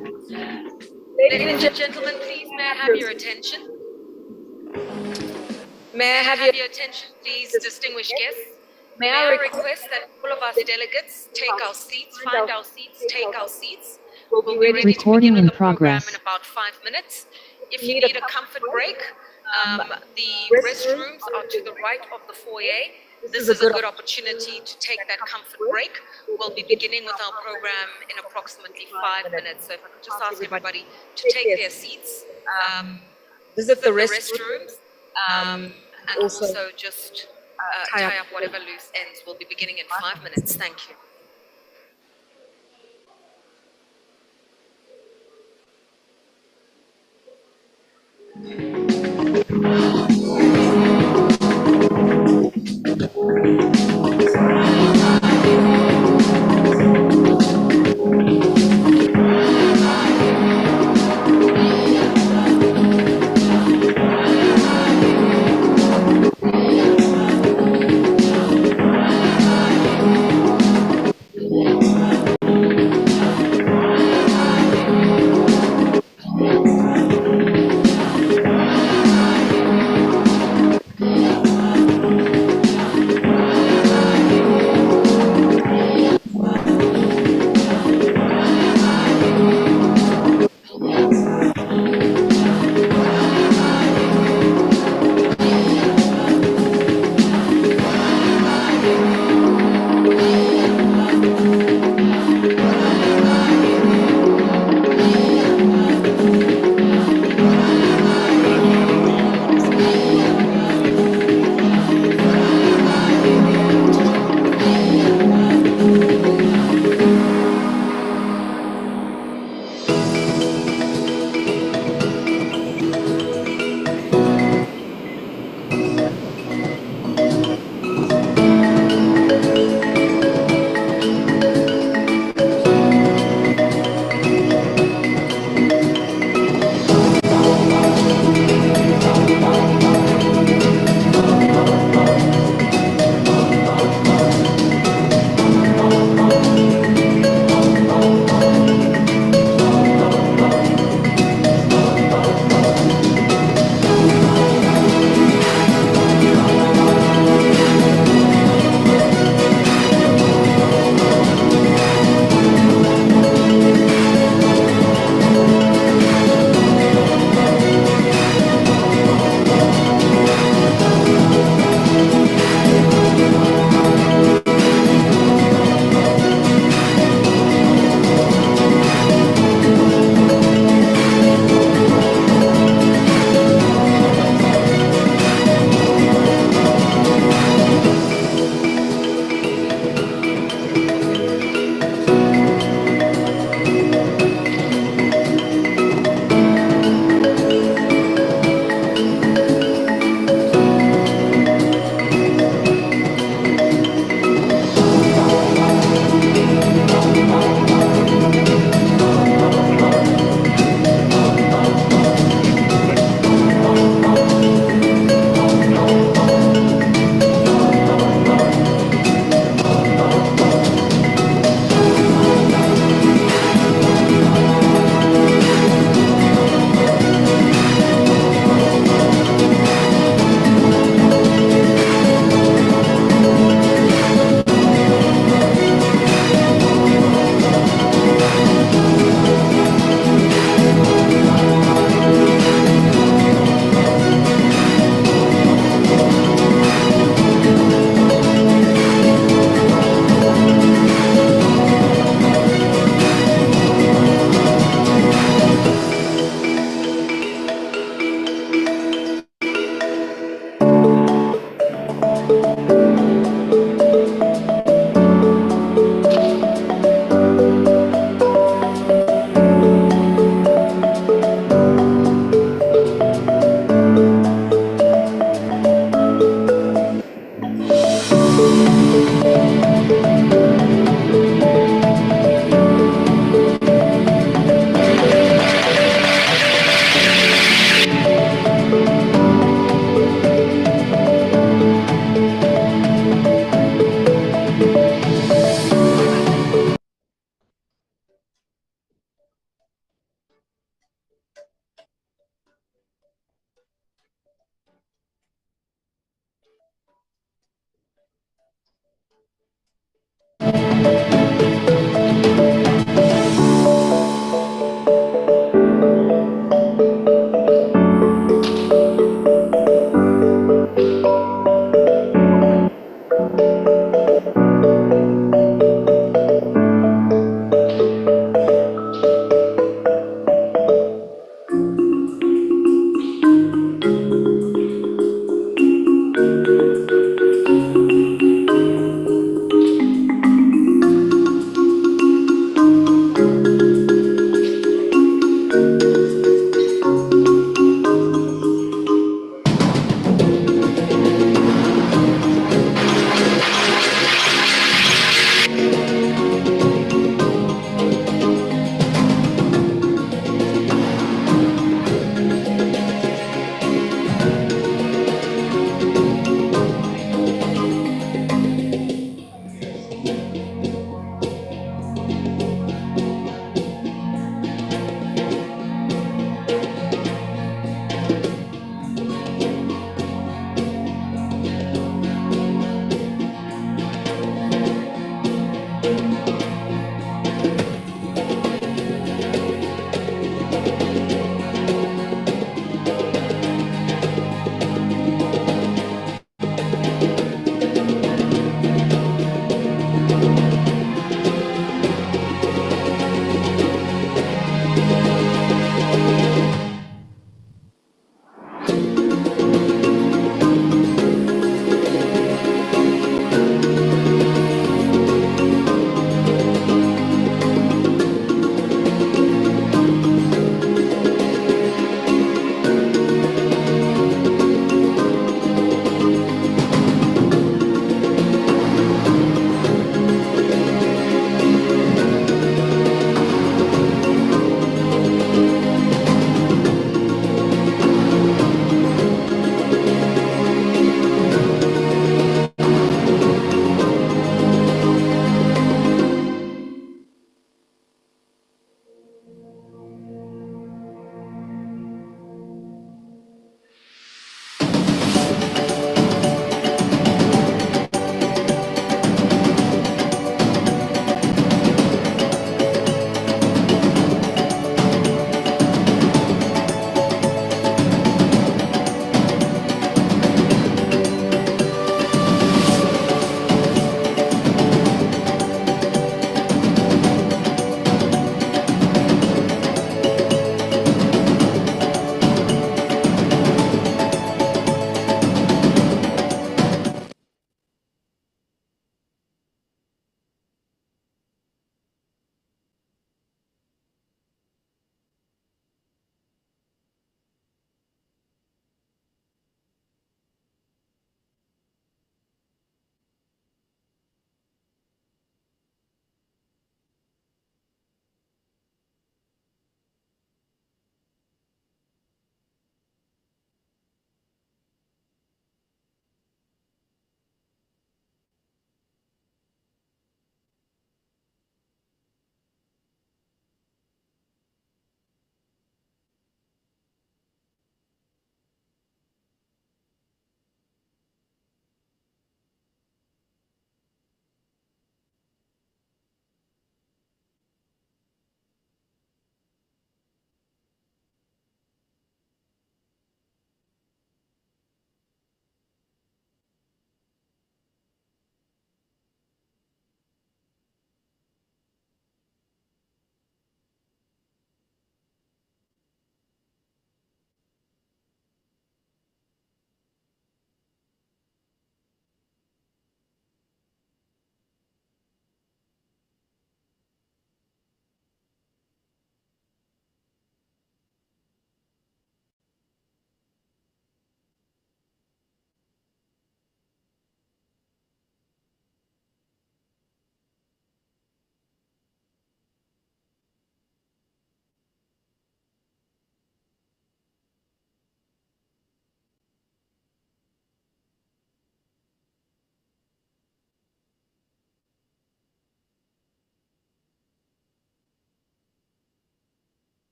Ladies and gentlemen, please may I have your attention? May I have your attention, please, distinguished guests? May I request that all of us delegates take our seats, find our seats, take our seats. We'll be ready to begin with the program in about 5 minutes. If you need a comfort break, the restrooms are to the right of the foyer. This is a good opportunity to take that comfort break. We'll be beginning with our program in approximately 5 minutes. So if I could just ask everybody to take their seats, visit the restrooms, and also just tie up whatever loose ends. We'll be beginning in 5 minutes. Thank you.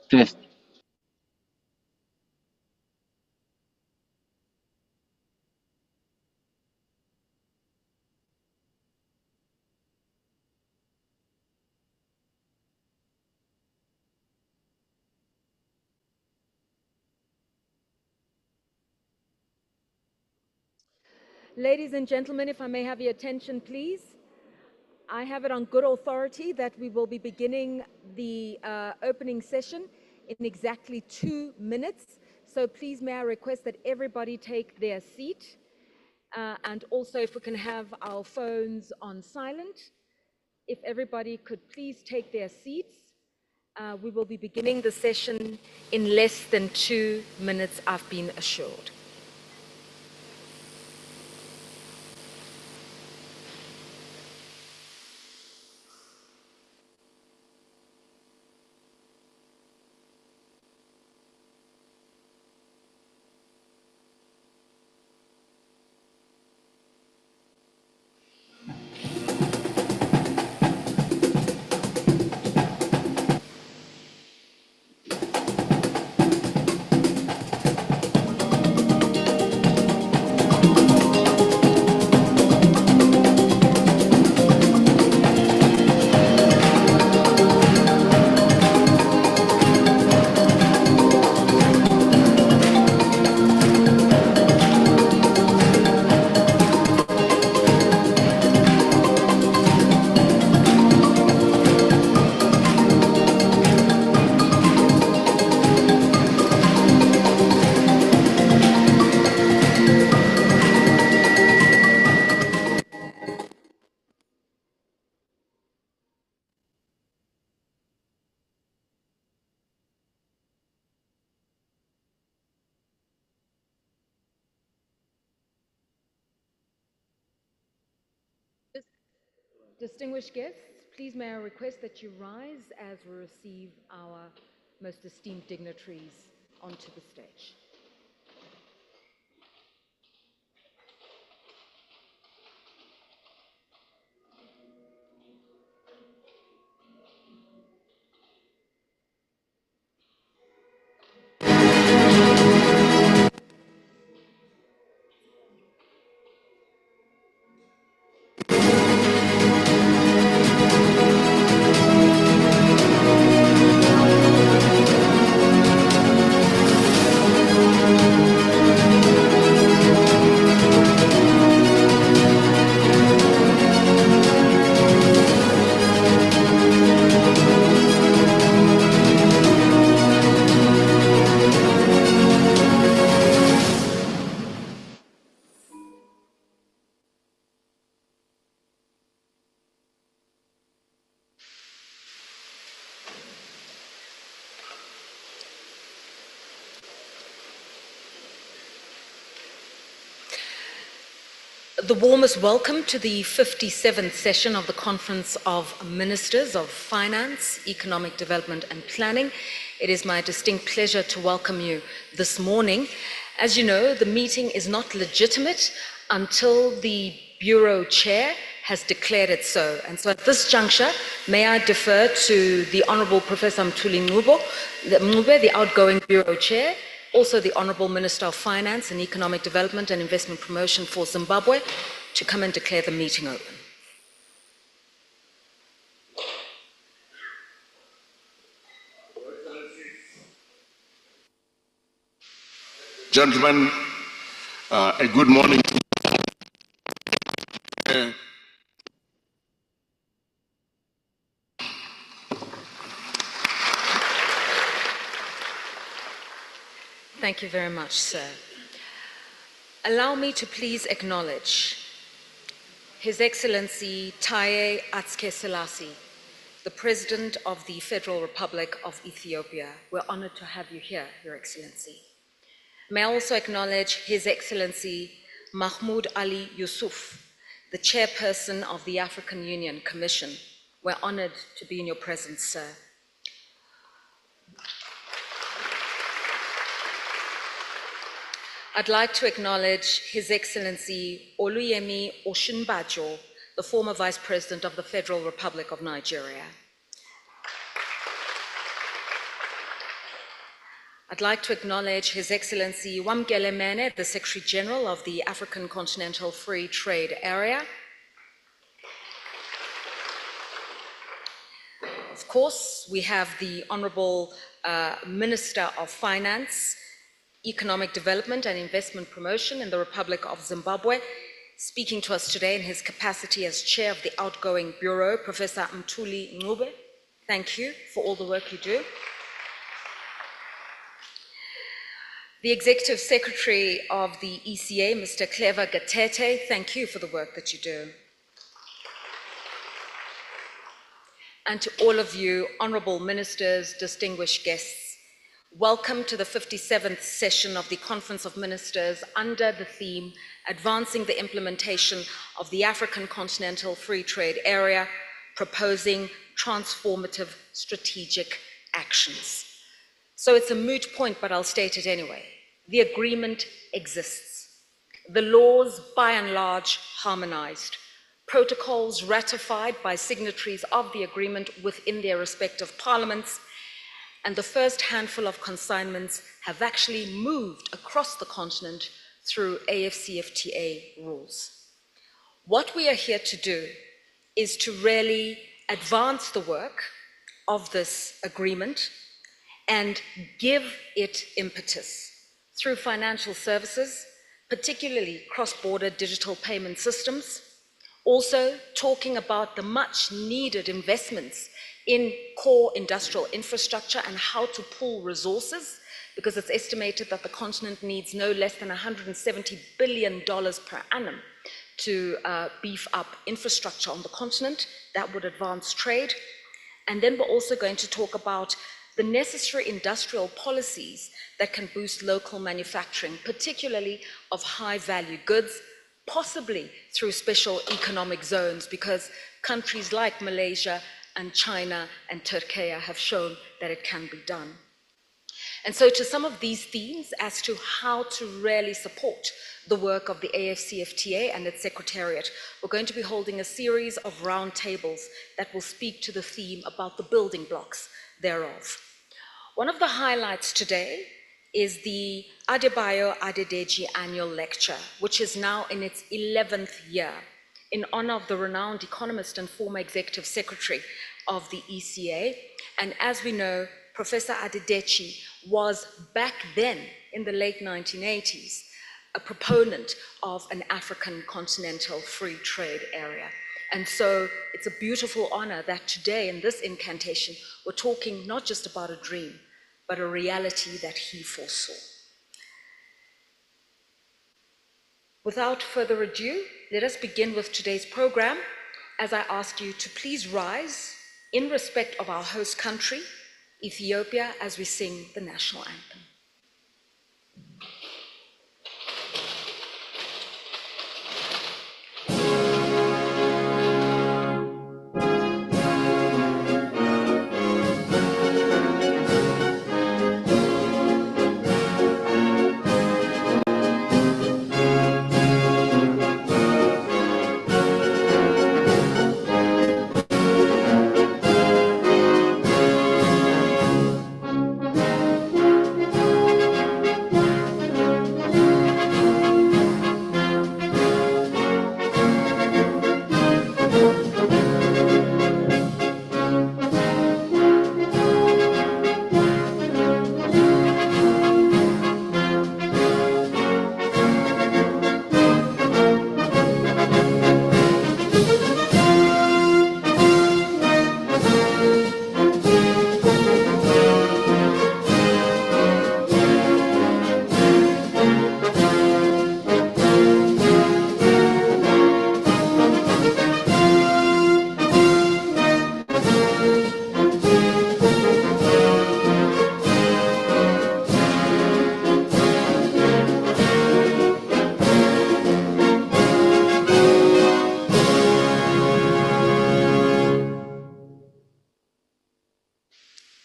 Fifth. Ladies and gentlemen, if I may have your attention, please. I have it on good authority that we will be beginning the opening session in exactly 2 minutes. So please may I request that everybody take their seat, and also if we can have our phones on silent. If everybody could please take their seats. We will be beginning the session in less than 2 minutes, I've been assured. Distinguished guests, please may I request that you rise as we receive our most esteemed dignitaries onto the stage. The warmest welcome to the 57th session of the Conference of Ministers of Finance, Economic Development and Planning. It is my distinct pleasure to welcome you this morning. As you know, the meeting is not legitimate until the Bureau Chair has declared it so. And so at this juncture, may I defer to the Honourable Professor Mthuli Ncube, the outgoing Bureau Chair, also the Honourable Minister of Finance and Economic Development and Investment Promotion for Zimbabwe, to come and declare the meeting open. Gentlemen, a good morning. Thank you very much, sir. Allow me to please acknowledge His Excellency Taye Atske-Selassie, the President of the Federal Republic of Ethiopia. We're honored to have you here, Your Excellency. May I also acknowledge His Excellency Mahmoud Ali Yusuf, the Chairperson of the African Union Commission. We're honored to be in your presence, sir. I'd like to acknowledge His Excellency Oluyemi Osunbajo, the former Vice President of the Federal Republic of Nigeria. I'd like to acknowledge His Excellency Wamkele Mene, the Secretary General of the African Continental Free Trade Area. Of course, we have the Honourable Minister of Finance, Economic Development and Investment Promotion in the Republic of Zimbabwe, speaking to us today in his capacity as Chair of the outgoing Bureau, Professor Mthuli Ncube. Thank you for all the work you do. The Executive Secretary of the ECA, Mr. Clever Gatete, thank you for the work that you do. And to all of you, Honourable Ministers, distinguished guests, welcome to the 57th session of the Conference of Ministers under the theme, Advancing the Implementation of the African Continental Free Trade Area, Proposing Transformative Strategic Actions. So it's a moot point, but I'll state it anyway. The agreement exists. The laws, by and large, harmonized. Protocols ratified by signatories of the agreement within their respective parliaments, and the first handful of consignments have actually moved across the continent through AfCFTA rules. What we are here to do is to really advance the work of this agreement and give it impetus through financial services, particularly cross-border digital payment systems, also talking about the much needed investments in core industrial infrastructure and how to pool resources, because it's estimated that the continent needs no less than $170 billion per annum to beef up infrastructure on the continent. That would advance trade. And then we're also going to talk about the necessary industrial policies that can boost local manufacturing, particularly of high-value goods, possibly through special economic zones, because countries like Malaysia and China and Turkey have shown that it can be done. And so to some of these themes as to how to really support the work of the AfCFTA and its secretariat, we're going to be holding a series of roundtables that will speak to the theme about the building blocks thereof. One of the highlights today is the Adebayo Adedeji annual lecture, which is now in its 11th year, in honor of the renowned economist and former executive secretary of the ECA. And as we know, Professor Adedeji was back then, in the late 1980s, a proponent of an African continental free trade area. And so it's a beautiful honor that today in this incantation, we're talking not just about a dream, but a reality that he foresaw. Without further ado, let us begin with today's program, as I ask you to please rise in respect of our host country, Ethiopia, as we sing the national anthem.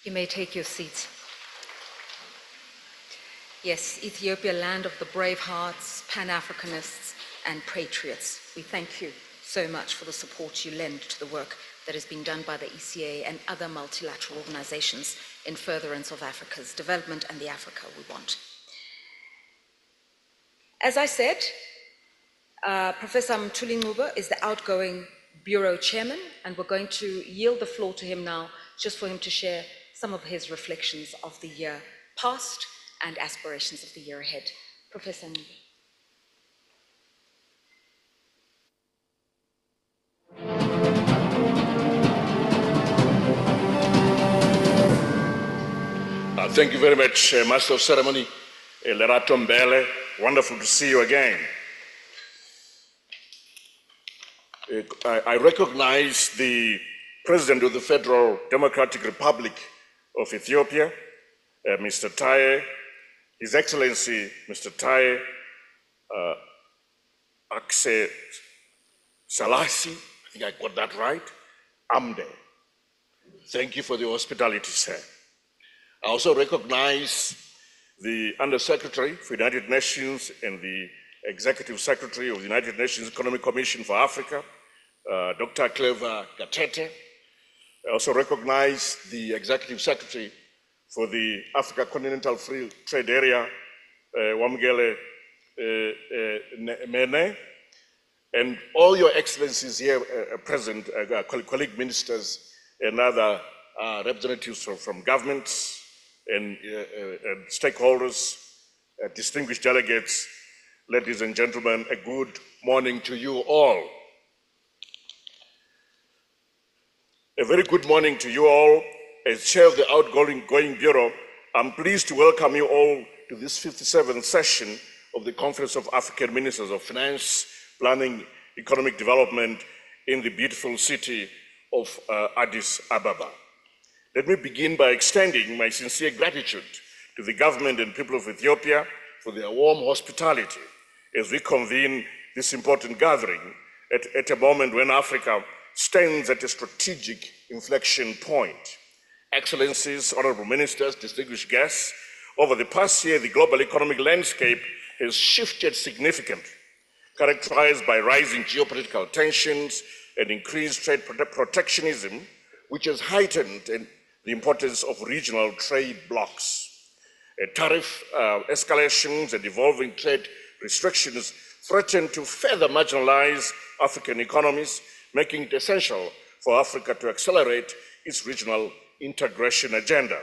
You may take your seats. Yes, Ethiopia, land of the brave hearts, Pan-Africanists, and patriots. We thank you so much for the support you lend to the work that is being done by the ECA and other multilateral organizations in furtherance of Africa's development and the Africa we want. As I said, Professor Mthuli Ngcuba is the outgoing bureau chairman, and we're going to yield the floor to him now, just for him to share some of his reflections of the year past and aspirations of the year ahead. Professor Ngcuba. Thank you very much, Master of Ceremony, Lerato Mbele. Wonderful to see you again. I recognize the President of the Federal Democratic Republic of Ethiopia, Mr. Taye, His Excellency, Mr. Taye Akse Selassie, I think I got that right, Amde. Thank you for the hospitality, sir. I also recognize the Undersecretary for United Nations and the Executive Secretary of the United Nations Economic Commission for Africa, Dr. Clever Gatete. I also recognize the Executive Secretary for the Africa Continental Free Trade Area, Wamgele Mene, and all your excellencies here present, colleague ministers and other representatives from governments and stakeholders, distinguished delegates, ladies and gentlemen, a good morning to you all. A very good morning to you all. As chair of the outgoing bureau, I'm pleased to welcome you all to this 57th session of the Conference of African Ministers of Finance, Planning, Economic Development in the beautiful city of Addis Ababa. Let me begin by extending my sincere gratitude to the government and people of Ethiopia for their warm hospitality as we convene this important gathering at a moment when Africa stands at a strategic inflection point. Excellencies, honorable ministers, distinguished guests, over the past year, the global economic landscape has shifted significantly, characterized by rising geopolitical tensions and increased trade protectionism, which has heightened the importance of regional trade blocs. Tariff escalations and evolving trade restrictions threaten to further marginalize African economies, making it essential for Africa to accelerate its regional integration agenda.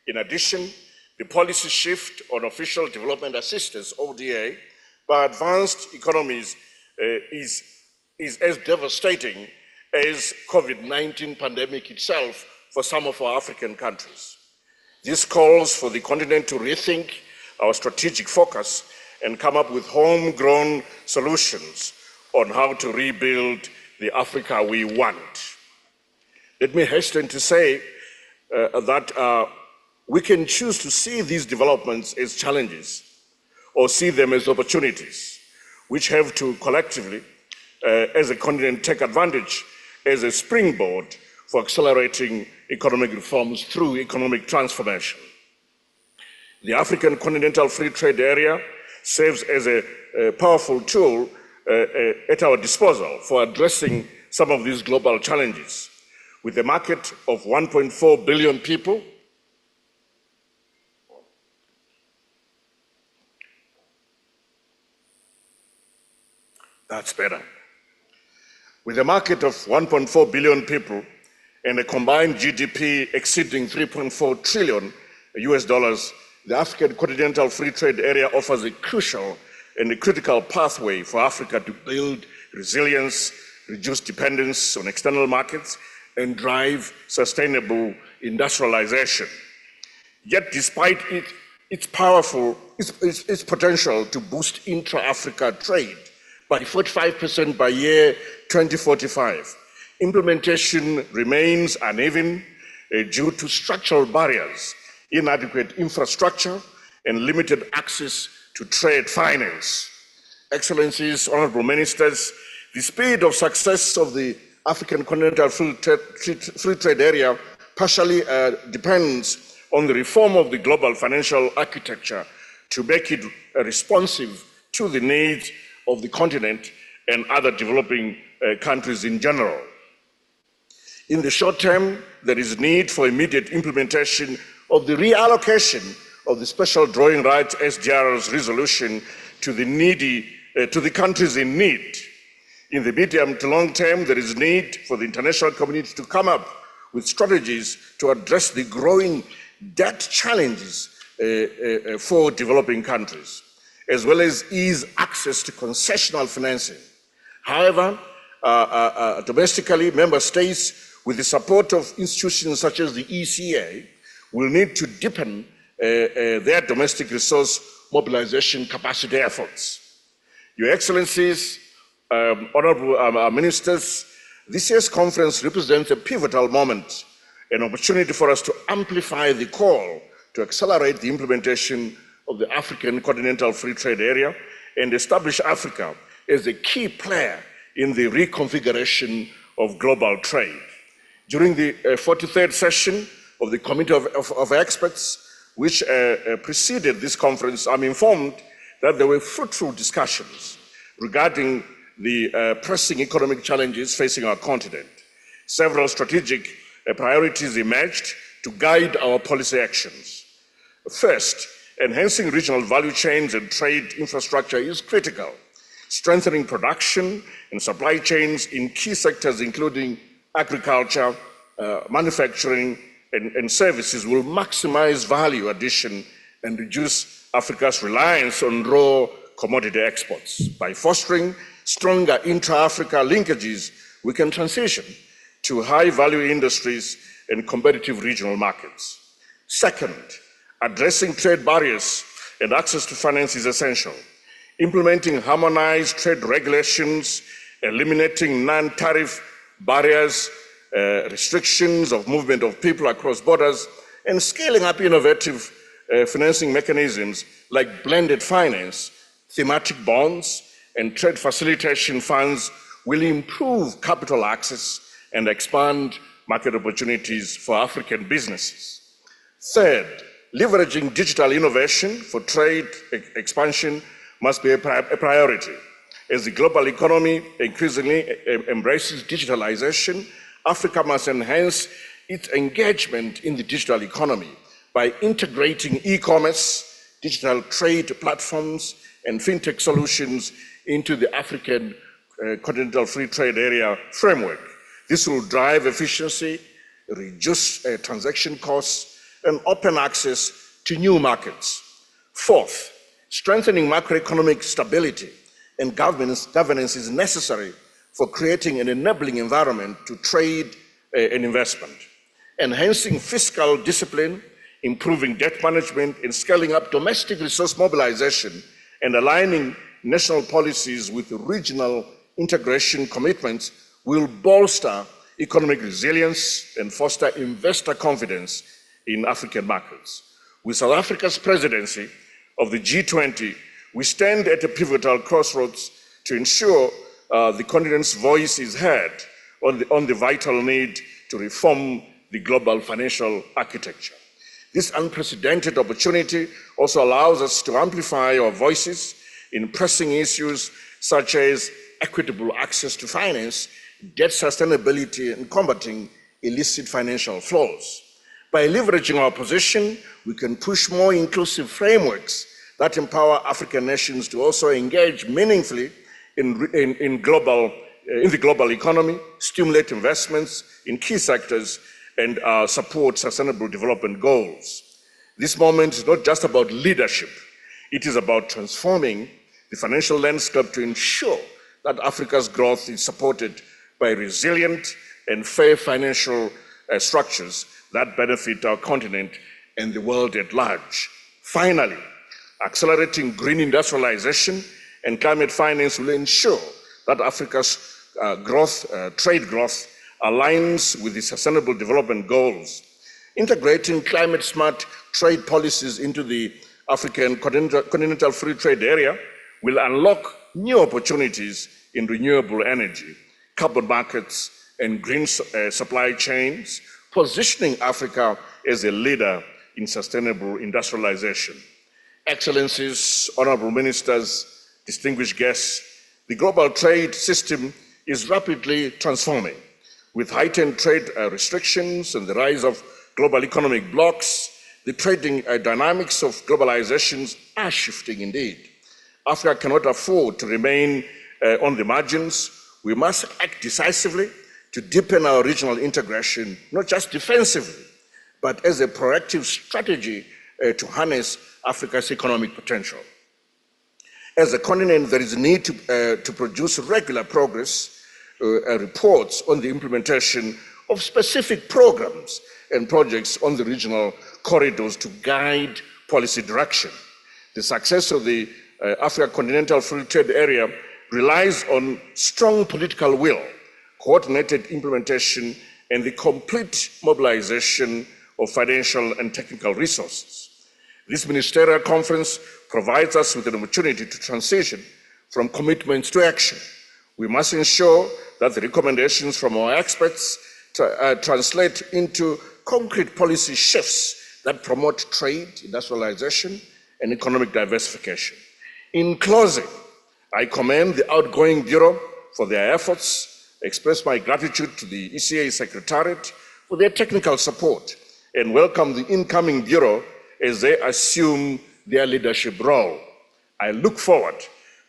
In addition, the policy shift on official development assistance, ODA, by advanced economies is as devastating as COVID-19 pandemic itself for some of our African countries. This calls for the continent to rethink our strategic focus and come up with homegrown solutions on how to rebuild the Africa we want. Let me hasten to say that we can choose to see these developments as challenges or see them as opportunities, which have to collectively, as a continent, take advantage as a springboard for accelerating economic reforms through economic transformation. The African Continental Free Trade Area serves as a powerful tool at our disposal for addressing some of these global challenges. With a market of 1.4 billion people, that's better. With a market of 1.4 billion people and a combined GDP exceeding 3.4 trillion US dollars, the African Continental Free Trade Area offers a crucial and a critical pathway for Africa to build resilience, reduce dependence on external markets, and drive sustainable industrialization. Yet, despite its potential to boost intra-Africa trade by 45% by year 2045, implementation remains uneven due to structural barriers, inadequate infrastructure, and limited access to trade finance. Excellencies, honorable ministers, the speed of success of the African Continental Free Trade Area partially depends on the reform of the global financial architecture to make it responsive to the needs of the continent and other developing countries in general. In the short term, there is need for immediate implementation of the reallocation of the special drawing rights SDR's resolution to the countries in need. In the medium to long term, there is need for the international community to come up with strategies to address the growing debt challenges for developing countries, as well as ease access to concessional financing. However, domestically, member states, with the support of institutions such as the ECA, will need to deepen their domestic resource mobilization capacity efforts. Your Excellencies, honorable ministers, this year's conference represents a pivotal moment, an opportunity for us to amplify the call to accelerate the implementation of the African Continental Free Trade Area and establish Africa as a key player in the reconfiguration of global trade. During the 43rd session of the Committee of Experts, which preceded this conference, I'm informed that there were fruitful discussions regarding the pressing economic challenges facing our continent. Several strategic priorities emerged to guide our policy actions. First, enhancing regional value chains and trade infrastructure is critical. Strengthening production and supply chains in key sectors, including agriculture, manufacturing, and services, will maximize value addition and reduce Africa's reliance on raw commodity exports. By fostering stronger intra-Africa linkages, we can transition to high-value industries and competitive regional markets. Second, addressing trade barriers and access to finance is essential. Implementing harmonized trade regulations, eliminating non-tariff barriers, restrictions of movement of people across borders, and scaling up innovative financing mechanisms like blended finance, thematic bonds, and trade facilitation funds will improve capital access and expand market opportunities for African businesses. Third, leveraging digital innovation for trade expansion must be a priority. As the global economy increasingly embraces digitalization, Africa must enhance its engagement in the digital economy by integrating e-commerce, digital trade platforms, and fintech solutions into the African Continental Free Trade Area framework. This will drive efficiency, reduce transaction costs, and open access to new markets. Fourth, strengthening macroeconomic stability and governance is necessary for creating an enabling environment to trade and investment. Enhancing fiscal discipline, improving debt management, and scaling up domestic resource mobilization and aligning national policies with regional integration commitments will bolster economic resilience and foster investor confidence in African markets. With South Africa's presidency of the G20, we stand at a pivotal crossroads to ensure the continent's voice is heard on the vital need to reform the global financial architecture. This unprecedented opportunity also allows us to amplify our voices in pressing issues such as equitable access to finance, debt sustainability, and combating illicit financial flows. By leveraging our position, we can push more inclusive frameworks that empower African nations to also engage meaningfully in the global economy, stimulate investments in key sectors, and support sustainable development goals. This moment is not just about leadership, it is about transforming the financial landscape to ensure that Africa's growth is supported by resilient and fair financial structures that benefit our continent and the world at large. Finally, accelerating green industrialization and climate finance will ensure that Africa's trade growth aligns with the Sustainable Development Goals. Integrating climate-smart trade policies into the African Continental Free Trade Area will unlock new opportunities in renewable energy, carbon markets, and green supply chains, positioning Africa as a leader in sustainable industrialization. Excellencies, honorable ministers, distinguished guests, the global trade system is rapidly transforming. With heightened trade restrictions and the rise of global economic blocs, the trading dynamics of globalization are shifting indeed. Africa cannot afford to remain on the margins. We must act decisively to deepen our regional integration, not just defensively, but as a proactive strategy to harness Africa's economic potential. As a continent, there is a need to produce regular progress reports on the implementation of specific programs and projects on the regional corridors to guide policy direction. The success of the Africa Continental Free Trade Area relies on strong political will, coordinated implementation, and the complete mobilization of financial and technical resources. This ministerial conference provides us with an opportunity to transition from commitments to action. We must ensure that the recommendations from our experts translate into concrete policy shifts that promote trade, industrialization, and economic diversification. In closing, I commend the outgoing Bureau for their efforts, express my gratitude to the ECA Secretariat for their technical support, and welcome the incoming Bureau as they assume their leadership role. I look forward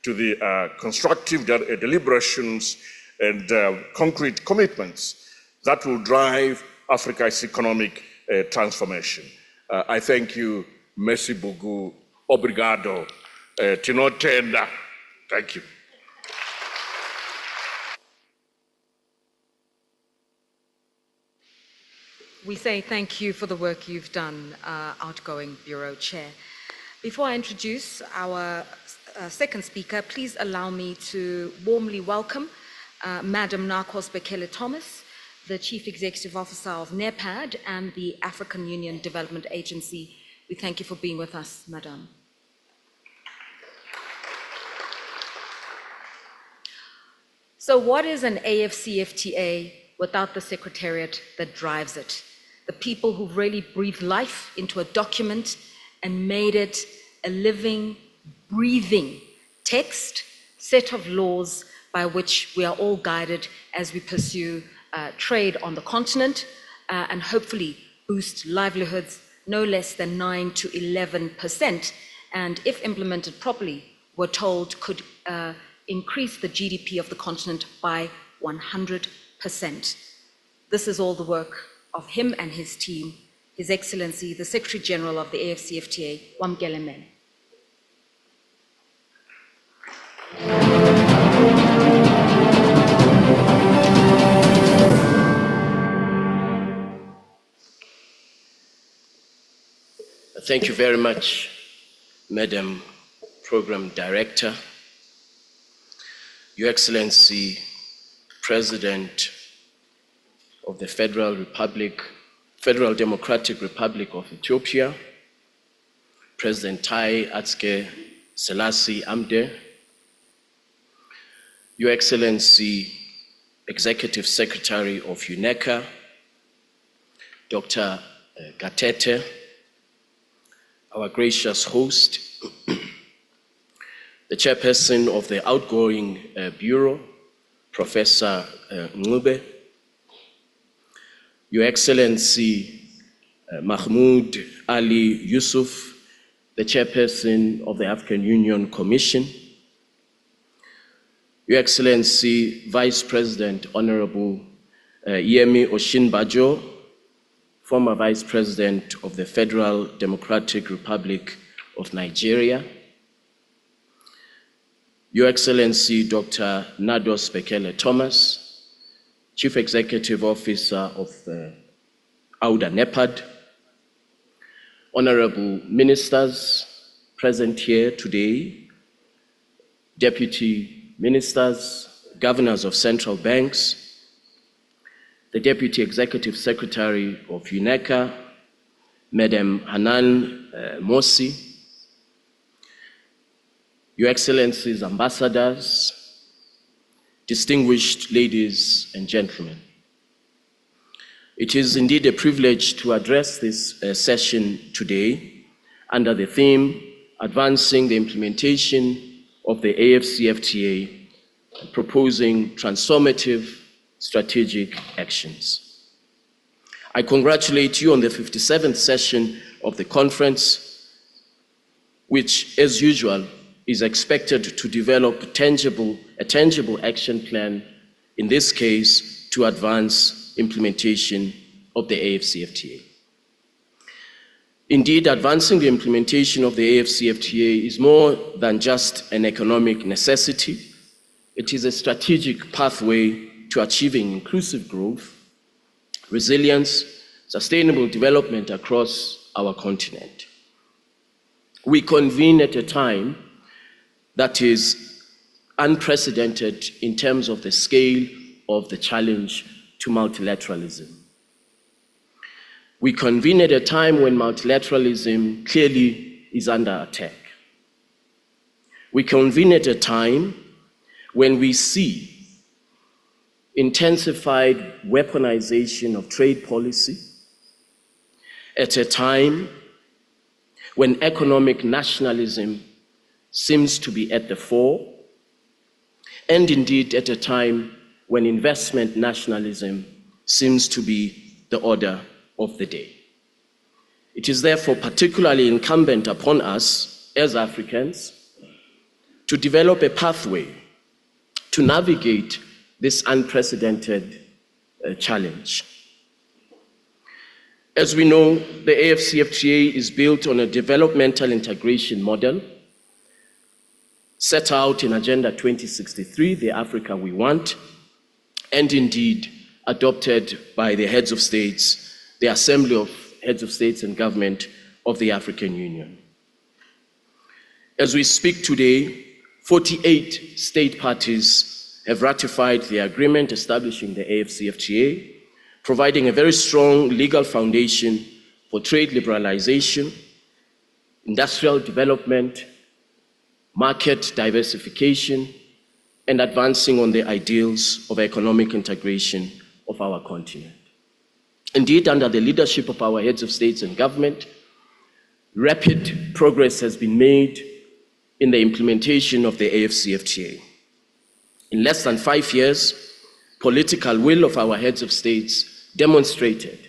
to the constructive deliberations and concrete commitments that will drive Africa's economic transformation. I thank you. Merci beaucoup. Obrigado. Tinotenda. Thank you. We say thank you for the work you've done, outgoing Bureau Chair. Before I introduce our second speaker, please allow me to warmly welcome Madam Narkos Bekele-Thomas, the Chief Executive Officer of NEPAD and the African Union Development Agency. We thank you for being with us, Madam. So what is an AfCFTA without the secretariat that drives it? The people who've really breathed life into a document and made it a living, breathing text, set of laws by which we are all guided as we pursue trade on the continent and hopefully boost livelihoods no less than 9 to 11%. And if implemented properly, we're told could increase the GDP of the continent by 100%. This is all the work of him and his team, His Excellency, the Secretary General of the AfCFTA, Wamkele Men. Thank you very much, Madam Program Director, Your Excellency, President of the Federal Democratic Republic of Ethiopia, President Haile Selassie Amde, Your Excellency, Executive Secretary of UNECA, Dr. Gatete, our gracious host, the chairperson of the outgoing bureau, Professor Ngube, Your Excellency Mahmoud Ali Yusuf, the chairperson of the African Union Commission, Your Excellency Vice President Honorable Yemi Oshinbajo, former Vice President of the Federal Democratic Republic of Nigeria, Your Excellency Dr. Nados Bekele Thomas, Chief Executive Officer of NEPAD, Honorable Ministers present here today, Deputy Ministers, Governors of Central Banks, the Deputy Executive Secretary of UNECA, Madam Hanan Mosi, Your Excellencies, Ambassadors, distinguished ladies and gentlemen. It is indeed a privilege to address this session today under the theme, Advancing the Implementation of the AfCFTA, proposing transformative strategic actions. I congratulate you on the 57th session of the conference, which, as usual, is expected to develop a tangible action plan, in this case, to advance implementation of the AfCFTA. Indeed, advancing the implementation of the AfCFTA is more than just an economic necessity. It is a strategic pathway to achieving inclusive growth, resilience, sustainable development across our continent. We convene at a time that is unprecedented in terms of the scale of the challenge to multilateralism. We convene at a time when multilateralism clearly is under attack. We convene at a time when we see intensified weaponization of trade policy, at a time when economic nationalism seems to be at the fore, and indeed at a time when investment nationalism seems to be the order of the day. It is therefore particularly incumbent upon us as Africans to develop a pathway to navigate this unprecedented challenge. As we know, the AfCFTA is built on a developmental integration model set out in Agenda 2063, the Africa we want, and indeed adopted by the heads of states, the Assembly of Heads of States and Government of the African Union. As we speak today, 48 state parties have ratified the agreement establishing the AfCFTA, providing a very strong legal foundation for trade liberalization, industrial development, market diversification, and advancing on the ideals of economic integration of our continent. Indeed, under the leadership of our heads of states and government, rapid progress has been made in the implementation of the AfCFTA. In less than 5 years, political will of our heads of states demonstrated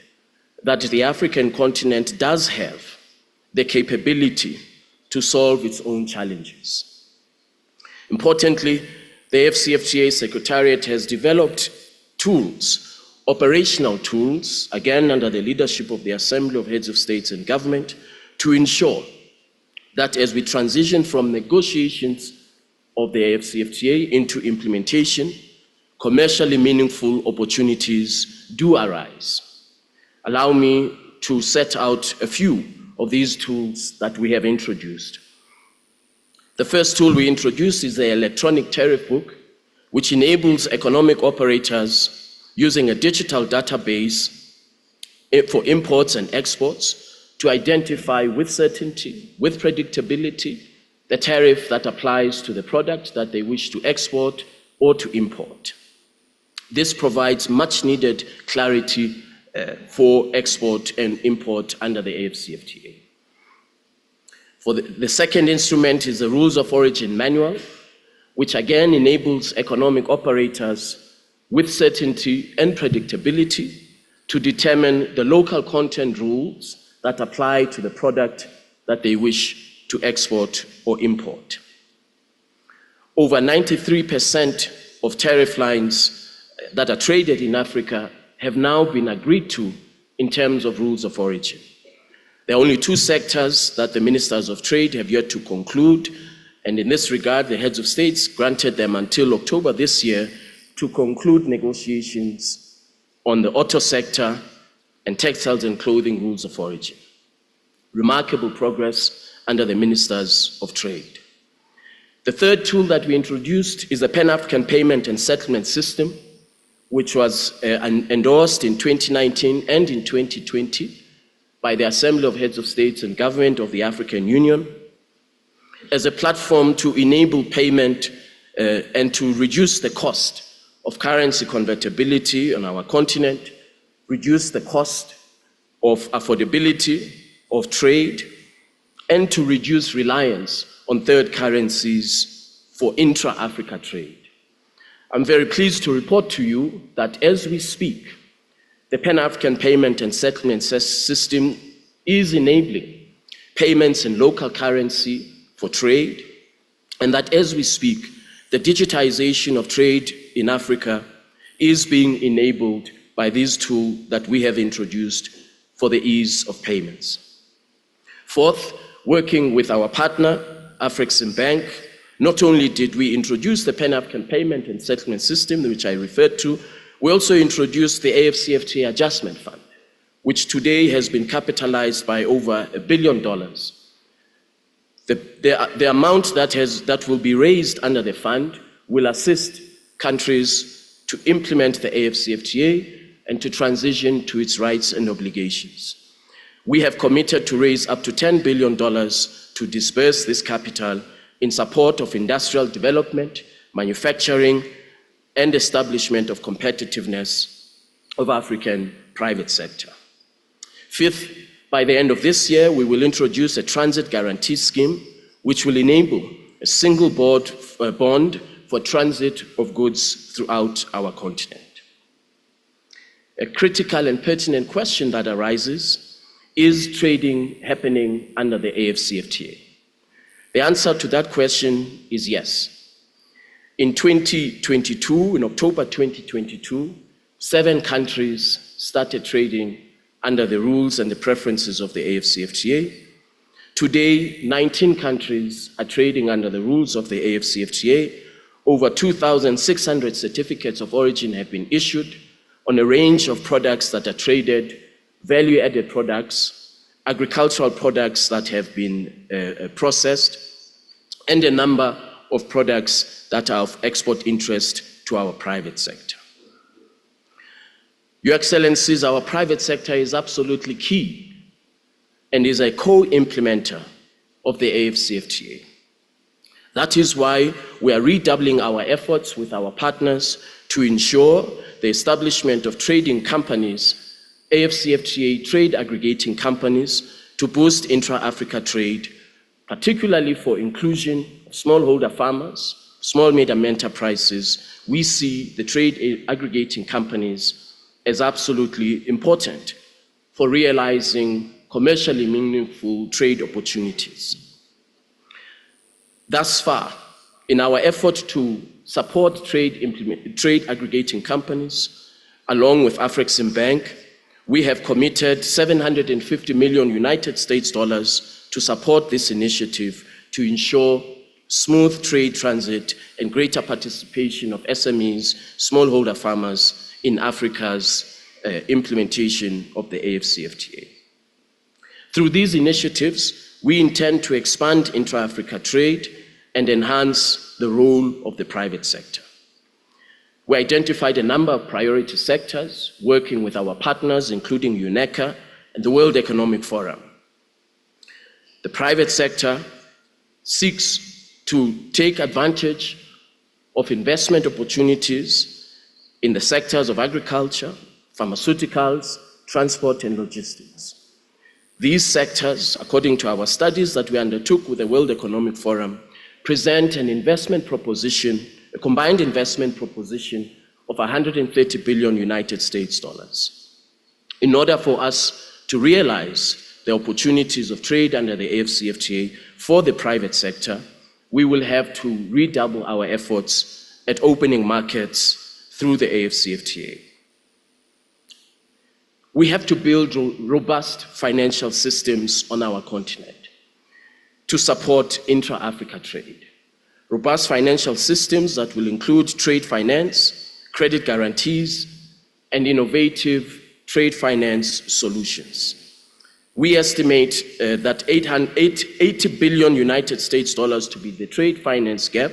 that the African continent does have the capability to solve its own challenges. Importantly, the AfCFTA Secretariat has developed tools, operational tools, again under the leadership of the Assembly of Heads of States and Government, to ensure that as we transition from negotiations of the AfCFTA into implementation, commercially meaningful opportunities do arise. Allow me to set out a few of these tools that we have introduced. The first tool we introduced is the electronic tariff book, which enables economic operators using a digital database for imports and exports to identify with certainty, with predictability, the tariff that applies to the product that they wish to export or to import. This provides much needed clarity for export and import under the AfCFTA. For the second instrument is the Rules of Origin Manual, which again enables economic operators with certainty and predictability to determine the local content rules that apply to the product that they wish to export or import. Over 93% of tariff lines that are traded in Africa have now been agreed to in terms of rules of origin. There are only 2 sectors that the ministers of trade have yet to conclude, and in this regard, the heads of states granted them until October this year to conclude negotiations on the auto sector and textiles and clothing rules of origin. Remarkable progress under the ministers of trade. The third tool that we introduced is the Pan-African Payment and Settlement System, which was endorsed in 2019 and in 2020 by the Assembly of Heads of States and Government of the African Union as a platform to enable payment and to reduce the cost of currency convertibility on our continent, reduce the cost of affordability of trade, and to reduce reliance on third currencies for intra-Africa trade. I'm very pleased to report to you that as we speak, the Pan-African Payment and Settlement System is enabling payments in local currency for trade, and that as we speak, the digitization of trade in Africa is being enabled by this tool that we have introduced for the ease of payments. Fourth, working with our partner, AfrEximBank, not only did we introduce the Pan-African Payment and Settlement System, which I referred to, we also introduced the AfCFTA Adjustment Fund, which today has been capitalized by over $1 billion. The amount that will be raised under the fund will assist countries to implement the AfCFTA and to transition to its rights and obligations. We have committed to raise up to $10 billion to disperse this capital in support of industrial development, manufacturing, and establishment of competitiveness of African private sector. Fifth, by the end of this year, we will introduce a transit guarantee scheme which will enable a single bond for transit of goods throughout our continent. A critical and pertinent question that arises: is trading happening under the AfCFTA? The answer to that question is yes. In 2022, in October 2022, 7 countries started trading under the rules and the preferences of the AfCFTA. Today, 19 countries are trading under the rules of the AfCFTA. Over 2,600 certificates of origin have been issued on a range of products that are traded, value-added products, agricultural products that have been processed, and a number of products that are of export interest to our private sector. Your Excellencies, our private sector is absolutely key and is a co-implementer of the AfCFTA. That is why we are redoubling our efforts with our partners to ensure the establishment of trading companies, AfCFTA trade aggregating companies, to boost intra-Africa trade, particularly for inclusion of smallholder farmers, small medium enterprises. We see the trade aggregating companies as absolutely important for realizing commercially meaningful trade opportunities. Thus far, in our effort to support trade aggregating companies, along with AfrEximBank, we have committed 750 million United States dollars to support this initiative to ensure smooth trade transit and greater participation of SMEs, smallholder farmers in Africa's implementation of the AfCFTA. Through these initiatives, we intend to expand intra-Africa trade and enhance the role of the private sector. We identified a number of priority sectors, working with our partners, including UNECA and the World Economic Forum. The private sector seeks to take advantage of investment opportunities in the sectors of agriculture, pharmaceuticals, transport, and logistics. These sectors, according to our studies that we undertook with the World Economic Forum, present an investment proposition, a combined investment proposition of 130 billion United States dollars. In order for us to realize the opportunities of trade under the AfCFTA for the private sector, we will have to redouble our efforts at opening markets through the AfCFTA. We have to build robust financial systems on our continent to support intra-Africa trade. Robust financial systems that will include trade finance, credit guarantees, and innovative trade finance solutions. We estimate that 80 billion United States dollars to be the trade finance gap,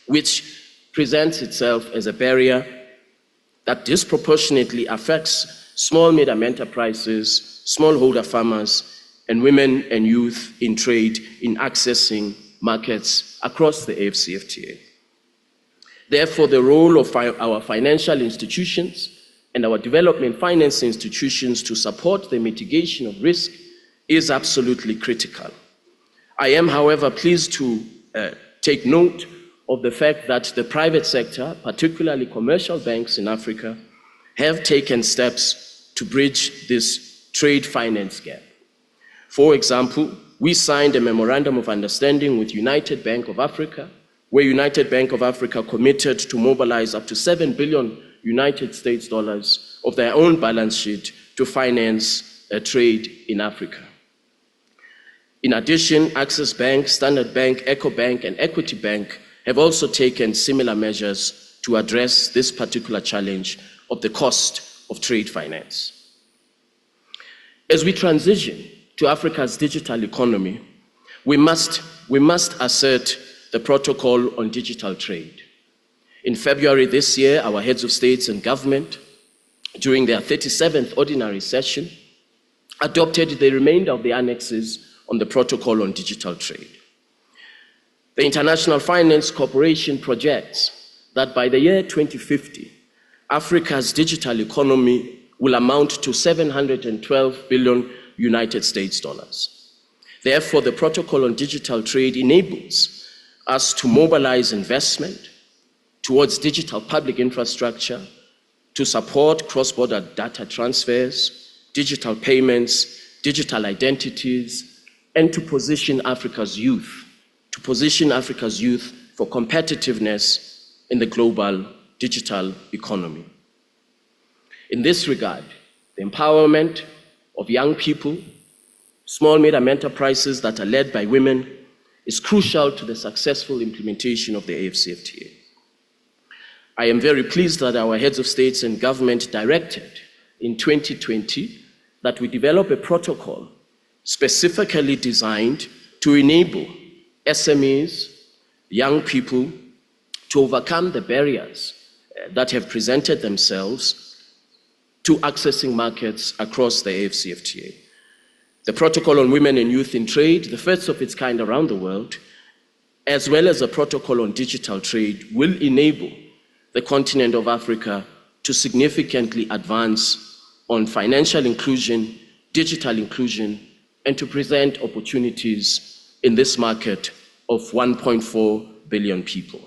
which presents itself as a barrier that disproportionately affects small medium enterprises, smallholder farmers, and women and youth in trade in accessing markets across the AfCFTA. Therefore, the role of our financial institutions and our development finance institutions to support the mitigation of risk is absolutely critical. I am, however, pleased to take note of the fact that the private sector, particularly commercial banks in Africa, have taken steps to bridge this trade finance gap. For example, we signed a memorandum of understanding with United Bank of Africa, where United Bank of Africa committed to mobilize up to 7 billion United States dollars of their own balance sheet to finance trade in Africa. In addition, Access Bank, Standard Bank, EcoBank, and Equity Bank have also taken similar measures to address this particular challenge of the cost of trade finance. As we transition to Africa's digital economy, we must assert the protocol on digital trade. In February this year, our heads of states and government, during their 37th ordinary session, adopted the remainder of the annexes on the protocol on digital trade. The International Finance Corporation projects that by the year 2050, Africa's digital economy will amount to 712 billion United States dollars. Therefore, the protocol on digital trade enables us to mobilize investment towards digital public infrastructure to support cross-border data transfers, digital payments, digital identities, and to position Africa's youth for competitiveness in the global digital economy. In this regard, the empowerment of young people, small medium enterprises that are led by women, is crucial to the successful implementation of the AfCFTA. I am very pleased that our heads of states and government directed in 2020 that we develop a protocol specifically designed to enable SMEs, young people, to overcome the barriers that have presented themselves to accessing markets across the AfCFTA. The Protocol on Women and Youth in Trade, the first of its kind around the world, as well as a protocol on digital trade, will enable the continent of Africa to significantly advance on financial inclusion, digital inclusion, and to present opportunities in this market of 1.4 billion people.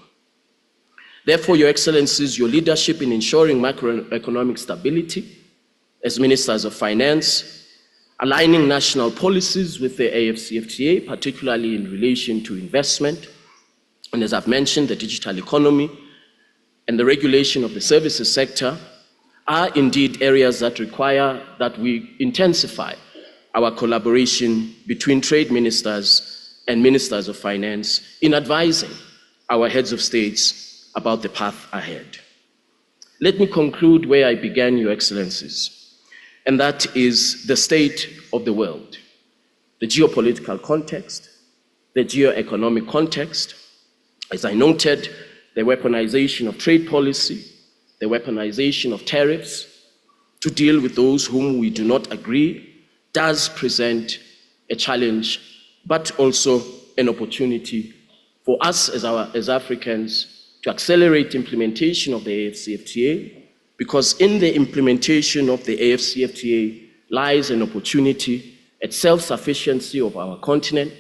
Therefore, Your Excellencies, your leadership in ensuring macroeconomic stability as Ministers of Finance, aligning national policies with the AfCFTA, particularly in relation to investment, and as I've mentioned, the digital economy and the regulation of the services sector, are indeed areas that require that we intensify our collaboration between trade ministers and ministers of finance in advising our heads of states about the path ahead. Let me conclude where I began, Your Excellencies, and that is the state of the world, the geopolitical context, the geo-economic context. As I noted, the weaponization of trade policy, the weaponization of tariffs to deal with those whom we do not agree does present a challenge, but also an opportunity for us as Africans to accelerate implementation of the AfCFTA, because in the implementation of the AfCFTA lies an opportunity at self-sufficiency of our continent,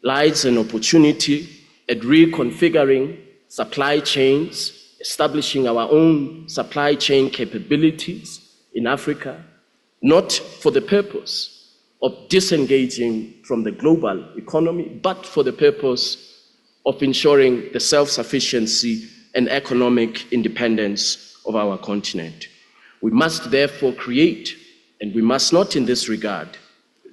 lies an opportunity at reconfiguring supply chains, establishing our own supply chain capabilities in Africa, not for the purpose of disengaging from the global economy, but for the purpose of ensuring the self-sufficiency and economic independence of our continent. We must therefore create, and we must not in this regard,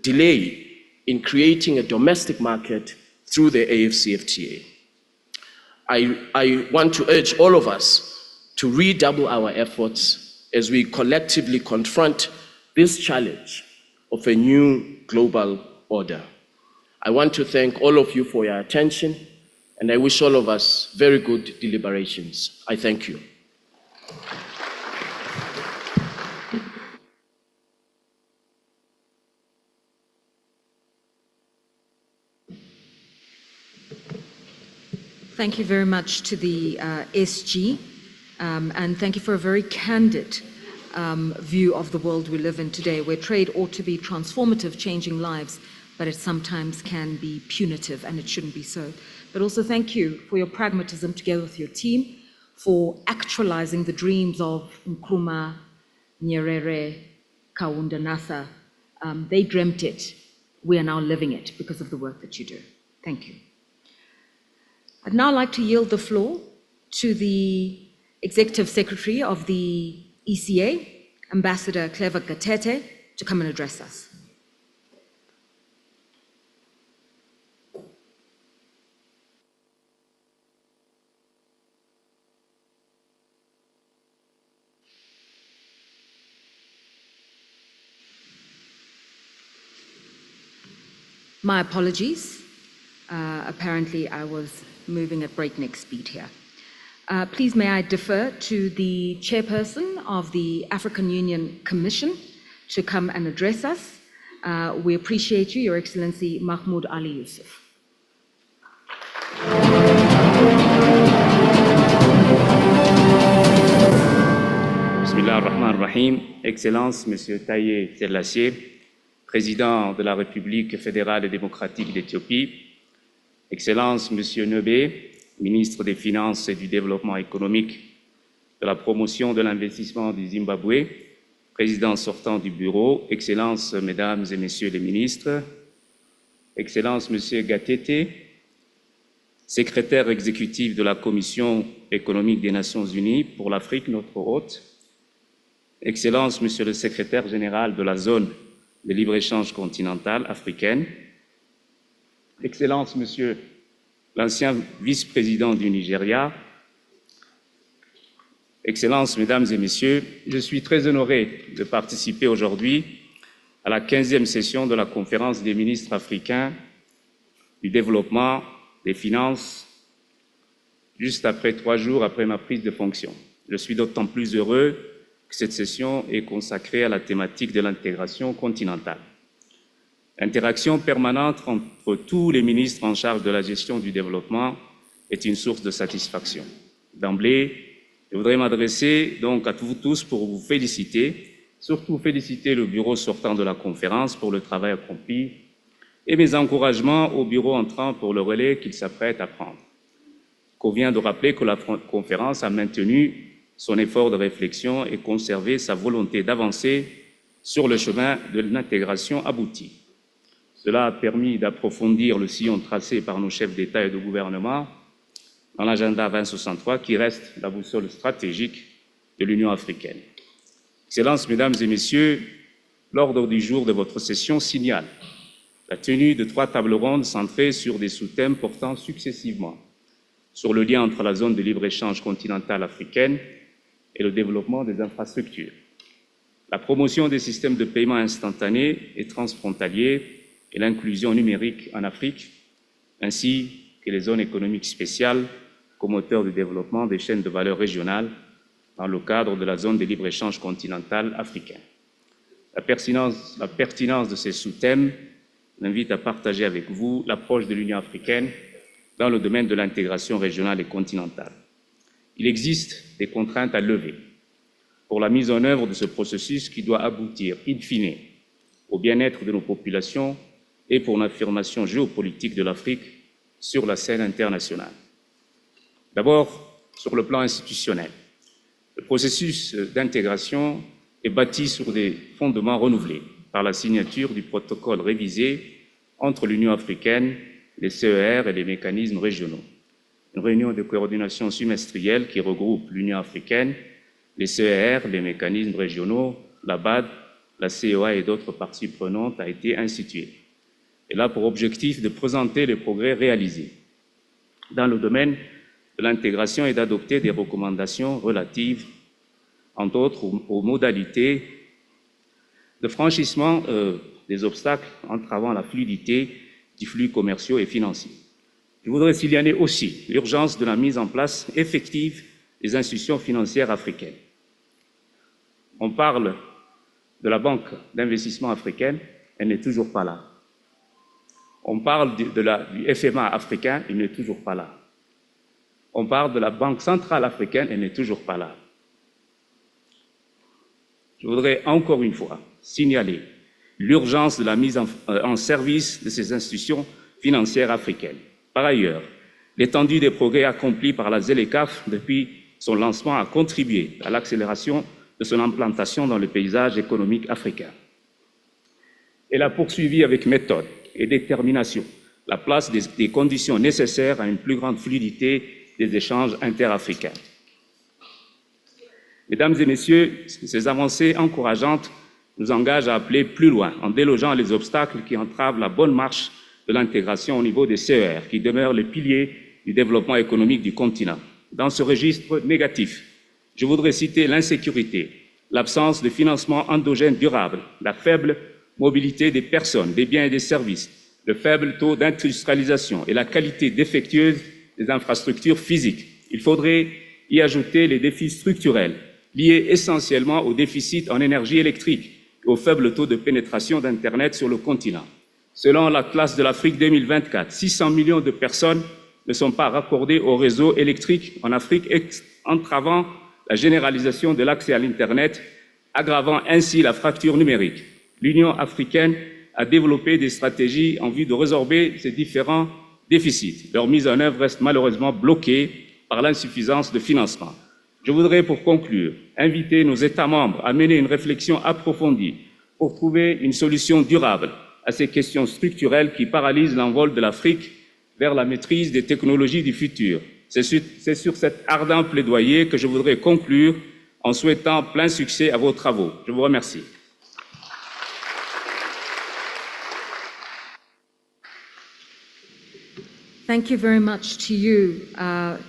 delay in creating a domestic market through the AfCFTA. I want to urge all of us to redouble our efforts as we collectively confront this challenge of a new global order. I want to thank all of you for your attention, and I wish all of us very good deliberations. I thank you. Thank you very much to the SG, and thank you for a very candid view of the world we live in today, where trade ought to be transformative, changing lives, but it sometimes can be punitive, and it shouldn't be so. But also thank you for your pragmatism together with your team, for actualizing the dreams of Nkrumah, Nyerere, Kaunda Natha. They dreamt it. We are now living it because of the work that you do. Thank you. I'd now like to yield the floor to the Executive Secretary of the ECA, Ambassador Clever Gatete, to come and address us. My apologies. Apparently I was moving at breakneck speed here. Please may I defer to the chairperson of the African Union Commission to come and address us. We appreciate you, Your Excellency Mahmoud Ali Yusuf. Bismillah ar-Rahman ar-Rahim. Excellence, Monsieur Taye Selassie, Président de la République fédérale et démocratique d'Éthiopie, Excellence, Monsieur Nebe, Ministre des Finances et du Développement économique, de la promotion de l'investissement du Zimbabwe, Président sortant du Bureau, Excellences, Mesdames et Messieurs les ministres, Excellence, Monsieur Gatete, Secrétaire exécutif de la Commission économique des Nations Unies pour l'Afrique, notre hôte, Excellence, Monsieur le Secrétaire général de la zone de libre-échange continentale africaine, Excellence, Monsieur l'ancien vice-président du Nigeria, Excellences, Mesdames et Messieurs, je suis très honoré de participer aujourd'hui à la 15e session de la conférence des ministres africains du développement, des finances, juste après 3 jours après ma prise de fonction. Je suis d'autant plus heureux que cette session est consacrée à la thématique de l'intégration continentale. L'interaction permanente entre tous les ministres en charge de la gestion du développement est une source de satisfaction. D'emblée, je voudrais m'adresser donc à vous tous pour vous féliciter, surtout féliciter le bureau sortant de la conférence pour le travail accompli et mes encouragements au bureau entrant pour le relais qu'il s'apprête à prendre. Il convient de rappeler que la conférence a maintenu son effort de réflexion et conservé sa volonté d'avancer sur le chemin de l'intégration aboutie. Cela a permis d'approfondir le sillon tracé par nos chefs d'État et de gouvernement dans l'agenda 2063 qui reste la boussole stratégique de l'Union africaine. Excellences, Mesdames et Messieurs, l'ordre du jour de votre session signale la tenue de 3 tables rondes centrées sur des sous-thèmes portant successivement sur le lien entre la zone de libre-échange continentale africaine et le développement des infrastructures, la promotion des systèmes de paiement instantanés et transfrontaliers et l'inclusion numérique en Afrique, ainsi que les zones économiques spéciales comme moteur de développement des chaînes de valeur régionales dans le cadre de la zone de libre-échange continentale africaine. La pertinence de ces sous-thèmes m'invite à partager avec vous l'approche de l'Union africaine dans le domaine de l'intégration régionale et continentale. Il existe des contraintes à lever pour la mise en œuvre de ce processus qui doit aboutir, in fine, au bien-être de nos populations et pour l'affirmation géopolitique de l'Afrique sur la scène internationale. D'abord, sur le plan institutionnel, le processus d'intégration est bâti sur des fondements renouvelés par la signature du protocole révisé entre l'Union africaine, les CER et les mécanismes régionaux. Une réunion de coordination semestrielle qui regroupe l'Union africaine, les CER, les mécanismes régionaux, la BAD, la CEA et d'autres parties prenantes a été instituée. Elle a pour objectif de présenter les progrès réalisés dans le domaine de l'intégration et d'adopter des recommandations relatives, entre autres, aux modalités de franchissement des obstacles entravant la fluidité des flux commerciaux et financiers. Je voudrais signaler aussi l'urgence de la mise en place effective des institutions financières africaines. On parle de la Banque d'investissement africaine, elle n'est toujours pas là. On parle du FMA africain, il n'est toujours pas là. On parle de la Banque centrale africaine, elle n'est toujours pas là. Je voudrais encore une fois signaler l'urgence de la mise en service de ces institutions financières africaines. Par ailleurs, l'étendue des progrès accomplis par la ZLECAf depuis son lancement a contribué à l'accélération de son implantation dans le paysage économique africain. Elle a poursuivi avec méthode et détermination la place des conditions nécessaires à une plus grande fluidité des échanges interafricains. Mesdames et Messieurs, ces avancées encourageantes nous engagent à aller plus loin en délogeant les obstacles qui entravent la bonne marche de l'intégration au niveau des CER, qui demeurent les piliers du développement économique du continent. Dans ce registre négatif, je voudrais citer l'insécurité, l'absence de financement endogène durable, la faible mobilité des personnes, des biens et des services, le faible taux d'industrialisation et la qualité défectueuse des infrastructures physiques. Il faudrait y ajouter les défis structurels liés essentiellement au déficit en énergie électrique et au faible taux de pénétration d'Internet sur le continent. Selon la classe de l'Afrique 2024, 600 millions de personnes ne sont pas raccordées au réseau électrique en Afrique, entravant la généralisation de l'accès à l'Internet, aggravant ainsi la fracture numérique. L'Union africaine a développé des stratégies en vue de résorber ces différents déficits. Leur mise en œuvre reste malheureusement bloquée par l'insuffisance de financement. Je voudrais, pour conclure, inviter nos États membres à mener une réflexion approfondie pour trouver une solution durable à ces questions structurelles qui paralysent l'envol de l'Afrique vers la maîtrise des technologies du futur. C'est sur cet ardent plaidoyer que je voudrais conclure en souhaitant plein succès à vos travaux. Je vous remercie. Thank you very much to you,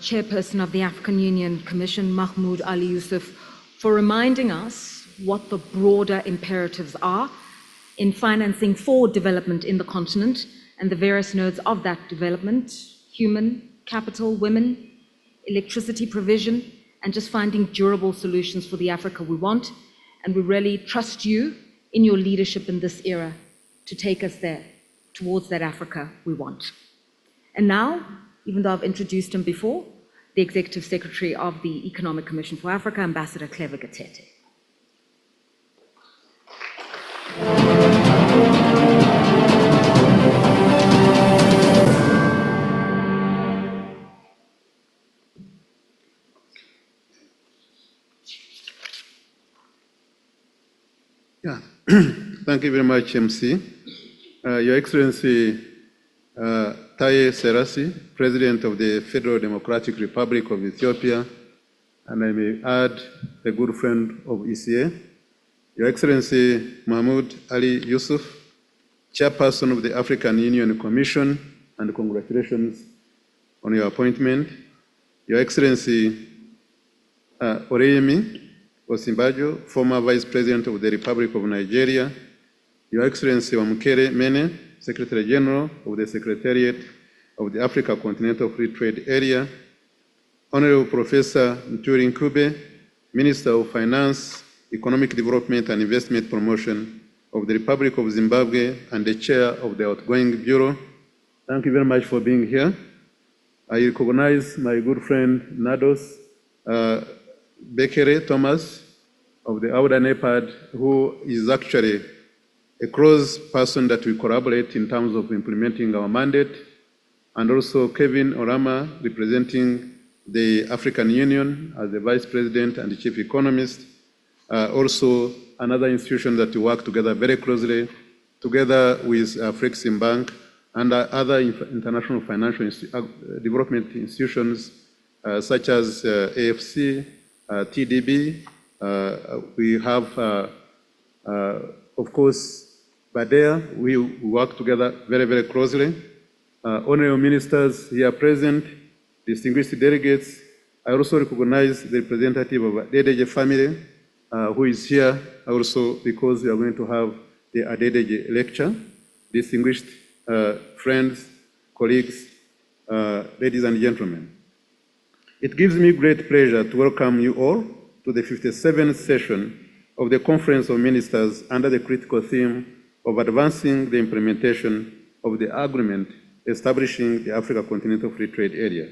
Chairperson of the African Union Commission, Mahmoud Ali Yusuf, for reminding us what the broader imperatives are in financing forward development in the continent and the various nodes of that development: human capital, women, electricity provision, and just finding durable solutions for the Africa we want. And we really trust you in your leadership in this era. to take us there, towards that Africa we want. And now, even though I've introduced him before, the Executive Secretary of the Economic Commission for Africa, Ambassador Clever Gatete. Yeah, thank you very much, MC. Your Excellency Taye Serasi, President of the Federal Democratic Republic of Ethiopia, and I may add, a good friend of ECA. Your Excellency Mahmoud Ali Yusuf, Chairperson of the African Union Commission, and congratulations on your appointment. Your Excellency Oreyemi Osinbajo, former Vice President of the Republic of Nigeria, Your Excellency Wamukere Mene, Secretary General of the Secretariat of the Africa Continental Free Trade Area, Honorable Professor Nturi Nkube, Minister of Finance, Economic Development and Investment Promotion of the Republic of Zimbabwe and the Chair of the Outgoing Bureau, thank you very much for being here. I recognize my good friend Nados Bekere Thomas of the Auda NEPAD, who is actually a close person that we collaborate in terms of implementing our mandate, and also Kevin Orama, representing the African Union as the Vice President and the Chief Economist, also another institution that we work together very closely, together with Flexim Bank and other international financial development institutions such as AFC, TDB. We have, of course, Badea. We work together very, very closely. Honorable ministers here present, distinguished delegates, I also recognize the representative of Adedeji family, who is here also because we are going to have the Adedeji lecture. Distinguished friends, colleagues, ladies and gentlemen. It gives me great pleasure to welcome you all to the 57th session of the Conference of Ministers under the critical theme of advancing the implementation of the agreement establishing the Africa Continental Free Trade Area,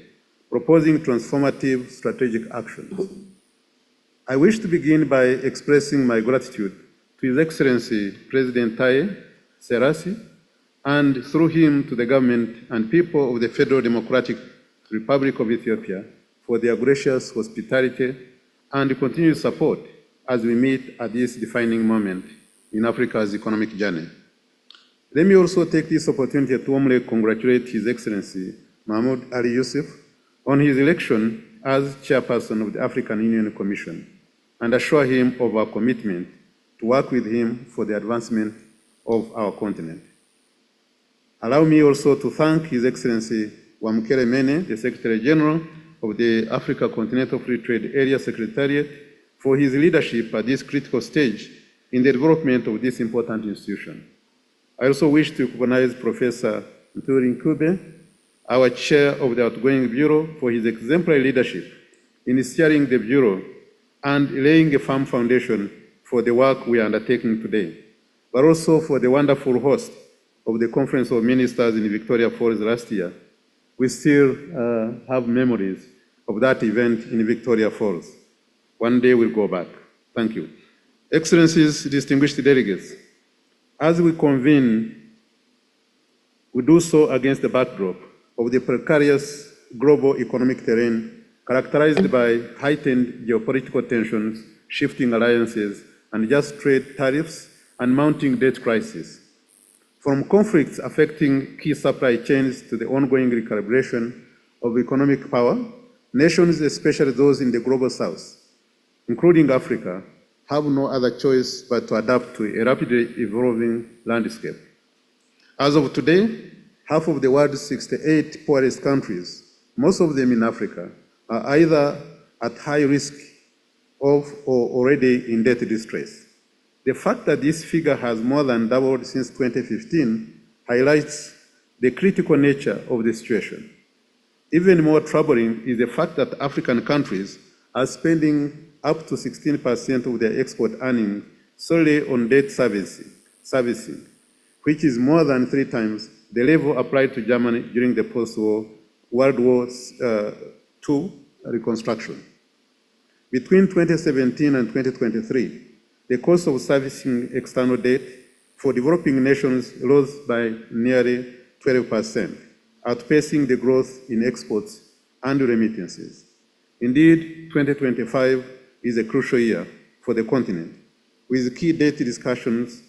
proposing transformative strategic actions. I wish to begin by expressing my gratitude to His Excellency President Taye Serasi, and through him to the government and people of the Federal Democratic Republic of Ethiopia for their gracious hospitality and continued support as we meet at this defining moment in Africa's economic journey. Let me also take this opportunity to warmly congratulate His Excellency Mahmoud Ali Yusuf on his election as chairperson of the African Union Commission and assure him of our commitment to work with him for the advancement of our continent. Allow me also to thank His Excellency Wamukere Mene, the Secretary General of the Africa Continental Free Trade Area Secretariat, for his leadership at this critical stage in the development of this important institution. I also wish to recognize Professor Nturi Nkube, our chair of the Outgoing Bureau, for his exemplary leadership in steering the Bureau and laying a firm foundation for the work we are undertaking today, but also for the wonderful host of the Conference of Ministers in Victoria Falls last year. We still have memories of that event in Victoria Falls. One day we'll go back. Thank you. Excellencies, distinguished delegates, as we convene, we do so against the backdrop of the precarious global economic terrain characterized by heightened geopolitical tensions, shifting alliances, unjust trade tariffs, and mounting debt crisis. From conflicts affecting key supply chains to the ongoing recalibration of economic power, nations, especially those in the global south, including Africa, have no other choice but to adapt to a rapidly evolving landscape. As of today, half of the world's 68 poorest countries, most of them in Africa, are either at high risk of or already in debt distress. The fact that this figure has more than doubled since 2015 highlights the critical nature of the situation. Even more troubling is the fact that African countries are spending up to 16% of their export earnings solely on debt servicing, which is more than 3 times the level applied to Germany during the post-war World War II reconstruction. Between 2017 and 2023, the cost of servicing external debt for developing nations rose by nearly 12%, outpacing the growth in exports and remittances. Indeed, 2025 is a crucial year for the continent, with key debt discussions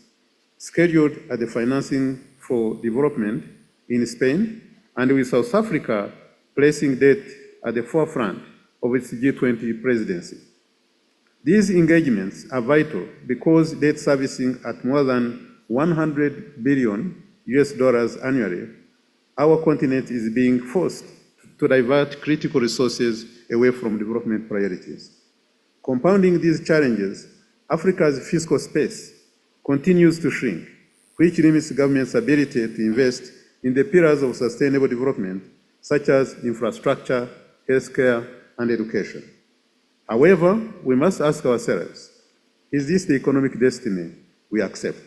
scheduled at the Financing for Development in Spain, and with South Africa placing debt at the forefront of its G20 presidency. These engagements are vital because debt servicing at more than $100 billion annually, our continent is being forced to divert critical resources away from development priorities. Compounding these challenges, Africa's fiscal space continues to shrink, which limits government's ability to invest in the pillars of sustainable development, such as infrastructure, healthcare, and education. However, we must ask ourselves, is this the economic destiny we accept?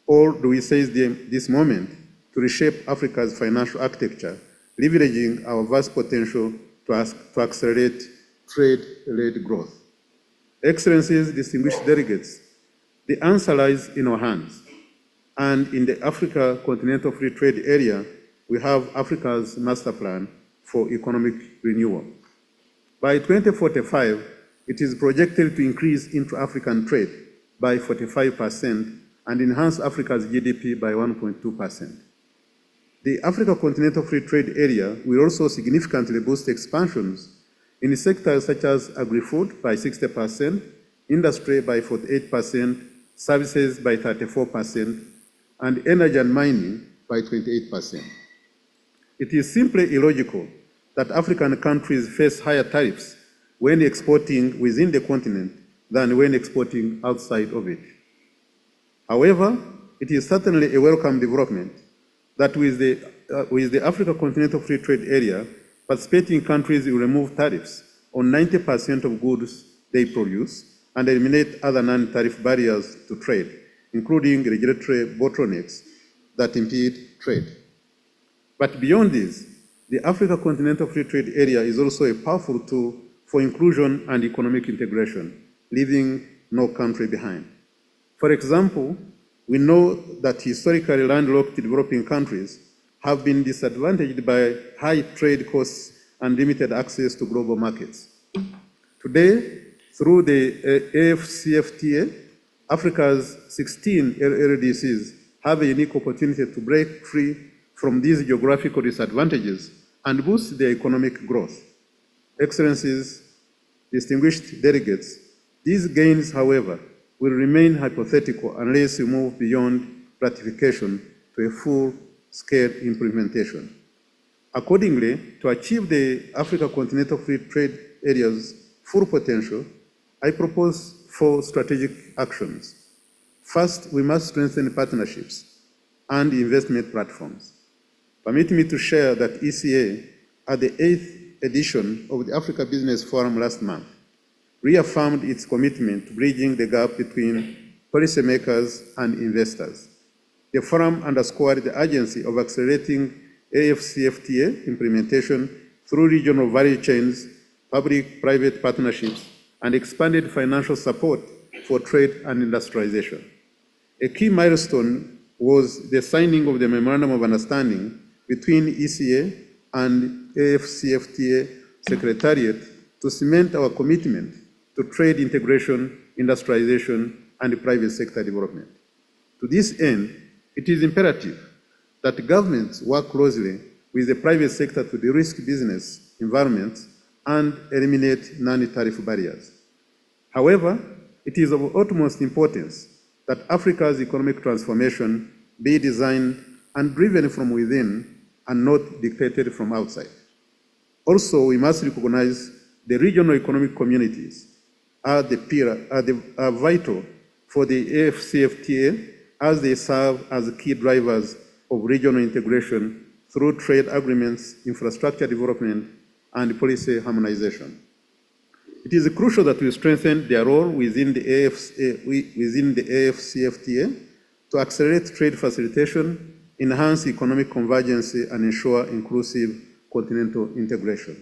Or do we seize this moment to reshape Africa's financial architecture, leveraging our vast potential to accelerate trade-led growth? Excellencies, distinguished delegates, the answer lies in our hands. And in the Africa Continental Free Trade Area, we have Africa's Master Plan for Economic Renewal. By 2045, it is projected to increase intra-African trade by 45% and enhance Africa's GDP by 1.2%. The Africa Continental Free Trade Area will also significantly boost expansions in sectors such as agri-food by 60%, industry by 48%, services by 34%, and energy and mining by 28%. It is simply illogical that African countries face higher tariffs when exporting within the continent than when exporting outside of it. However, it is certainly a welcome development that with the Africa Continental Free Trade Area, participating countries will remove tariffs on 90% of goods they produce and eliminate other non-tariff barriers to trade, including regulatory bottlenecks that impede trade. But beyond this, the Africa Continental Free Trade Area is also a powerful tool for inclusion and economic integration, leaving no country behind. For example, we know that historically landlocked developing countries have been disadvantaged by high trade costs and limited access to global markets. Today, through the AfCFTA, Africa's 16 LLDCs have a unique opportunity to break free from these geographical disadvantages and boost their economic growth. Excellencies, distinguished delegates, these gains, however, will remain hypothetical unless we move beyond ratification to a full-scale implementation. Accordingly, to achieve the Africa Continental Free Trade Area's full potential, I propose 4 strategic actions. First, we must strengthen partnerships and investment platforms. Permit me to share that ECA, at the 8th edition of the Africa Business Forum last month, reaffirmed its commitment to bridging the gap between policymakers and investors. The forum underscored the urgency of accelerating AfCFTA implementation through regional value chains, public-private partnerships, and expanded financial support for trade and industrialization. A key milestone was the signing of the Memorandum of Understanding between ECA and AfCFTA Secretariat to cement our commitment to trade integration, industrialization, and private sector development. To this end, it is imperative that governments work closely with the private sector to de-risk business environments and eliminate non-tariff barriers. However, it is of utmost importance that Africa's economic transformation be designed and driven from within and not dictated from outside. Also, we must recognize the regional economic communities are vital for the AfCFTA as they serve as key drivers of regional integration through trade agreements, infrastructure development, and policy harmonization. It is crucial that we strengthen their role within the AfCFTA to to accelerate trade facilitation, enhance economic convergence, and ensure inclusive continental integration.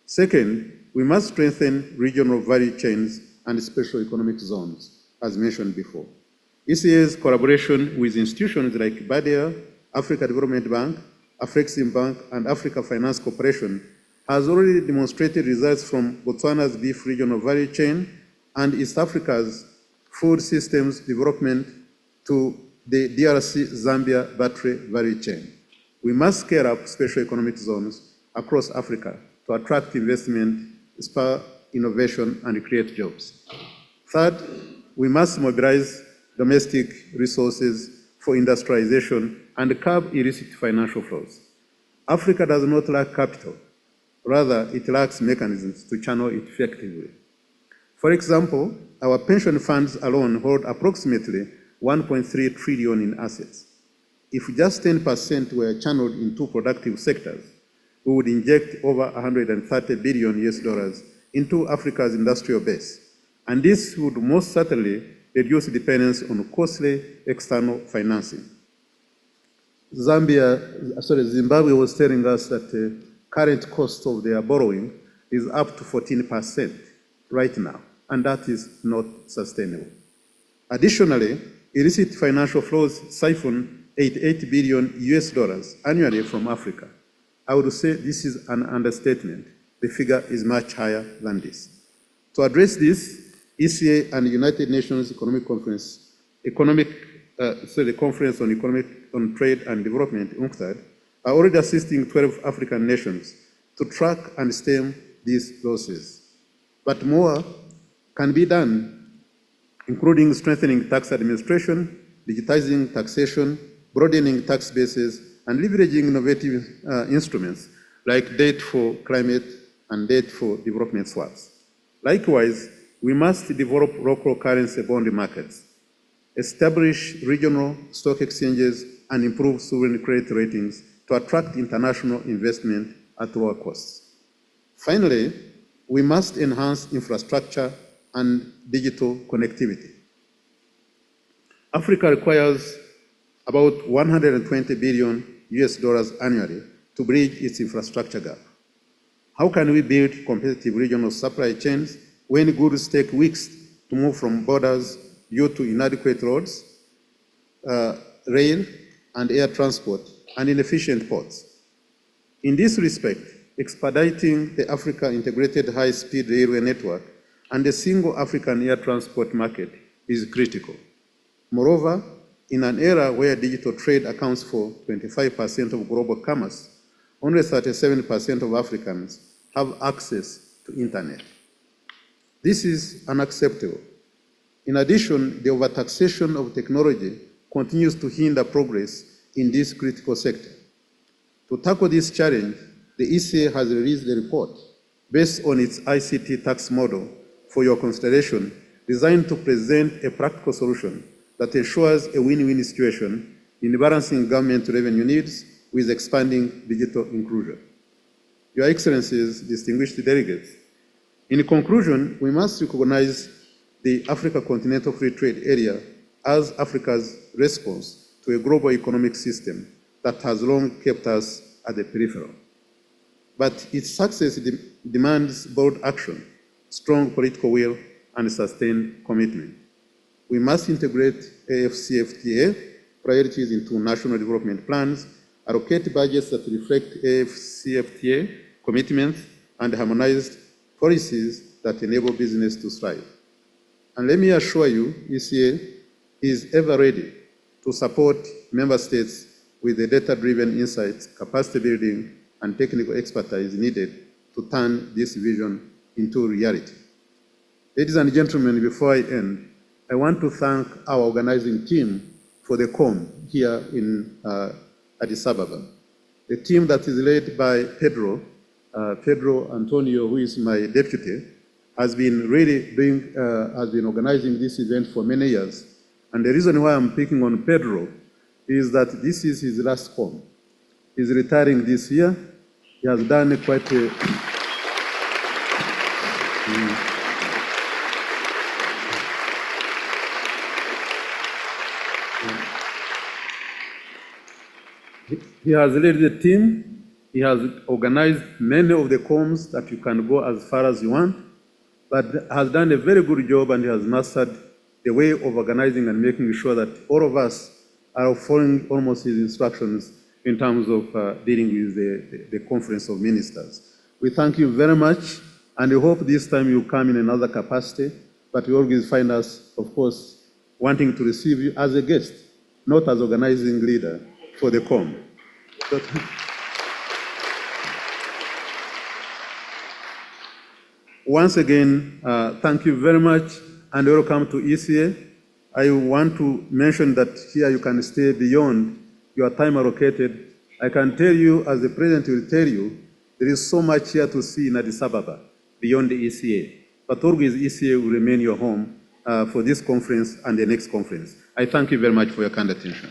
Second, we must strengthen regional value chains and special economic zones, as mentioned before. ECA's collaboration with institutions like BADEA, Africa Development Bank, Afreximbank, and Africa Finance Corporation has already demonstrated results from Botswana's beef regional value chain and East Africa's food systems development to the DRC Zambia battery value chain. We must scale up special economic zones across Africa to attract investment, spur innovation, and create jobs. Third, we must mobilize domestic resources for industrialization and curb illicit financial flows. Africa does not lack capital. Rather, it lacks mechanisms to channel it effectively. For example, our pension funds alone hold approximately 1.3 trillion in assets. If just 10% were channeled into productive sectors, we would inject over 130 billion US dollars into Africa's industrial base. And this would most certainly reduce dependence on costly external financing. Zimbabwe was telling us that the current cost of their borrowing is up to 14% right now, and that is not sustainable. Additionally, illicit financial flows siphon 88 billion US dollars annually from Africa. I would say this is an understatement. The figure is much higher than this. To address this, ECA and United Nations Economic Conference, the Conference on Trade and Development, UNCTAD, are already assisting 12 African nations to track and stem these losses. But more can be done, including strengthening tax administration, digitizing taxation, broadening tax bases, and leveraging innovative instruments like debt for climate and debt for development swaps. Likewise, we must develop local currency bond markets, establish regional stock exchanges, and improve sovereign credit ratings to attract international investment at lower costs. Finally, we must enhance infrastructure and digital connectivity. Africa requires about 120 billion US dollars annually to bridge its infrastructure gap. How can we build competitive regional supply chains when goods take weeks to move from borders due to inadequate roads, rail, and air transport, and inefficient ports? In this respect, expediting the Africa Integrated High-Speed Railway Network and the single African air transport market is critical. Moreover, in an era where digital trade accounts for 25% of global commerce, only 37% of Africans have access to internet. This is unacceptable. In addition, the overtaxation of technology continues to hinder progress in this critical sector. To tackle this challenge, the ECA has released a report based on its ICT tax model for your consideration, designed to present a practical solution that ensures a win-win situation in balancing government revenue needs with expanding digital inclusion. Your Excellencies, distinguished delegates, in conclusion, we must recognize the Africa Continental Free Trade Area as Africa's response to a global economic system that has long kept us at the periphery. But its success demands bold action, strong political will, and sustained commitment. We must integrate AfCFTA priorities into national development plans, allocate budgets that reflect AfCFTA commitments, and harmonized policies that enable business to thrive. And let me assure you, ECA is ever ready to support member states with the data-driven insights, capacity building, and technical expertise needed to turn this vision into reality. Ladies and gentlemen, before I end, I want to thank our organizing team for the COM here in Addis Ababa. The team that is led by Pedro Antonio, who is my deputy, has been organizing this event for many years. And the reason why I'm picking on Pedro is that this is his last COM. He's retiring this year. He has done quite a... He has led the team. He has organized many of the comms that you can go as far as you want, but has done a very good job and has mastered the way of organizing and making sure that all of us are following almost his instructions in terms of dealing with the Conference of Ministers. We thank you very much, and we hope this time you come in another capacity, but you always find us, of course, wanting to receive you as a guest, not as organizing leader for the COM. Once again, thank you very much and welcome to ECA. I want to mention that here you can stay beyond your time allocated. I can tell you, as the President will tell you, there is so much here to see in Addis Ababa beyond the ECA. But always ECA will remain your home for this conference and the next conference. I thank you very much for your kind attention.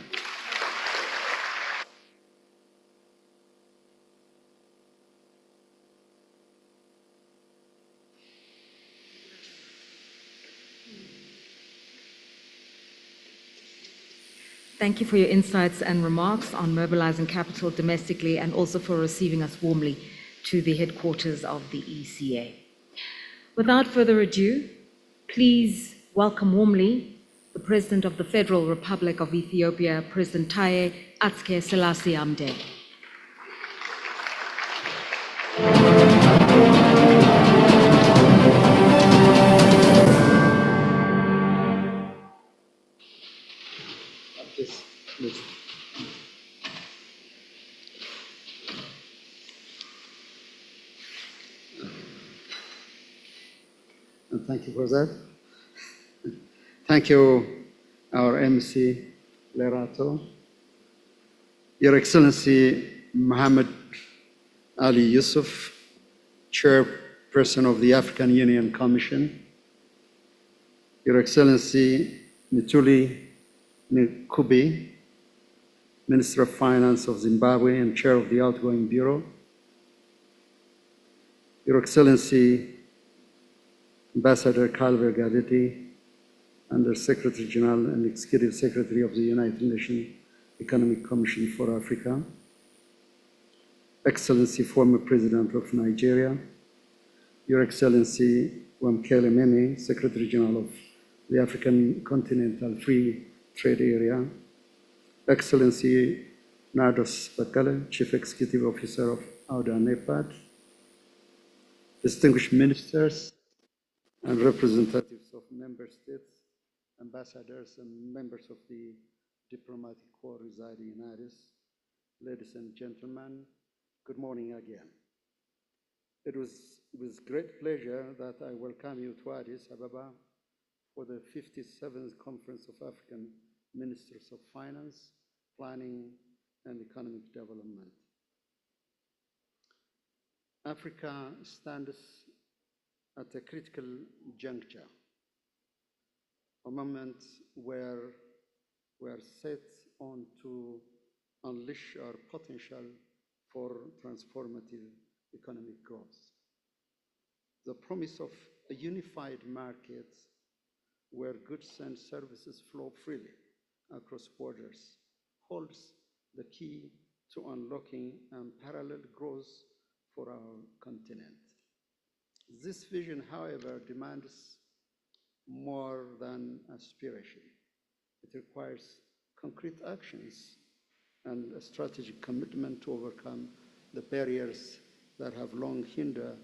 Thank you for your insights and remarks on mobilizing capital domestically and also for receiving us warmly to the headquarters of the ECA. Without further ado, please welcome warmly the President of the Federal Republic of Ethiopia, President Taye Selassie Amde. Thank you for that. Thank you, our MC, Lerato. Your Excellency, Mohammed Ali Yusuf, Chairperson of the African Union Commission. Your Excellency, Mutuli Nkubi, Minister of Finance of Zimbabwe and Chair of the Outgoing Bureau. Your Excellency, Ambassador Calver Gadeti, Under Secretary General and Executive Secretary of the United Nations Economic Commission for Africa. Excellency, former President of Nigeria. Your Excellency, Wamkele Mene, Secretary General of the African Continental Free Trade Area. Excellency, Nardos Bakale, Chief Executive Officer of NEPAD. Distinguished ministers, and representatives of member states, ambassadors, and members of the diplomatic corps residing in Addis. Ladies and gentlemen, good morning again. It was with great pleasure that I welcome you to Addis Ababa for the 57th Conference of African Ministers of Finance, Planning, and Economic Development. Africa stands at a critical juncture, a moment where we are set on to unleash our potential for transformative economic growth. The promise of a unified market where goods and services flow freely across borders holds the key to unlocking unparalleled growth for our continent. This vision, however, demands more than aspiration. It requires concrete actions and a strategic commitment to overcome the barriers that have long hindered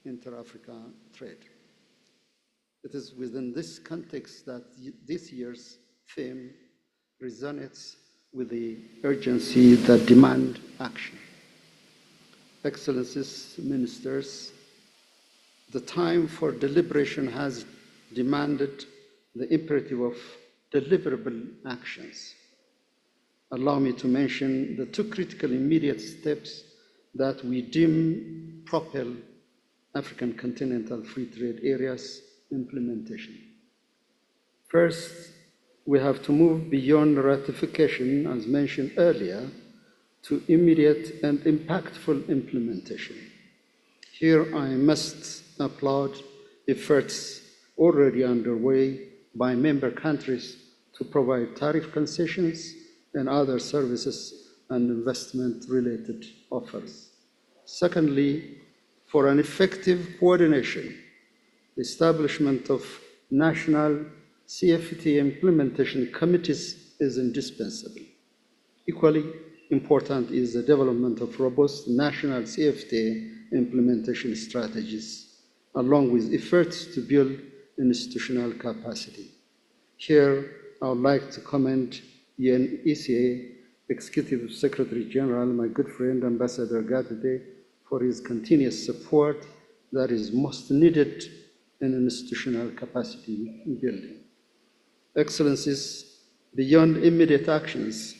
inter-Africa trade. It is within this context that this year's theme resonates with the urgency that demand action. Excellencies, ministers, the time for deliberation has demanded the imperative of deliverable actions. Allow me to mention the two critical immediate steps that we deem propel African continental free trade areas implementation. First, we have to move beyond ratification, as mentioned earlier, to immediate and impactful implementation. Here I must applaud efforts already underway by member countries to provide tariff concessions and other services and investment-related offers. Secondly, for an effective coordination, the establishment of national CFTA implementation committees is indispensable. Equally important is the development of robust national CFTA implementation strategies, along with efforts to build institutional capacity. Here, I would like to commend ECA Executive Secretary General, my good friend Ambassador Adedeji, for his continuous support that is most needed in institutional capacity building. Excellencies, beyond immediate actions,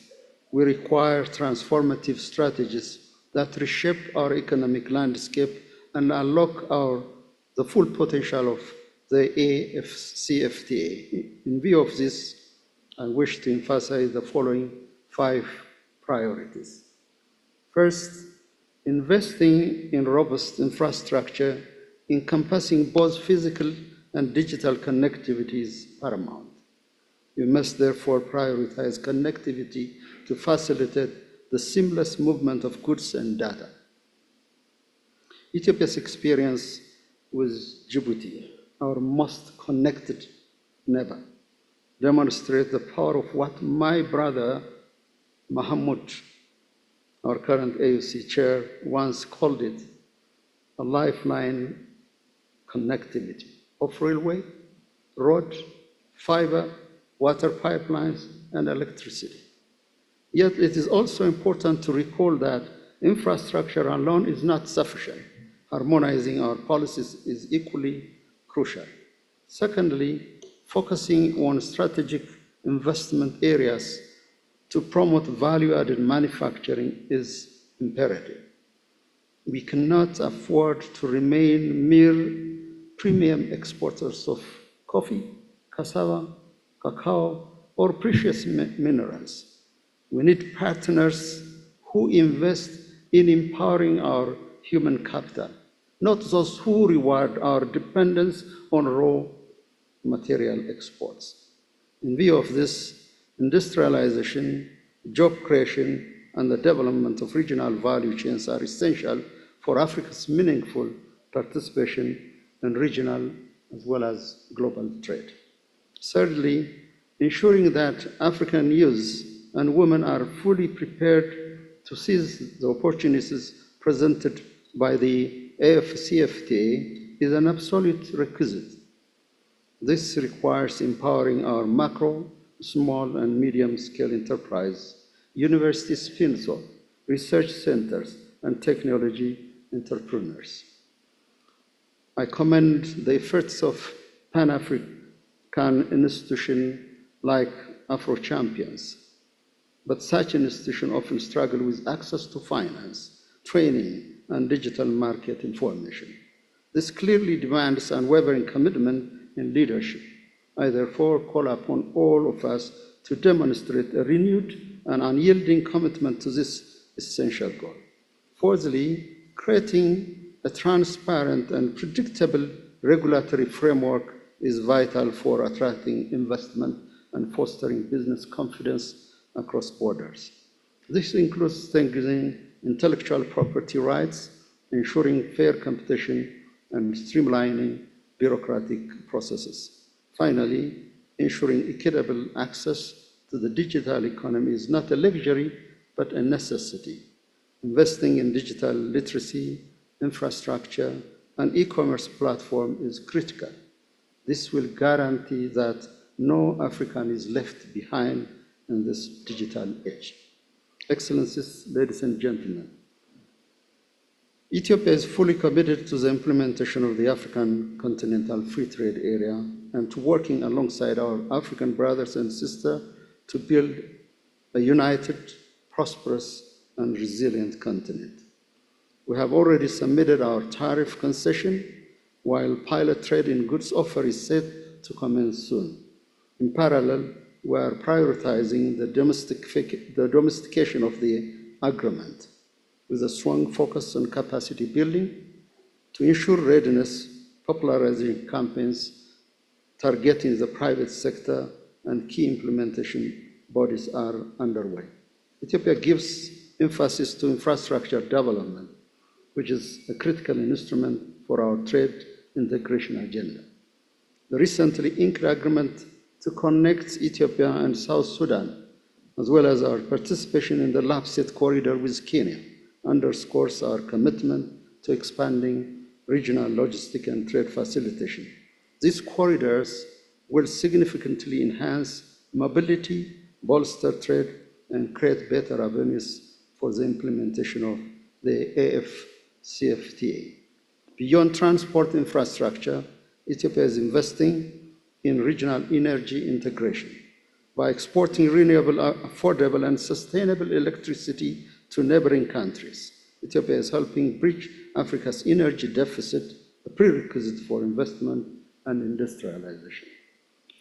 we require transformative strategies that reshape our economic landscape and unlock the full potential of the AfCFTA. In view of this, I wish to emphasize the following 5 priorities. First, investing in robust infrastructure encompassing both physical and digital connectivity is paramount. We must therefore prioritize connectivity to facilitate the seamless movement of goods and data. Ethiopia's experience with Djibouti, our most connected neighbor, demonstrates the power of what my brother Mahmoud, our current AUC chair, once called it a lifeline connectivity of railway, road, fiber, water pipelines, and electricity. Yet it is also important to recall that infrastructure alone is not sufficient. Harmonizing our policies is equally crucial. Secondly, focusing on strategic investment areas to promote value-added manufacturing is imperative. We cannot afford to remain mere premium exporters of coffee, cassava, cacao, or precious minerals. We need partners who invest in empowering our human capital, not those who reward our dependence on raw material exports. In view of this, industrialization, job creation, and the development of regional value chains are essential for Africa's meaningful participation in regional as well as global trade. Thirdly, ensuring that African youth and women are fully prepared to seize the opportunities presented by the AfCFTA is an absolute requisite. This requires empowering our macro, small, and medium-scale enterprise, universities, FinSo, research centers, and technology entrepreneurs. I commend the efforts of Pan-African institutions like Afro-Champions, but such institutions often struggle with access to finance, training, and digital market information. This clearly demands unwavering commitment in leadership. I therefore call upon all of us to demonstrate a renewed and unyielding commitment to this essential goal. Fourthly, creating a transparent and predictable regulatory framework is vital for attracting investment and fostering business confidence across borders. This includes strengthening intellectual property rights, ensuring fair competition, and streamlining bureaucratic processes. Finally, ensuring equitable access to the digital economy is not a luxury, but a necessity. Investing in digital literacy, infrastructure, and e-commerce platform is critical. This will guarantee that no African is left behind in this digital age. Excellencies, ladies and gentlemen, Ethiopia is fully committed to the implementation of the African Continental Free Trade Area and to working alongside our African brothers and sisters to build a united, prosperous, and resilient continent. We have already submitted our tariff concession, while pilot trade in goods offer is set to commence soon. In parallel, we are prioritizing the domestication of the agreement with a strong focus on capacity building to ensure readiness. Popularizing campaigns targeting the private sector and key implementation bodies are underway. Ethiopia gives emphasis to infrastructure development, which is a critical instrument for our trade integration agenda. The recently inked agreement to connect Ethiopia and South Sudan, as well as our participation in the Lapset corridor with Kenya, underscores our commitment to expanding regional logistic and trade facilitation. These corridors will significantly enhance mobility, bolster trade, and create better avenues for the implementation of the AfCFTA. Beyond transport infrastructure, Ethiopia is investing in regional energy integration. By exporting renewable, affordable, and sustainable electricity to neighboring countries, Ethiopia is helping bridge Africa's energy deficit, a prerequisite for investment and industrialization.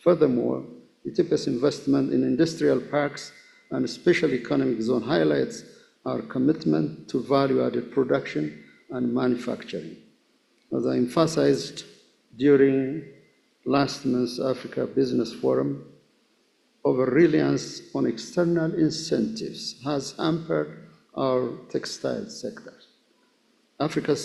Furthermore, Ethiopia's investment in industrial parks and special economic zone highlights our commitment to value-added production and manufacturing. As I emphasized during last month's Africa Business Forum, over-reliance on external incentives has hampered our textile sector. Africa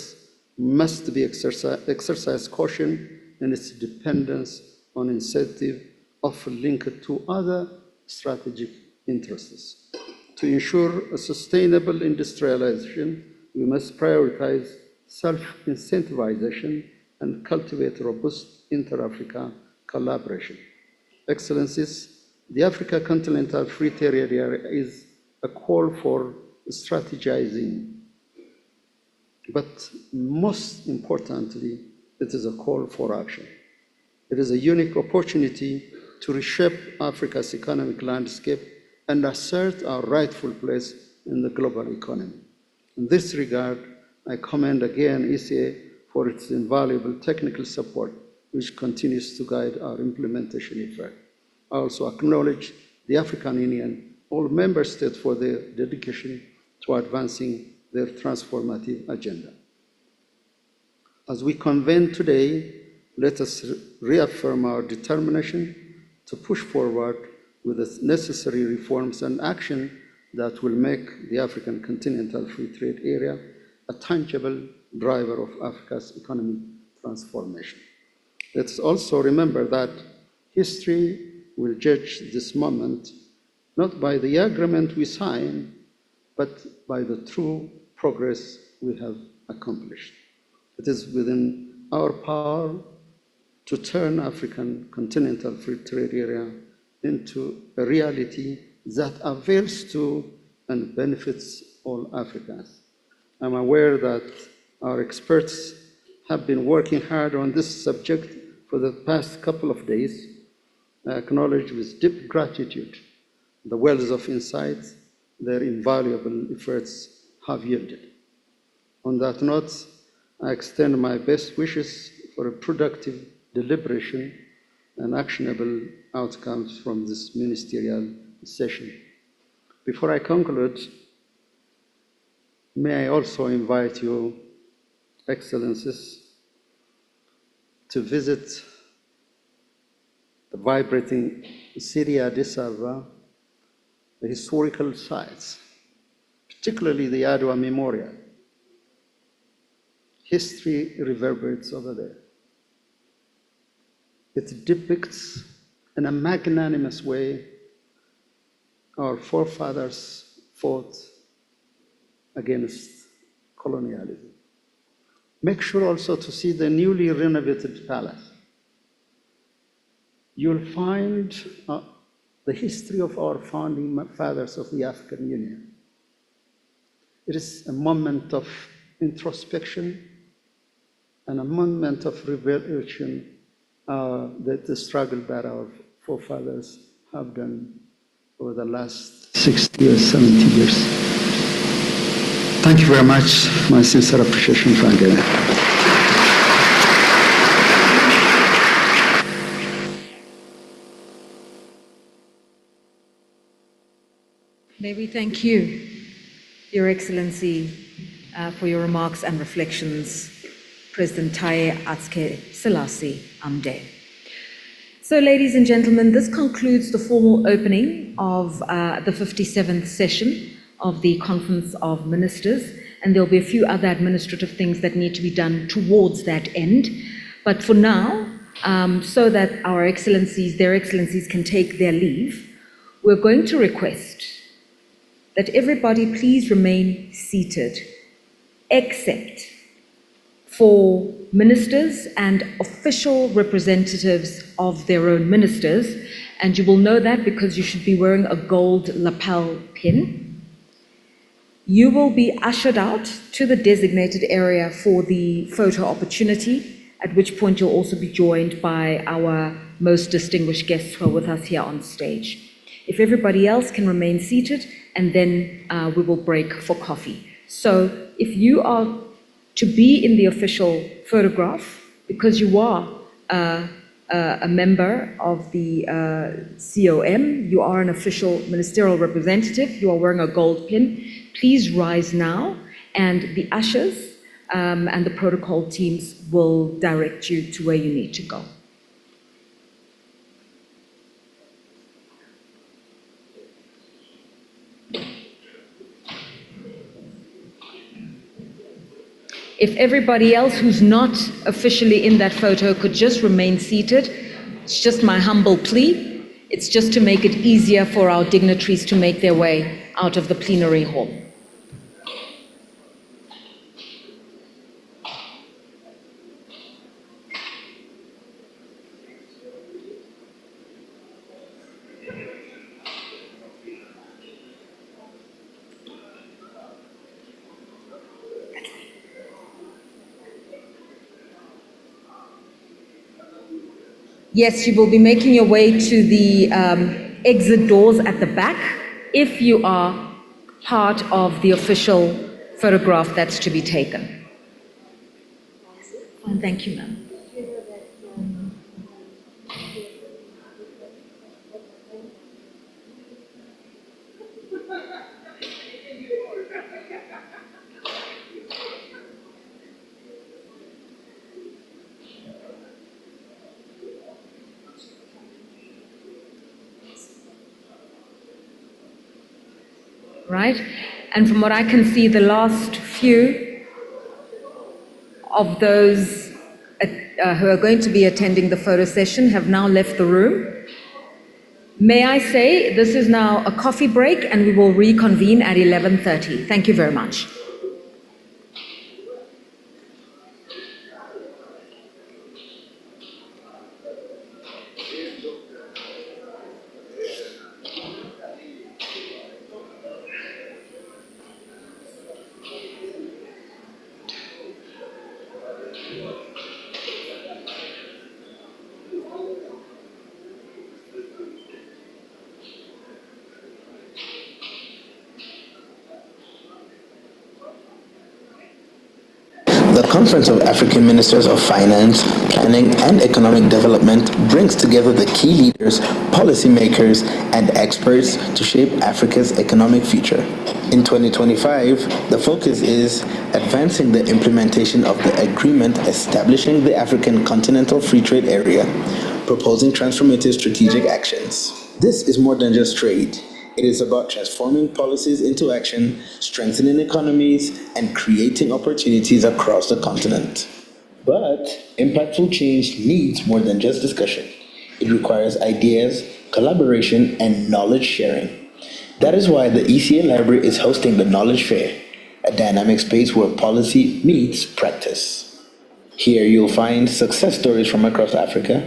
must be exercise caution in its dependence on incentive often linked to other strategic interests. To ensure a sustainable industrialization, we must prioritize self-incentivization and cultivate robust inter-Africa collaboration. Excellencies, the Africa Continental Free Trade Area is a call for strategizing, but most importantly, it is a call for action. It is a unique opportunity to reshape Africa's economic landscape and assert our rightful place in the global economy. In this regard, I commend again ECA for its invaluable technical support, which continues to guide our implementation effort. I also acknowledge the African Union, all member states, for their dedication to advancing their transformative agenda. As we convene today, let us reaffirm our determination to push forward with the necessary reforms and action that will make the African Continental Free Trade Area a tangible driver of Africa's economic transformation. Let's also remember that history will judge this moment not by the agreement we sign, but by the true progress we have accomplished. It is within our power to turn African Continental Free Trade Area into a reality that avails to and benefits all Africans. I'm aware that our experts have been working hard on this subject for the past couple of days. I acknowledge with deep gratitude the wells of insights their invaluable efforts have yielded. On that note, I extend my best wishes for a productive deliberation and actionable outcomes from this ministerial session. Before I conclude, may I also invite you, Excellencies, to visit the vibrating city Addis Ababa, the historical sites, particularly the Adwa Memorial. History reverberates over there. It depicts in a magnanimous way our forefathers fought against colonialism. Make sure also to see the newly renovated palace. You'll find the history of our founding fathers of the African Union. It is a moment of introspection and a moment of revelation that the struggle that our forefathers have done over the last 60 or 70 years. Thank you very much. My sincere appreciation for again. May we thank you, Your Excellency, for your remarks and reflections, President Taye Atske-Selassie Amde. So, ladies and gentlemen, this concludes the formal opening of the 57th session of the Conference of Ministers, and there'll be a few other administrative things that need to be done towards that end. But for now, so that our excellencies, their excellencies can take their leave, we're going to request that everybody please remain seated, except for ministers and official representatives of their own ministers. And you will know that because you should be wearing a gold lapel pin. You will be ushered out to the designated area for the photo opportunity, at which point you'll also be joined by our most distinguished guests who are with us here on stage. If everybody else can remain seated, and then we will break for coffee. So if you are to be in the official photograph, because you are a member of the COM, you are an official ministerial representative, you are wearing a gold pin, please rise now, and the ushers and the protocol teams will direct you to where you need to go. If everybody else who's not officially in that photo could just remain seated, it's just my humble plea. It's just to make it easier for our dignitaries to make their way out of the plenary hall. Yes, you will be making your way to the exit doors at the back if you are part of the official photograph that's to be taken. Thank you, ma'am. Right? And from what I can see, the last few of those who are going to be attending the photo session have now left the room. May I say, this is now a coffee break and we will reconvene at 11:30. Thank you very much. The Conference of African Ministers of Finance, Planning and Economic Development brings together the key leaders, policymakers, and experts to shape Africa's economic future. In 2025, the focus is advancing the implementation of the agreement establishing the African Continental Free Trade Area, proposing transformative strategic actions. This is more than just trade. It is about transforming policies into action, strengthening economies, and creating opportunities across the continent. But impactful change needs more than just discussion. It requires ideas, collaboration, and knowledge sharing. That is why the ECA Library is hosting the Knowledge Fair, a dynamic space where policy meets practice. Here you'll find success stories from across Africa,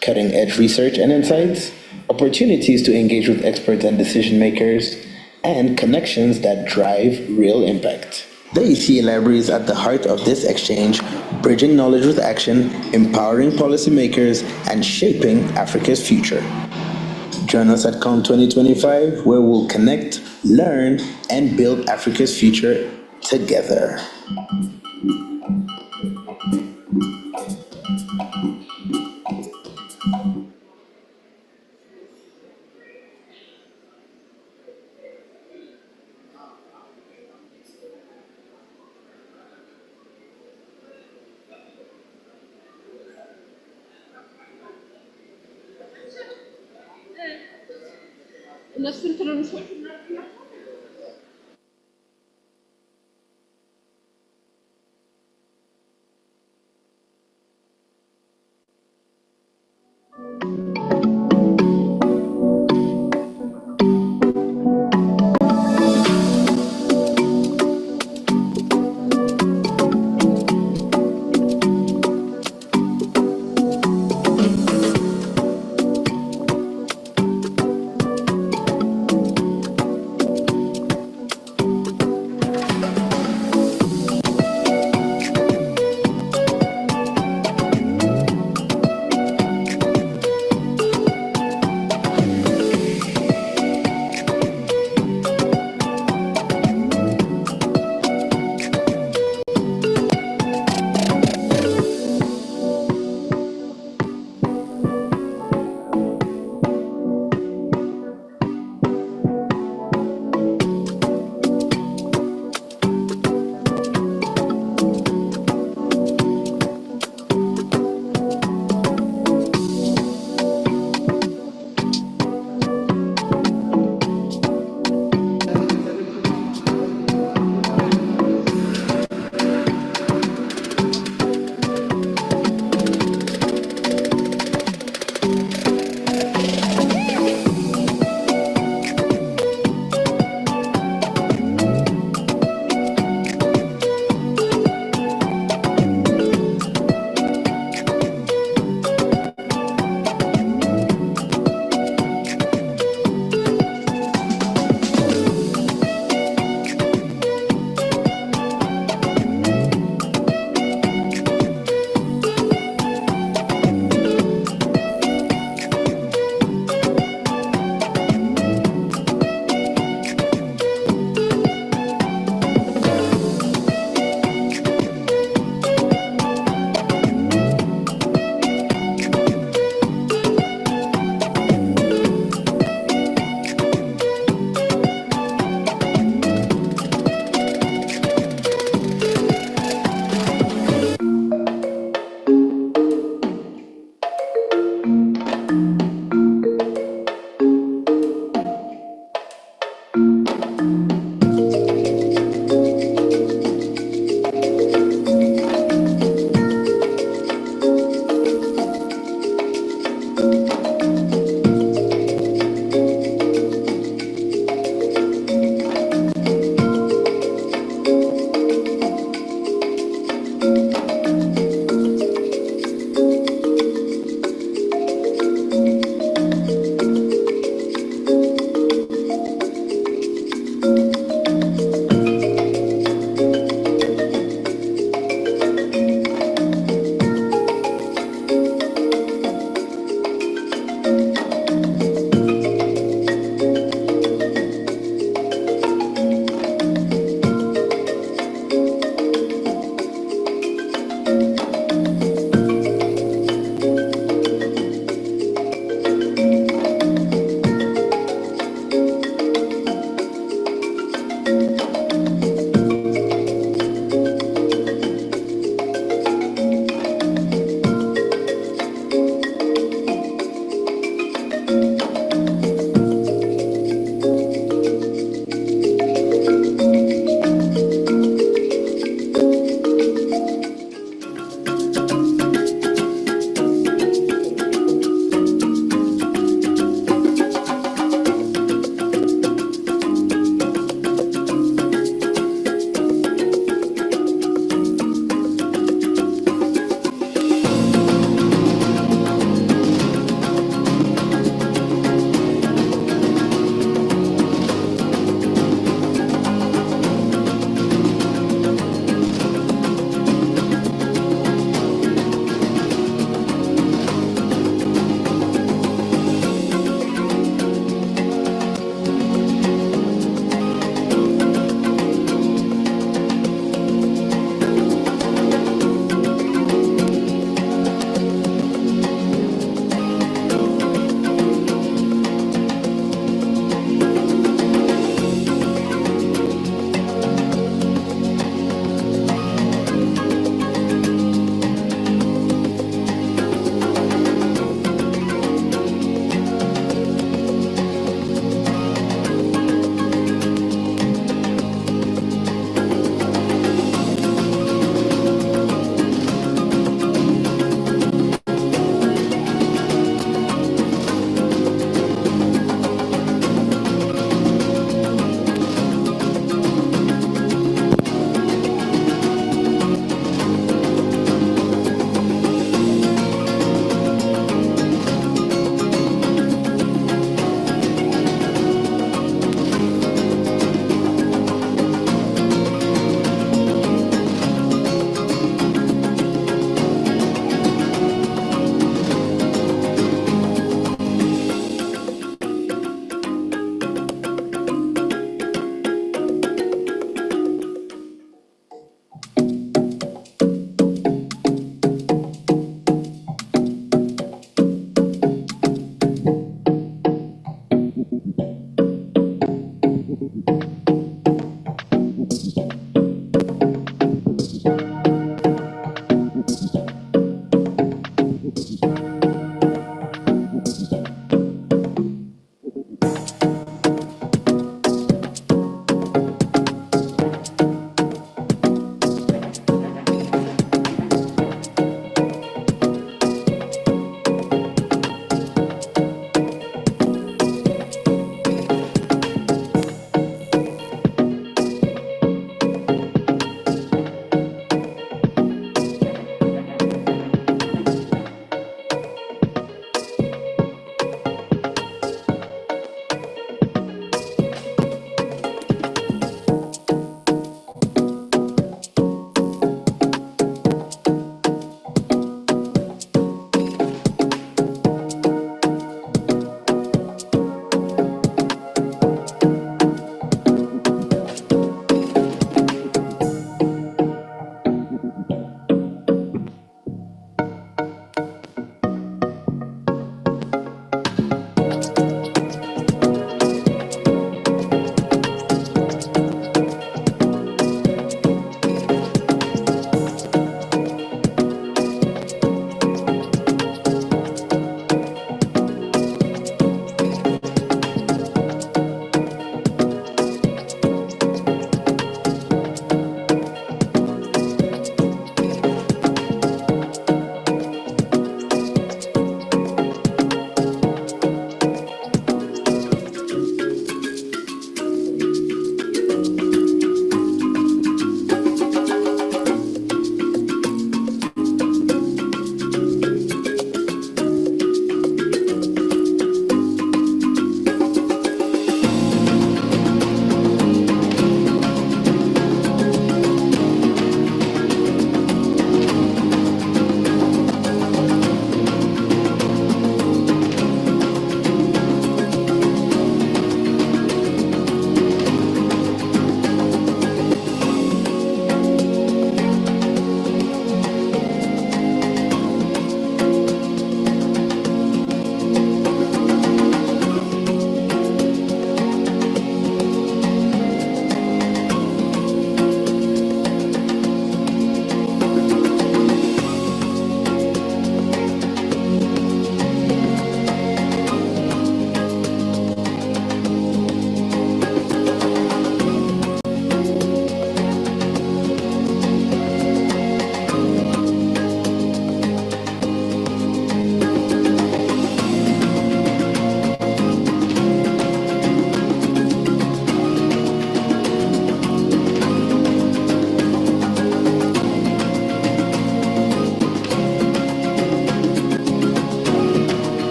cutting-edge research and insights, opportunities to engage with experts and decision makers, and connections that drive real impact. The ECA Library is at the heart of this exchange, bridging knowledge with action, empowering policymakers, and shaping Africa's future. Join us at CON 2025, where we'll connect, learn, and build Africa's future together.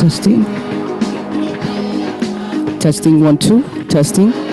Testing. Testing 1 2. Testing.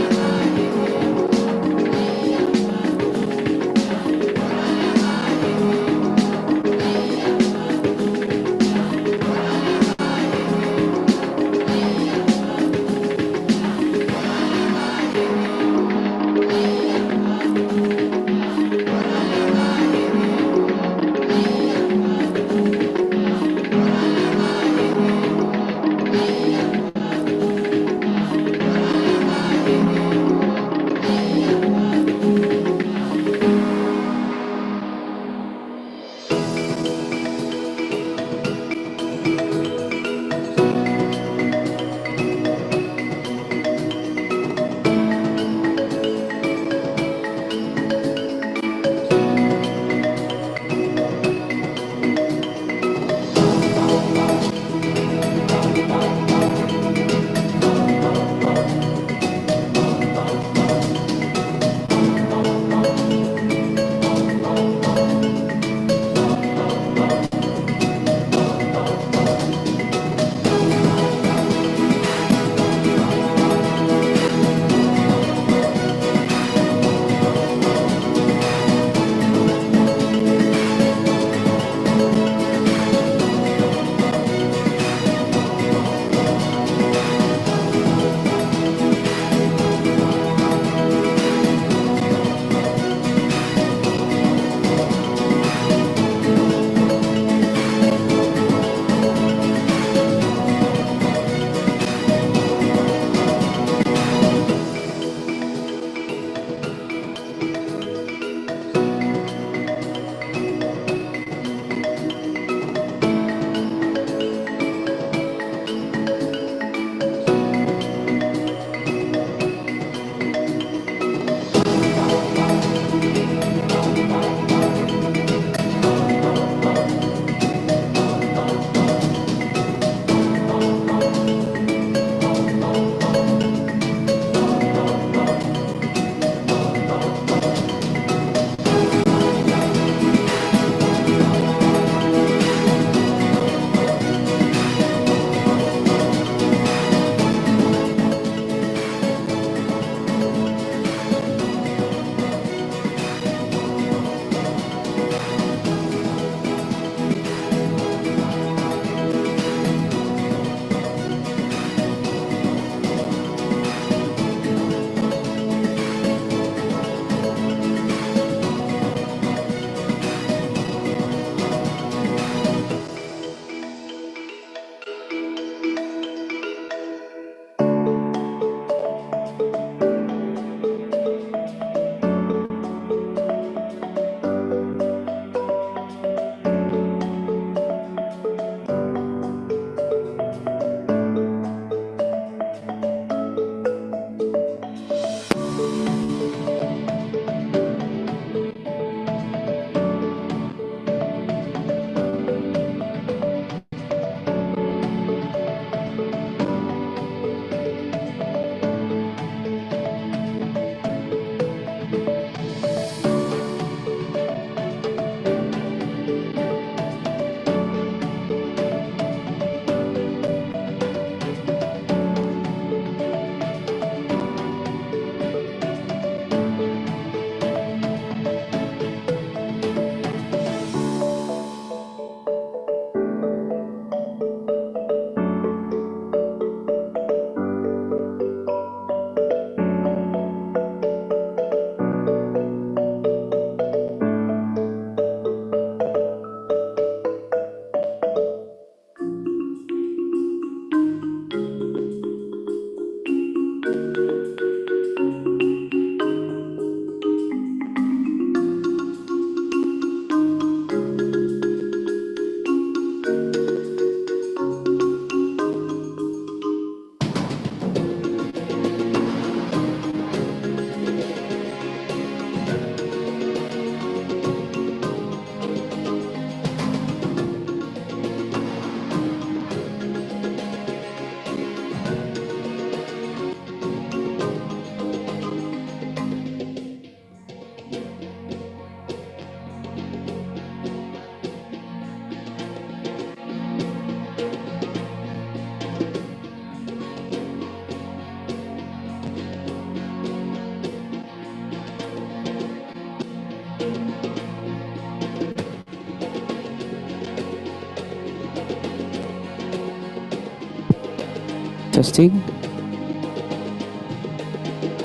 testing,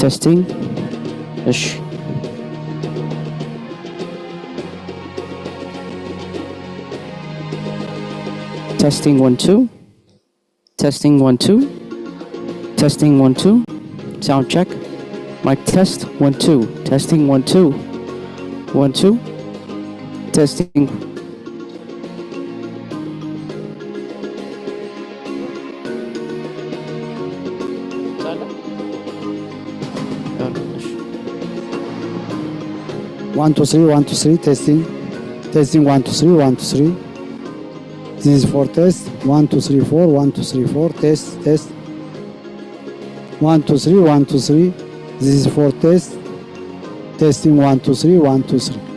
testing, እሺ testing 1 2 testing 1 2 testing 1 2 sound check mic test 1 2 testing 1 2 1 2 testing One, two, three, 1 2 3 testing. Testing 1 2 3 1 2 3. This is for test. 1 2 3 4 1 2 3 4 test. 1 2 3 1 2 3. This is for test. Testing 1 2 3 1 2 3.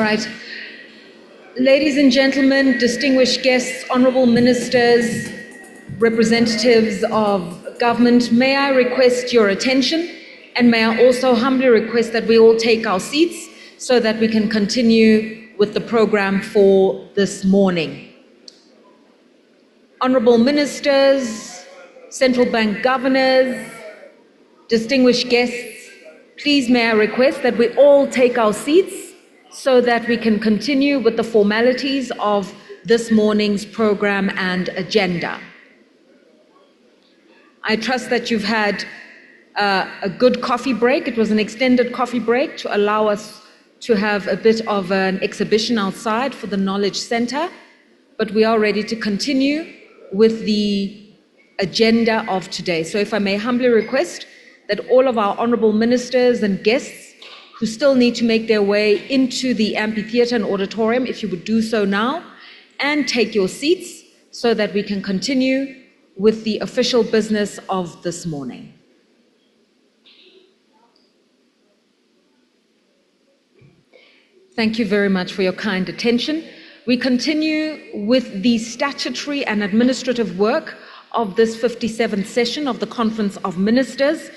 right. Ladies and gentlemen, distinguished guests, honorable ministers, representatives of government, may I request your attention, and may I also humbly request that we all take our seats so that we can continue with the program for this morning. Honorable ministers, central bank governors, distinguished guests, please may I request that we all take our seats so that we can continue with the formalities of this morning's program and agenda. I trust that you've had a good coffee break. It was an extended coffee break to allow us to have a bit of an exhibition outside for the Knowledge Center, but we are ready to continue with the agenda of today. So if I may humbly request that all of our honorable ministers and guests who still need to make their way into the amphitheater and auditorium, if you would do so now, and take your seats so that we can continue with the official business of this morning. Thank you very much for your kind attention. We continue with the statutory and administrative work of this 57th session of the Conference of Ministers,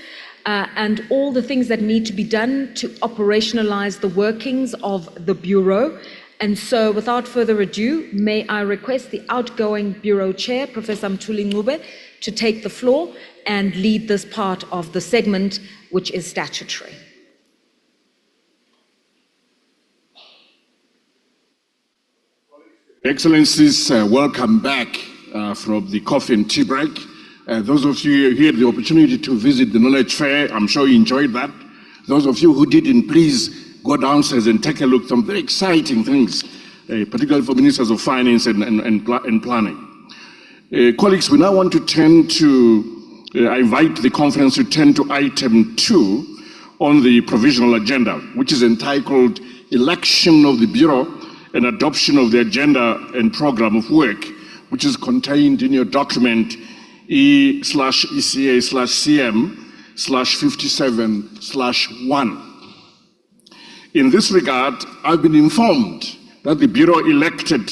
and all the things that need to be done to operationalize the workings of the Bureau. And so, without further ado, may I request the outgoing Bureau Chair, Professor Mthuli Ncube, to take the floor and lead this part of the segment, which is statutory. Excellencies, welcome back from the coffee and tea break. Those of you who had the opportunity to visit the Knowledge Fair, I'm sure you enjoyed that. Those of you who didn't, please go downstairs and take a look at some very exciting things, particularly for ministers of finance and planning. Colleagues, we now want to turn to, I invite the conference to turn to item 2 on the provisional agenda, which is entitled Election of the Bureau and Adoption of the Agenda and Program of Work, which is contained in your document E/ECA/CM/57/1. In this regard, I've been informed that the Bureau elected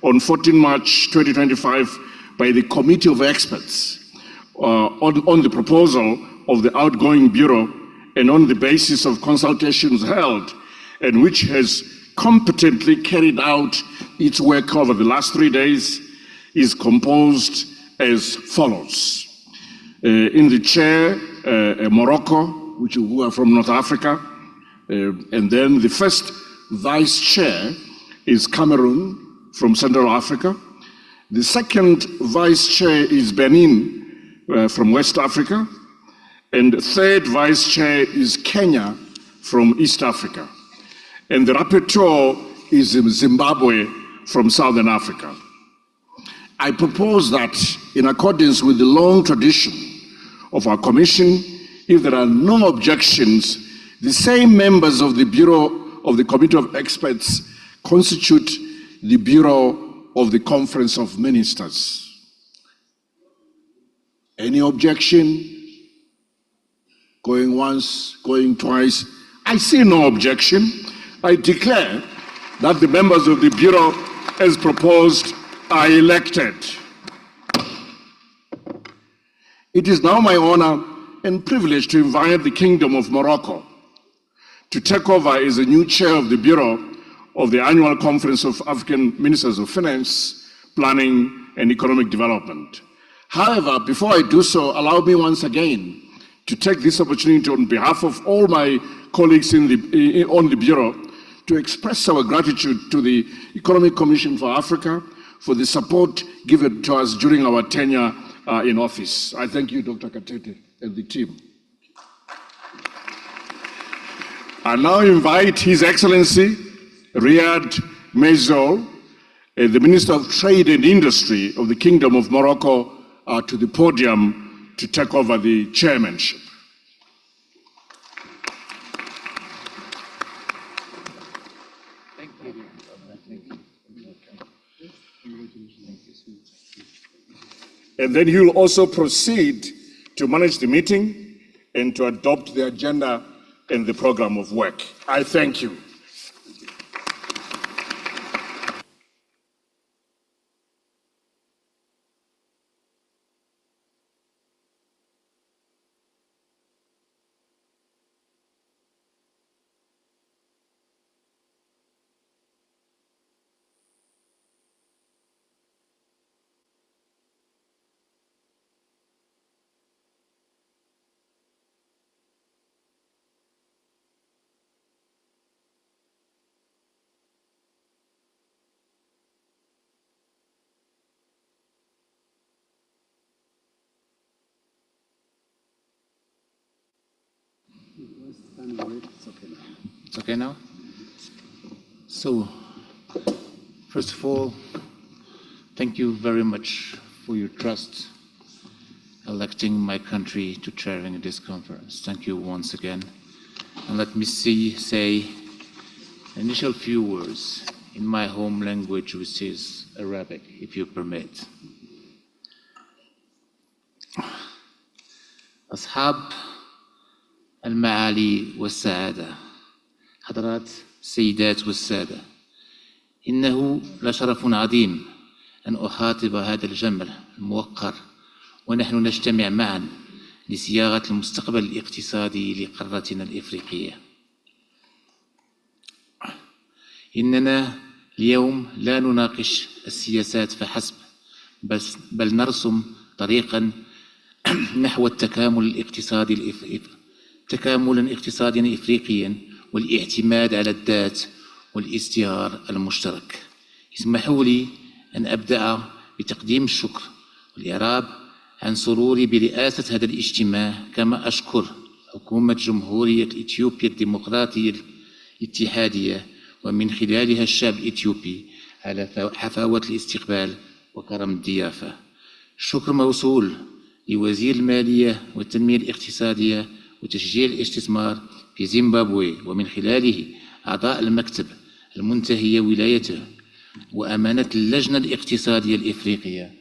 on 14 March 2025 by the Committee of Experts on the proposal of the outgoing Bureau and on the basis of consultations held, and which has competently carried out its work over the last 3 days, is composed as follows. In the chair, Morocco, who are from North Africa, and then the first vice chair is Cameroon from Central Africa. The second vice chair is Benin from West Africa, and the third vice chair is Kenya from East Africa, and the rapporteur is Zimbabwe from Southern Africa. I propose that, in accordance with the long tradition of our Commission, if there are no objections, the same members of the Bureau of the Committee of Experts constitute the Bureau of the Conference of Ministers. Any objection? Going once, going twice? I see no objection. I declare that the members of the Bureau, as proposed, are elected. It is now my honor and privilege to invite the Kingdom of Morocco to take over as the new chair of the Bureau of the Annual Conference of African Ministers of Finance, Planning and Economic Development. However, before I do so, allow me once again to take this opportunity on behalf of all my colleagues on the Bureau to express our gratitude to the Economic Commission for Africa for the support given to us during our tenure in office. I thank you, Dr. Katete, and the team. I now invite His Excellency Riyad Mazoul, the Minister of Trade and Industry of the Kingdom of Morocco, to the podium to take over the chairmanship. And then he will also proceed to manage the meeting and to adopt the agenda and the program of work. I thank you. It's okay now? So, first of all, thank you very much for your trust electing my country to chairing this conference. Thank you once again. And let me say initial few words in my home language, which is Arabic, if you permit. أصحاب المعالي والسعادة، حضرات السيدات والسادة، إنه لشرف عظيم أن أخاطب هذا الجمع الموقر ونحن نجتمع معا لصياغة المستقبل الاقتصادي لقارتنا الإفريقية. إننا اليوم لا نناقش السياسات فحسب، بل نرسم طريقا نحو تكاملا اقتصاديا إفريقيا والاعتماد على الذات والازدهار المشترك. اسمحوا لي أن أبدأ بتقديم الشكر والإعراب عن سروري برئاسة هذا الاجتماع، كما أشكر حكومة جمهورية إثيوبيا الديمقراطية الاتحادية ومن خلالها الشعب الإثيوبي على حفاوة الاستقبال وكرم الضيافة. الشكر موصول لوزير المالية والتنمية الاقتصادية وتشجيع الاستثمار في زيمبابوي ومن خلاله أعضاء المكتب المنتهي ولايته وأمانة اللجنة الاقتصادية الإفريقية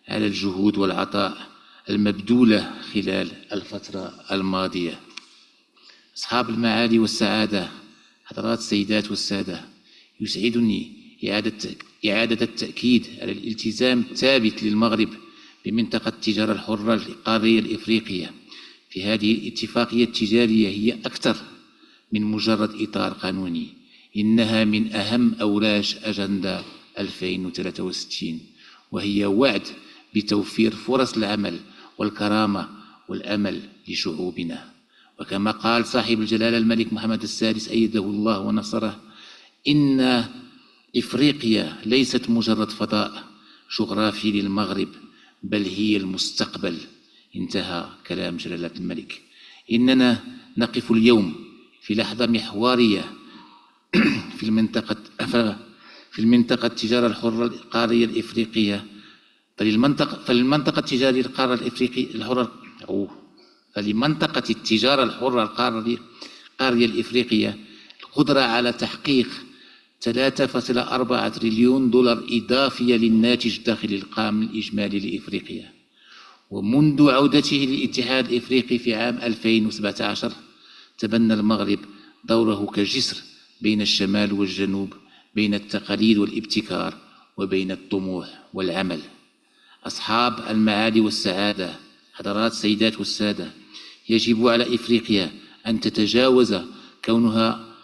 على الجهود والعطاء المبذولة خلال الفترة الماضية. أصحاب المعالي والسعادة، حضرات السيدات والسادة، يسعدني إعادة التأكيد على الالتزام الثابت للمغرب بمنطقة التجارة الحرة القارية الإفريقية. في هذه الاتفاقية التجارية هي أكثر من مجرد إطار قانوني، إنها من أهم أوراش أجندة 2063، وهي وعد بتوفير فرص العمل والكرامة والأمل لشعوبنا. وكما قال صاحب الجلالة الملك محمد السادس أيده الله ونصره: إن إفريقيا ليست مجرد فضاء جغرافي للمغرب، بل هي المستقبل. انتهى كلام جلالة الملك. إننا نقف اليوم في لحظة محورية في المنطقة التجارة الحرة القارية الإفريقية. فللمنطقة التجارية القارة الإفريقية فلمنطقة التجارة الحرة القارية الإفريقية القدرة على تحقيق 3.4 تريليون دولار إضافية للناتج الداخلي القام الإجمالي لإفريقيا. ومنذ عودته للاتحاد الإفريقي في عام 2017 تبنى المغرب دوره كجسر بين الشمال والجنوب، بين التقاليد والابتكار، وبين الطموح والعمل. أصحاب المعالي والسعادة، حضرات السيدات والسادة، يجب على إفريقيا أن تتجاوز كونها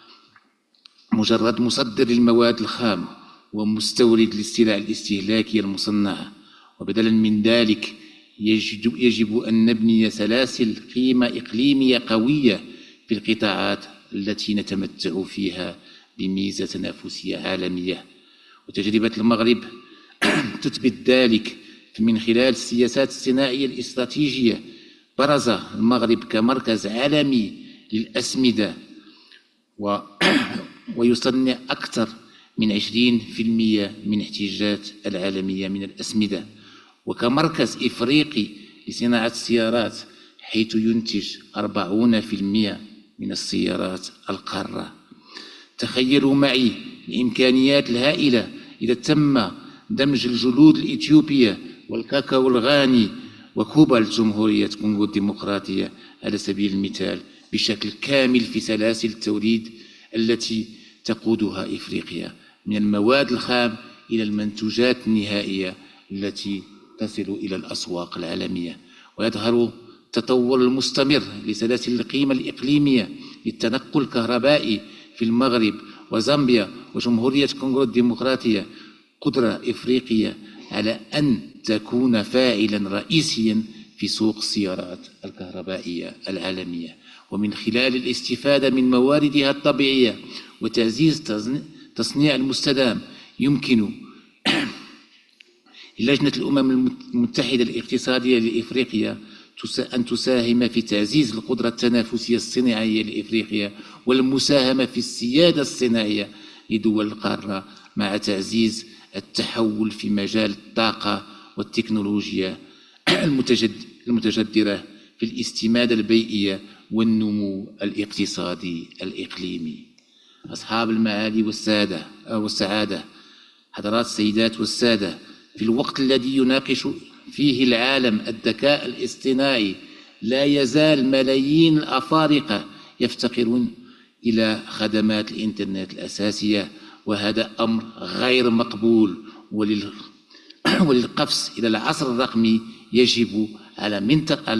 مجرد مصدر للمواد الخام ومستورد للسلع الاستهلاكية المصنعة، وبدلا من ذلك يجب أن نبني سلاسل قيمة إقليمية قوية في القطاعات التي نتمتع فيها بميزة تنافسية عالمية. وتجربة المغرب تثبت ذلك من خلال السياسات الصناعية الاستراتيجية. برز المغرب كمركز عالمي للأسمدة ويصنع أكثر من 20% من احتياجات العالمية من الأسمدة، وكمركز إفريقي لصناعة السيارات، حيث ينتج 40% من السيارات القارة. تخيلوا معي الإمكانيات الهائلة إذا تم دمج الجلود الإثيوبية والكاكاو الغاني وكوبالت جمهورية كونغو الديمقراطية على سبيل المثال بشكل كامل في سلاسل التوريد التي تقودها إفريقيا، من المواد الخام إلى المنتوجات النهائية التي تصل إلى الأسواق العالمية. ويظهر التطور المستمر لسلاسل القيمة الإقليمية للتنقل الكهربائي في المغرب وزامبيا وجمهورية كونغو الديمقراطية قدرة إفريقية على أن تكون فاعلا رئيسيا في سوق السيارات الكهربائية العالمية. ومن خلال الاستفادة من مواردها الطبيعية وتعزيز تصنيع المستدام، يمكن لجنة الأمم المتحدة الاقتصادية لإفريقيا أن تساهم في تعزيز القدرة التنافسية الصناعية لإفريقيا والمساهمة في السيادة الصناعية لدول القارة، مع تعزيز التحول في مجال الطاقة والتكنولوجيا المتجدرة في الاستمادة البيئية والنمو الاقتصادي الإقليمي. أصحاب المعالي والسعادة، حضرات السيدات والسادة، في الوقت الذي يناقش فيه العالم الذكاء الاصطناعي، لا يزال ملايين الأفارقة يفتقرون إلى خدمات الإنترنت الأساسية، وهذا أمر غير مقبول. وللقفز إلى العصر الرقمي يجب على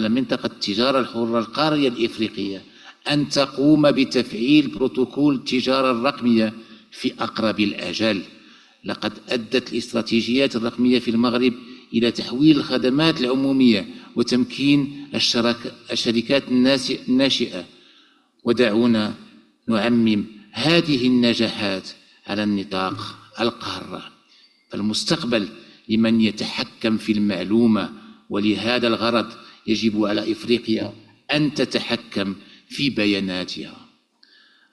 منطقة التجارة الحرة القارية الإفريقية أن تقوم بتفعيل بروتوكول التجارة الرقمية في أقرب الأجل. لقد أدت الاستراتيجيات الرقمية في المغرب إلى تحويل الخدمات العمومية وتمكين الشركات الناشئة، ودعونا نعمم هذه النجاحات على النطاق القارة. فالمستقبل لمن يتحكم في المعلومة، ولهذا الغرض يجب على إفريقيا أن تتحكم في بياناتها.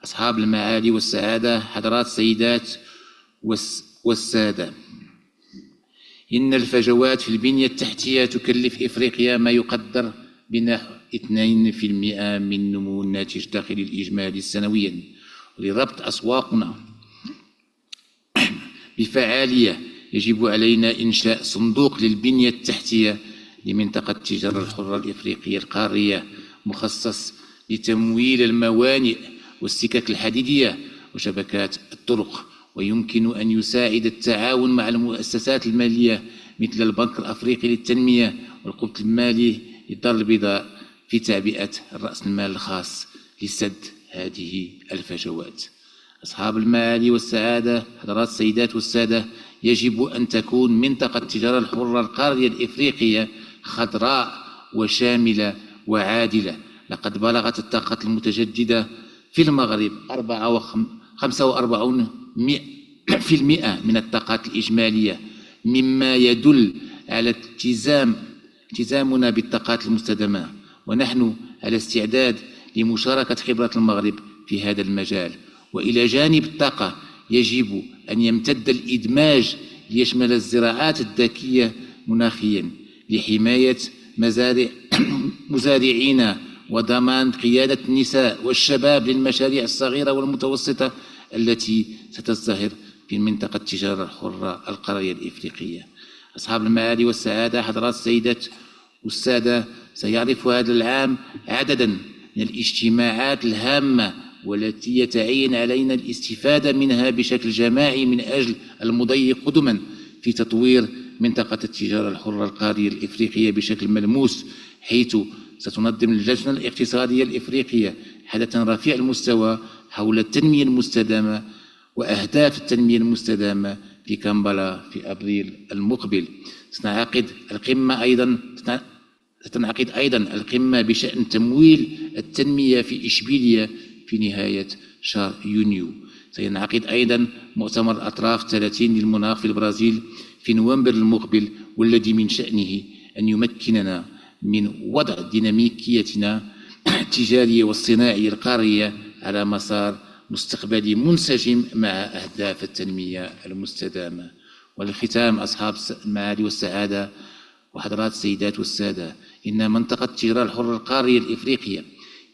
أصحاب المعالي والسعادة، حضرات السيدات والسادة، إن الفجوات في البنية التحتية تكلف إفريقيا ما يقدر بنحو 2% من نمو الناتج الداخلي الإجمالي سنويا. ولربط أسواقنا بفعالية يجب علينا إنشاء صندوق للبنية التحتية لمنطقة التجارة الحرة الإفريقية القارية، مخصص لتمويل الموانئ والسكك الحديدية وشبكات الطرق. ويمكن أن يساعد التعاون مع المؤسسات المالية مثل البنك الأفريقي للتنمية والقبض المالي للدار البيضاء في تعبئة رأس المال الخاص لسد هذه الفجوات. أصحاب المعالي والسعادة، حضرات السيدات والسادة، يجب أن تكون منطقة التجارة الحرة القارية الإفريقية خضراء وشاملة وعادلة. لقد بلغت الطاقة المتجددة في المغرب 45% من الطاقات الإجمالية، مما يدل على التزامنا بالطاقات المستدامة، ونحن على استعداد لمشاركة خبرة المغرب في هذا المجال. وإلى جانب الطاقة يجب أن يمتد الإدماج ليشمل الزراعات الذكية مناخيا لحماية مزارعينا، وضمان قيادة النساء والشباب للمشاريع الصغيرة والمتوسطة التي ستزدهر في منطقة التجارة الحرة القارية الإفريقية. أصحاب المعالي والسعادة، حضرات السيدات والسادة، سيعرف هذا العام عددا من الاجتماعات الهامة والتي يتعين علينا الاستفادة منها بشكل جماعي من أجل المضي قدما في تطوير منطقة التجارة الحرة القارية الإفريقية بشكل ملموس، حيث ستنظم اللجنة الاقتصادية الإفريقية حدثا رفيع المستوى حول التنمية المستدامة وأهداف التنمية المستدامة في كامبالا في أبريل المقبل. ستنعقد أيضا القمة بشأن تمويل التنمية في إشبيلية في نهاية شهر يونيو. سينعقد أيضا مؤتمر أطراف 30 للمناخ في البرازيل في نوفمبر المقبل، والذي من شأنه أن يمكننا من وضع ديناميكيتنا التجارية والصناعية القارية على مسار مستقبلي منسجم مع أهداف التنمية المستدامة. وللختام، أصحاب المعالي والسعادة وحضرات السيدات والسادة، إن منطقة التجارة الحرة القارية الإفريقية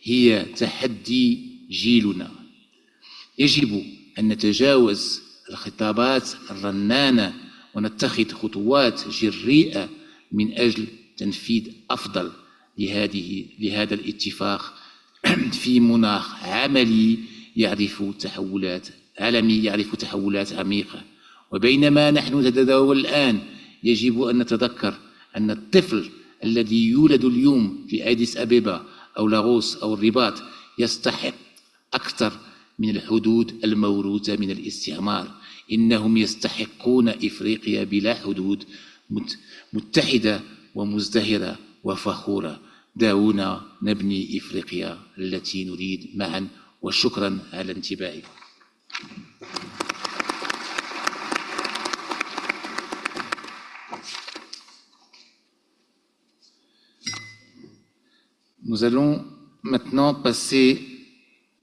هي تحدي جيلنا. يجب أن نتجاوز الخطابات الرنانة ونتخذ خطوات جريئة من أجل تنفيذ أفضل لهذا الاتفاق في مناخ عملي يعرف تحولات عميقة. وبينما نحن نتداول الآن، يجب أن نتذكر أن الطفل الذي يولد اليوم في أديس أبيبا أو لاغوس أو الرباط يستحق أكثر من الحدود الموروثة من الاستعمار. إنهم يستحقون إفريقيا بلا حدود، متحدة ومزدهرة وفخورة. دعونا نبني إفريقيا التي نريد معا، وشكرا على انتباهكم. Nous allons maintenant passer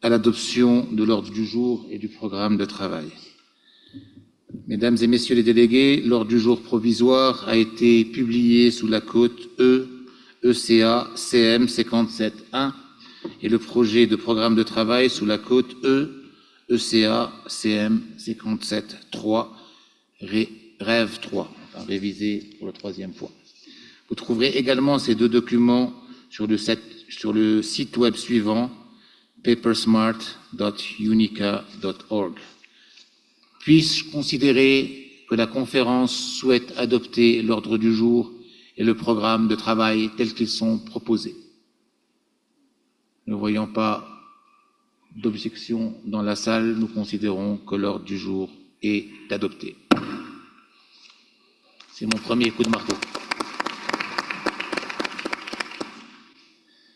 à l'adoption de l'ordre du jour et du programme de travail. Mesdames et Messieurs les délégués, l'ordre du jour provisoire a été publié sous la cote ECA CM 57.1 et le projet de programme de travail sous la cote ECA CM 57.3 Rêve 3, enfin révisé pour la troisième fois. Vous trouverez également ces deux documents sur le site web suivant papersmart.unica.org. Puis-je considérer que la conférence souhaite adopter l'ordre du jour et le programme de travail tels qu'ils sont proposés? Ne voyant pas d'objection dans la salle, nous considérons que l'ordre du jour est adopté. C'est mon premier coup de marteau.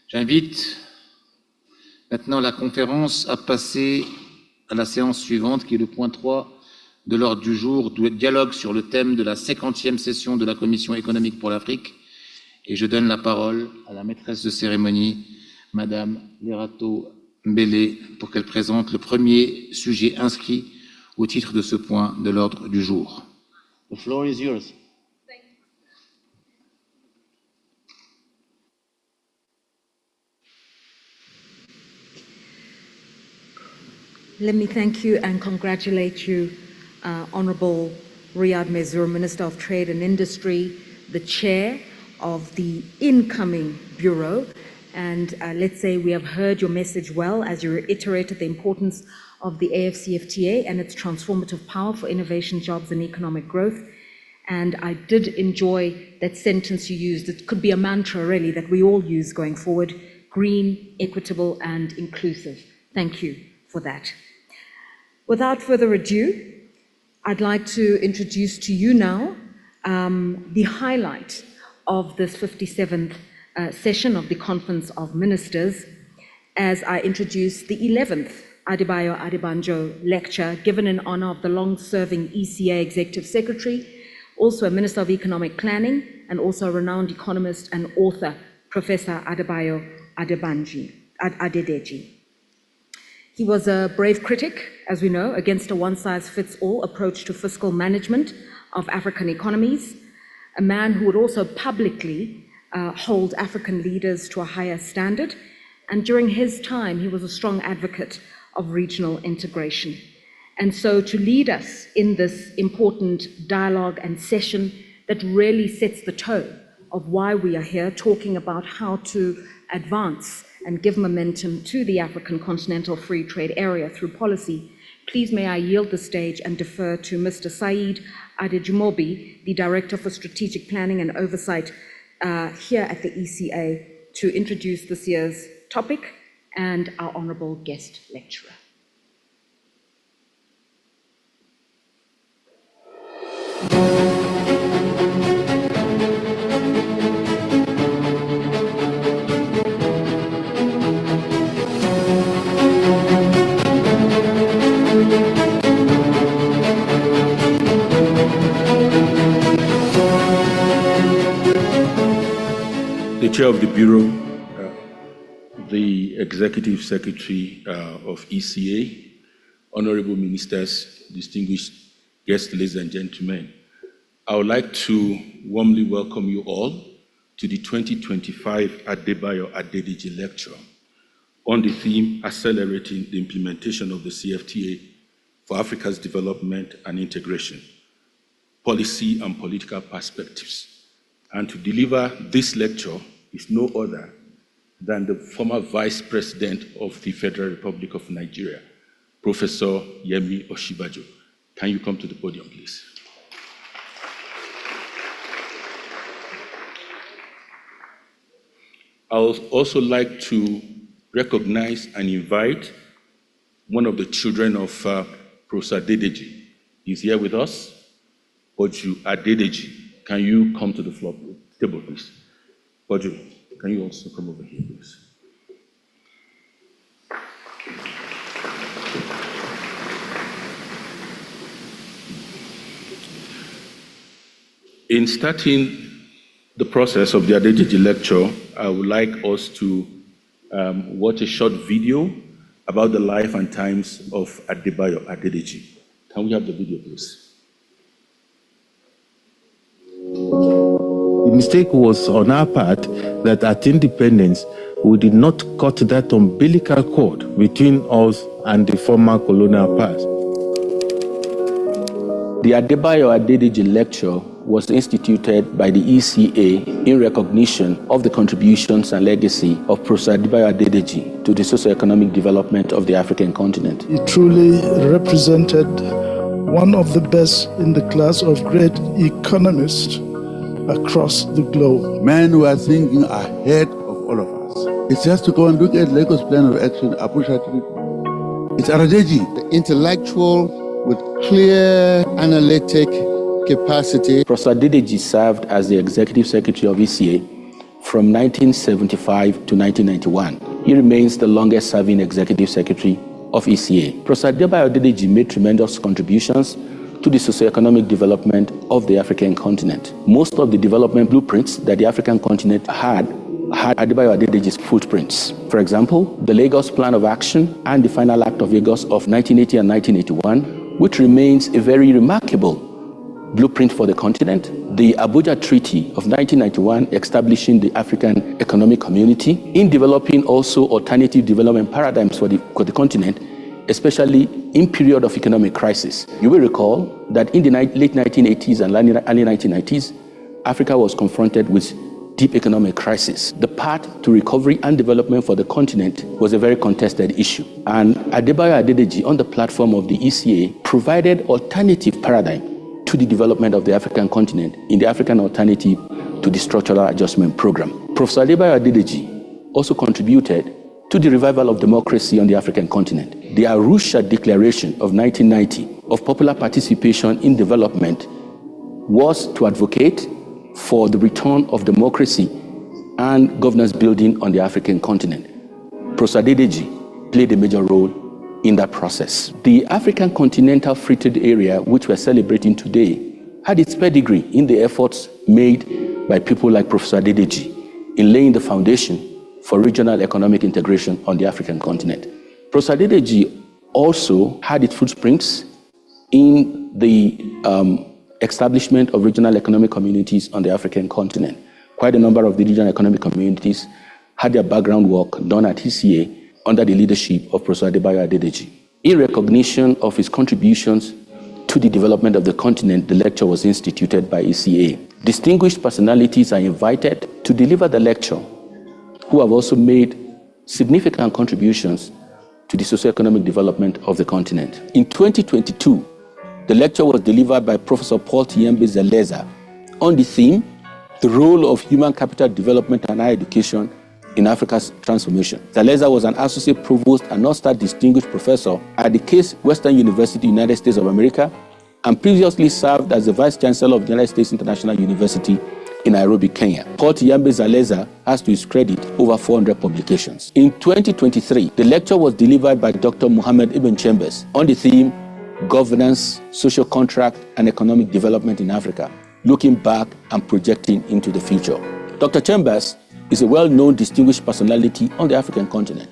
J'invite maintenant la conférence à passer à la séance suivante, qui est le point 3 de l'ordre du jour, dialogue sur le thème de la 50e session de la Commission économique pour l'Afrique. Et je donne la parole à la maîtresse de cérémonie, Madame Lerato Mbele, pour qu'elle présente le premier sujet inscrit au titre de ce point de l'ordre du jour. The floor is yours. Let me thank you and congratulate you, Honorable Riyad Mazur, Minister of Trade and Industry, the chair of the incoming Bureau. And let's say we have heard your message well as you reiterated the importance of the AfCFTA and its transformative power for innovation, jobs and economic growth. And I did enjoy that sentence you used. It could be a mantra really that we all use going forward: green, equitable and inclusive. Thank you for that. Without further ado, I'd like to introduce to you now the highlight of this 57th session of the Conference of Ministers, as I introduce the 11th Adebayo Adedeji lecture given in honor of the long-serving ECA Executive Secretary, also a Minister of Economic Planning, and also a renowned economist and author, Professor Adebayo Adedeji. He was a brave critic, as we know, against a one-size-fits-all approach to fiscal management of African economies, a man who would also publicly hold African leaders to a higher standard, and during his time, he was a strong advocate of regional integration. And so to lead us in this important dialogue and session that really sets the tone of why we are here, talking about how to advance and give momentum to the African Continental Free Trade Area through policy, please may I yield the stage and defer to Mr. Saeed Adejumobi, the Director for Strategic Planning and Oversight here at the ECA, to introduce this year's topic and our honourable guest lecturer. The Chair of the Bureau, the Executive Secretary of ECA, Honorable Ministers, distinguished guests, ladies and gentlemen, I would like to warmly welcome you all to the 2025 Adebayo Adedeji Lecture on the theme Accelerating the Implementation of the CFTA for Africa's Development and Integration, Policy and Political Perspectives. And to deliver this lecture is no other than the former Vice President of the Federal Republic of Nigeria, Professor Yemi Osinbajo. Can you come to the podium, please? I would also like to recognize and invite one of the children of Professor Adedeji. He's here with us, Boju Adedeji. Can you come to the floor, table, please? Boju, can you also come over here, please? In starting the process of the Adedeji lecture, I would like us to watch a short video about the life and times of Adebayo Adedeji. Can we have the video, please? The mistake was on our part that at independence, we did not cut that umbilical cord between us and the former colonial past. The Adebayo Adedeji Lecture was instituted by the ECA in recognition of the contributions and legacy of Professor Adebayo Adedeji to the socio-economic development of the African continent. He truly represented one of the best in the class of great economists across the globe. Men who are thinking ahead of all of us. It's just to go and look at Lagos Plan of Action, it's Adedeji. The intellectual with clear analytic capacity. Professor Adedeji served as the Executive Secretary of ECA from 1975 to 1991. He remains the longest-serving Executive Secretary of ECA. Professor Adebayo Adedeji made tremendous contributions to the socio-economic development of the African continent. Most of the development blueprints that the African continent had Adebayo Adedeji's footprints. For example, the Lagos Plan of Action and the Final Act of Lagos of 1980 and 1981, which remains a very remarkable blueprint for the continent. The Abuja Treaty of 1991, establishing the African Economic Community, in developing also alternative development paradigms for the continent, especially in period of economic crisis. You will recall that in the late 1980s and early 1990s, Africa was confronted with deep economic crisis. The path to recovery and development for the continent was a very contested issue. And Adebayo Adedeji, on the platform of the ECA, provided alternative paradigm to the development of the African continent in the African Alternative to the Structural Adjustment Program. Professor Adebayo Adedeji also contributed to the revival of democracy on the African continent. The Arusha Declaration of 1990 of popular participation in development was to advocate for the return of democracy and governance building on the African continent. Professor Adedeji played a major role in that process. The African Continental Free Trade Area, which we're celebrating today, had its pedigree in the efforts made by people like Professor Adedeji in laying the foundation for regional economic integration on the African continent. Professor Adedeji also had its footprints in the establishment of regional economic communities on the African continent. Quite a number of the regional economic communities had their background work done at ECA under the leadership of Professor Adebayo Adedeji. In recognition of his contributions to the development of the continent, the lecture was instituted by ECA. Distinguished personalities are invited to deliver the lecture who have also made significant contributions to the socio-economic development of the continent. In 2022, the lecture was delivered by Professor Paul Tiyembe Zeleza on the theme, the role of human capital development and higher education in Africa's transformation. Zeleza was an associate provost and Northstar distinguished professor at the Case Western University, United States of America, and previously served as the vice chancellor of the United States International University in Nairobi, Kenya. Paul Tiyembe Zeleza has to his credit over 400 publications. In 2023, the lecture was delivered by Dr. Mohammed Ibn Chambers on the theme, governance, social contract, and economic development in Africa, looking back and projecting into the future. Dr. Chambers is a well-known distinguished personality on the African continent.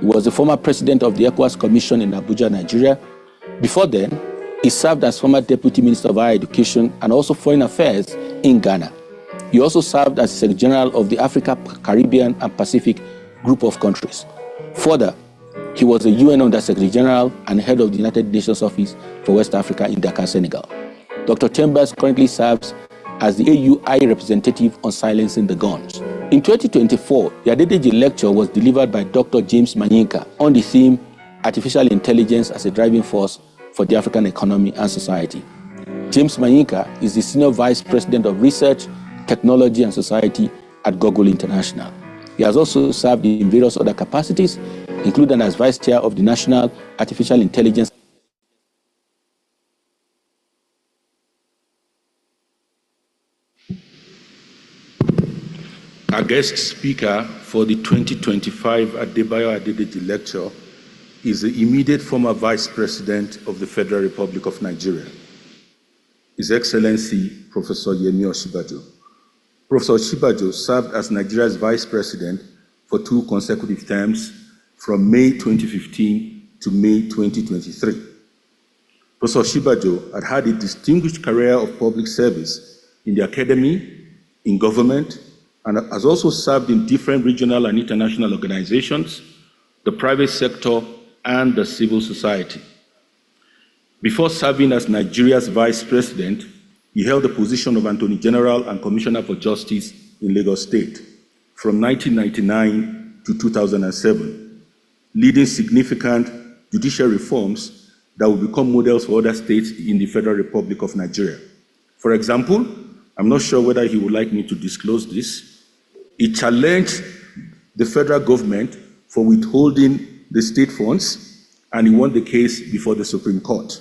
He was the former president of the ECOWAS Commission in Abuja, Nigeria. Before then, he served as former deputy minister of higher education and also foreign affairs in Ghana. He also served as Secretary General of the Africa, Caribbean, and Pacific group of countries. Further, he was the UN Under-Secretary General and head of the United Nations Office for West Africa in Dakar, Senegal. Dr. Chambers currently serves as the AU High Representative on Silencing the Guns. In 2024, the Adedeji lecture was delivered by Dr. James Manyinka on the theme, Artificial Intelligence as a Driving Force for the African Economy and Society. James Manyinka is the Senior Vice President of Research, Technology and Society at Google International. He has also served in various other capacities, including as Vice Chair of the National Artificial Intelligence. Our guest speaker for the 2025 Adebayo Adedeji Lecture is the immediate former Vice President of the Federal Republic of Nigeria, His Excellency Professor Yemi Osinbajo. Professor Osinbajo served as Nigeria's Vice President for 2 consecutive terms from May 2015 to May 2023. Professor Osinbajo had had a distinguished career of public service in the academy, in government, and has also served in different regional and international organizations, the private sector, and the civil society. Before serving as Nigeria's vice president, he held the position of Attorney General and Commissioner for Justice in Lagos State from 1999 to 2007, leading significant judicial reforms that will become models for other states in the Federal Republic of Nigeria. For example, I'm not sure whether he would like me to disclose this. He challenged the federal government for withholding the state funds, and he won the case before the Supreme Court.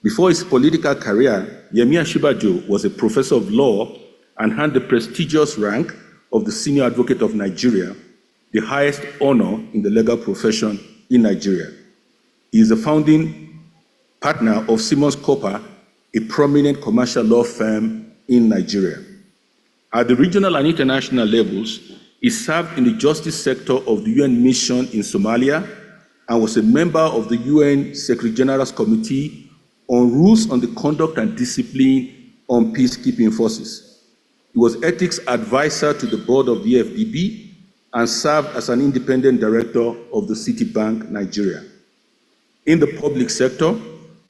Before his political career, Yemi Osinbajo was a professor of law and had the prestigious rank of the Senior Advocate of Nigeria, the highest honor in the legal profession in Nigeria. He is the founding partner of Simmons Cooper, a prominent commercial law firm in Nigeria. At the regional and international levels, he served in the justice sector of the UN mission in Somalia and was a member of the UN Secretary General's Committee on Rules on the Conduct and Discipline on Peacekeeping Forces. He was ethics advisor to the board of the FDB and served as an independent director of the Citibank Nigeria. In the public sector,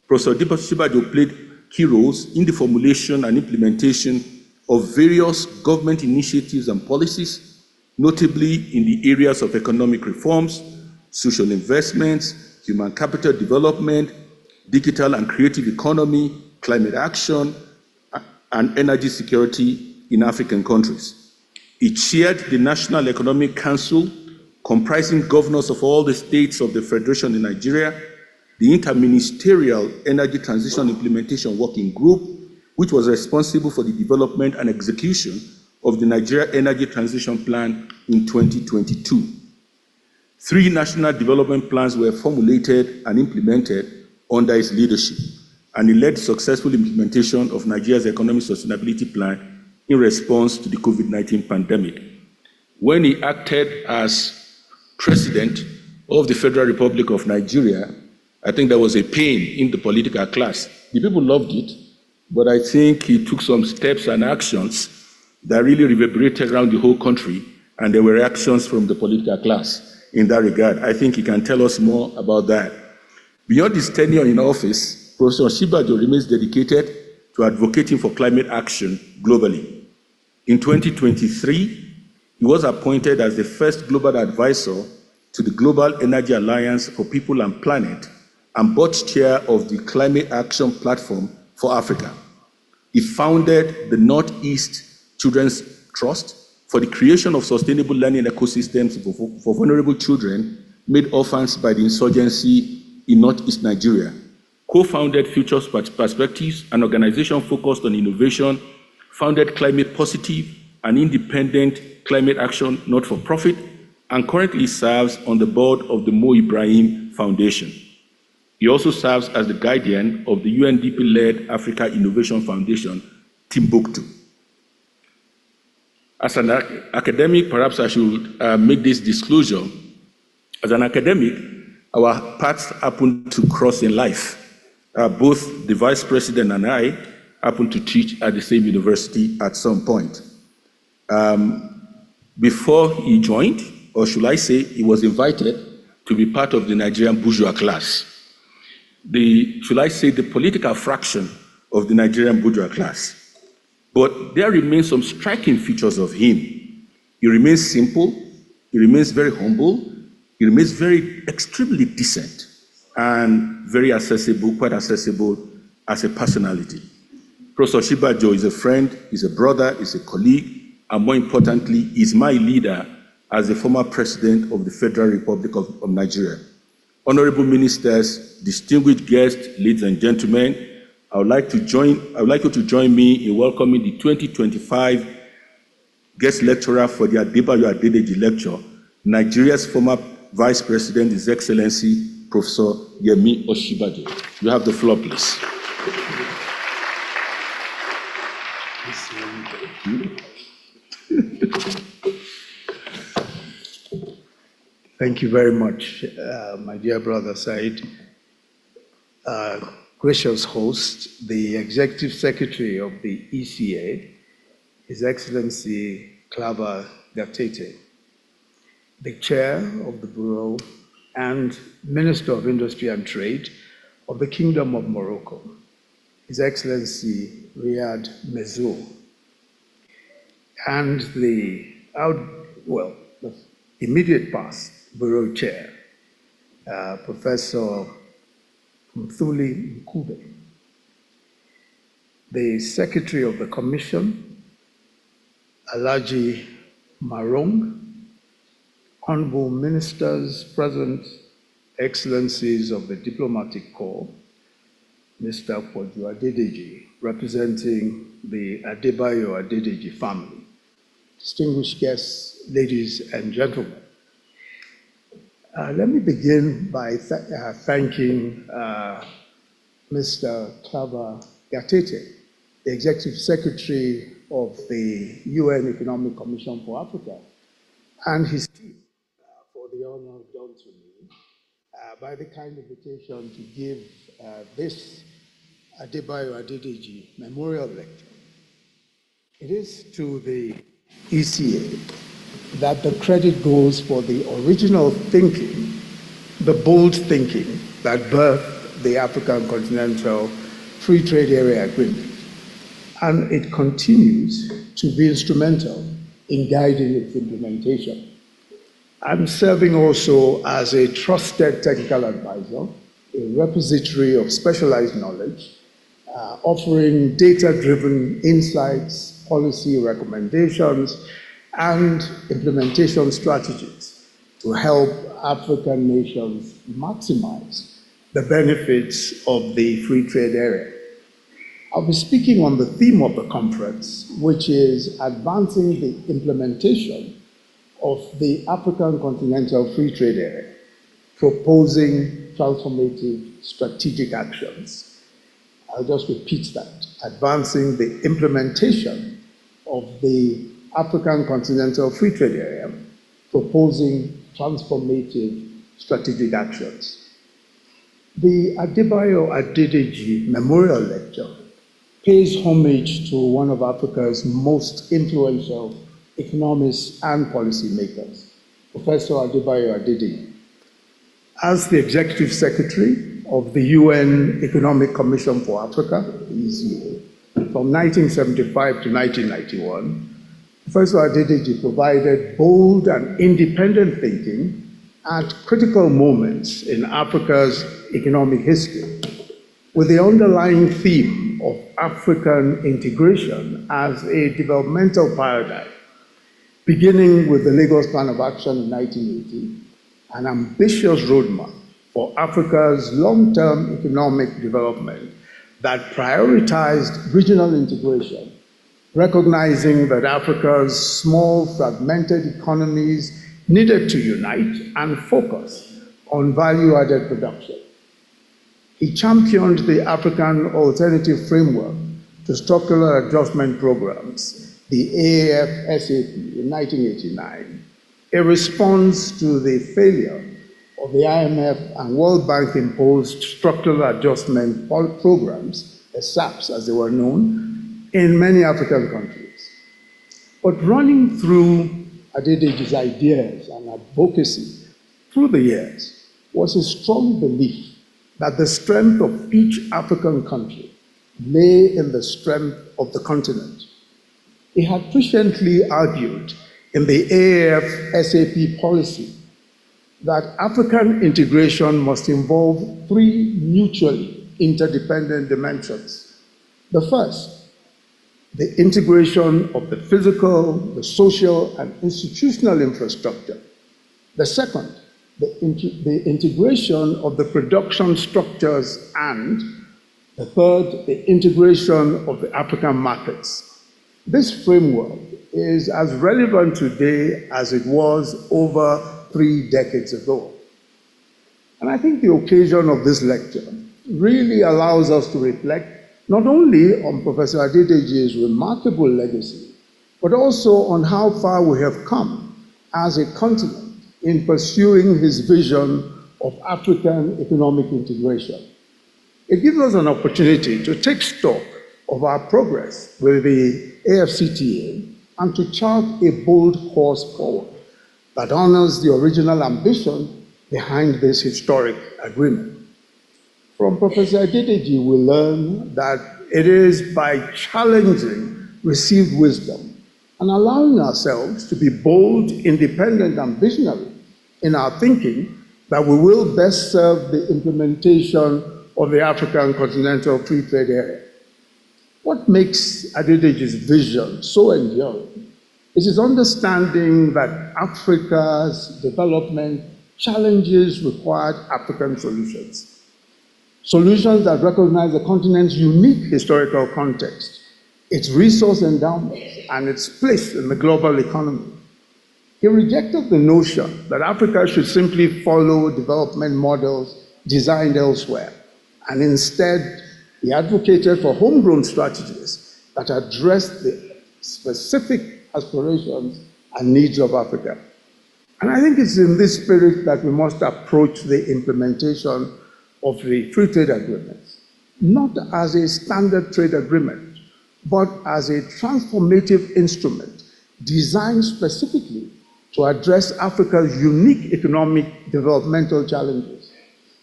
Professor Osinbajo played key roles in the formulation and implementation of various government initiatives and policies, notably in the areas of economic reforms, social investments, human capital development, digital and creative economy, climate action, and energy security in African countries. He chaired the National Economic Council, comprising governors of all the states of the Federation in Nigeria, the Interministerial Energy Transition Implementation Working Group, which was responsible for the development and execution of the Nigeria Energy Transition Plan in 2022. 3 national development plans were formulated and implemented under his leadership, and he led successful implementation of Nigeria's Economic Sustainability Plan in response to the COVID-19 pandemic. When he acted as president of the Federal Republic of Nigeria, I think there was a pain in the political class. The people loved it, but I think he took some steps and actions that really reverberated around the whole country, and there were reactions from the political class in that regard. I think he can tell us more about that. Beyond his tenure in office, Professor Osinbajo remains dedicated to advocating for climate action globally. In 2023, he was appointed as the first global advisor to the Global Energy Alliance for People and Planet and board chair of the Climate Action Platform for Africa. He founded the Northeast Children's Trust for the creation of sustainable learning ecosystems for vulnerable children made orphans by the insurgency in Northeast Nigeria, co-founded Futures Perspectives, an organization focused on innovation, founded Climate Positive, an independent climate action not-for-profit, and currently serves on the board of the Mo Ibrahim Foundation. He also serves as the guardian of the UNDP-led Africa Innovation Foundation, Timbuktu. As an academic, perhaps I should make this disclosure. As an academic, our paths happen to cross in life. Both the vice president and I happen to teach at the same university at some point. Before he joined, or should I say, he was invited to be part of the Nigerian bourgeois class. Should I say, the political fraction of the Nigerian bourgeois class. But there remain some striking features of him. He remains simple, he remains very humble, he remains very extremely decent and very accessible, quite accessible as a personality. Professor Osinbajo is a friend, he's a brother, he's a colleague, and more importantly, he's my leader as the former president of the Federal Republic of Nigeria. Honorable ministers, distinguished guests, ladies and gentlemen, I would like you to join me in welcoming the 2025 guest lecturer for the Adebayo Adedeji lecture, Nigeria's former Vice President, His Excellency, Professor Yemi Osinbajo. You have the floor, please. Thank you very much, my dear brother Said. Gracious host, the Executive Secretary of the ECA, His Excellency Clava Gatete, the Chair of the Bureau and Minister of Industry and Trade of the Kingdom of Morocco, His Excellency Riyad Mezoul, and the immediate past Bureau Chair, Professor Mthuli Mkube, the Secretary of the Commission, Alaji Marong, Honorable Ministers present, Excellencies of the Diplomatic Corps, Mr. Adebayo Adedeji, representing the Adebayo Adedeji family, distinguished guests, ladies and gentlemen. Let me begin by thanking Mr. Clava Gatete, the Executive Secretary of the UN Economic Commission for Africa, and his team for the honor done to me by the kind invitation to give this Adebayo Adedeji Memorial Lecture. It is to the ECA that the credit goes for the original thinking, the bold thinking that birthed the African Continental Free Trade Area Agreement. And it continues to be instrumental in guiding its implementation. I'm serving also as a trusted technical advisor, a repository of specialized knowledge, offering data-driven insights, policy recommendations, and implementation strategies to help African nations maximize the benefits of the free trade area. I'll be speaking on the theme of the conference, which is advancing the implementation of the African Continental Free Trade Area, proposing transformative strategic actions. I'll just repeat that, advancing the implementation of the African Continental Free Trade Area, proposing transformative strategic actions. The Adebayo Adedeji Memorial Lecture pays homage to one of Africa's most influential economists and policymakers, Professor Adebayo Adedeji. As the Executive Secretary of the UN Economic Commission for Africa, the ECA, from 1975 to 1991, Professor Adedeji provided bold and independent thinking at critical moments in Africa's economic history, with the underlying theme of African integration as a developmental paradigm, beginning with the Lagos Plan of Action in 1980, an ambitious roadmap for Africa's long-term economic development that prioritized regional integration, recognizing that Africa's small, fragmented economies needed to unite and focus on value-added production. He championed the African Alternative Framework to Structural Adjustment Programs, the AfCFTA in 1989, a response to the failure of the IMF and World Bank imposed Structural Adjustment Programs, the SAPs as they were known, in many African countries. But running through Adedeji's ideas and advocacy through the years was a strong belief that the strength of each African country lay in the strength of the continent. He had presciently argued in the AfSAP policy that African integration must involve three mutually interdependent dimensions. The first, the integration of the physical, the social, and institutional infrastructure. The second, the integration of the production structures, and the third, the integration of the African markets. This framework is as relevant today as it was over 3 decades ago. And I think the occasion of this lecture really allows us to reflect not only on Professor Adedeji's remarkable legacy, but also on how far we have come as a continent in pursuing his vision of African economic integration. It gives us an opportunity to take stock of our progress with the AfCFTA and to chart a bold course forward that honors the original ambition behind this historic agreement. From Professor Adedeji, we learn that it is by challenging received wisdom and allowing ourselves to be bold, independent, and visionary in our thinking that we will best serve the implementation of the African Continental Free Trade Area. What makes Adedeji's vision so enduring is his understanding that Africa's development challenges required African solutions. Solutions that recognize the continent's unique historical context, its resource endowments, and its place in the global economy. He rejected the notion that Africa should simply follow development models designed elsewhere, and instead, he advocated for homegrown strategies that address the specific aspirations and needs of Africa. And I think it's in this spirit that we must approach the implementation of the free trade agreements, not as a standard trade agreement, but as a transformative instrument designed specifically to address Africa's unique economic developmental challenges.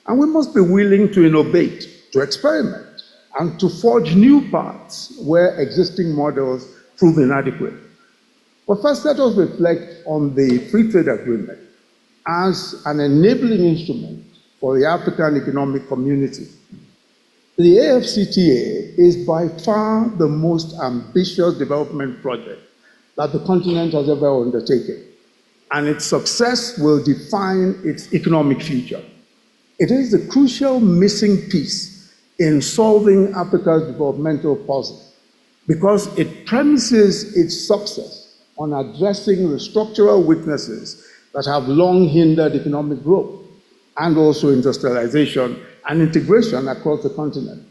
And we must be willing to innovate, to experiment, and to forge new paths where existing models prove inadequate. But first, let us reflect on the free trade agreement as an enabling instrument for the African economic community. The AfCFTA is by far the most ambitious development project that the continent has ever undertaken, and its success will define its economic future. It is the crucial missing piece in solving Africa's developmental puzzle because it premises its success on addressing the structural weaknesses that have long hindered economic growth and also industrialization and integration across the continent.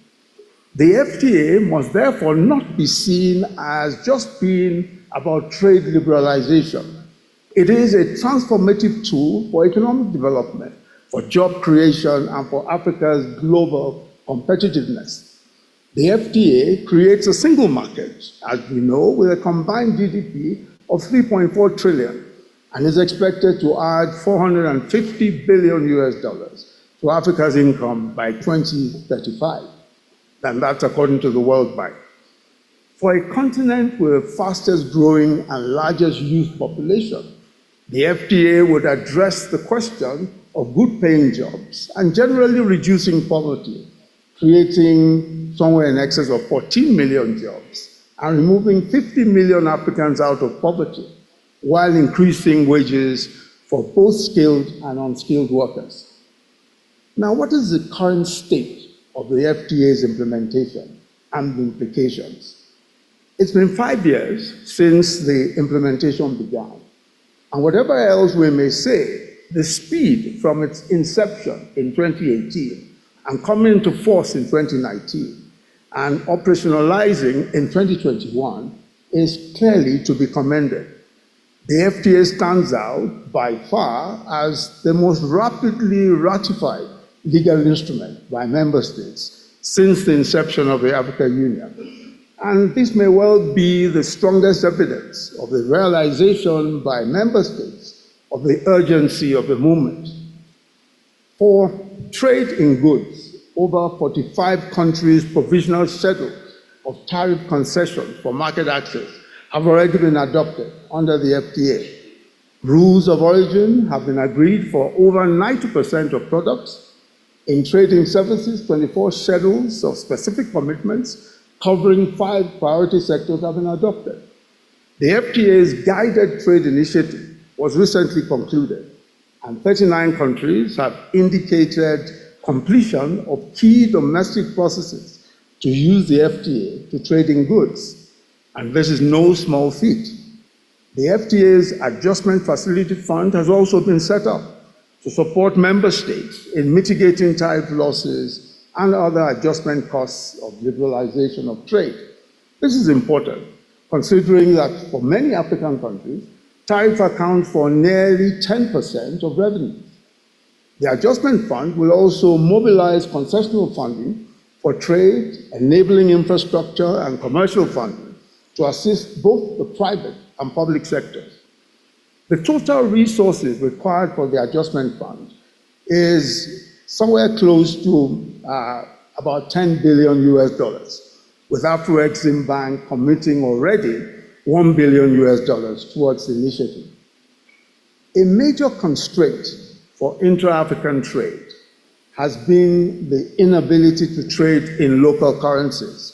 The FTA must therefore not be seen as just being about trade liberalization. It is a transformative tool for economic development, for job creation, and for Africa's global competitiveness. The FTA creates a single market, as we know, with a combined GDP of 3.4 trillion and is expected to add $450 billion to Africa's income by 2035. And that's according to the World Bank. For a continent with the fastest growing and largest youth population, the FTA would address the question of good paying jobs and generally reducing poverty, creating somewhere in excess of 14 million jobs and removing 50 million Africans out of poverty, while increasing wages for both skilled and unskilled workers. Now, what is the current state of the FTA's implementation and the implications? It's been 5 years since the implementation began. And whatever else we may say, the speed from its inception in 2018 and coming into force in 2019 and operationalizing in 2021 is clearly to be commended. The FTA stands out by far as the most rapidly ratified legal instrument by member states since the inception of the African Union. And this may well be the strongest evidence of the realization by member states of the urgency of the movement. For trade in goods, over 45 countries' provisional schedules of tariff concessions for market access have already been adopted under the FTA. Rules of origin have been agreed for over 90% of products. In trading services, 24 schedules of specific commitments covering 5 priority sectors have been adopted. The FTA's guided trade initiative was recently concluded, and 39 countries have indicated completion of key domestic processes to use the FTA to trade in goods. And this is no small feat. The FTA's Adjustment Facility Fund has also been set up to support member states in mitigating tariff losses and other adjustment costs of liberalization of trade. This is important, considering that for many African countries, Tariff accounts for nearly 10% of revenue. The adjustment fund will also mobilize concessional funding for trade, enabling infrastructure, and commercial funding to assist both the private and public sectors. The total resources required for the adjustment fund is somewhere close to about $10 billion US, with Afro-Exim Bank committing already $1 billion US towards the initiative. A major constraint for intra-African trade has been the inability to trade in local currencies,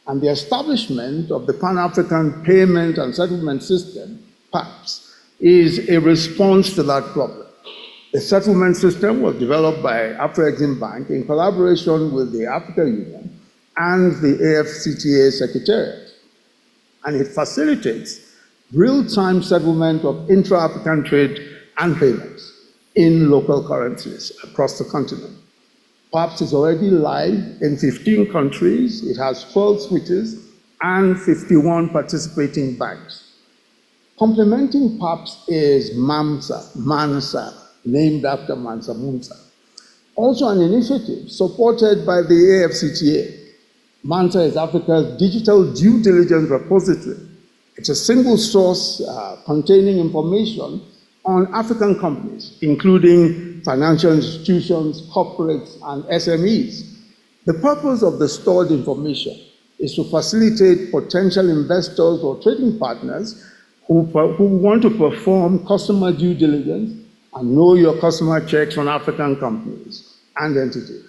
and the establishment of the Pan-African Payment and Settlement System, PAPS, is a response to that problem. The settlement system was developed by Afro-Exim Bank in collaboration with the African Union and the AfCFTA Secretariat, and it facilitates real-time settlement of intra-African trade and payments in local currencies across the continent. PAPS is already live in 15 countries. It has 12 switches and 51 participating banks. Complementing PAPS is MANSA, named after Mansa Musa. Also an initiative supported by the AfCFTA. MANSA is Africa's digital due diligence repository. It's a single source containing information on African companies, including financial institutions, corporates, and SMEs. The purpose of the stored information is to facilitate potential investors or trading partners who want to perform customer due diligence and know your customer checks on African companies and entities.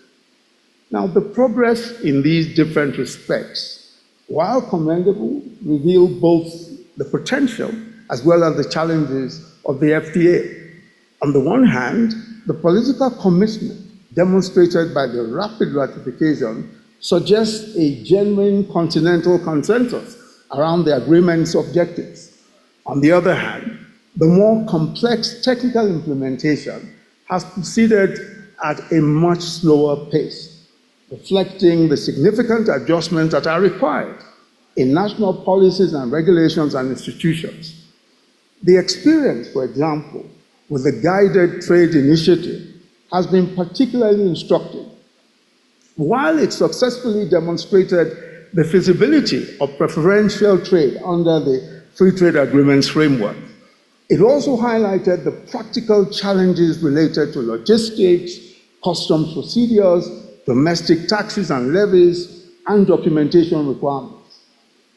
Now, the progress in these different respects, while commendable, reveal both the potential as well as the challenges of the FTA. On the one hand, the political commitment demonstrated by the rapid ratification suggests a genuine continental consensus around the agreement's objectives. On the other hand, the more complex technical implementation has proceeded at a much slower pace, reflecting the significant adjustments that are required in national policies and regulations and institutions. The experience, for example, with the Guided Trade Initiative has been particularly instructive. While it successfully demonstrated the feasibility of preferential trade under the Free Trade Agreements framework, it also highlighted the practical challenges related to logistics, customs procedures, domestic taxes and levies, and documentation requirements.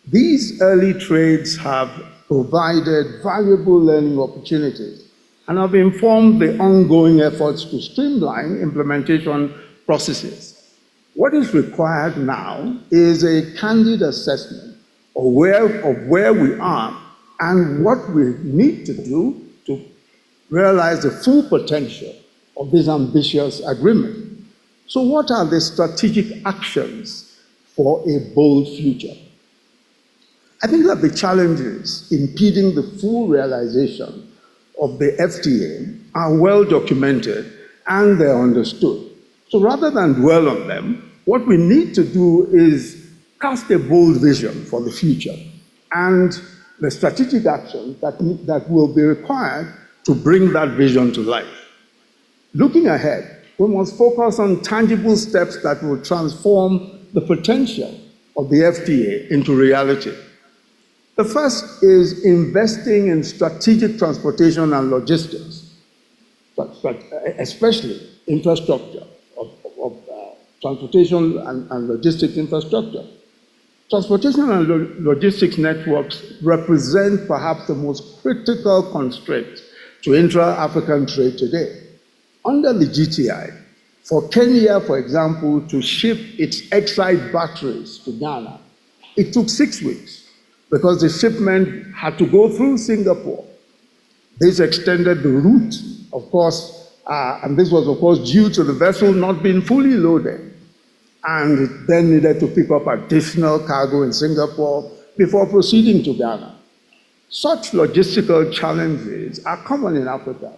These early trades have provided valuable learning opportunities and have informed the ongoing efforts to streamline implementation processes. What is required now is a candid assessment of where we are and what we need to do to realize the full potential of this ambitious agreement. So what are the strategic actions for a bold future? I think that the challenges impeding the full realization of the FTA are well documented and they're understood. So rather than dwell on them, what we need to do is cast a bold vision for the future and the strategic action that will be required to bring that vision to life. Looking ahead, we must focus on tangible steps that will transform the potential of the FTA into reality. The first is investing in strategic transportation and logistics, especially infrastructure, of transportation and logistics infrastructure. Transportation and logistics networks represent perhaps the most critical constraint to intra-African trade today. Under the GTI, for Kenya, for example, to ship its Exide batteries to Ghana, it took 6 weeks because the shipment had to go through Singapore. This extended the route, of course, and this was, of course, due to the vessel not being fully loaded. And it then needed to pick up additional cargo in Singapore before proceeding to Ghana. Such logistical challenges are common in Africa,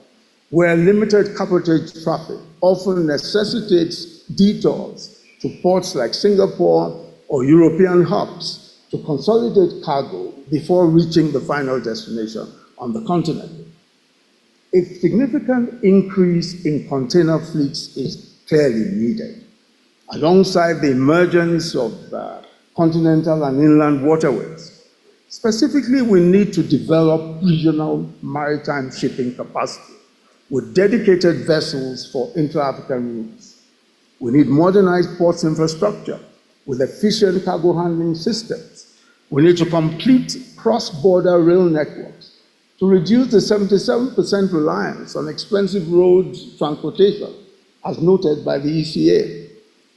where limited cabotage traffic often necessitates detours to ports like Singapore or European hubs to consolidate cargo before reaching the final destination on the continent. A significant increase in container fleets is clearly needed. Alongside the emergence of continental and inland waterways, specifically, we need to develop regional maritime shipping capacity with dedicated vessels for intra-African routes. We need modernized ports infrastructure with efficient cargo handling systems. We need to complete cross-border rail networks to reduce the 77% reliance on expensive road transportation, as noted by the ECA.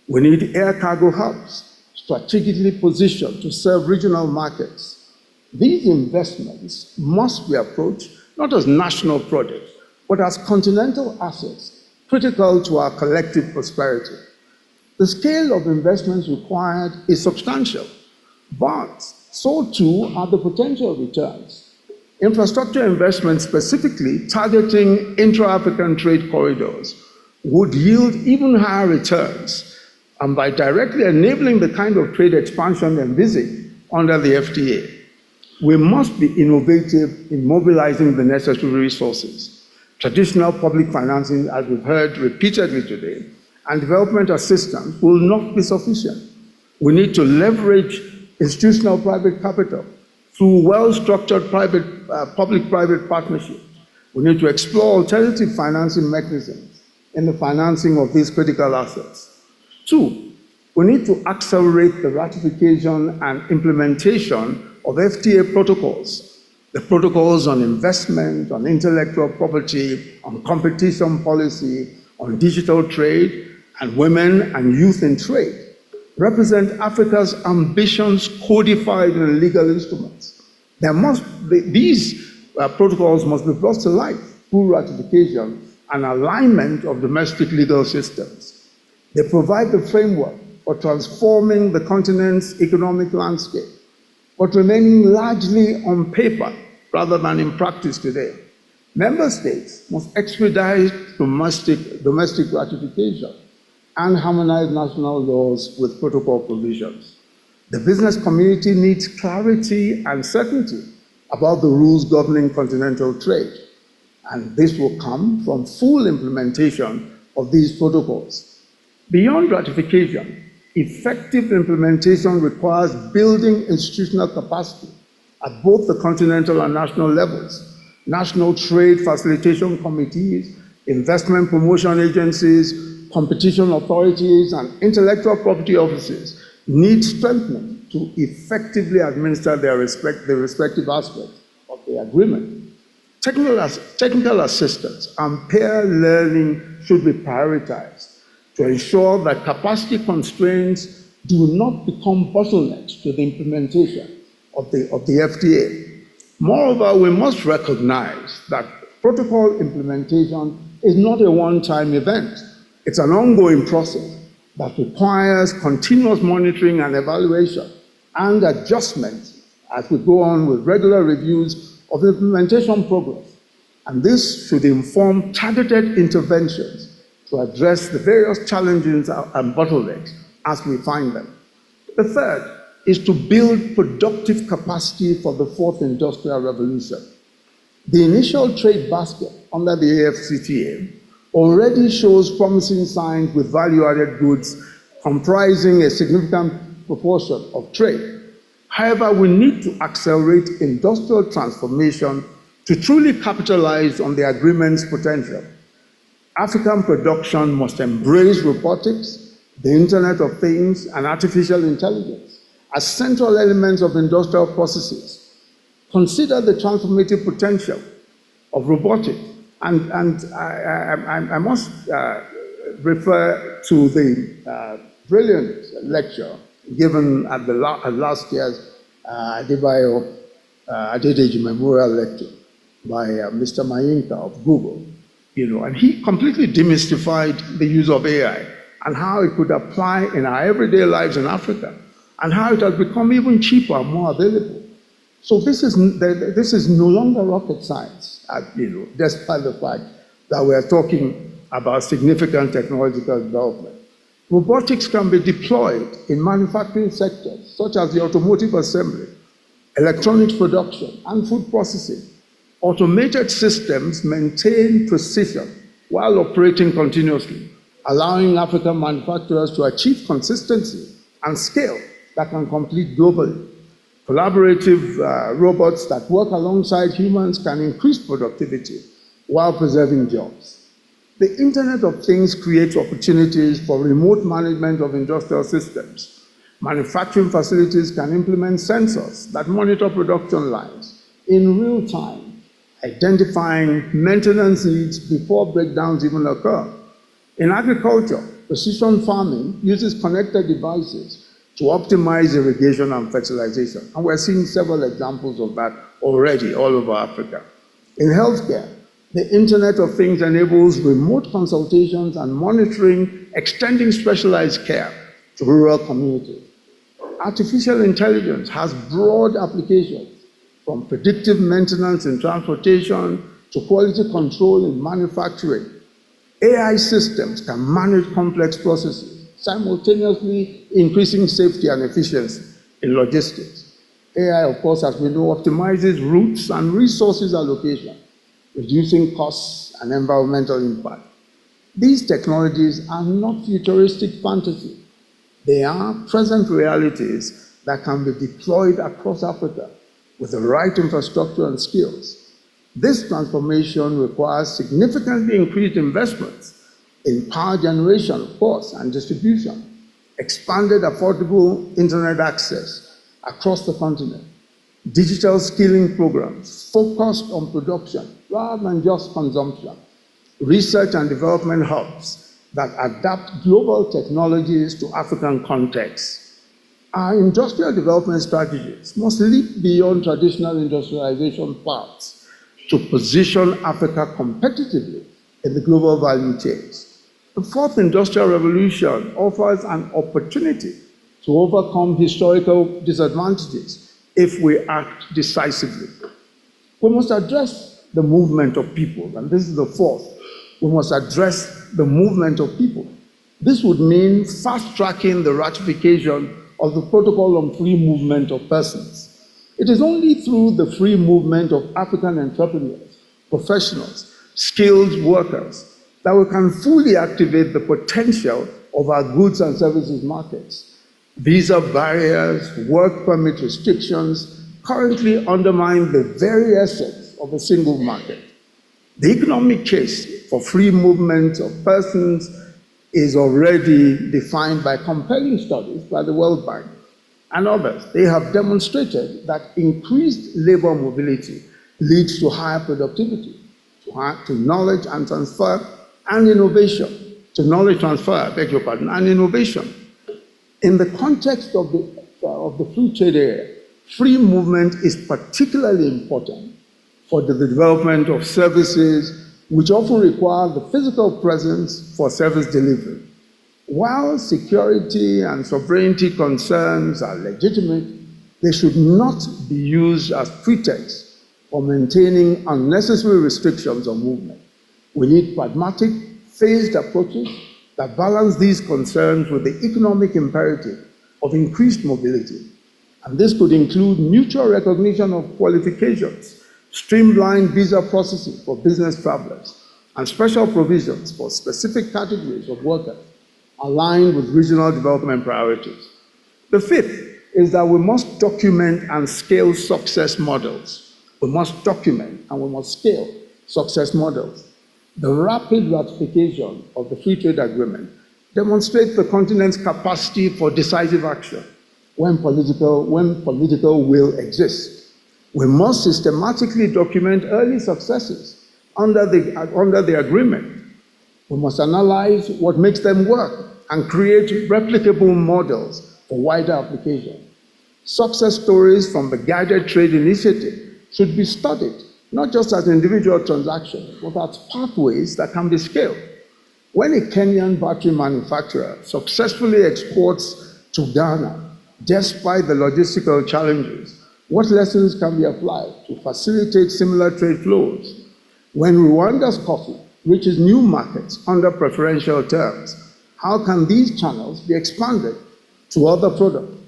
We need air cargo hubs strategically positioned to serve regional markets. These investments must be approached not as national projects, but as continental assets critical to our collective prosperity. The scale of investments required is substantial, but so too are the potential returns. Infrastructure investments specifically targeting intra-African trade corridors would yield even higher returns, and by directly enabling the kind of trade expansion envisaged under the FTA. We must be innovative in mobilizing the necessary resources. Traditional public financing, as we've heard repeatedly today, and development assistance will not be sufficient. We need to leverage institutional private capital through well-structured public-private partnerships. We need to explore alternative financing mechanisms in the financing of these critical assets. 2, we need to accelerate the ratification and implementation of FTA protocols, the protocols on investment, on intellectual property, on competition policy, on digital trade, and women and youth in trade represent Africa's ambitions codified in legal instruments. These protocols must be brought to life through ratification and alignment of domestic legal systems. They provide the framework for transforming the continent's economic landscape, but remaining largely on paper rather than in practice today. Member states must expedite domestic ratification and harmonize national laws with protocol provisions. The business community needs clarity and certainty about the rules governing continental trade, and this will come from full implementation of these protocols. Beyond ratification, effective implementation requires building institutional capacity at both the continental and national levels. National trade facilitation committees, investment promotion agencies, competition authorities, and intellectual property offices need strengthening to effectively administer the respective aspects of the agreement. Technical assistance and peer learning should be prioritized to ensure that capacity constraints do not become bottlenecks to the implementation of the FTA. Moreover, we must recognize that protocol implementation is not a one-time event. It's an ongoing process that requires continuous monitoring and evaluation and adjustment as we go on with regular reviews of implementation progress. And this should inform targeted interventions to address the various challenges and bottlenecks as we find them. The third is to build productive capacity for the fourth industrial revolution. The initial trade basket under the AfCFTA already shows promising signs with value-added goods comprising a significant proportion of trade. However, we need to accelerate industrial transformation to truly capitalize on the agreement's potential. African production must embrace robotics, the Internet of Things, and artificial intelligence as central elements of industrial processes. Consider the transformative potential of robotics. And I must refer to the brilliant lecture given at last year's Adebayo Adedeji Memorial Lecture by Mr. Mayinka of Google. And he completely demystified the use of AI and how it could apply in our everyday lives in Africa, and how it has become even cheaper and more available. So this is no longer rocket science, despite the fact that we are talking about significant technological development. Robotics can be deployed in manufacturing sectors, such as the automotive assembly, electronics production, and food processing. Automated systems maintain precision while operating continuously, allowing African manufacturers to achieve consistency and scale that can compete globally. Collaborative robots that work alongside humans can increase productivity while preserving jobs. The Internet of Things creates opportunities for remote management of industrial systems. Manufacturing facilities can implement sensors that monitor production lines in real time, identifying maintenance needs before breakdowns even occur. In agriculture, precision farming uses connected devices to optimize irrigation and fertilization. And we're seeing several examples of that already all over Africa. In healthcare, the Internet of Things enables remote consultations and monitoring, extending specialized care to rural communities. Artificial intelligence has broad applications, from predictive maintenance in transportation to quality control in manufacturing. AI systems can manage complex processes, simultaneously increasing safety and efficiency in logistics. AI, of course, as we know, optimizes routes and resources allocation, reducing costs and environmental impact. These technologies are not futuristic fantasy. They are present realities that can be deployed across Africa with the right infrastructure and skills. This transformation requires significantly increased investments in power generation, of course, and distribution, expanded affordable internet access across the continent, digital skilling programs focused on production rather than just consumption, research and development hubs that adapt global technologies to African contexts. Our industrial development strategies must leap beyond traditional industrialization paths to position Africa competitively in the global value chains. The fourth industrial revolution offers an opportunity to overcome historical disadvantages if we act decisively. We must address the movement of people, and this is the fourth. We must address the movement of people. This would mean fast-tracking the ratification of the Protocol on Free Movement of Persons. It is only through the free movement of African entrepreneurs, professionals, skilled workers, that we can fully activate the potential of our goods and services markets. Visa barriers, work permit restrictions currently undermine the very essence of a single market. The economic case for free movement of persons is already defined by compelling studies by the World Bank and others. They have demonstrated that increased labor mobility leads to higher productivity, to knowledge and transfer and innovation, and innovation. In the context of the free trade area, free movement is particularly important for the development of services which often require the physical presence for service delivery. While security and sovereignty concerns are legitimate, they should not be used as pretext for maintaining unnecessary restrictions on movement. We need pragmatic, phased approaches that balance these concerns with the economic imperative of increased mobility. And this could include mutual recognition of qualifications, streamlined visa processing for business travelers, and special provisions for specific categories of workers aligned with regional development priorities. The fifth is that we must document and scale success models. We must document and we must scale success models. The rapid ratification of the Free Trade Agreement demonstrates the continent's capacity for decisive action when political will exists. We must systematically document early successes under the agreement. We must analyze what makes them work and create replicable models for wider application. Success stories from the Guided Trade Initiative should be studied, not just as individual transactions, but as pathways that can be scaled. When a Kenyan battery manufacturer successfully exports to Ghana, despite the logistical challenges, what lessons can be applied to facilitate similar trade flows? When Rwanda's coffee reaches new markets under preferential terms, how can these channels be expanded to other products?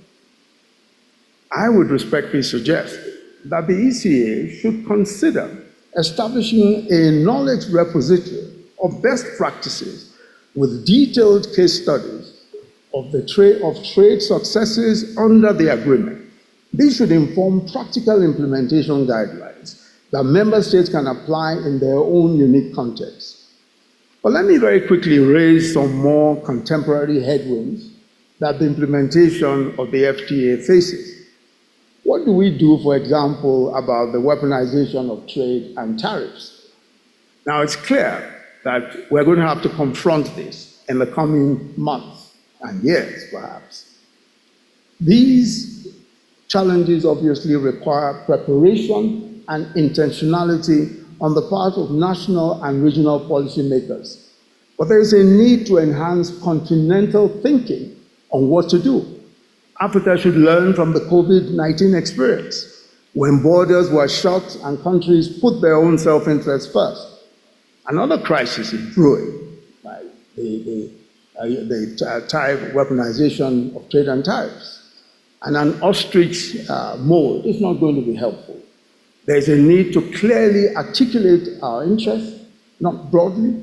I would respectfully suggest that the ECA should consider establishing a knowledge repository of best practices with detailed case studies of trade successes under the agreement. These should inform practical implementation guidelines that member states can apply in their own unique context. But let me very quickly raise some more contemporary headwinds that the implementation of the FTA faces. What do we do, for example, about the weaponization of trade and tariffs? Now, it's clear that we're going to have to confront this in the coming months and years, perhaps. These challenges obviously require preparation and intentionality on the part of national and regional policymakers. But there is a need to enhance continental thinking on what to do. Africa should learn from the COVID-19 experience, when borders were shut and countries put their own self-interest first. Another crisis is brewing, right? The weaponization of trade and tariffs. And an ostrich mode is not going to be helpful. There is a need to clearly articulate our interests, not broadly,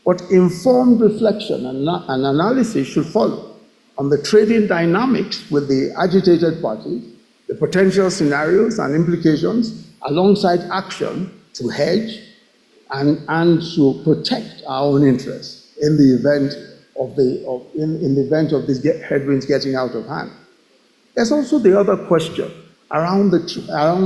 but informed reflection and analysis should follow on the trading dynamics with the agitated parties, the potential scenarios and implications, alongside action to hedge and to protect our own interests in the event of these headwinds getting out of hand. There's also the other question around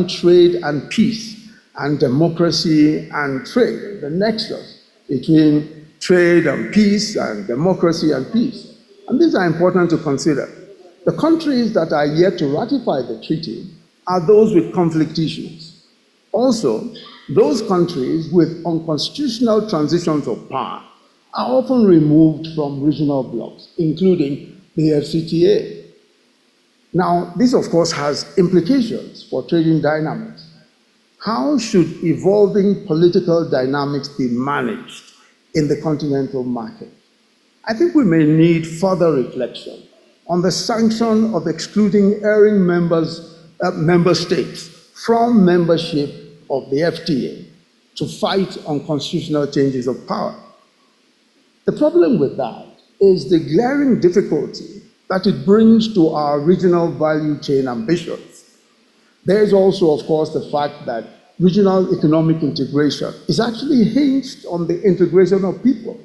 trade and peace and democracy and trade, the nexus between trade and peace and democracy and peace. And these are important to consider. The countries that are yet to ratify the treaty are those with conflict issues. Also, those countries with unconstitutional transitions of power are often removed from regional blocs, including the AfCFTA. Now, this of course has implications for trading dynamics. How should evolving political dynamics be managed in the continental market? I think we may need further reflection on the sanction of excluding erring member states from membership of the FTA to fight unconstitutional changes of power. The problem with that is the glaring difficulty that it brings to our regional value chain ambitions. There is also, of course, the fact that regional economic integration is actually hinged on the integration of people.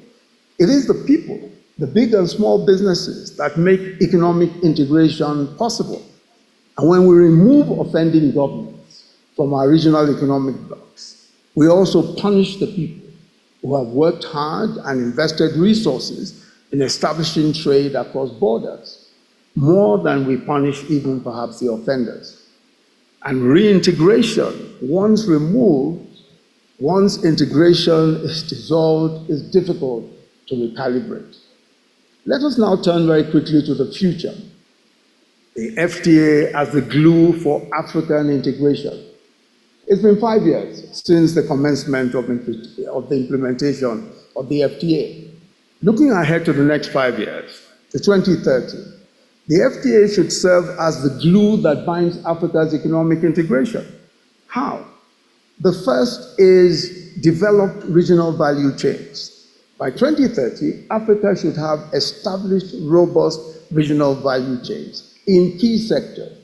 It is the people, the big and small businesses, that make economic integration possible. And when we remove offending governments from our regional economic blocks, we also punish the people who have worked hard and invested resources in establishing trade across borders, more than we punish even perhaps the offenders. And reintegration, once removed, once integration is dissolved, is difficult to recalibrate. Let us now turn very quickly to the future. The FTA as the glue for African integration. It's been 5 years since the commencement of the implementation of the FTA. Looking ahead to the next 5 years, to 2030, the FTA should serve as the glue that binds Africa's economic integration. How? The first is developed regional value chains. By 2030, Africa should have established robust regional value chains in key sectors,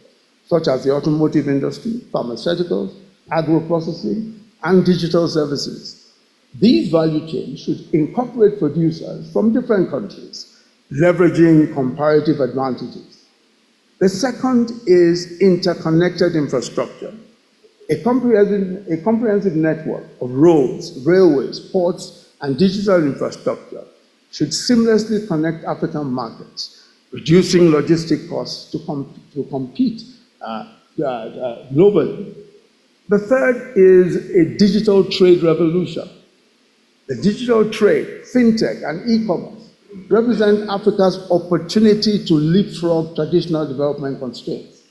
such as the automotive industry, pharmaceuticals, agro-processing, and digital services. These value chains should incorporate producers from different countries, leveraging comparative advantages. The second is interconnected infrastructure. A comprehensive network of roads, railways, ports, and digital infrastructure should seamlessly connect African markets, reducing logistic costs to compete globally. The third is a digital trade revolution. The digital trade, fintech, and e-commerce represent Africa's opportunity to leapfrog traditional development constraints.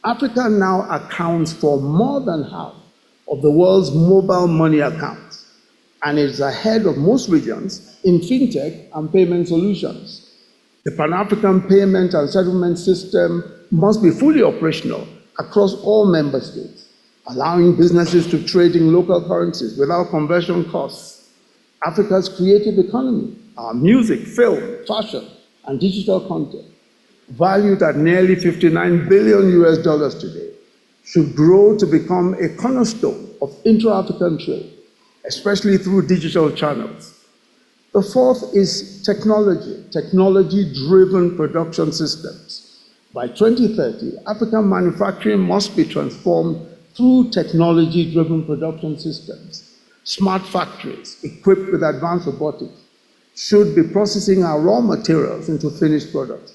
Africa now accounts for more than half of the world's mobile money accounts, and is ahead of most regions in fintech and payment solutions. The Pan-African payment and settlement system must be fully operational across all member states, allowing businesses to trade in local currencies without conversion costs. Africa's creative economy, our music, film, fashion, and digital content, valued at nearly $59 billion today, should grow to become a cornerstone of intra-African trade, especially through digital channels. The fourth is technology-driven production systems. By 2030, African manufacturing must be transformed through technology-driven production systems. Smart factories equipped with advanced robotics should be processing our raw materials into finished products.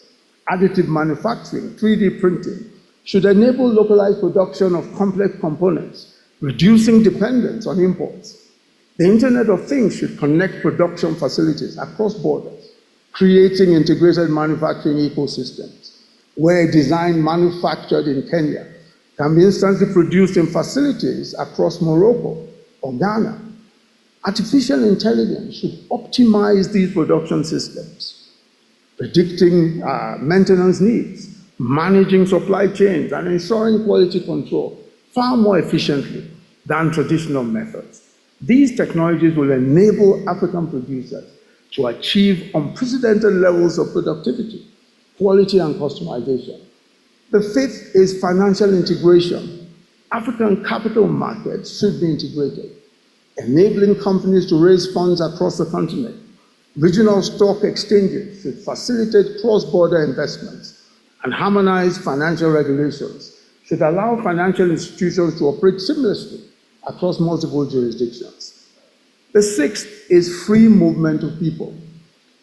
Additive manufacturing, 3D printing, should enable localized production of complex components, reducing dependence on imports. The Internet of Things should connect production facilities across borders, creating integrated manufacturing ecosystems, where a design manufactured in Kenya can be instantly produced in facilities across Morocco or Ghana. Artificial intelligence should optimize these production systems, predicting maintenance needs, managing supply chains, and ensuring quality control far more efficiently than traditional methods. These technologies will enable African producers to achieve unprecedented levels of productivity, quality, and customization. The fifth is financial integration. African capital markets should be integrated, enabling companies to raise funds across the continent. Regional stock exchanges should facilitate cross-border investments, and harmonized financial regulations should allow financial institutions to operate seamlessly across multiple jurisdictions. The sixth is free movement of people.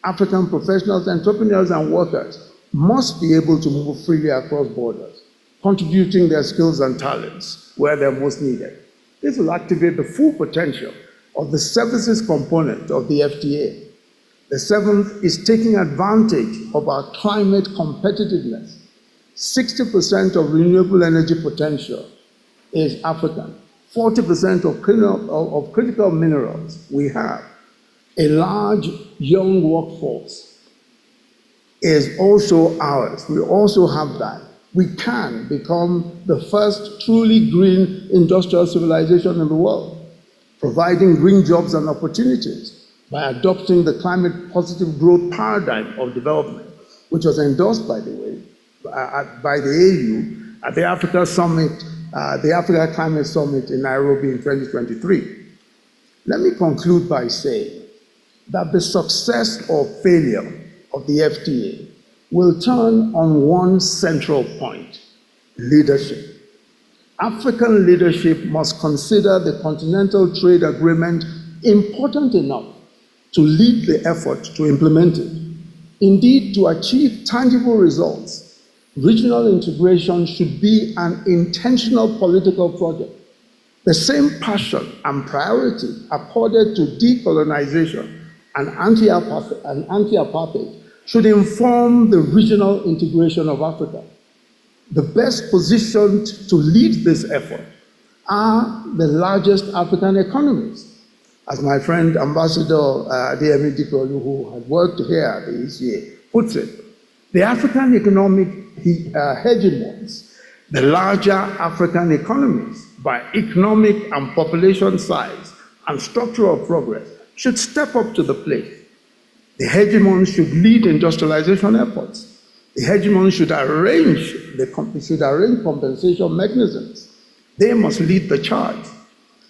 African professionals, entrepreneurs, and workers must be able to move freely across borders, contributing their skills and talents where they're most needed. This will activate the full potential of the services component of the FTA. The seventh is taking advantage of our climate competitiveness. 60% of renewable energy potential is African. 40% of critical minerals we have. A large young workforce is also ours. We also have that. We can become the first truly green industrial civilization in the world, providing green jobs and opportunities by adopting the climate positive growth paradigm of development, which was endorsed, by the way, by the AU at the Africa Summit, the Africa Climate Summit in Nairobi in 2023. Let me conclude by saying that the success or failure of the FTA will turn on one central point: leadership. African leadership must consider the Continental Trade Agreement important enough to lead the effort to implement it. Indeed, to achieve tangible results, regional integration should be an intentional political project. The same passion and priority accorded to decolonization and anti-apartheid should inform the regional integration of Africa. The best positioned to lead this effort are the largest African economies. As my friend Ambassador Adebayo, who had worked here at the ECA, puts it, the African economic hegemons, the larger African economies by economic and population size and structural progress should step up to the plate. The hegemons should lead industrialization efforts. The hegemons should arrange compensation mechanisms. They must lead the charge.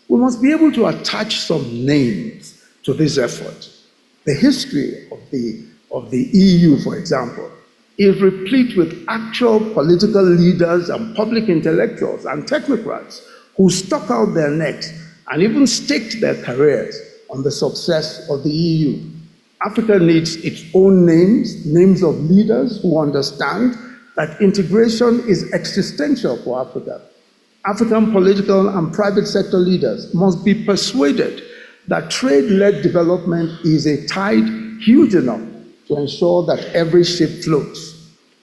We must be able to attach some names to this effort. The history of the EU, for example, is replete with actual political leaders and public intellectuals and technocrats who stuck out their necks and even staked their careers on the success of the EU. Africa needs its own names of leaders who understand that integration is existential for Africa. African political and private sector leaders must be persuaded that trade-led development is a tide huge enough to ensure that every ship floats.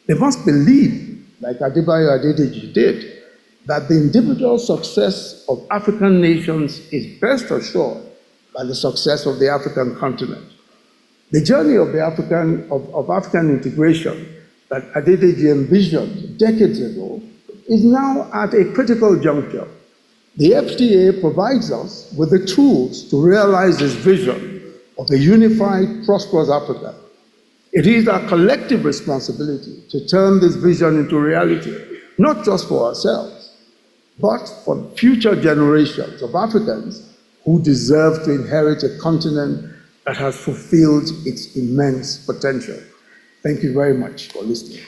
They must believe, like Adebayo Adedeji did, that the individual success of African nations is best assured by the success of the African continent. The journey of African integration that Adedeji envisioned decades ago is now at a critical juncture. The FTA provides us with the tools to realize this vision of a unified, prosperous Africa. It is our collective responsibility to turn this vision into reality, not just for ourselves, but for future generations of Africans who deserve to inherit a continent that has fulfilled its immense potential. Thank you very much for listening.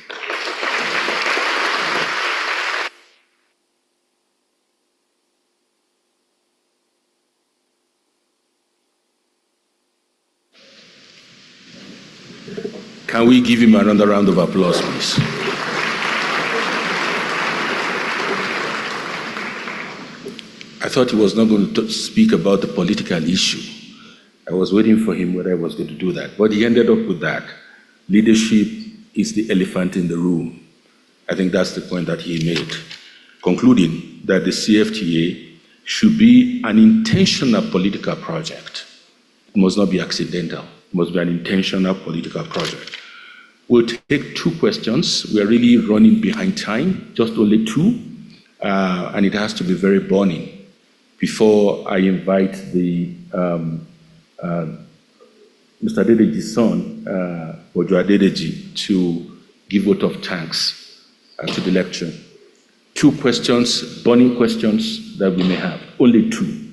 Can we give him another round of applause, please? I thought he was not going to speak about the political issue. I was waiting for him whether he was going to do that. But he ended up with that. Leadership is the elephant in the room. I think that's the point that he made, concluding that the CFTA should be an intentional political project. It must not be accidental. It must be an intentional political project. We'll take two questions. We are really running behind time, just only two, and it has to be very burning before I invite the Mr. Adedeji's son, Adebayo Adedeji, to give vote of thanks to the lecture. Two questions, burning questions that we may have, only two.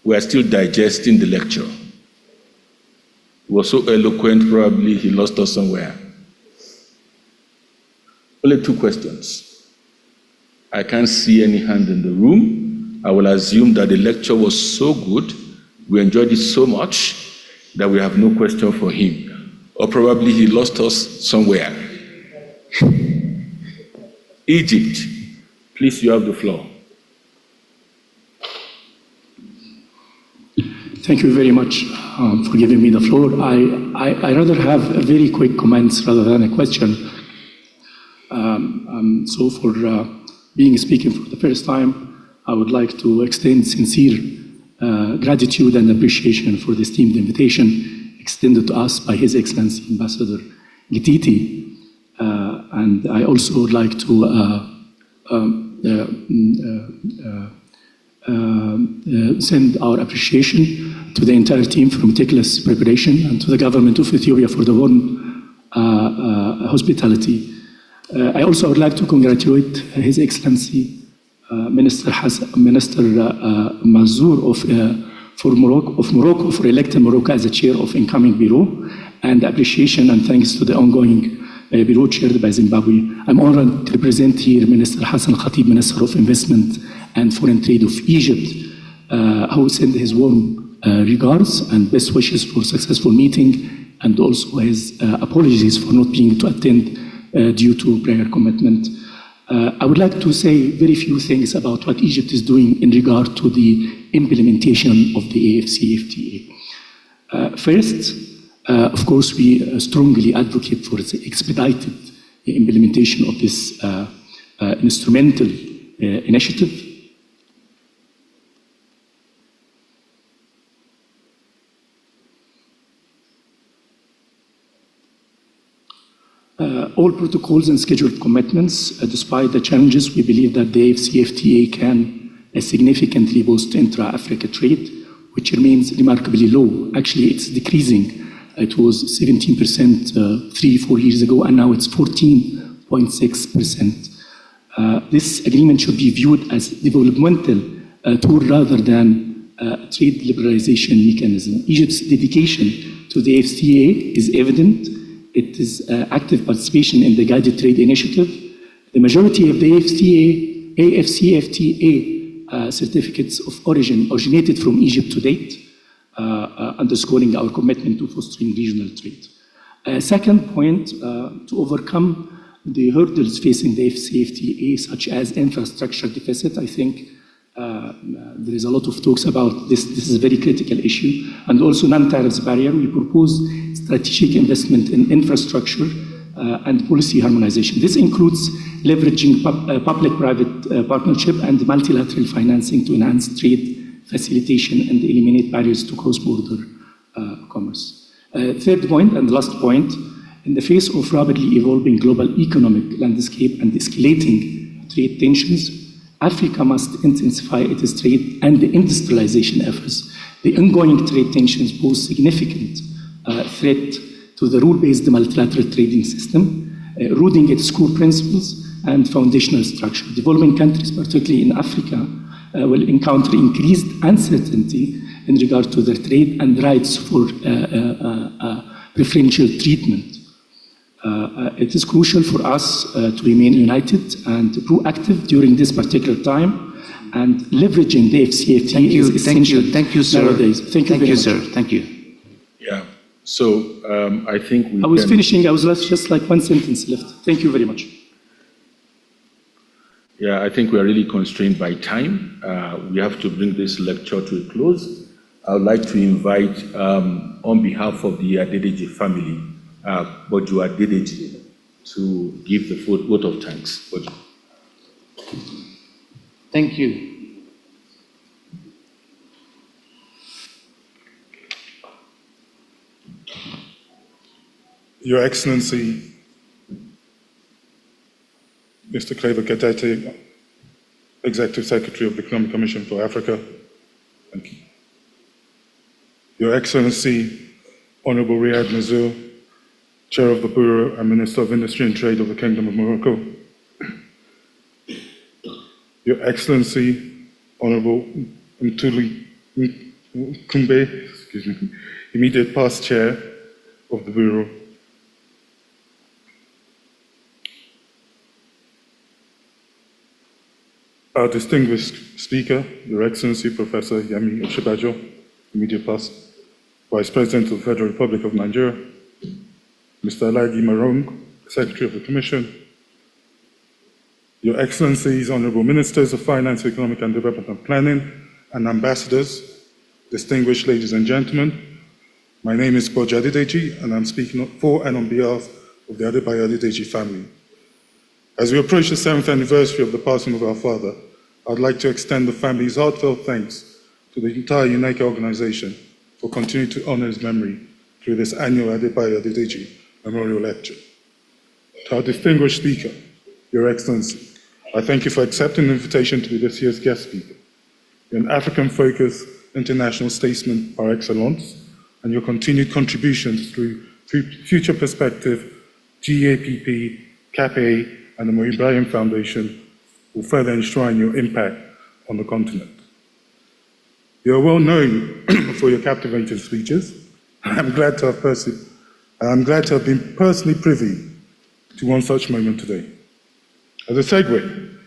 We are still digesting the lecture. He was so eloquent, probably he lost us somewhere. Only two questions. I can't see any hand in the room. I will assume that the lecture was so good, we enjoyed it so much, that we have no question for him. Or probably he lost us somewhere. Egypt, please, you have the floor. Thank you very much for giving me the floor. I rather have a very quick comments rather than a question. So for being speaking for the first time, I would like to extend sincere gratitude and appreciation for the esteemed invitation extended to us by His Excellency Ambassador Gititi. And I also would like to send our appreciation to the entire team for meticulous preparation and to the government of Ethiopia for the warm hospitality. I also would like to congratulate His Excellency Minister Mazur of Morocco for electing Morocco as the chair of incoming bureau, and appreciation and thanks to the ongoing bureau chaired by Zimbabwe. I'm honored to represent here Minister Hassan Khatib, Minister of Investment and Foreign Trade of Egypt, who sent his warm regards and best wishes for successful meeting, and also his apologies for not being to attend due to prior commitment. I would like to say very few things about what Egypt is doing in regard to the implementation of the AfCFTA. First, of course, we strongly advocate for the expedited implementation of this instrumental initiative. All protocols and scheduled commitments, despite the challenges, we believe that the AfCFTA can significantly boost intra-Africa trade, which remains remarkably low. Actually, it's decreasing. It was 17% 3-4 years ago, and now it's 14.6%. This agreement should be viewed as developmental tool rather than trade liberalization mechanism. Egypt's dedication to the AfCFTA is evident. It is active participation in the Guided Trade Initiative. The majority of the AfCFTA certificates of origin originated from Egypt to date, underscoring our commitment to fostering regional trade. Second point, to overcome the hurdles facing the AfCFTA, such as infrastructure deficit, I think there is a lot of talks about this. This is a very critical issue. And also non-tariffs barrier. We propose strategic investment in infrastructure and policy harmonization. This includes leveraging public-private partnership and multilateral financing to enhance trade facilitation and eliminate barriers to cross-border commerce. Third point and last point, in the face of rapidly evolving global economic landscape and escalating trade tensions, Africa must intensify its trade and industrialization efforts. The ongoing trade tensions pose significant threat to the rule-based multilateral trading system, eroding its core principles and foundational structure. Developing countries, particularly in Africa, will encounter increased uncertainty in regard to their trade and rights for preferential treatment. It is crucial for us to remain united and proactive during this particular time, and leveraging the AfCFTA is essential. Thank you, sir. Nowadays. Thank you very much. Sir. Thank you. Yeah. So I think I was finishing. I was left just like one sentence left. Thank you very much. Yeah, I think we are really constrained by time. We have to bring this lecture to a close. I would like to invite, on behalf of the Adedeji family, Boju Adedeji, to give the vote of thanks. Boju. Thank you. Your Excellency, Mr. Clever Gadete, Executive Secretary of the Economic Commission for Africa. Thank you. Your Excellency, Honorable Riyad Mazur, Chair of the Bureau and Minister of Industry and Trade of the Kingdom of Morocco. Your Excellency, Honorable Mtuli Kumbe, immediate past Chair of the Bureau. Our distinguished speaker, Your Excellency Professor Yemi Osinbajo, immediate past Vice President of the Federal Republic of Nigeria, Mr. Alagi Marong, Secretary of the Commission, Your Excellencies, Honorable Ministers of Finance, Economic and Development Planning, and Ambassadors, distinguished ladies and gentlemen, my name is Boju Adedeji, and I'm speaking for and on behalf of the Adebayo Adedeji family. As we approach the 7th anniversary of the passing of our father, I'd like to extend the family's heartfelt thanks to the entire UNECA organization for continuing to honor his memory through this annual Adebayo Adedeji Memorial Lecture. To our distinguished speaker, Your Excellency, I thank you for accepting the invitation to be this year's guest speaker. You're an African-focused international statesman par excellence, and your continued contributions through Future Perspective, GAPP, CAPA, and the Mo Ibrahim Foundation will further enshrine your impact on the continent. You are well known for your captivating speeches. I'm glad to have been personally privy to one such moment today. As a segue,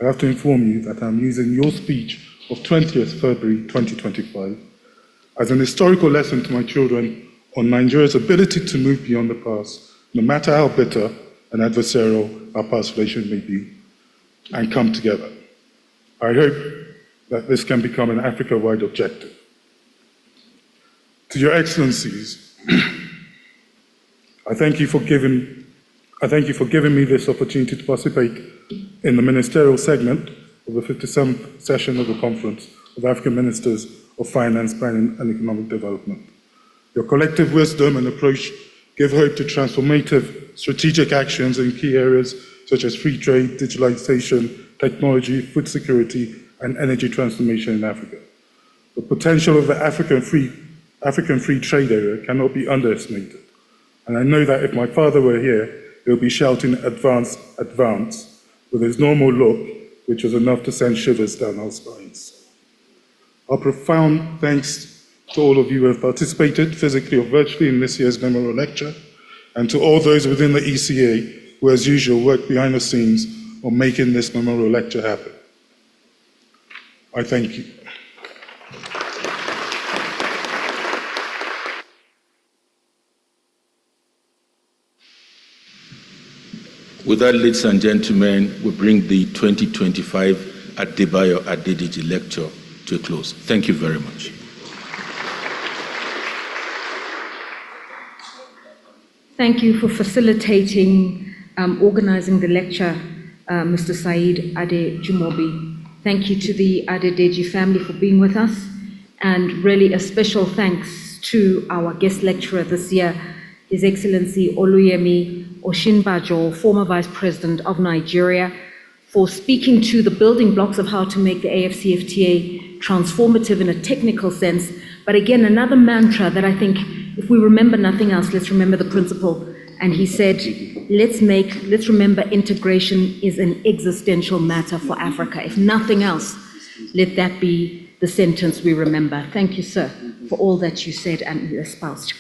I have to inform you that I'm using your speech of 20th February 2025 as an historical lesson to my children on Nigeria's ability to move beyond the past, no matter how bitter and adversarial our past relations may be, and come together. I hope that this can become an Africa-wide objective. To Your Excellencies, I thank you for giving me this opportunity to participate in the ministerial segment of the 57th session of the Conference of African Ministers of Finance, Planning and Economic Development. Your collective wisdom and approach give hope to transformative strategic actions in key areas such as free trade, digitalization, technology, food security, and energy transformation in Africa. The potential of the African free trade area cannot be underestimated. And I know that if my father were here, he would be shouting, "Advance, advance," with his normal look, which was enough to send shivers down our spines. Our profound thanks to all of you who have participated physically or virtually in this year's memorial lecture, and to all those within the ECA who, as usual, work behind the scenes on making this memorial lecture happen. I thank you. With that, ladies and gentlemen, we bring the 2025 Adebayo Adedeji lecture to a close. Thank you very much. Thank you for facilitating, organizing the lecture, Mr. Said Adejumobi. Thank you to the Adedeji family for being with us, and really a special thanks to our guest lecturer this year, His Excellency Oluyemi Osinbajo, former Vice President of Nigeria, for speaking to the building blocks of how to make the AfCFTA transformative in a technical sense. But again, another mantra that I think, if we remember nothing else, let's remember the principle. And he said, let's remember integration is an existential matter for Africa. If nothing else, let that be the sentence we remember. Thank you, sir, for all that you said and espoused.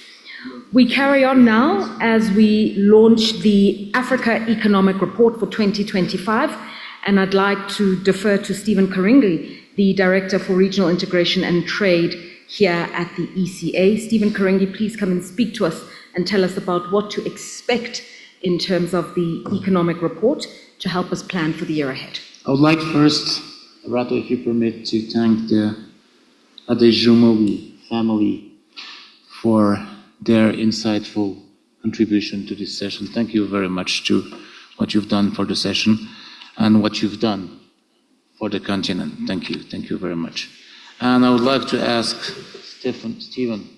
We carry on now as we launch the Africa Economic Report for 2025, and I'd like to defer to Stephen Karingi, the Director for Regional Integration and Trade here at the ECA. Stephen Karingi, please come and speak to us and tell us about what to expect in terms of the economic report to help us plan for the year ahead. I would like first, Rato, if you permit, to thank the Adejumobi family for their insightful contribution to this session. Thank you very much to what you've done for the session and what you've done for the continent. Thank you. Thank you very much. And I would like to ask Stephen,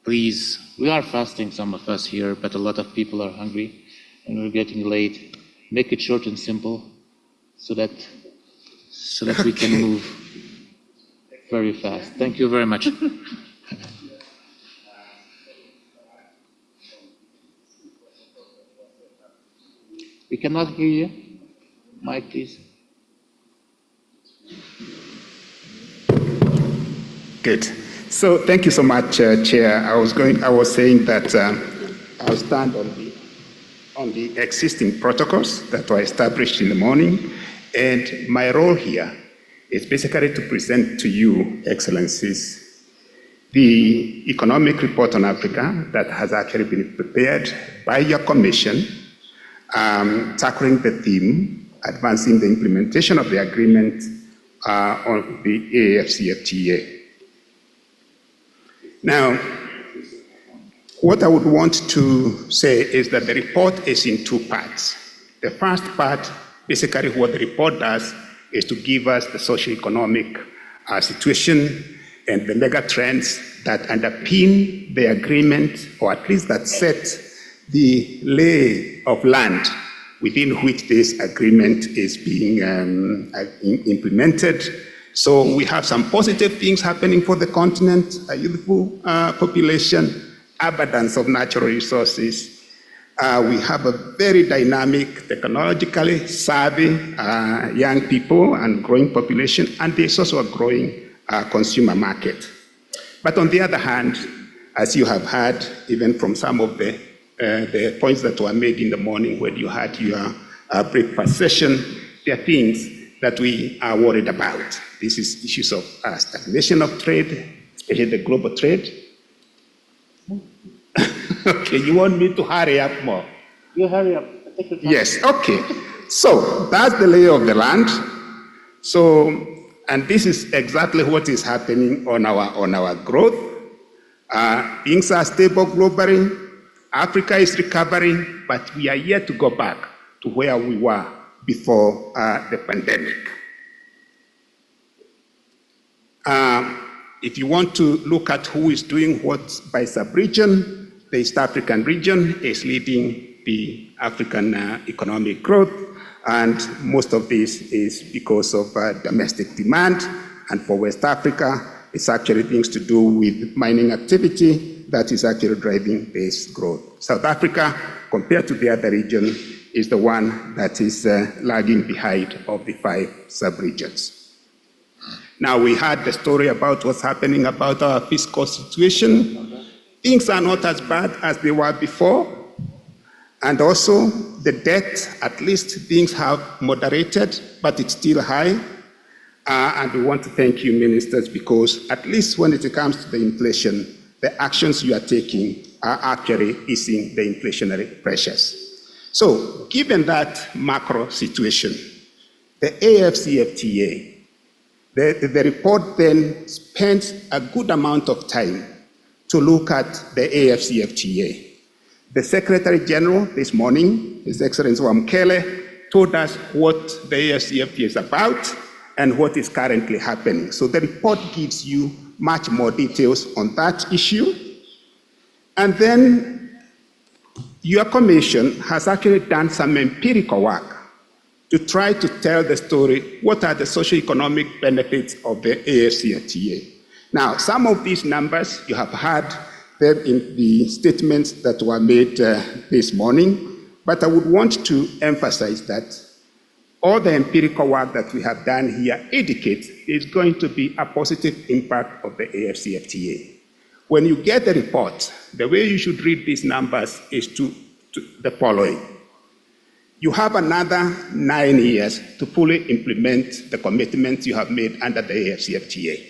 please, we are fasting, some of us here, but a lot of people are hungry and we're getting late. Make it short and simple so that we can move very fast. Thank you very much. We cannot hear you. Mike, please. Good. So thank you so much, Chair. I was saying that I'll stand on the existing protocols that were established in the morning, and my role here is basically to present to you, Excellencies, the economic report on Africa that has actually been prepared by your commission, tackling the theme, advancing the implementation of the agreement on the AfCFTA. Now, what I would want to say is that the report is in two parts. The first part, basically what the report does is to give us the socio-economic situation and the mega trends that underpin the agreement, or at least that set the lay of land within which this agreement is being implemented. So we have some positive things happening for the continent, a youthful population, abundance of natural resources. We have a very dynamic, technologically savvy young people and growing population, and there's also a growing consumer market. But on the other hand, as you have heard, even from some of the points that were made in the morning when you had your breakfast session, there are things that we are worried about. This is issues of stagnation of trade, especially the global trade. Okay, you want me to hurry up more? You hurry up. Take your time. Yes, okay. So that's the lay of the land. So, and this is exactly what is happening on our growth. Things are stable globally. Africa is recovering, but we are yet to go back to where we were before the pandemic. If you want to look at who is doing what by sub-region, the East African region is leading the African economic growth, and most of this is because of domestic demand. And for West Africa, it's actually things to do with mining activity that is actually driving this growth. South Africa, compared to the other region, is the one that is lagging behind of the 5 sub-regions. Now, we had the story about what's happening about our fiscal situation. Things are not as bad as they were before. And also, the debt, at least things have moderated, but it's still high. And we want to thank you, ministers, because at least when it comes to the inflation, the actions you are taking are actually easing the inflationary pressures. So, given that macro situation, the AfCFTA, the report then spends a good amount of time to look at the AfCFTA. The Secretary General this morning, His Excellency Wamkele, told us what the AfCFTA is about and what is currently happening. So the report gives you much more details on that issue. And then your commission has actually done some empirical work to try to tell the story, what are the socio-economic benefits of the AfCFTA. Now, some of these numbers, you have heard them in the statements that were made this morning, but I would want to emphasize that all the empirical work that we have done here indicates there's going to be a positive impact of the AfCFTA. When you get the report, the way you should read these numbers is to the following. You have another 9 years to fully implement the commitments you have made under the AfCFTA.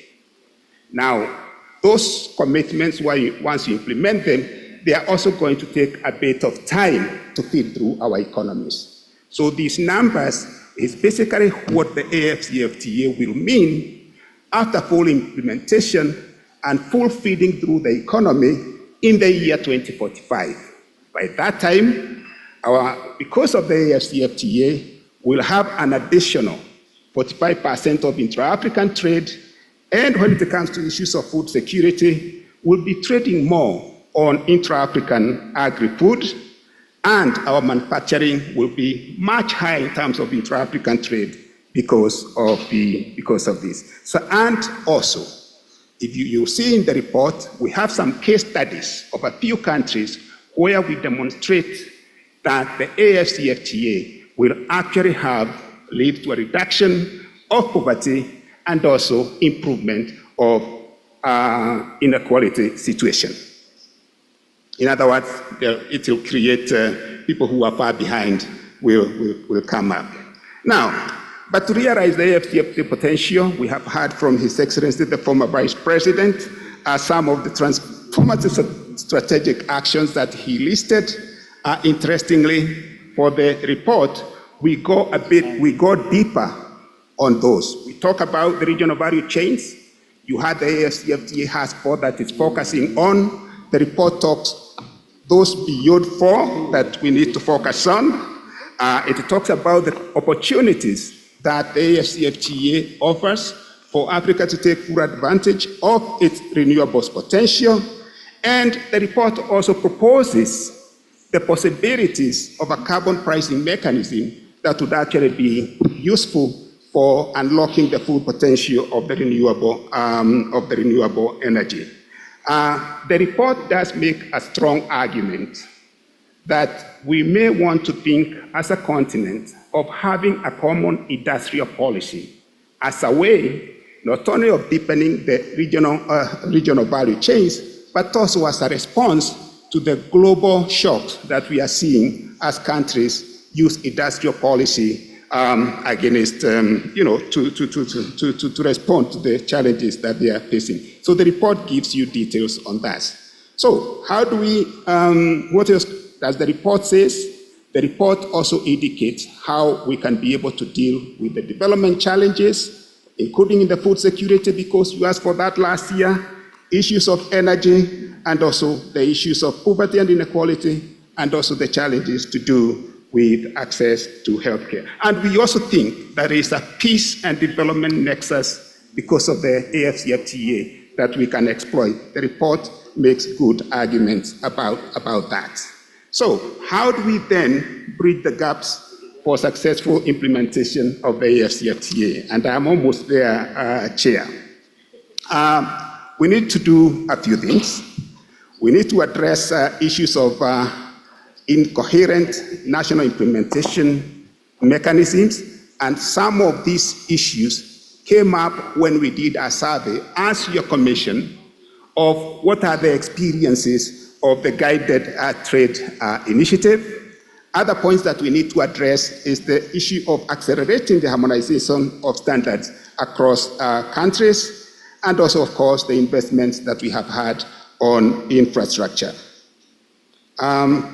Now, those commitments, once you implement them, they are also going to take a bit of time to feed through our economies. So these numbers is basically what the AfCFTA will mean after full implementation and full feeding through the economy in the year 2045. By that time, because of the AfCFTA, we'll have an additional 45% of intra-African trade, and when it comes to issues of food security, we'll be trading more on intra-African agri-food, and our manufacturing will be much higher in terms of intra-African trade because of this. So, and also, if you see in the report, we have some case studies of a few countries where we demonstrate that the AfCFTA will actually have led to a reduction of poverty and also improvement of inequality situation. In other words, it will create people who are far behind will come up. Now, but to realize the AfCFTA potential, we have heard from His Excellency, the former Vice President, some of the transformative strategic actions that he listed. Interestingly, for the report, we go deeper on those. We talk about the regional value chains. You had the AfCFTA has 4 that it's focusing on. The report talks those beyond 4 that we need to focus on. It talks about the opportunities that the AfCFTA offers for Africa to take full advantage of its renewables potential. And the report also proposes the possibilities of a carbon pricing mechanism that would actually be useful for unlocking the full potential of the renewable energy. The report does make a strong argument that we may want to think as a continent of having a common industrial policy as a way not only of deepening the regional value chains, but also as a response to the global shock that we are seeing as countries use industrial policy against, to respond to the challenges that they are facing. So the report gives you details on that. So how do we, what else does the report say? The report also indicates how we can be able to deal with the development challenges, including in the food security, because you asked for that last year, issues of energy, and also the issues of poverty and inequality, and also the challenges to do with access to healthcare. And we also think there is a peace and development nexus because of the AfCFTA that we can exploit. The report makes good arguments about that. So how do we then bridge the gaps for successful implementation of the AfCFTA? And I'm almost there, Chair. We need to do a few things. We need to address issues of incoherent national implementation mechanisms, and some of these issues came up when we did a survey as your commission of what are the experiences of the guided trade initiative. Other points that we need to address is the issue of accelerating the harmonization of standards across countries, and also, of course, the investments that we have had on infrastructure.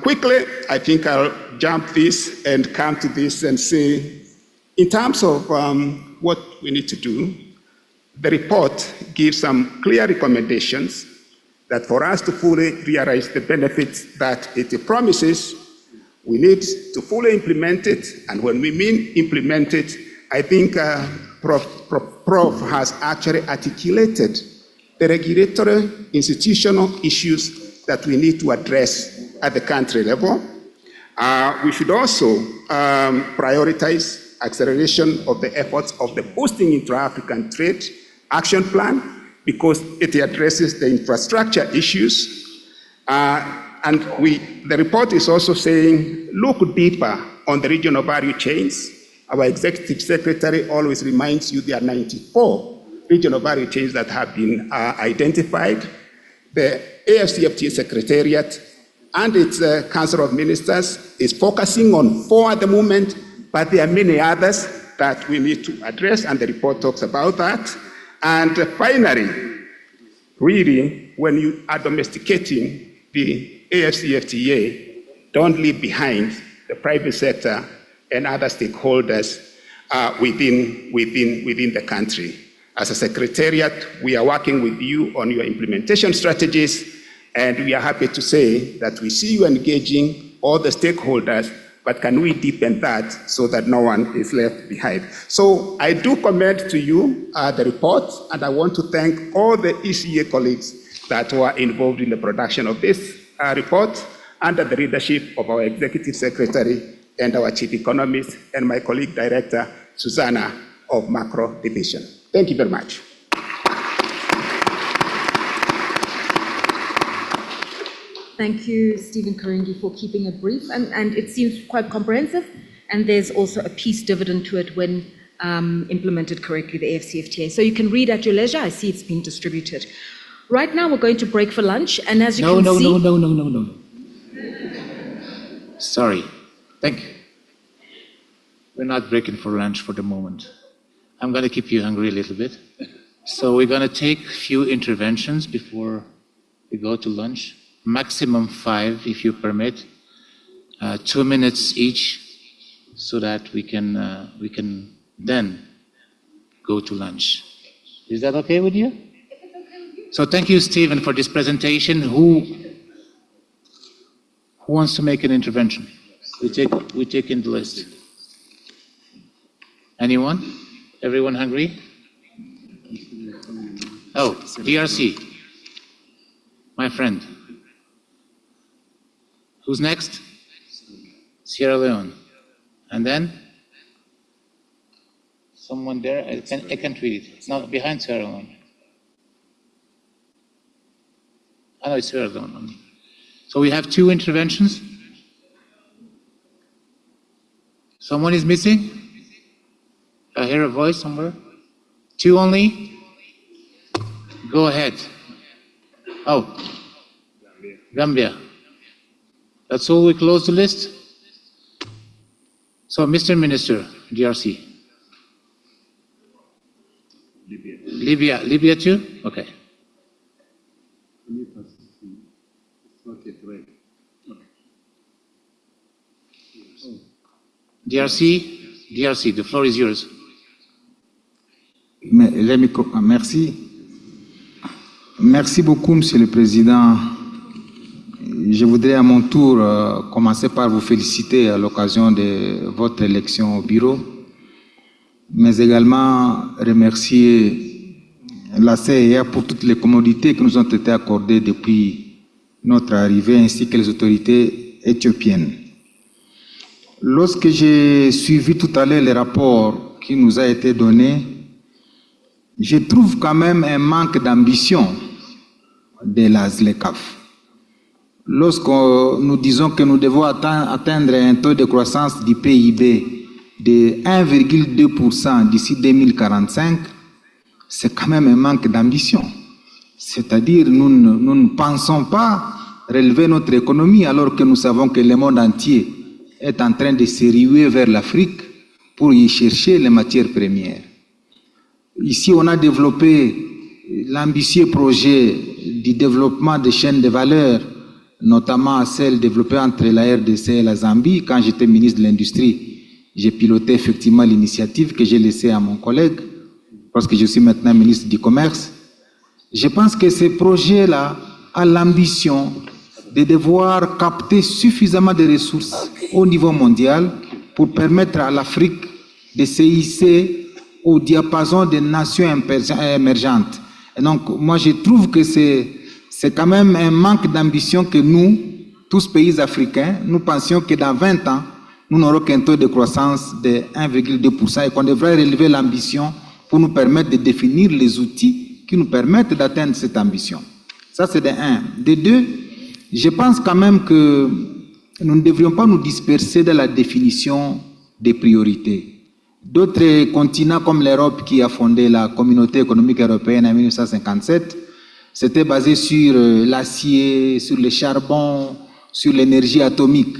Quickly, I think I'll jump this and come to this and say, in terms of what we need to do, the report gives some clear recommendations that for us to fully realize the benefits that it promises, we need to fully implement it. And when we mean implement it, I think Prof has actually articulated the regulatory institutional issues that we need to address at the country level. We should also prioritize acceleration of the efforts of the Boosting Intra-African Trade Action Plan, because it addresses the infrastructure issues. And the report is also saying, look deeper on the regional value chains. Our executive secretary always reminds you there are 94 regional value chains that have been identified. The AfCFTA Secretariat and its Council of Ministers is focusing on 4 at the moment, but there are many others that we need to address, and the report talks about that. And finally, really, when you are domesticating the AfCFTA, don't leave behind the private sector and other stakeholders within the country. As a secretariat, we are working with you on your implementation strategies, and we are happy to say that we see you engaging all the stakeholders, but can we deepen that so that no one is left behind? So I do commend to you the report, and I want to thank all the ECA colleagues that were involved in the production of this report, under the leadership of our Executive Secretary and our Chief Economist and my colleague Director, Susanna of Macro Division. Thank you very much. Thank you, Stephen Karingi, for keeping it brief, and it seems quite comprehensive, and there's also a peace dividend to it when implemented correctly, the AfCFTA. So you can read at your leisure. I see it's being distributed. Right now, we're going to break for lunch, and as you can see... No. Sorry. Thank you. We're not breaking for lunch for the moment. I'm going to keep you hungry a little bit. So we're going to take a few interventions before we go to lunch. Maximum 5, if you permit. 2 minutes each, so that we can then go to lunch. Is that okay with you? So thank you, Stephen, for this presentation. Who wants to make an intervention? We take in the list. Anyone? Everyone hungry? Oh, DRC. My friend. Who's next? Sierra Leone. And then? Someone there? I can't read it. It's not behind Sierra Leone. I know it's Sierra Leone. So we have 2 interventions. Someone is missing? I hear a voice somewhere. 2 only? Go ahead. Oh, Gambia. That's all, we close the list? So, Mr. Minister, DRC. Libya too? Okay. DRC, the floor is yours. Merci. Merci beaucoup, Monsieur le Président. Je voudrais à mon tour commencer par vous féliciter à l'occasion de votre élection au bureau, mais également remercier la CEA pour toutes les commodités qui nous ont été accordées depuis notre arrivée, ainsi que les autorités éthiopiennes. Lorsque j'ai suivi tout à l'heure le rapport qui nous a été donné, je trouve quand même un manque d'ambition de la ZLECAf. Lorsque nous disons que nous devons atteindre un taux de croissance du PIB de 1,2% d'ici 2045, c'est quand même un manque d'ambition. C'est-à-dire nous ne pensons pas relever notre économie alors que nous savons que le monde entier est en train de se ruer vers l'Afrique pour y chercher les matières premières. Ici, on a développé l'ambitieux projet du développement des chaînes de valeur, notamment celle développée entre la RDC et la Zambie. Quand j'étais ministre de l'Industrie, j'ai piloté effectivement l'initiative que j'ai laissée à mon collègue, parce que je suis maintenant ministre du Commerce. Je pense que ce projet-là a l'ambition de devoir capter suffisamment de ressources au niveau mondial pour permettre à l'Afrique de se hisser au diapason des nations émergentes. Et donc, moi, je trouve que c'est quand même un manque d'ambition que nous, tous pays africains, nous pensions que dans 20 ans, nous n'aurons qu'un taux de croissance de 1,2% et qu'on devrait relever l'ambition pour nous permettre de définir les outils qui nous permettent d'atteindre cette ambition. Ça, c'est de 1. De 2, je pense quand même que nous ne devrions pas nous disperser dans la définition des priorités. D'autres continents comme l'Europe qui a fondé la communauté économique européenne en 1957, c'était basé sur l'acier, sur le charbon, sur l'énergie atomique.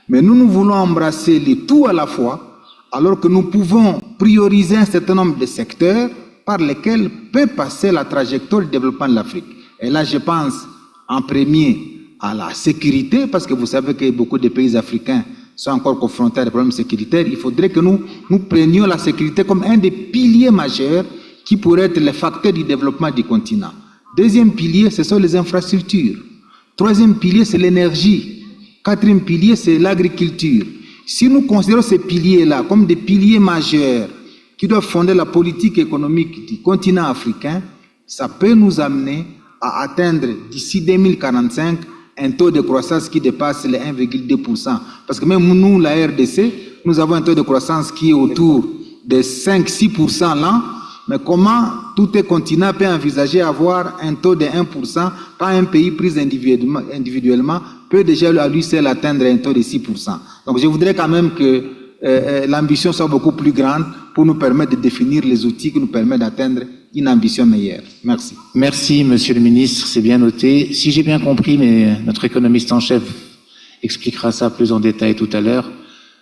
Mais nous voulons embrasser le tout à la fois, alors que nous pouvons prioriser un certain nombre de secteurs par lesquels peut passer la trajectoire de développement de l'Afrique. Et là, je pense en premier à la sécurité, parce que vous savez que beaucoup de pays africains sont encore confrontés à des problèmes sécuritaires. Il faudrait que nous prenions la sécurité comme un des piliers majeurs qui pourrait être le facteur du développement du continent. Deuxième pilier, ce sont les infrastructures. Troisième pilier, c'est l'énergie. Quatrième pilier, c'est l'agriculture. Si nous considérons ces piliers-là comme des piliers majeurs qui doivent fonder la politique économique du continent africain, ça peut nous amener à atteindre d'ici 2045 un taux de croissance qui dépasse les 1,2%. Parce que même nous, la RDC, nous avons un taux de croissance qui est autour de 5-6% l'an. Mais comment tout un continent peut envisager avoir un taux de 1% quand un pays pris individuellement peut déjà à lui seul atteindre un taux de 6%. Donc je voudrais quand même que l'ambition soit beaucoup plus grande pour nous permettre de définir les outils qui nous permettent d'atteindre une ambition meilleure. Merci. Merci, Monsieur le Ministre, c'est bien noté. Si j'ai bien compris, mais notre économiste en chef expliquera ça plus en détail tout à l'heure,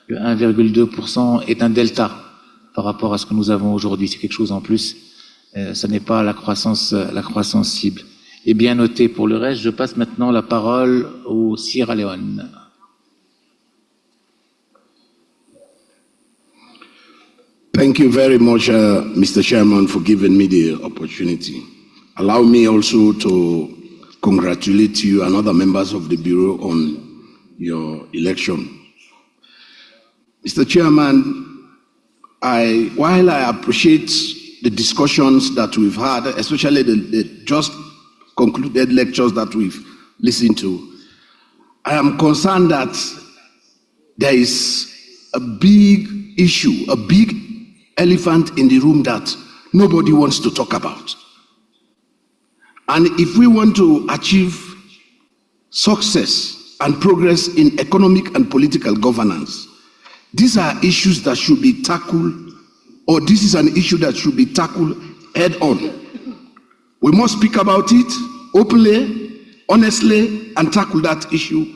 le 1,2% est un delta par rapport à ce que nous avons aujourd'hui. C'est quelque chose en plus. Ce n'est pas la croissance cible. Et bien noté pour le reste, je passe maintenant la parole au Sierra Leone. Thank you very much, Mr. Chairman, for giving me the opportunity. Allow me also to congratulate you and other members of the Bureau on your election. Mr. Chairman, while I appreciate the discussions that we've had, especially the just concluded lectures that we've listened to, I am concerned that there is a big issue, a big elephant in the room that nobody wants to talk about. And if we want to achieve success and progress in economic and political governance, these are issues that should be tackled, or this is an issue that should be tackled head on. We must speak about it openly, honestly, and tackle that issue.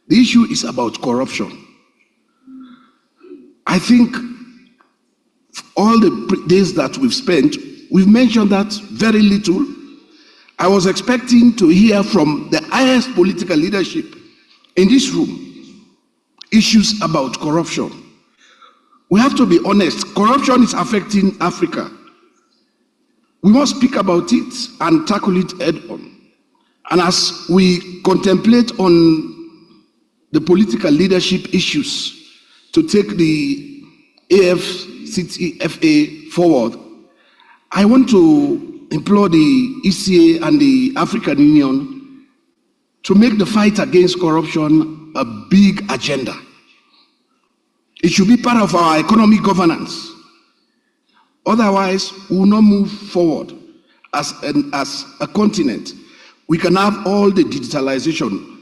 The issue is about corruption. I think all the days that we've spent, we've mentioned that very little. I was expecting to hear from the highest political leadership in this room issues about corruption. We have to be honest. Corruption is affecting Africa. We must speak about it and tackle it head on. And as we contemplate on the political leadership issues to take the AfCFTA forward, I want to implore the ECA and the African Union to make the fight against corruption a big agenda. It should be part of our economic governance. Otherwise, we will not move forward as a continent. We can have all the digitalization,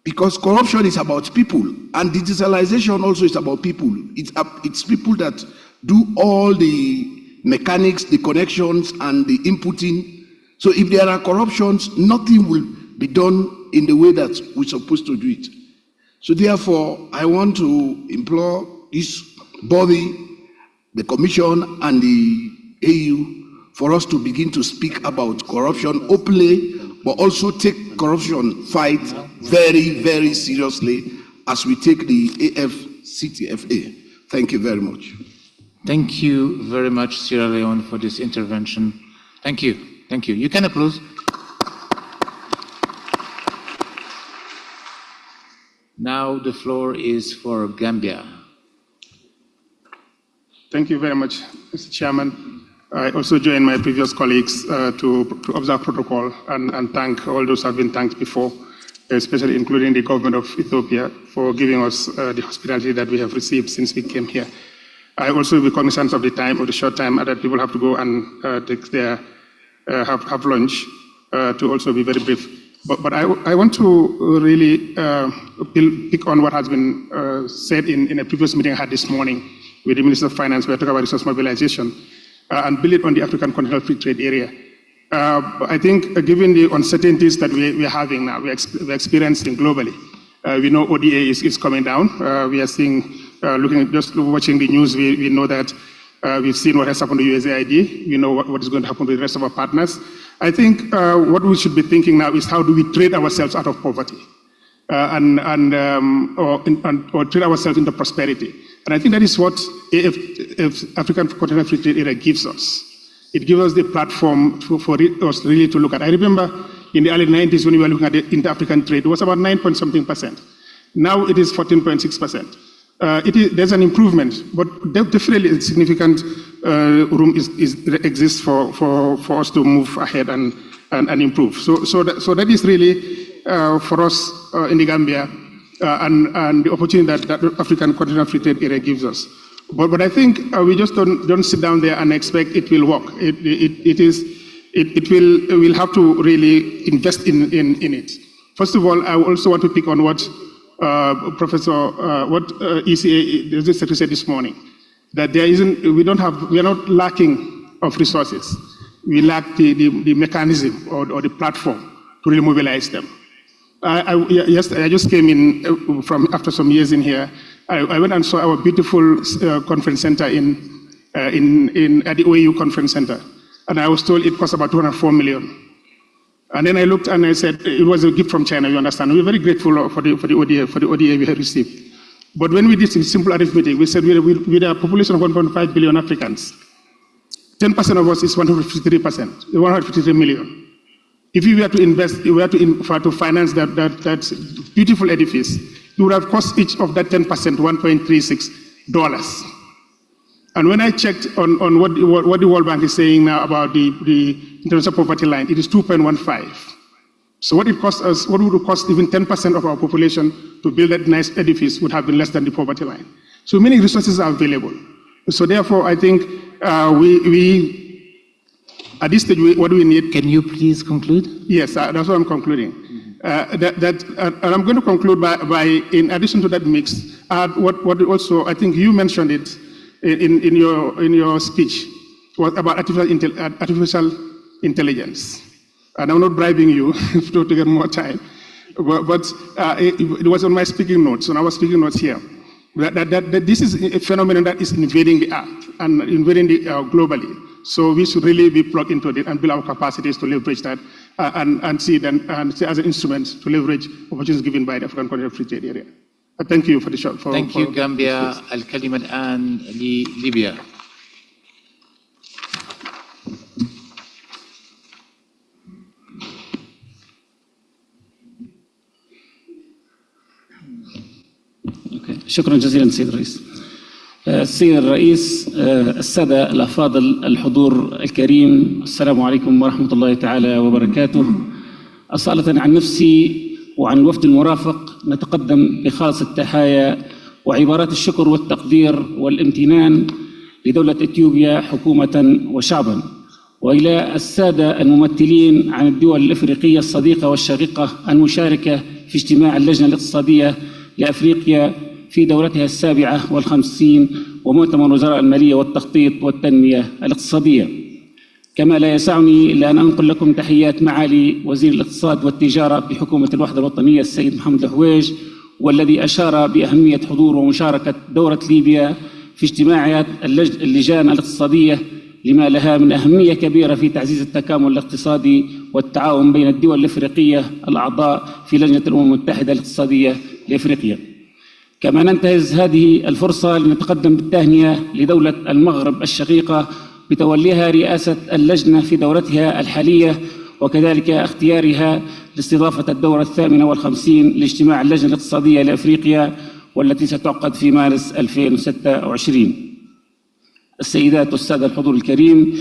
because corruption is about people, and digitalization also is about people. It's people that do all the mechanics, the connections, and the inputting. So if there are corruptions, nothing will be done in the way that we're supposed to do it. So therefore, I want to implore this body, the Commission and the AU, for us to begin to speak about corruption openly, but also take corruption fight very, very seriously as we take the AfCFTA. Thank you very much. Thank you very much, Sierra Leone, for this intervention. Thank you. Thank you. You can applaud. Now the floor is for Gambia. Thank you very much, Mr. Chairman. I also join my previous colleagues to observe protocol and thank all those who have been thanked before. especially including the government of Ethiopia for giving us the hospitality that we have received since we came here. I also will be cognizant of the time, of the short time that people have to go and take their have lunch to also be very brief. But I want to really pick on what has been said in a previous meeting I had this morning with the Minister of Finance. We are talking about resource mobilization and build it on the African Continental Free Trade Area. I think given the uncertainties that we are having now, we're experiencing globally, we know ODA is coming down. We are seeing, watching the news, we know that we've seen what has happened to USAID. We know what is going to happen to the rest of our partners. I think what we should be thinking now is how do we trade ourselves out of poverty or trade ourselves into prosperity. And I think that is what African Continental Free Trade Area gives us. It gives us the platform for us really to look at. I remember in the early 90s when we were looking at the inter-African trade, it was about 9-point-something%. Now it is 14.6%. There's an improvement, but definitely a significant room exists for us to move ahead and improve. So that is really for us in the Gambia and the opportunity that the African Continental Free Trade Area gives us. But I think we just don't sit down there and expect it will work. We'll have to really invest in it. First of all, I also want to pick on what ECA Secretary said this morning, that we are not lacking of resources. We lack the mechanism or the platform to really mobilize them. I just came in after some years in here. I went and saw our beautiful conference center at the OAU conference center, and I was told it cost about 204 million. And then I looked and I said it was a gift from China. You understand? We're very grateful for the ODA we have received. But when we did a simple arithmetic, we said with a population of 1.5 billion Africans, 10% of us is 153 million. If we were to invest, we were to finance that beautiful edifice, it would have cost each of that 10% $1.36. And when I checked on what the World Bank is saying now about the international poverty line, it is 2.15. So what would it cost even 10% of our population to build that nice edifice would have been less than the poverty line. So many resources are available. So therefore, I think we at this stage, what do we need? Can you please conclude? Yes, that's what I'm concluding. And I'm going to conclude by in addition to that mix, what also, I think you mentioned it in your speech, was about artificial intelligence. And I'm not bribing you to get more time, but it was on my speaking notes, on our speaking notes here, that this is a phenomenon that is invading the earth and invading globally. So we should really be plugged into it and build our capacities to leverage that and see it as an instrument to leverage opportunities given by the African Continental Free Trade Area. Thank you for the shot. Thank you, Gambia. الكلمة الآن لليبيا. شكرا جزيلا سيد الرئيس. السيد الرئيس، السادة الأفاضل، الحضور الكريم، السلام عليكم ورحمة الله تعالى وبركاته. أصالة عن نفسي وعن الوفد المرافق نتقدم بخالص التحايا وعبارات الشكر والتقدير والامتنان لدولة إثيوبيا حكومة وشعبا، وإلى السادة الممثلين عن الدول الإفريقية الصديقة والشقيقة المشاركة في اجتماع اللجنة الاقتصادية لأفريقيا في دورتها 57 ومؤتمر وزراء المالية والتخطيط والتنمية الاقتصادية. كما لا يسعني إلا أن أنقل لكم تحيات معالي وزير الاقتصاد والتجارة بحكومة الوحدة الوطنية السيد محمد الحويج، والذي أشار بأهمية حضور ومشاركة دورة ليبيا في اجتماعات اللجان الاقتصادية لما لها من أهمية كبيرة في تعزيز التكامل الاقتصادي والتعاون بين الدول الإفريقية الأعضاء في لجنة الأمم المتحدة الاقتصادية لإفريقيا. كما ننتهز هذه الفرصة لنتقدم بالتهنئة لدولة المغرب الشقيقة بتوليها رئاسة اللجنة في دورتها الحالية، وكذلك اختيارها لاستضافة الدورة 58 لاجتماع اللجنة الاقتصادية لأفريقيا والتي ستعقد في مارس 2026. السيدات والسادة الحضور الكريم،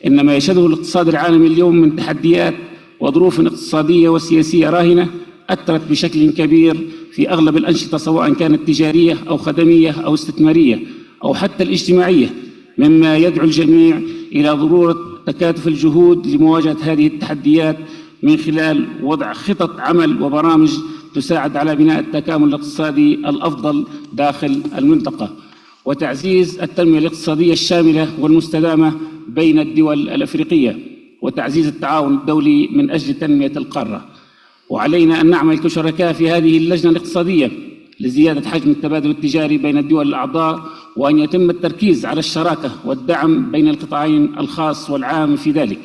إن ما يشهده الاقتصاد العالمي اليوم من تحديات وظروف اقتصادية وسياسية راهنة أثرت بشكل كبير في أغلب الأنشطة سواء كانت تجارية أو خدمية أو استثمارية أو حتى الاجتماعية، مما يدعو الجميع إلى ضرورة تكاتف الجهود لمواجهة هذه التحديات من خلال وضع خطط عمل وبرامج تساعد على بناء التكامل الاقتصادي الأفضل داخل المنطقة، وتعزيز التنمية الاقتصادية الشاملة والمستدامة بين الدول الأفريقية، وتعزيز التعاون الدولي من أجل تنمية القارة. وعلينا أن نعمل كشركاء في هذه اللجنة الاقتصادية لزيادة حجم التبادل التجاري بين الدول الأعضاء، وأن يتم التركيز على الشراكة والدعم بين القطاعين الخاص والعام في ذلك،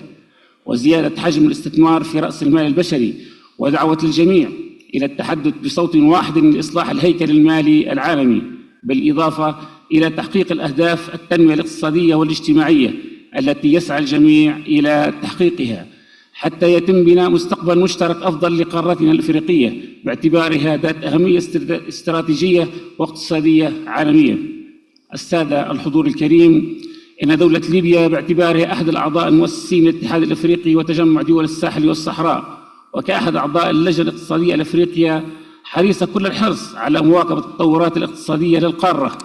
وزيادة حجم الاستثمار في رأس المال البشري، ودعوة الجميع إلى التحدث بصوت واحد لإصلاح الهيكل المالي العالمي، بالإضافة إلى تحقيق الأهداف التنمية الاقتصادية والاجتماعية التي يسعى الجميع إلى تحقيقها، حتى يتم بناء مستقبل مشترك أفضل لقارتنا الأفريقية باعتبارها ذات أهمية استراتيجية واقتصادية عالمية. السادة الحضور الكريم، إن دولة ليبيا باعتبارها أحد الأعضاء المؤسسين للاتحاد الأفريقي وتجمع دول الساحل والصحراء، وكأحد أعضاء اللجنة الاقتصادية الأفريقية، حريصة كل الحرص على مواكبة التطورات الاقتصادية للقارة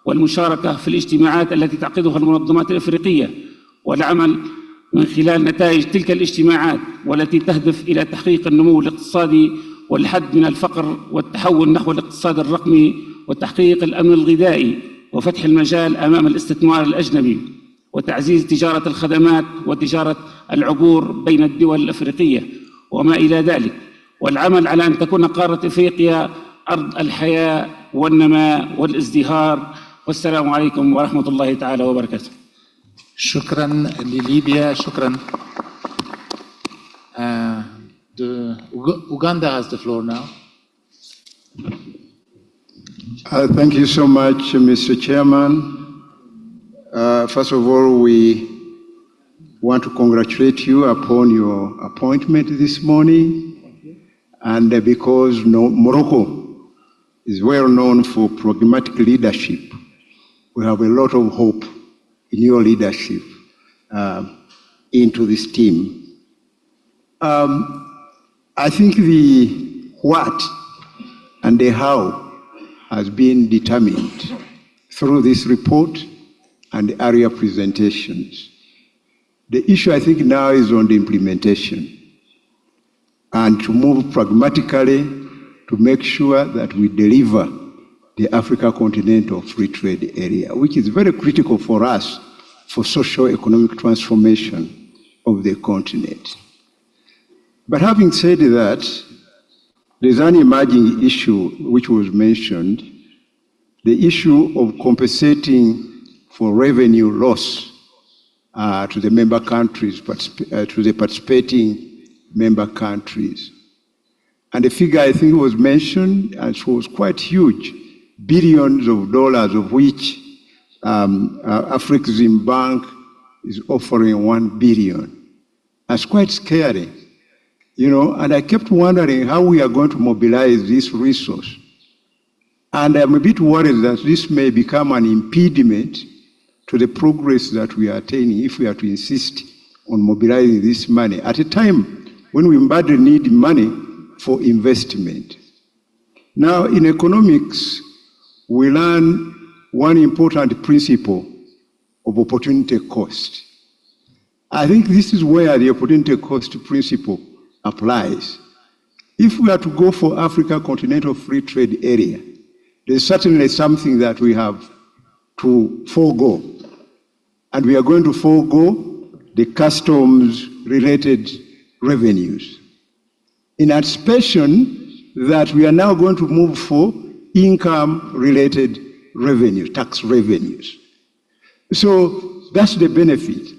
والمشاركة في الاجتماعات التي تعقدها المنظمات الأفريقية، والعمل من خلال نتائج تلك الاجتماعات والتي تهدف إلى تحقيق النمو الاقتصادي والحد من الفقر والتحول نحو الاقتصاد الرقمي وتحقيق الأمن الغذائي وفتح المجال أمام الاستثمار الأجنبي وتعزيز تجارة الخدمات وتجارة العبور بين الدول الأفريقية وما إلى ذلك، والعمل على أن تكون قارة أفريقيا أرض الحياة والنماء والازدهار. والسلام عليكم ورحمة الله تعالى وبركاته. شكرا لليبيا. شكرا. Uganda has the floor now. Thank you so much, Mr. Chairman. First of all, we want to congratulate you upon your appointment this morning. And because Morocco is well known for pragmatic leadership, we have a lot of hope in your leadership into this team. I think the what and the how has been determined through this report and the area presentations. The issue I think now is on the implementation and to move pragmatically to make sure that we deliver the Africa Continental Free Trade Area, which is very critical for us for socio-economic transformation of the continent. But having said that, there's an emerging issue which was mentioned, the issue of compensating for revenue loss to the member countries, to the participating member countries. And the figure I think was mentioned, and it was quite huge, billions of dollars, of which Afrexim Bank is offering 1 billion. That's quite scary, you know, and I kept wondering how we are going to mobilize this resource. And I'm a bit worried that this may become an impediment to the progress that we are attaining if we are to insist on mobilizing this money at a time when we badly need money for investment. Now, in economics, we learn one important principle of opportunity cost. I think this is where the opportunity cost principle applies. If we are to go for Africa Continental Free Trade Area, there's certainly something that we have to forego. And we are going to forego the customs-related revenues, in anticipation that we are now going to move for income-related revenue, tax revenues. So that's the benefit.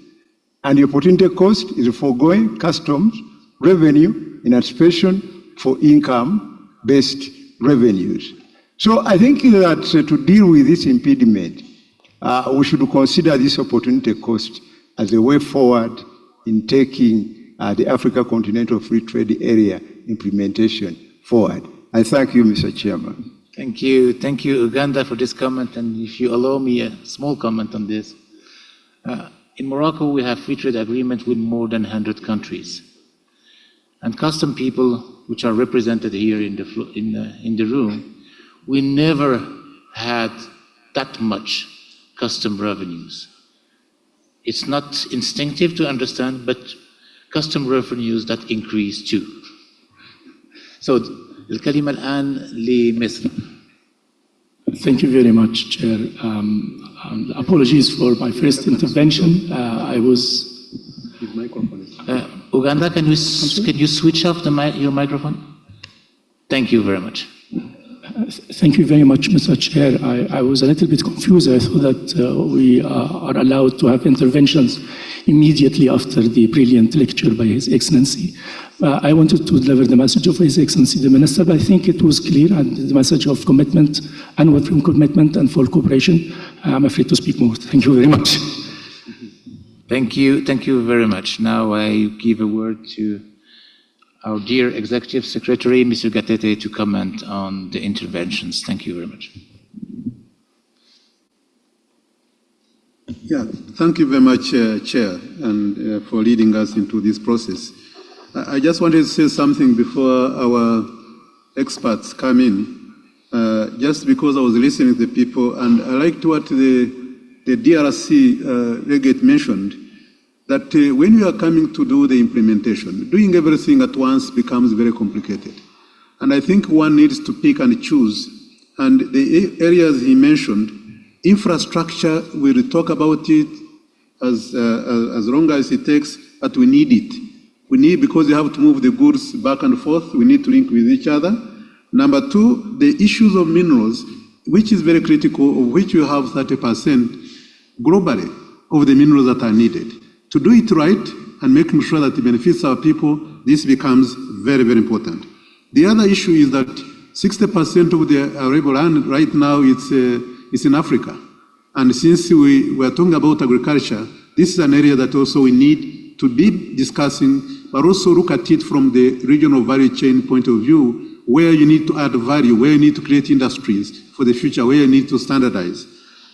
And the opportunity cost is foregoing customs revenue in anticipation for income-based revenues. So I think that to deal with this impediment, we should consider this opportunity cost as a way forward in taking the Africa Continental Free Trade Area implementation forward. I thank you, Mr. Chairman. Thank you. Thank you, Uganda, for this comment. And if you allow me a small comment on this. In Morocco, we have free trade agreements with more than 100 countries. and custom people which are represented here in the room, we never had that much custom revenues. It's not instinctive to understand, but custom revenues that increase too. So, الكلمة الآن لمصر. Thank you very much, Chair. Apologies for my first intervention. I was. Uganda, can you switch off your microphone? Thank you very much. Thank you very much, Mr. Chair. I was a little bit confused. I thought that we are allowed to have interventions immediately after the brilliant lecture by His Excellency. I wanted to deliver the message of His Excellency the Minister, but I think it was clear, and the message of commitment, unwavering commitment and full cooperation. I'm afraid to speak more. Thank you very much. Thank you very much. Now I give a word to our dear Executive Secretary, Mr. Gatete, to comment on the interventions. Thank you very much. Yeah, thank you very much, Chair, and for leading us into this process. I just wanted to say something before our experts come in, just because I was listening to the people, and I liked what the DRC delegate mentioned, that when you are coming to do the implementation, doing everything at once becomes very complicated. And I think one needs to pick and choose. And the areas he mentioned, infrastructure, we'll talk about it as long as it takes, but we need it. We need, because you have to move the goods back and forth, we need to link with each other. Number two, the issues of minerals, which is very critical, of which you have 30% globally of the minerals that are needed. To do it right and making sure that it benefits our people, this becomes very, very important. The other issue is that 60% of the arable land right now is in Africa. And since we are talking about agriculture, this is an area that also we need to be discussing, but also look at it from the regional value chain point of view, where you need to add value, where you need to create industries for the future, where you need to standardize.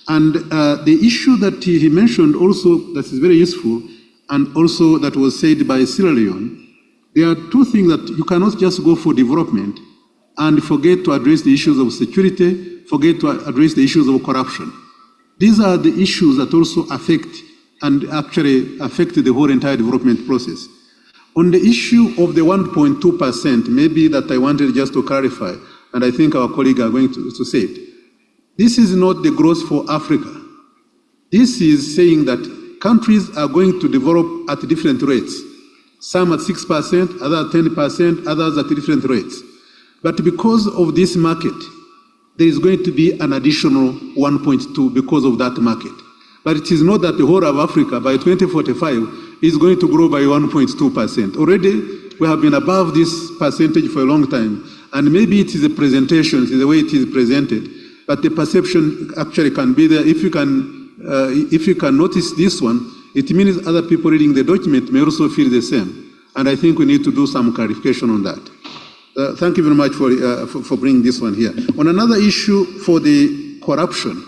And the issue that he mentioned also that is very useful, and also that was said by Sierra Leone, there are two things that you cannot just go for development and forget to address the issues of security, forget to address the issues of corruption. These are the issues that also affect and actually affect the whole entire development process. On the issue of the 1.2%, maybe that I wanted just to clarify, and I think our colleagues are going to say it. This is not the growth for Africa. This is saying that countries are going to develop at different rates. Some at 6%, others at 10%, others at different rates. But because of this market, there is going to be an additional 1.2 because of that market. But it is not that the whole of Africa by 2045 is going to grow by 1.2%. Already we have been above this percentage for a long time. And maybe it is the presentation, it is the way it is presented. But the perception actually can be there. If you can notice this one, it means other people reading the document may also feel the same. And I think we need to do some clarification on that. Thank you very much for bringing this one here. On another issue for the corruption,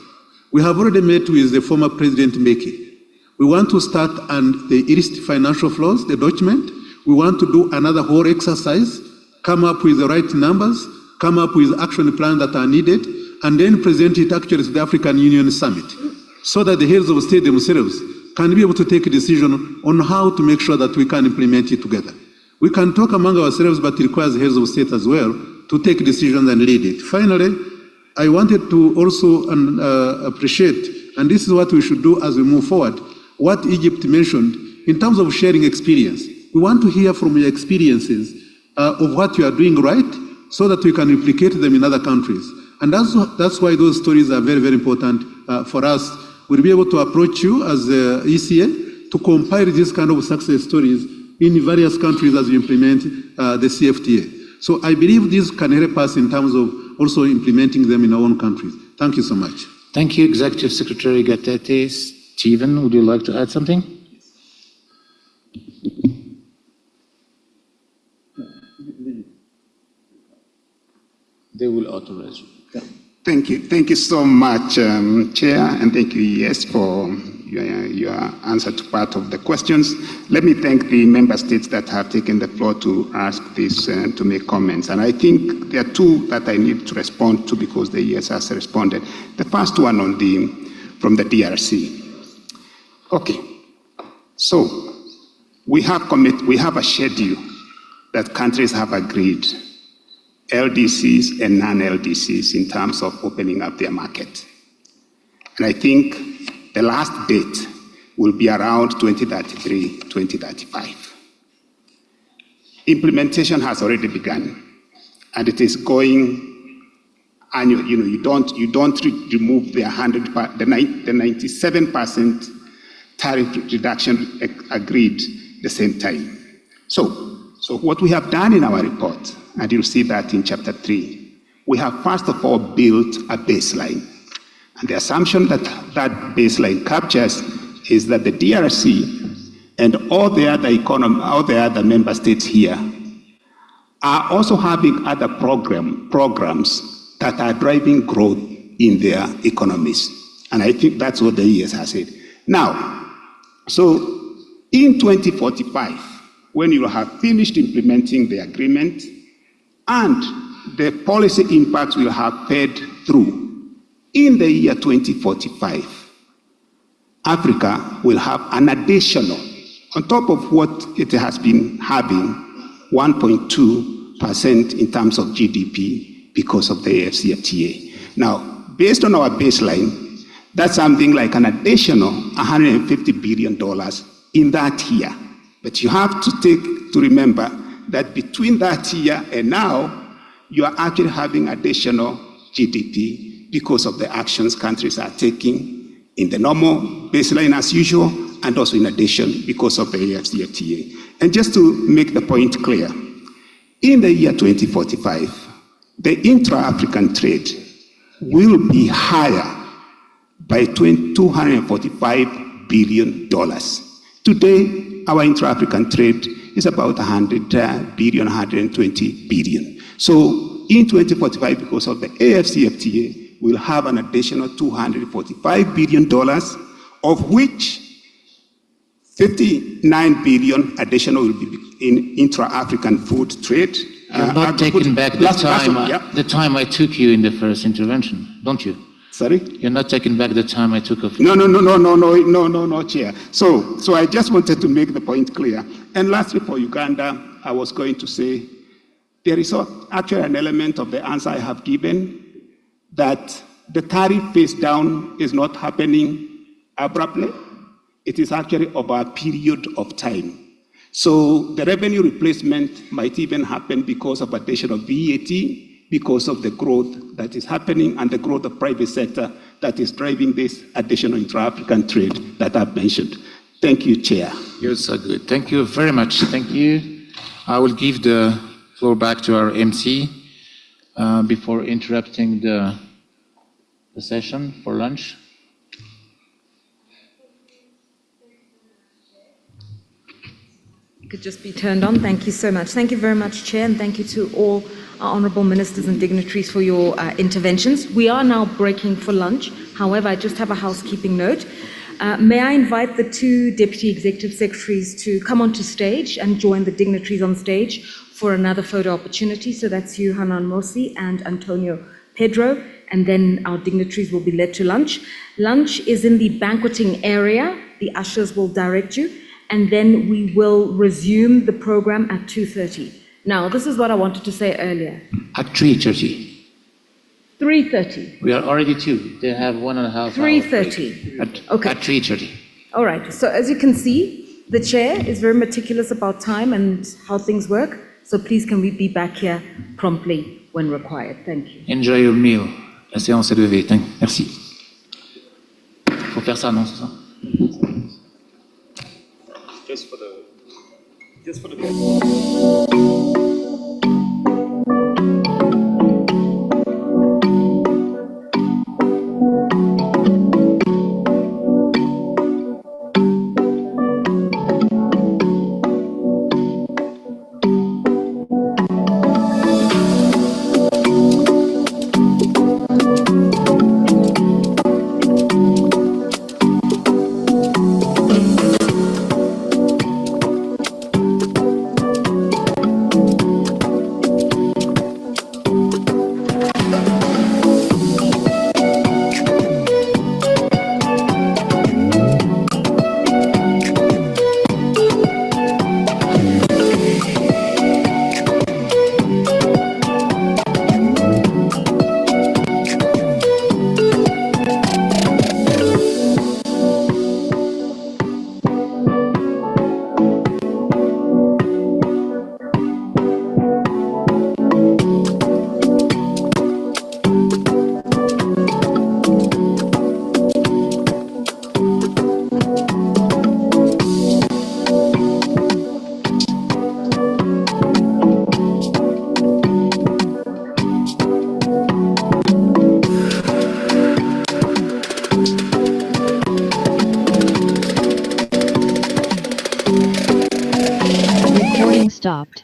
we have already met with the former President Mbeki. We want to start on the illicit financial flows, the document. We want to do another whole exercise, come up with the right numbers, come up with action plans that are needed, and then present it actually to the African Union Summit, so that the heads of state themselves can be able to take a decision on how to make sure that we can implement it together. We can talk among ourselves, but it requires heads of state as well to take decisions and lead it. Finally, I wanted to also appreciate, and this is what we should do as we move forward, what Egypt mentioned in terms of sharing experience. We want to hear from your experiences of what you are doing right, so that we can replicate them in other countries. And that's why those stories are very, very important for us. We'll be able to approach you as ECA to compile this kind of success stories in various countries as we implement the CFTA. So I believe this can help us in terms of also implementing them in our own countries. Thank you so much. Thank you, Executive Secretary Gatete. Stephen, would you like to add something? They will authorize you. Thank you. Thank you so much, Chair, and thank you, yes, for your answer to part of the questions. Let me thank the member states that have taken the floor to ask this, to make comments. And I think there are two that I need to respond to because the ES has responded. The first one from the DRC. Okay, so we have a schedule that countries have agreed, LDCs and non-LDCs, in terms of opening up their market. And I think the last date will be around 2033, 2035. Implementation has already begun, and it is going. And you don't remove the 97% tariff reduction agreed the same time. So what we have done in our report, and you'll see that in chapter 3, we have first of all built a baseline. And the assumption that that baseline captures is that the DRC and all the other member states here are also having other programs that are driving growth in their economies. And I think that's what the ES has said. Now, so in 2045, when you have finished implementing the agreement and the policy impacts will have fed through, in the year 2045, Africa will have an additional, on top of what it has been having, 1.2% in terms of GDP because of the AfCFTA. Now, based on our baseline, that's something like an additional $150 billion in that year. But you have to remember that between that year and now, you are actually having additional GDP because of the actions countries are taking in the normal baseline as usual, and also in addition because of the AfCFTA. And just to make the point clear, in the year 2045, the intra-African trade will be higher by $245 billion. Today, our intra-African trade is about 100 billion, 120 billion. So in 2045, because of the AfCFTA, we'll have an additional $245 billion, of which 59 billion additional will be in intra-African food trade. You're not taking back the time I took you in the first intervention, don't you? Sorry? You're not taking back the time I took of you. No, Chair. So I just wanted to make the point clear. And lastly, for Uganda, I was going to say there is actually an element of the answer I have given, that the tariff phase down is not happening abruptly. It is actually over a period of time. So the revenue replacement might even happen because of additional VAT, because of the growth that is happening and the growth of private sector that is driving this additional intra-African trade that I've mentioned. Thank you, Chair. You're so good. Thank you very much. Thank you. I will give the floor back to our MC before interrupting the session for lunch. Could just be turned on. Thank you so much. Thank you very much, Chair, and thank you to all our honourable ministers and dignitaries for your interventions. We are now breaking for lunch. However, I just have a housekeeping note. May I invite the two Deputy Executive Secretaries to come onto stage and join the dignitaries on stage for another photo opportunity. So that's you, Hanan Mosi, and Antonio Pedro, and then our dignitaries will be led to lunch. Lunch is in the banqueting area. The ushers will direct you. And then we will resume the program at 2:30. Now, this is what I wanted to say earlier. At 3:30. 3:30. We are already 2. They have 1.5 3:30. Okay. At 3:30. All right. So as you can see, the chair is very meticulous about time and how things work. So please, can we be back here promptly when required? Thank you. Enjoy your meal. La séance est levée. Merci. Faut faire ça, non, c'est ça? Just for the stopped.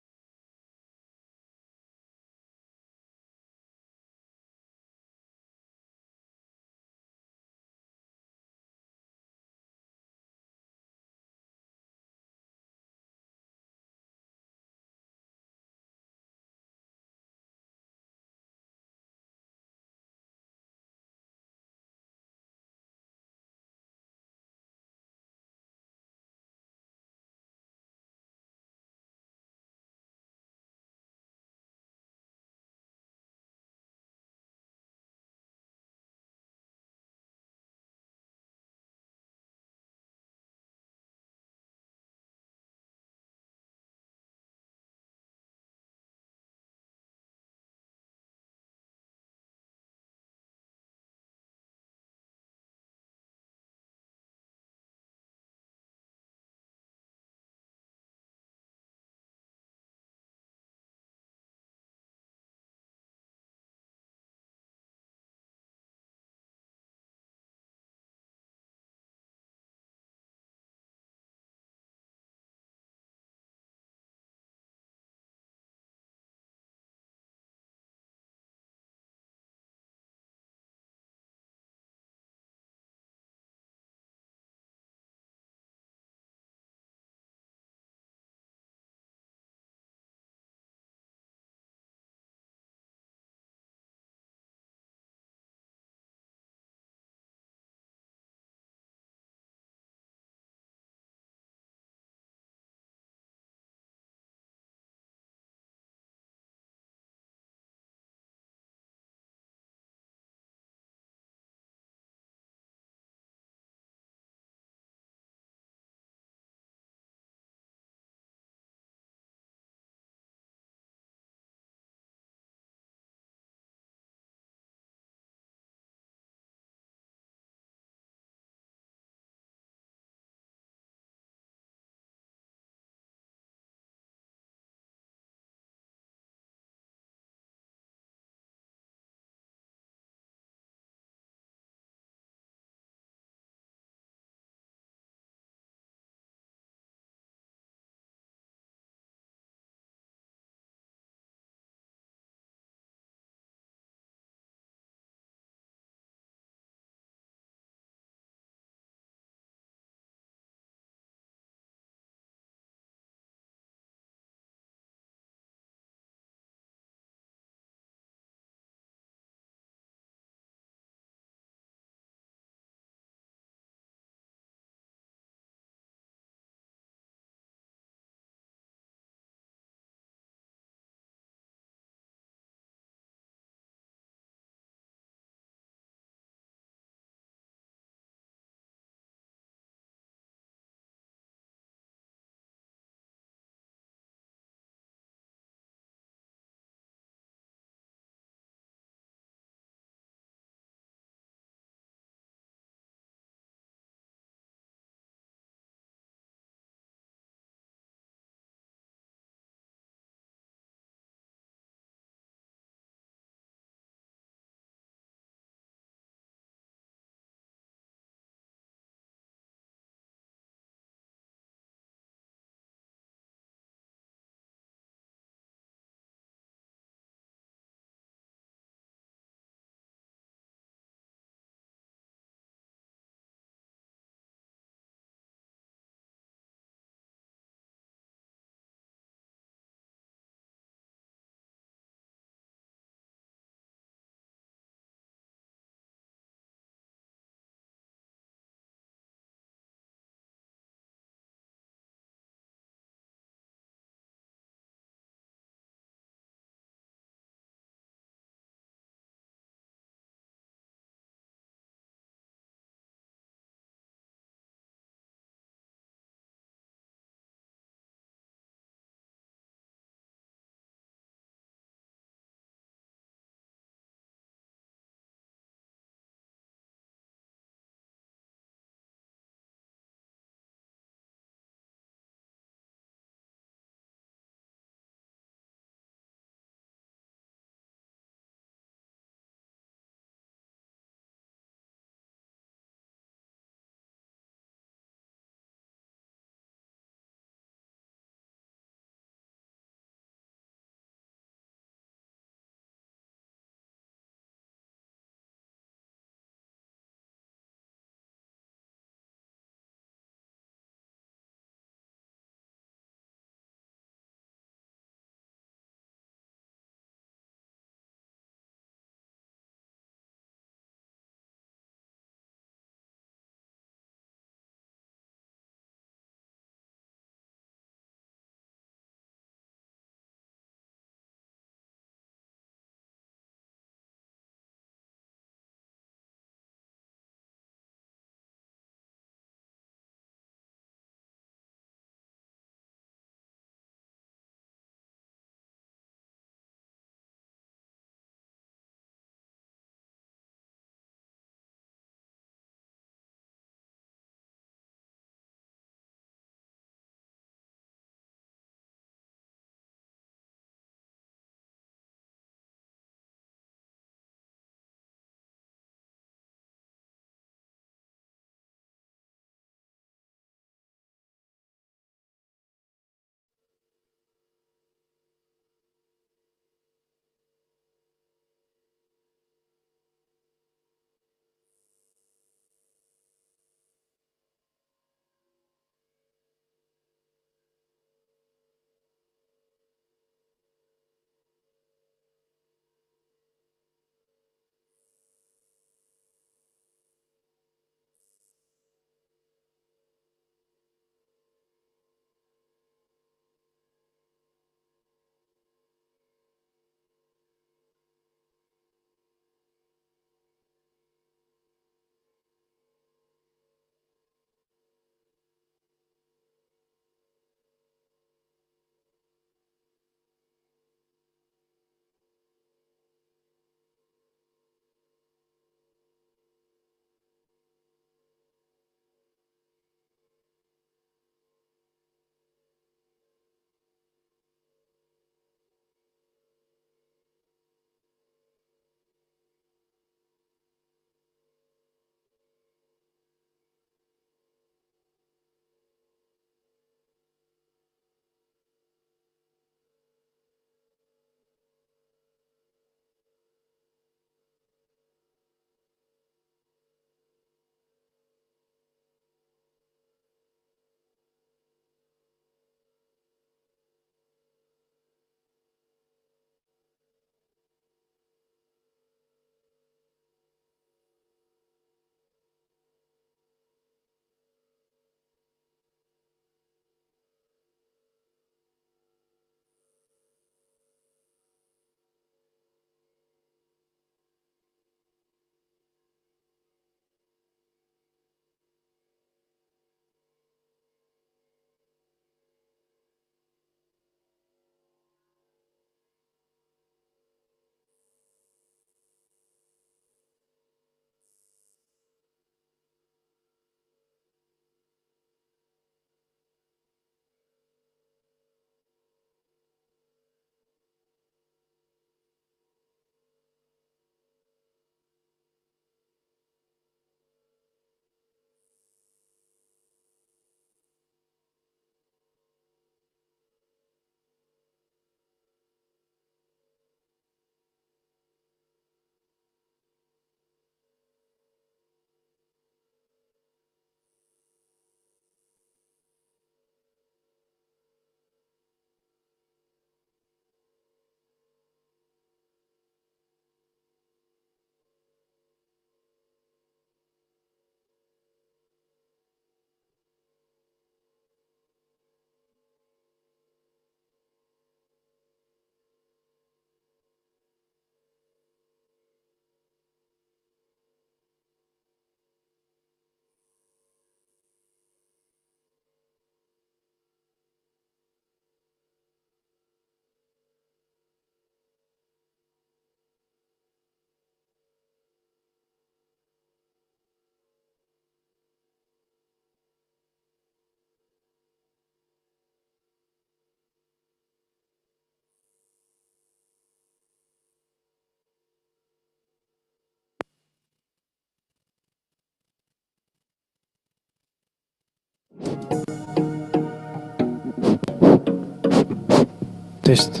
Test.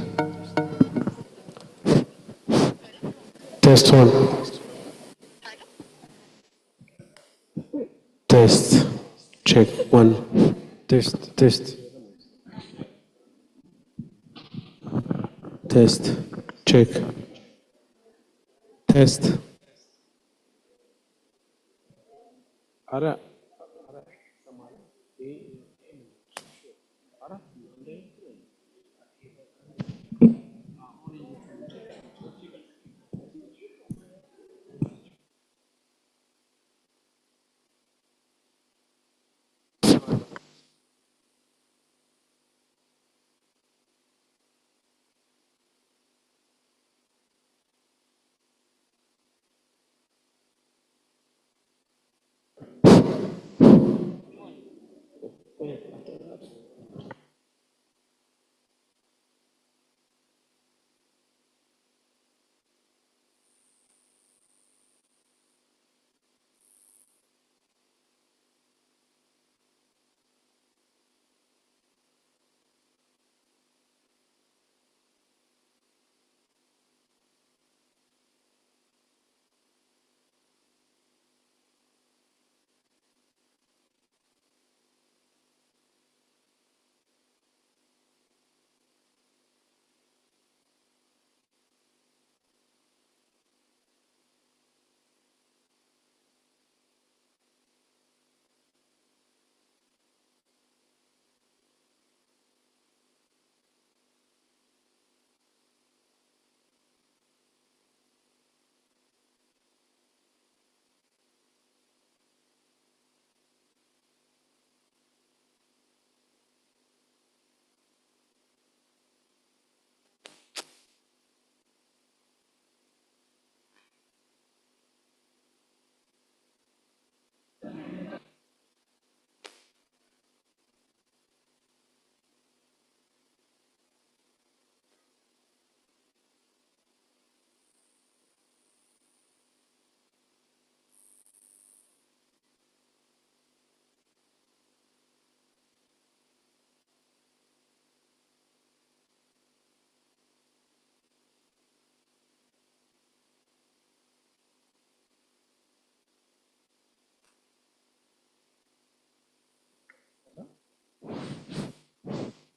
Test one. Test. Check one. Test. Test. Test. Check. Test. Ara.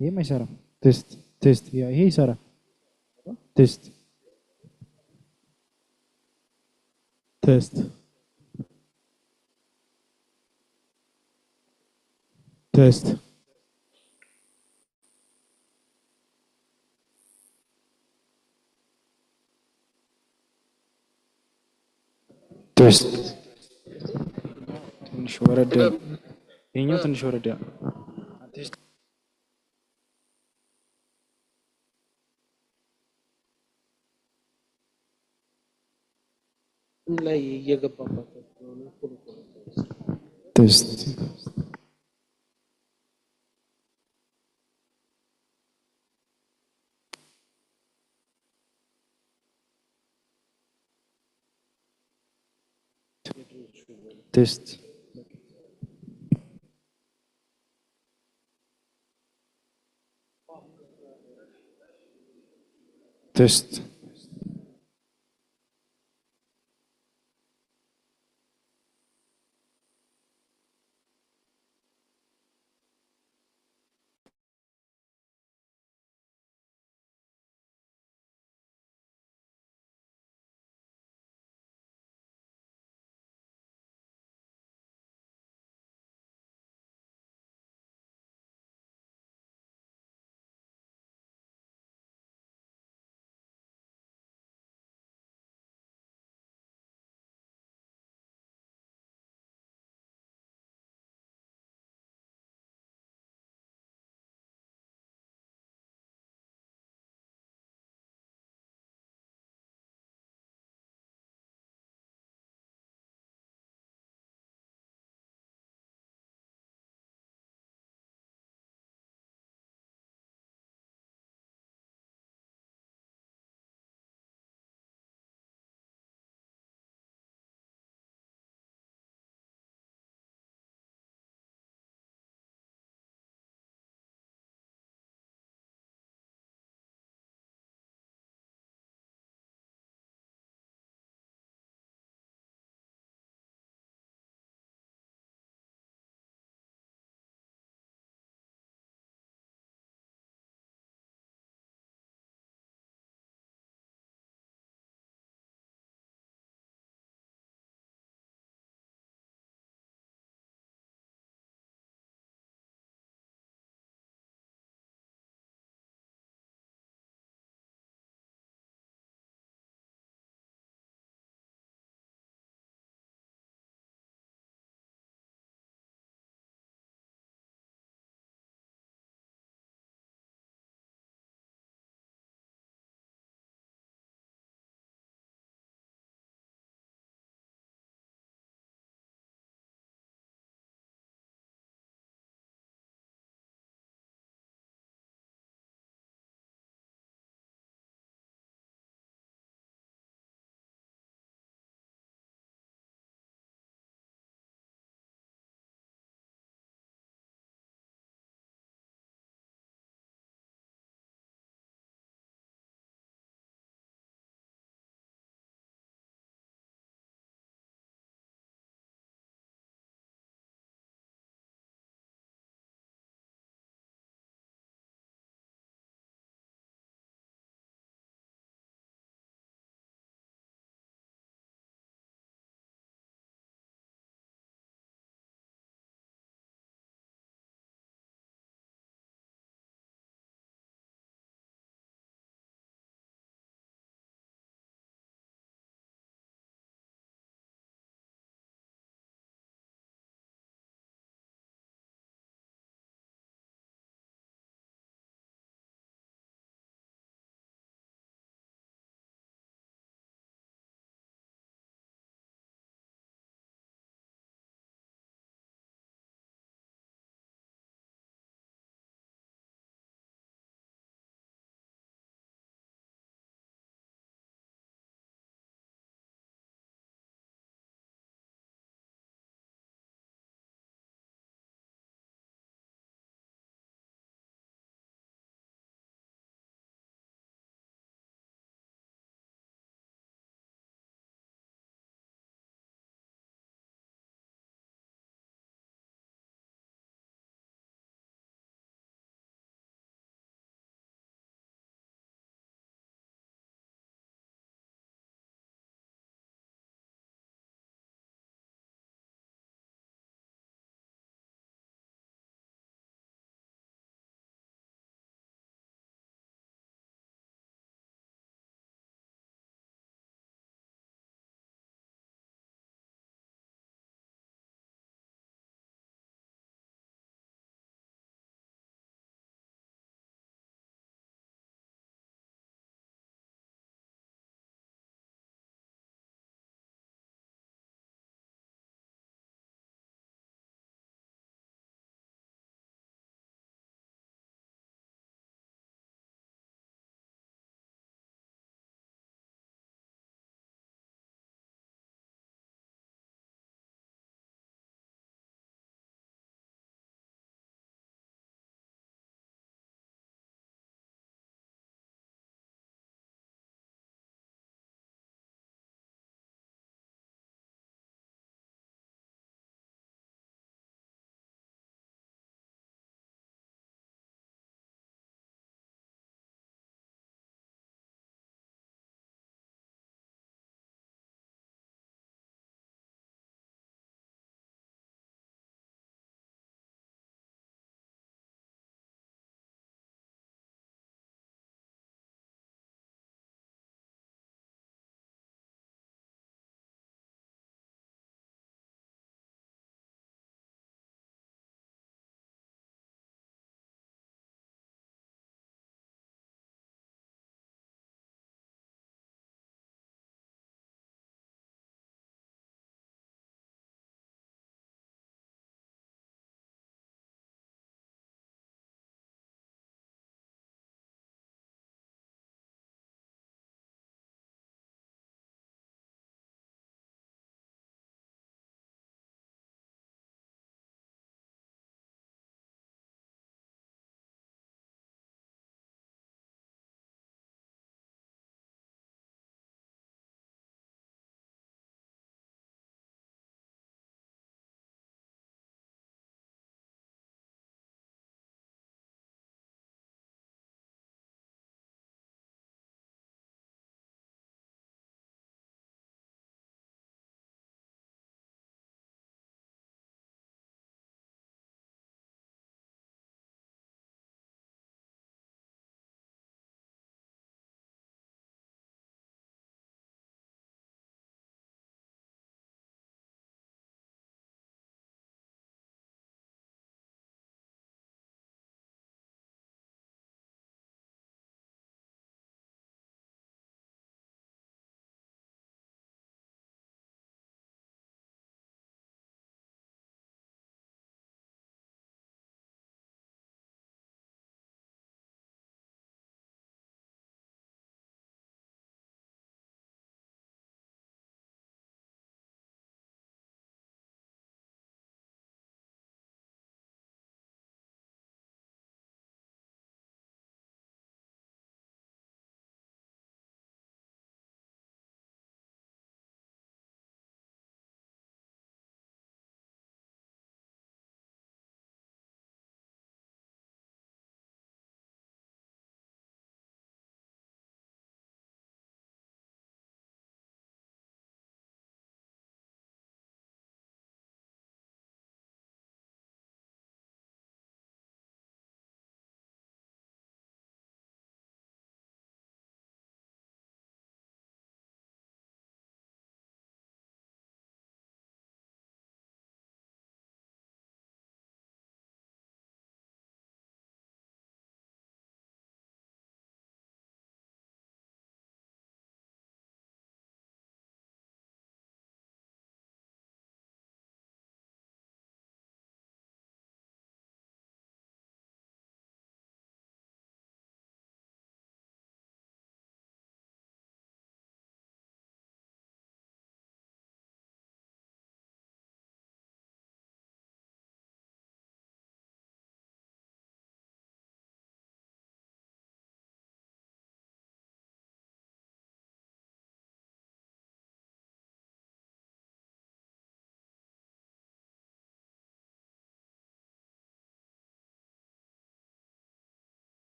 Iya, Mas Sarah. Test. Test. Ya, iya, Sarah. Test. Test. Test. Test. ትንሽ ወረደ። ይሄኛው ትንሽ ወረደ። ቴስት ላይ እየገባባቸው ቴስት ቴስት ቴስት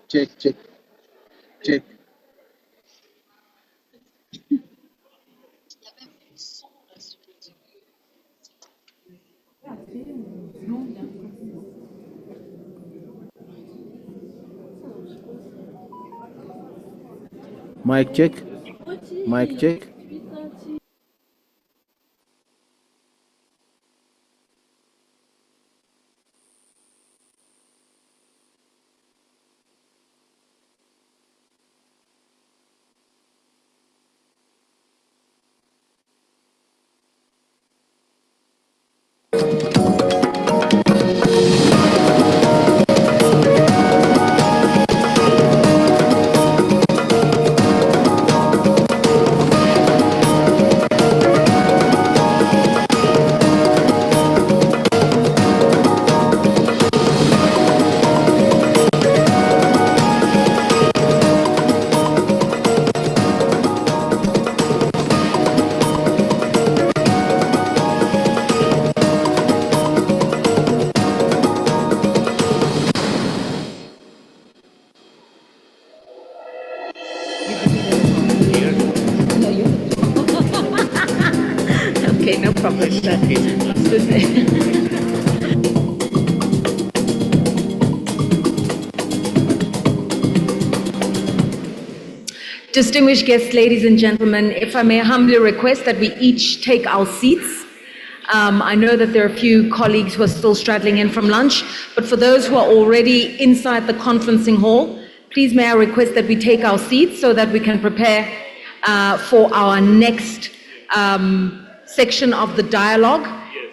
Check, check, check. Mic check. Mic check. Okay, no problem, sir. Distinguished guests, ladies and gentlemen, if I may humbly request that we each take our seats. I know that there are a few colleagues who are still straddling in from lunch, but for those who are already inside the conferencing hall, please may I request that we take our seats so that we can prepare for our next section of the dialogue.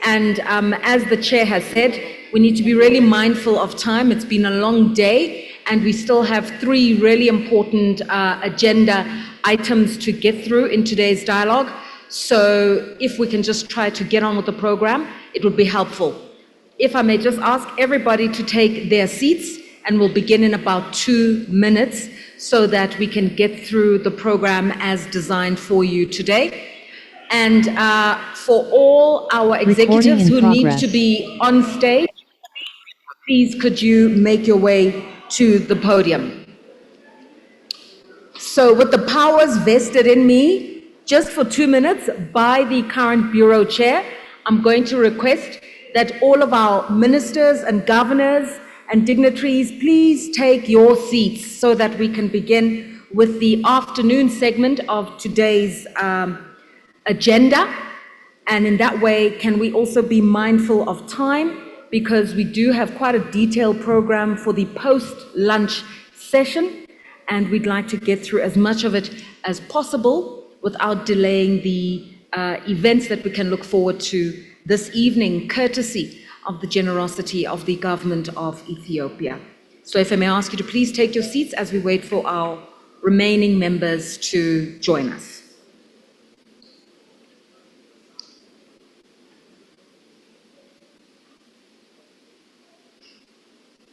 And as the chair has said, we need to be really mindful of time. It's been a long day, and we still have 3 really important agenda items to get through in today's dialogue. So if we can just try to get on with the program, it would be helpful. If I may just ask everybody to take their seats, and we'll begin in about 2 minutes so that we can get through the program as designed for you today. And for all our executives who need to be on stage, please could you make your way to the podium. So with the powers vested in me, just for 2 minutes by the current Bureau Chair, I'm going to request that all of our ministers and governors and dignitaries please take your seats so that we can begin with the afternoon segment of today's agenda. And in that way, can we also be mindful of time, because we do have quite a detailed program for the post-lunch session, and we'd like to get through as much of it as possible without delaying the events that we can look forward to this evening, courtesy of the generosity of the government of Ethiopia. So if I may ask you to please take your seats as we wait for our remaining members to join us.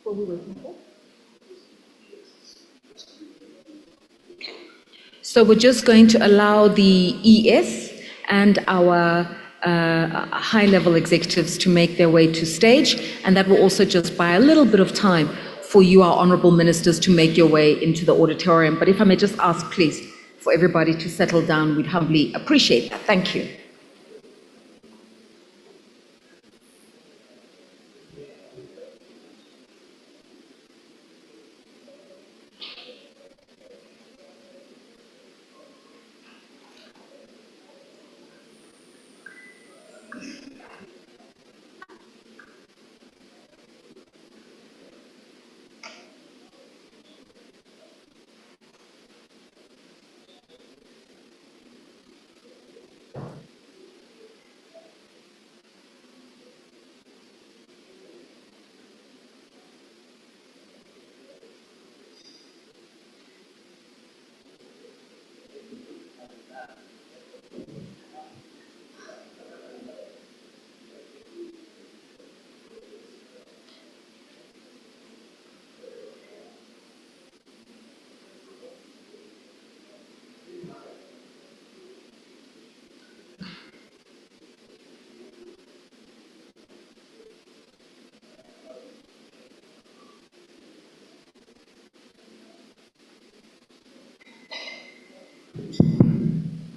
What are we waiting for? So we're just going to allow the ES and our high-level executives to make their way to stage, and that will also just buy a little bit of time for you, our honourable ministers, to make your way into the auditorium. But if I may just ask, please, for everybody to settle down, we'd humbly appreciate that. Thank you.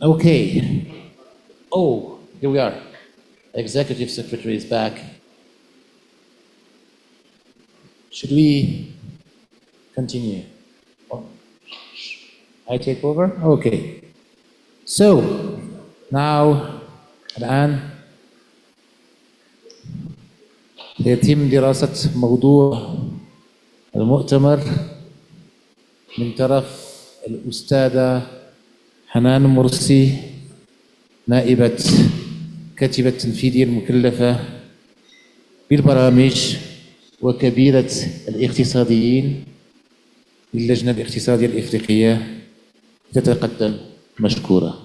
Okay. Oh, here we are. Executive Secretary is back. Should we continue? I take over? Okay. So, now, الآن يتم دراسة موضوع المؤتمر من طرف الأستاذة حنان مرسي نائبة كاتبة التنفيذية المكلفة بالبرامج وكبيرة الاقتصاديين للجنة الاقتصادية الإفريقية تتقدم مشكورة.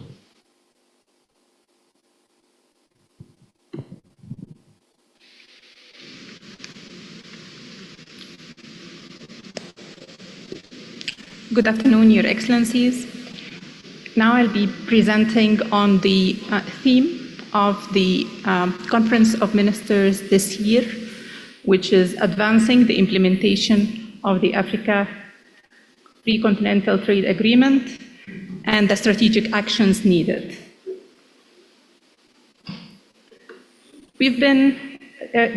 Good afternoon, Your Excellencies. Now I'll be presenting on the theme of the Conference of Ministers this year, which is advancing the implementation of the Africa Free Continental Trade Agreement and the strategic actions needed. We've been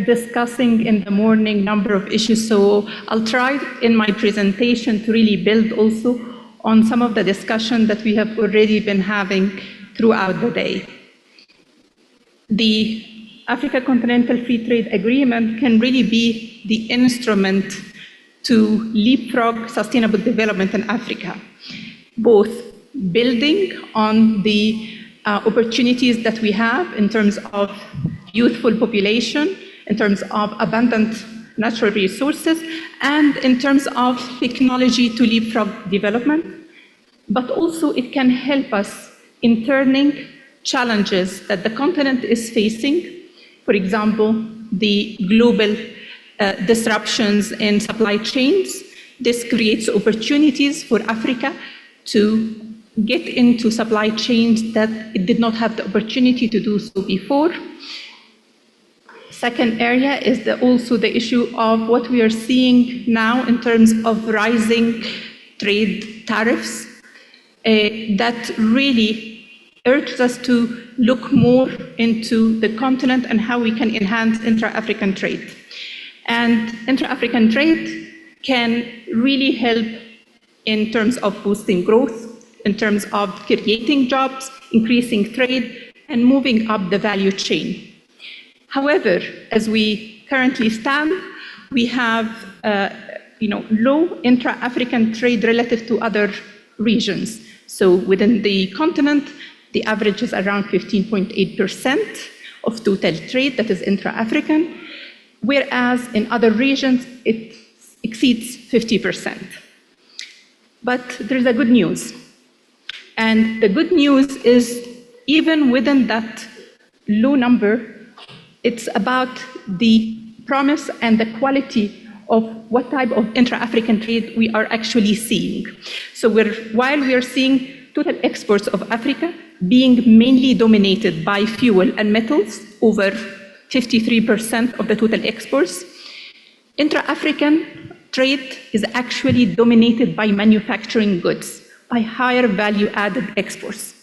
discussing in the morning a number of issues, so I'll try in my presentation to really build also on some of the discussion that we have already been having throughout the day. The Africa Continental Free Trade Agreement can really be the instrument to leapfrog sustainable development in Africa, both building on the opportunities that we have in terms of youthful population, in terms of abundant natural resources, and in terms of technology to leapfrog development. But also it can help us in turning challenges that the continent is facing, for example, the global disruptions in supply chains. This creates opportunities for Africa to get into supply chains that it did not have the opportunity to do so before. Second area is also the issue of what we are seeing now in terms of rising trade tariffs that really urges us to look more into the continent and how we can enhance intra-African trade. And intra-African trade can really help in terms of boosting growth, in terms of creating jobs, increasing trade, and moving up the value chain. However, as we currently stand, we have low intra-African trade relative to other regions. So within the continent, the average is around 15.8% of total trade that is intra-African, whereas in other regions it exceeds 50%. But there's a good news. And the good news is even within that low number, it's about the promise and the quality of what type of intra-African trade we are actually seeing. So while we are seeing total exports of Africa being mainly dominated by fuel and metals, over 53% of the total exports, intra-African trade is actually dominated by manufacturing goods, by higher value-added exports.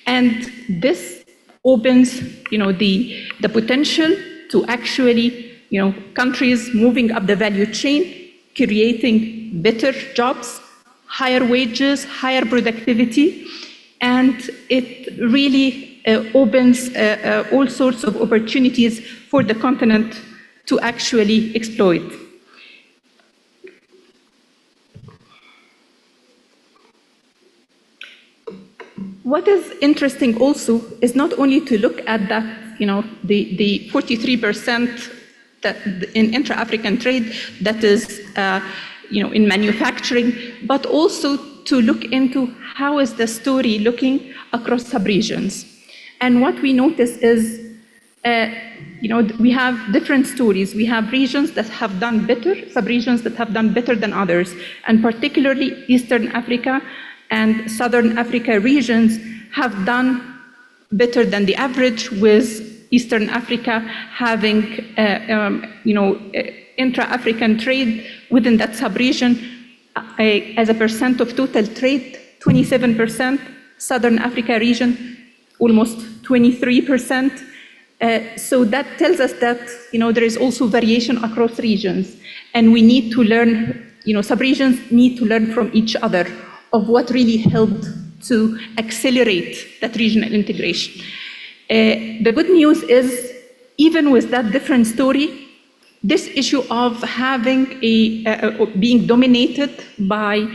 And this opens, the potential to actually, countries moving up the value chain, creating better jobs, higher wages, higher productivity, and it really opens all sorts of opportunities for the continent to actually exploit. What is interesting also is not only to look at that, the 43% that in intra-African trade that is, in manufacturing, but also to look into how is the story looking across sub-regions. And what we notice is, we have different stories. We have regions that have done better, sub-regions that have done better than others, and particularly Eastern Africa and Southern Africa regions have done better than the average, with Eastern Africa having, intra-African trade within that sub-region as a percent of total trade, 27%, Southern Africa region, almost 23%. So that tells us that there is also variation across regions, and we need to learn, sub-regions need to learn from each other of what really helped to accelerate that regional integration. The good news is, even with that different story, this issue of having being dominated by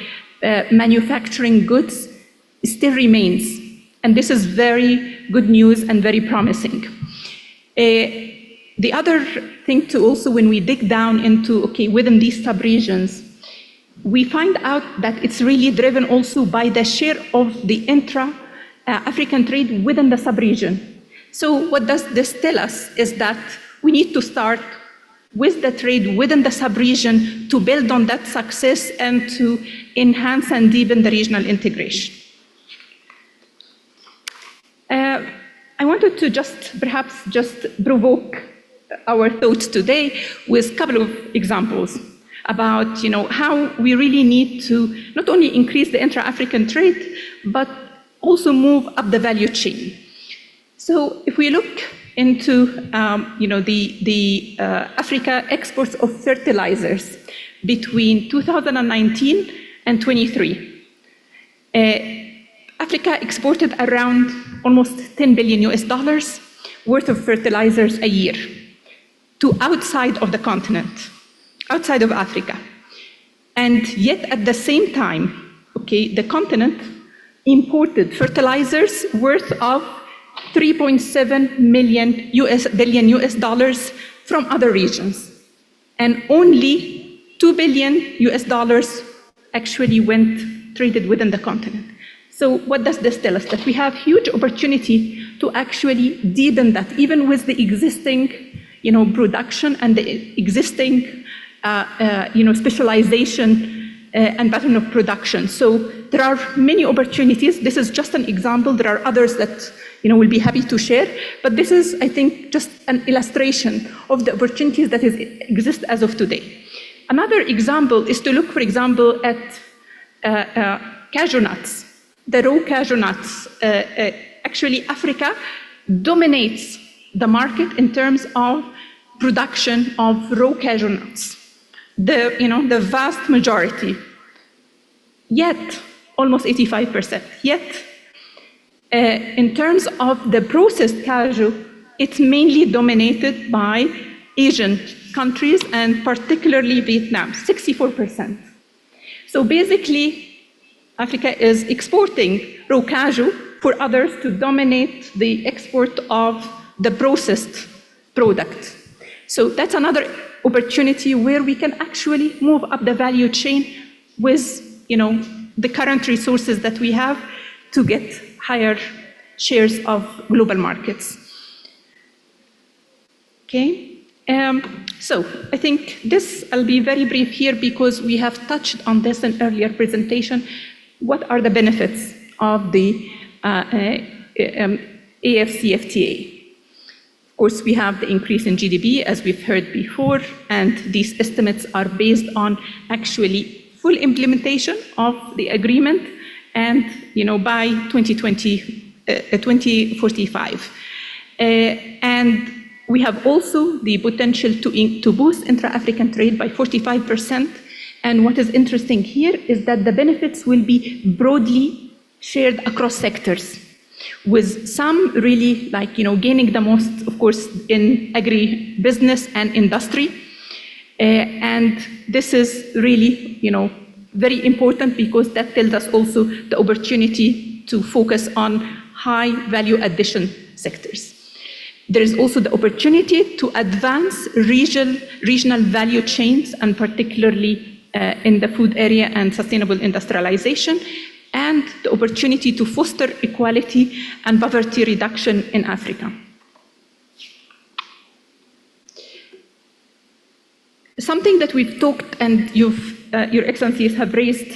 manufacturing goods still remains, and this is very good news and very promising. The other thing to also, when we dig down into, within these sub-regions, we find out that it's really driven also by the share of the intra-African trade within the sub-region. So what does this tell us is that we need to start with the trade within the sub-region to build on that success and to enhance and deepen the regional integration. I wanted to perhaps provoke our thoughts today with a couple of examples about how we really need to not only increase the intra-African trade, but also move up the value chain. So if we look into the Africa exports of fertilizers between 2019 and 23, Africa exported around almost $10 billion worth of fertilizers a year to outside of the continent, outside of Africa. And yet at the same time, the continent imported fertilizers worth of $3.7 billion from other regions. And only $2 billion actually went traded within the continent. So what does this tell us? That we have huge opportunity to actually deepen that, even with the existing production and the existing specialization and pattern of production. So there are many opportunities. This is just an example. There are others that we'll be happy to share. But this is, I think, just an illustration of the opportunities that exist as of today. Another example is to look, for example, at cashew nuts. The raw cashew nuts. Actually, Africa dominates the market in terms of production of raw cashew nuts. The vast majority, yet almost 85%. Yet, in terms of the processed cashew, it's mainly dominated by Asian countries and particularly Vietnam, 64%. So basically, Africa is exporting raw cashew for others to dominate the export of the processed product. So that's another opportunity where we can actually move up the value chain with the current resources that we have to get higher shares of global markets. So I think I'll be very brief here because we have touched on this in earlier presentation. What are the benefits of the AfCFTA? Of course, we have the increase in GDP, as we've heard before, and these estimates are based on actually full implementation of the agreement and by 2045. And we have also the potential to boost intra-African trade by 45%. And what is interesting here is that the benefits will be broadly shared across sectors, with some really gaining the most, of course, in agribusiness and industry. And this is really, very important because that tells us also the opportunity to focus on high value addition sectors. There is also the opportunity to advance regional value chains, and particularly in the food area and sustainable industrialization, and the opportunity to foster equality and poverty reduction in Africa. Something that we've talked and Your Excellencies have raised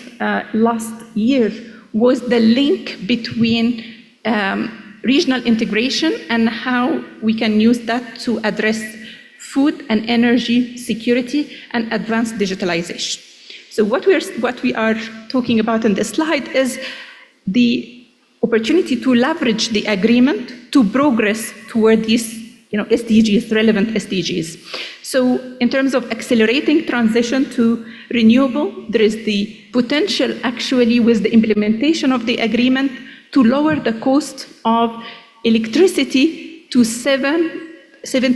last year was the link between regional integration and how we can use that to address food and energy security and advanced digitalization. So what we are talking about in this slide is the opportunity to leverage the agreement to progress toward these SDGs, relevant SDGs. So in terms of accelerating transition to renewable, there is the potential actually with the implementation of the agreement to lower the cost of electricity to 7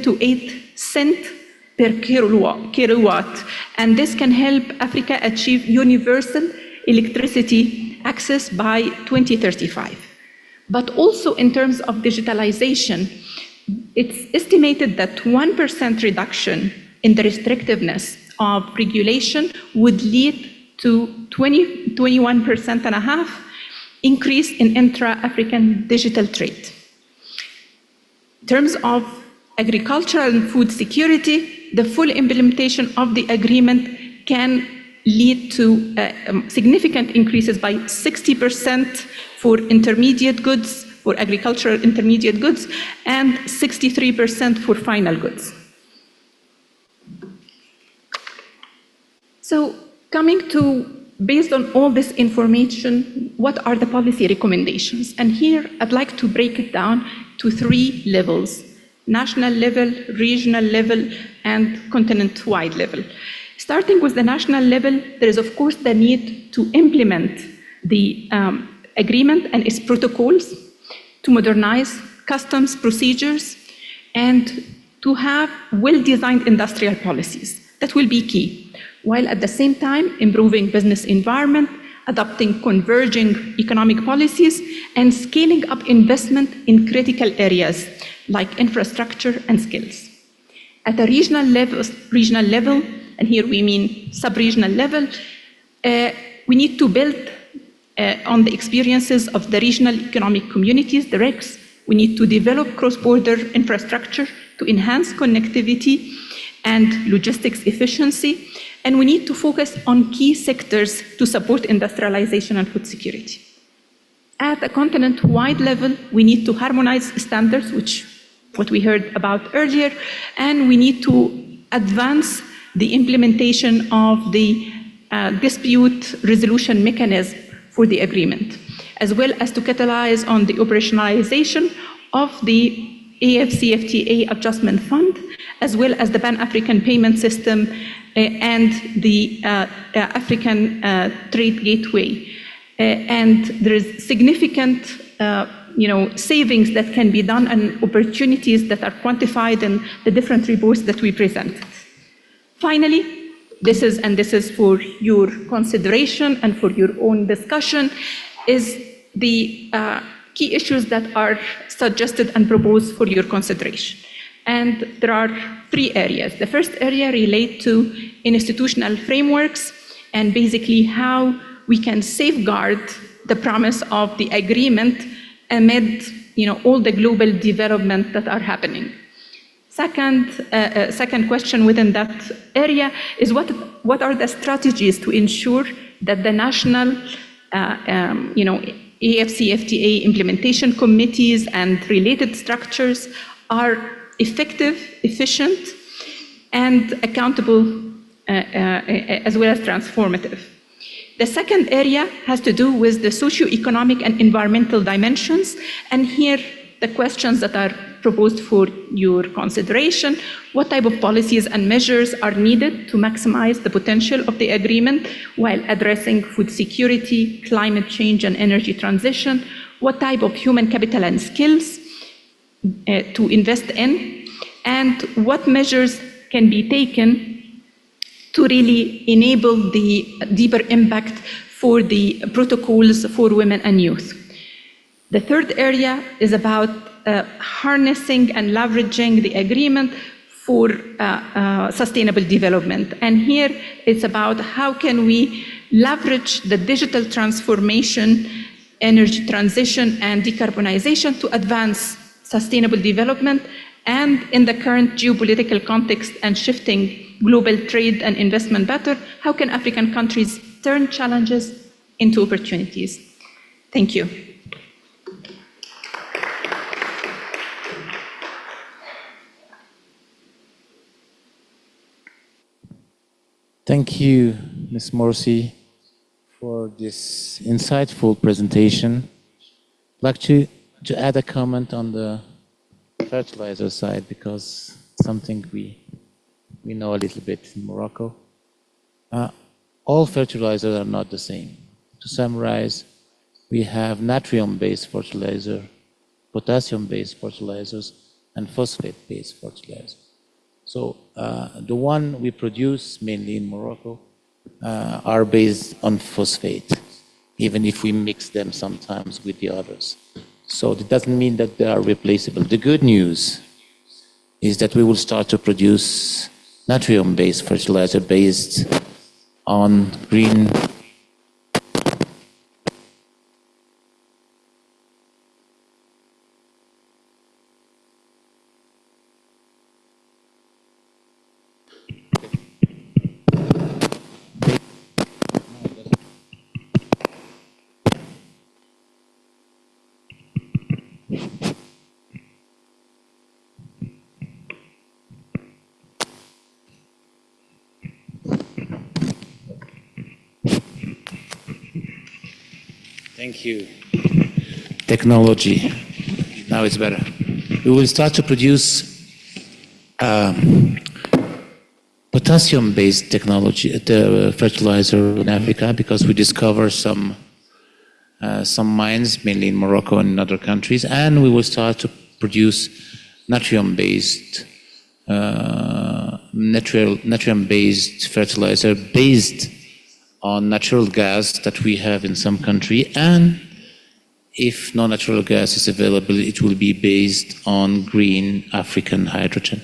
to 8 cents per kilowatt. And this can help Africa achieve universal electricity access by 2035. But also in terms of digitalization, it's estimated that 1% reduction in the restrictiveness of regulation would lead to 21.5% increase in intra-African digital trade. In terms of agricultural and food security, the full implementation of the agreement can lead to significant increases by 60% for intermediate goods, for agricultural intermediate goods, and 63% for final goods. So coming to, based on all this information, what are the policy recommendations? And here I'd like to break it down to 3 levels: national level, regional level, and continent-wide level. Starting with the national level, there is of course the need to implement the agreement and its protocols, to modernize customs procedures, and to have well-designed industrial policies. That will be key, while at the same time improving business environment, adopting converging economic policies, and scaling up investment in critical areas like infrastructure and skills. At a regional level, and here we mean sub-regional level, we need to build on the experiences of the regional economic communities, the RECs. We need to develop cross-border infrastructure to enhance connectivity and logistics efficiency, and we need to focus on key sectors to support industrialization and food security. At a continent-wide level, we need to harmonize standards, what we heard about earlier, and we need to advance the implementation of the dispute resolution mechanism for the agreement, as well as to catalyze on the operationalization of the AfCFTA Adjustment Fund, as well as the Pan-African Payment System and the African Trade Gateway. And there is significant savings that can be done and opportunities that are quantified in the different reports that we presented. Finally, this is for your consideration and for your own discussion, is the key issues that are suggested and proposed for your consideration. And there are 3 areas. The first area relates to institutional frameworks and basically how we can safeguard the promise of the agreement amid all the global development that are happening. Second question within that area is what are the strategies to ensure that the national AfCFTA implementation committees and related structures are effective, efficient, and accountable, as well as transformative. The second area has to do with the socio-economic and environmental dimensions, and here the questions that are proposed for your consideration: what type of policies and measures are needed to maximize the potential of the agreement while addressing food security, climate change, and energy transition? What type of human capital and skills to invest in? And what measures can be taken to really enable the deeper impact for the protocols for women and youth? The third area is about harnessing and leveraging the agreement for sustainable development. And here it's about how can we leverage the digital transformation, energy transition, and decarbonization to advance sustainable development. And in the current geopolitical context and shifting global trade and investment pattern, how can African countries turn challenges into opportunities? Thank you. Thank you, Ms. Morsi, for this insightful presentation. like to add a comment on the fertilizer side, because something we know a little bit in Morocco. All fertilizers are not the same. To summarize, we have natrium-based fertilizer, potassium-based fertilizers, and phosphate-based fertilizers. So the one we produce mainly in Morocco are based on phosphate, even if we mix them sometimes with the others. So it doesn't mean that they are replaceable. The good news is that we will start to produce natrium-based fertilizer based on green. Thank you. Technology. Now it's better. We will start to produce potassium-based technology, the fertilizer in Africa, because we discover some mines, mainly in Morocco and in other countries, and we will start to produce natrium-based fertilizer based on natural gas that we have in some country, and if no natural gas is available, it will be based on green African hydrogen.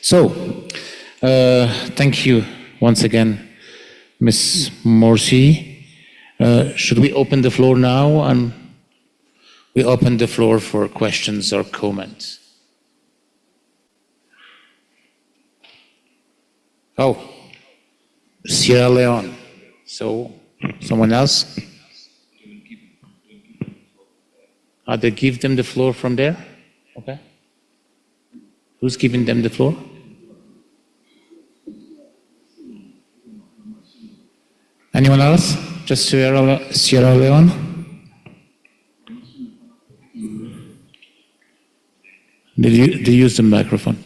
So, thank you once again, Ms. Morsi. Should we open the floor now? And we open the floor for questions or comments. Oh, Sierra Leone. So, someone else? They give them the floor from there? Okay. Who's giving them the floor? Anyone else? Just Sierra Leone? Did you use the microphone?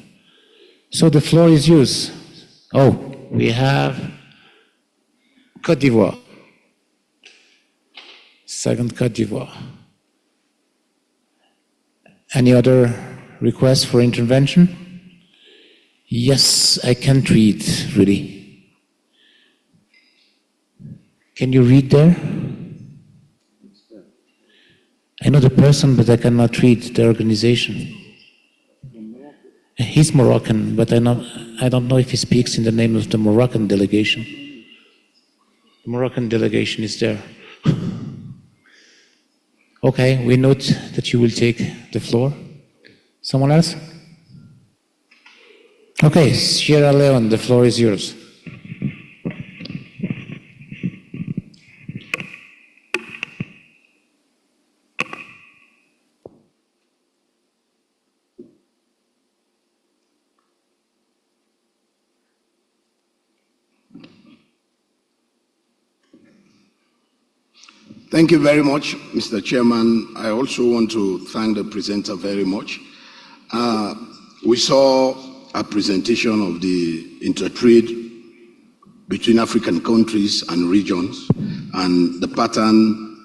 So the floor is yours. Oh, we have Côte d'Ivoire. Second Côte d'Ivoire. Any other requests for intervention? Yes, I can't read, really. Can you read there? I know the person, but I cannot read the organization. He's Moroccan, but I don't know if he speaks in the name of the Moroccan delegation. The Moroccan delegation is there. Okay, we note that you will take the floor. Someone else? Okay, Sierra Leone, the floor is yours. Thank you very much, Mr. Chairman. I also want to thank the presenter very much. We saw a presentation of the intertrade between African countries and regions, and the pattern,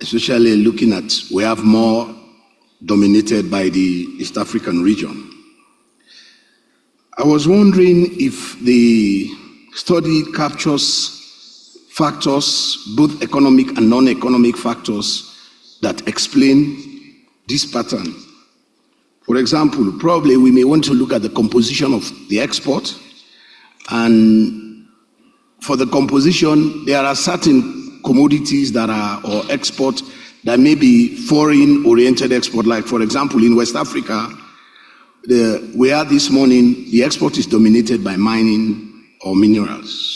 especially looking at, we have more dominated by the East African region. I was wondering if the study captures factors, both economic and non-economic factors, that explain this pattern. For example, probably we may want to look at the composition of the export, and for the composition, there are certain commodities that are, or export, that may be foreign-oriented export, like for example, in West Africa, we had this morning, the export is dominated by mining or minerals.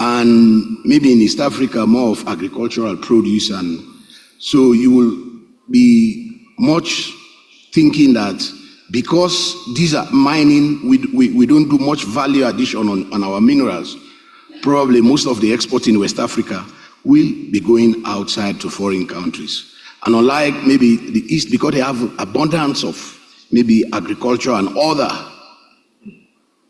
And maybe in East Africa, more of agricultural produce. And so you will be much thinking that because these are mining, we don't do much value addition on our minerals. Probably most of the export in West Africa will be going outside to foreign countries. And unlike maybe the East, because they have abundance of maybe agriculture and other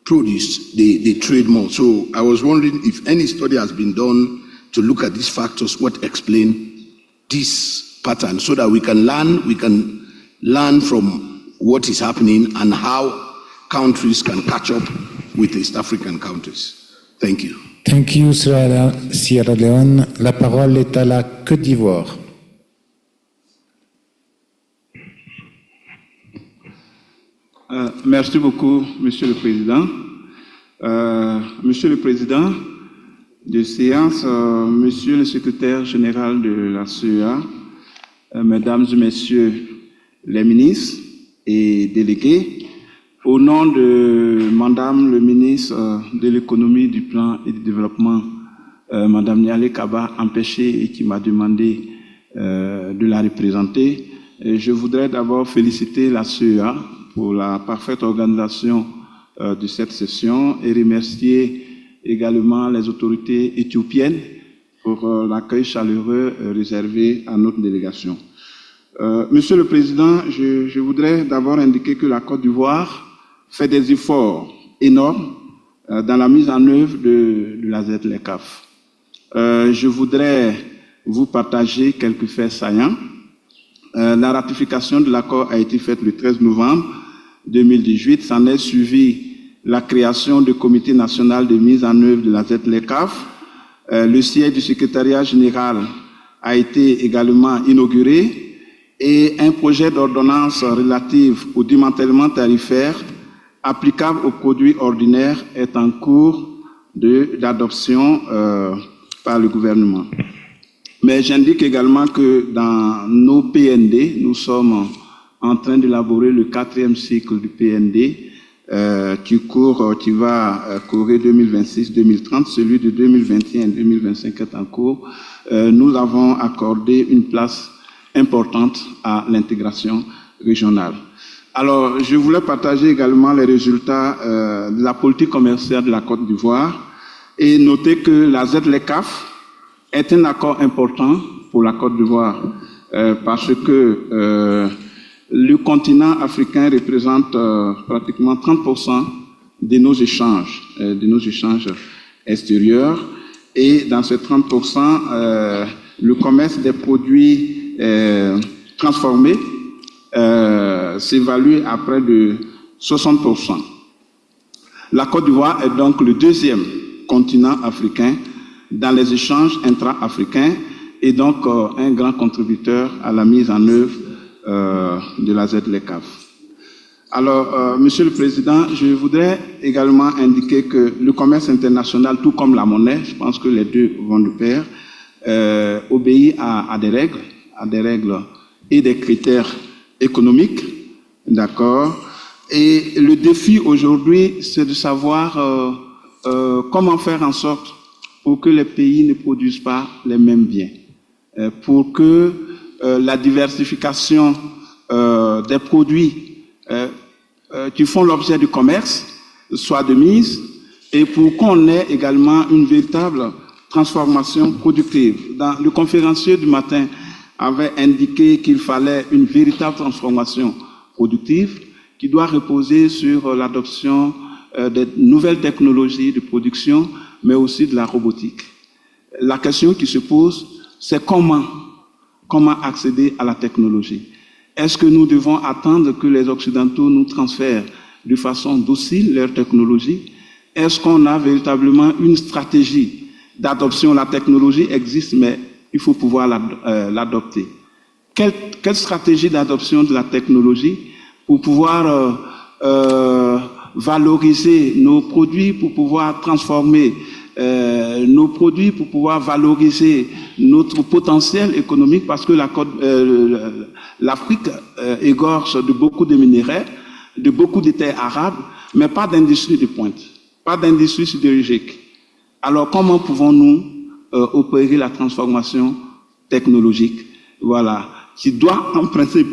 produce, they trade more. So I was wondering if any study has been done to look at these factors, what explain this pattern, so that we can learn from what is happening and how countries can catch up with East African countries. Thank you. Thank you, Sierra Leone. La parole est à la Côte d'Ivoire. Merci beaucoup, Monsieur le Président. Monsieur le Président de séance, Monsieur le Secrétaire Général de la CEA, Mesdames et Messieurs les ministres et délégués, au nom de Madame le ministre de l'économie, du plan et du développement, Madame Niale Kaba, empêchée et qui m'a demandé de la représenter, je voudrais d'abord féliciter la CEA pour la parfaite organisation de cette session et remercier également les autorités éthiopiennes pour l'accueil chaleureux réservé à notre délégation. Monsieur le Président, je voudrais d'abord indiquer que la Côte d'Ivoire fait des efforts énormes dans la mise en œuvre de la ZLECAf. Je voudrais vous partager quelques faits saillants. La ratification de l'accord a été faite le 13 novembre 2018. S'en est suivi la création du comité national de mise en œuvre de la ZLECAf. Le siège du secrétariat général a été également inauguré et un projet d'ordonnance relative au démantèlement tarifaire applicable aux produits ordinaires est en cours d'adoption par le gouvernement. Mais j'indique également que dans nos PND, nous sommes en train d'élaborer le 4e cycle du PND qui va courir 2026-2030, celui de 2021-2025 est en cours. Nous avons accordé une place importante à l'intégration régionale. Alors, je voulais partager également les résultats de la politique commerciale de la Côte d'Ivoire et noter que la ZLECAf est un accord important pour la Côte d'Ivoire parce que le continent africain représente pratiquement 30% de nos échanges extérieurs et dans ces 30%, le commerce des produits transformés s'évalue à près de 60%. La Côte d'Ivoire est donc le deuxième continent africain dans les échanges intra-africains et donc un grand contributeur à la mise en œuvre de la ZLECAf. Alors, Monsieur le Président, je voudrais également indiquer que le commerce international, tout comme la monnaie, je pense que les deux vont de pair, obéit à des règles et des critères économiques, d'accord. Et le défi aujourd'hui, c'est de savoir comment faire en sorte pour que les pays ne produisent pas les mêmes biens, pour que la diversification des produits qui font l'objet du commerce soit de mise et pour qu'on ait également une véritable transformation productive. Le conférencier du matin avait indiqué qu'il fallait une véritable transformation productive qui doit reposer sur l'adoption des nouvelles technologies de production, mais aussi de la robotique. La question qui se pose, c'est comment accéder à la technologie. Est-ce que nous devons attendre que les Occidentaux nous transfèrent de façon docile leur technologie? Est-ce qu'on a véritablement une stratégie d'adoption? La technologie existe, mais il faut pouvoir l'adopter. Quelle stratégie d'adoption de la technologie pour pouvoir valoriser nos produits, pour pouvoir transformer nos produits, pour pouvoir valoriser notre potentiel économique, parce que l'Afrique égorge de beaucoup de minerais, de beaucoup de terres arables, mais pas d'industrie de pointe, pas d'industrie sidérurgique. Alors comment pouvons-nous opérer la transformation technologique, voilà, qui doit en principe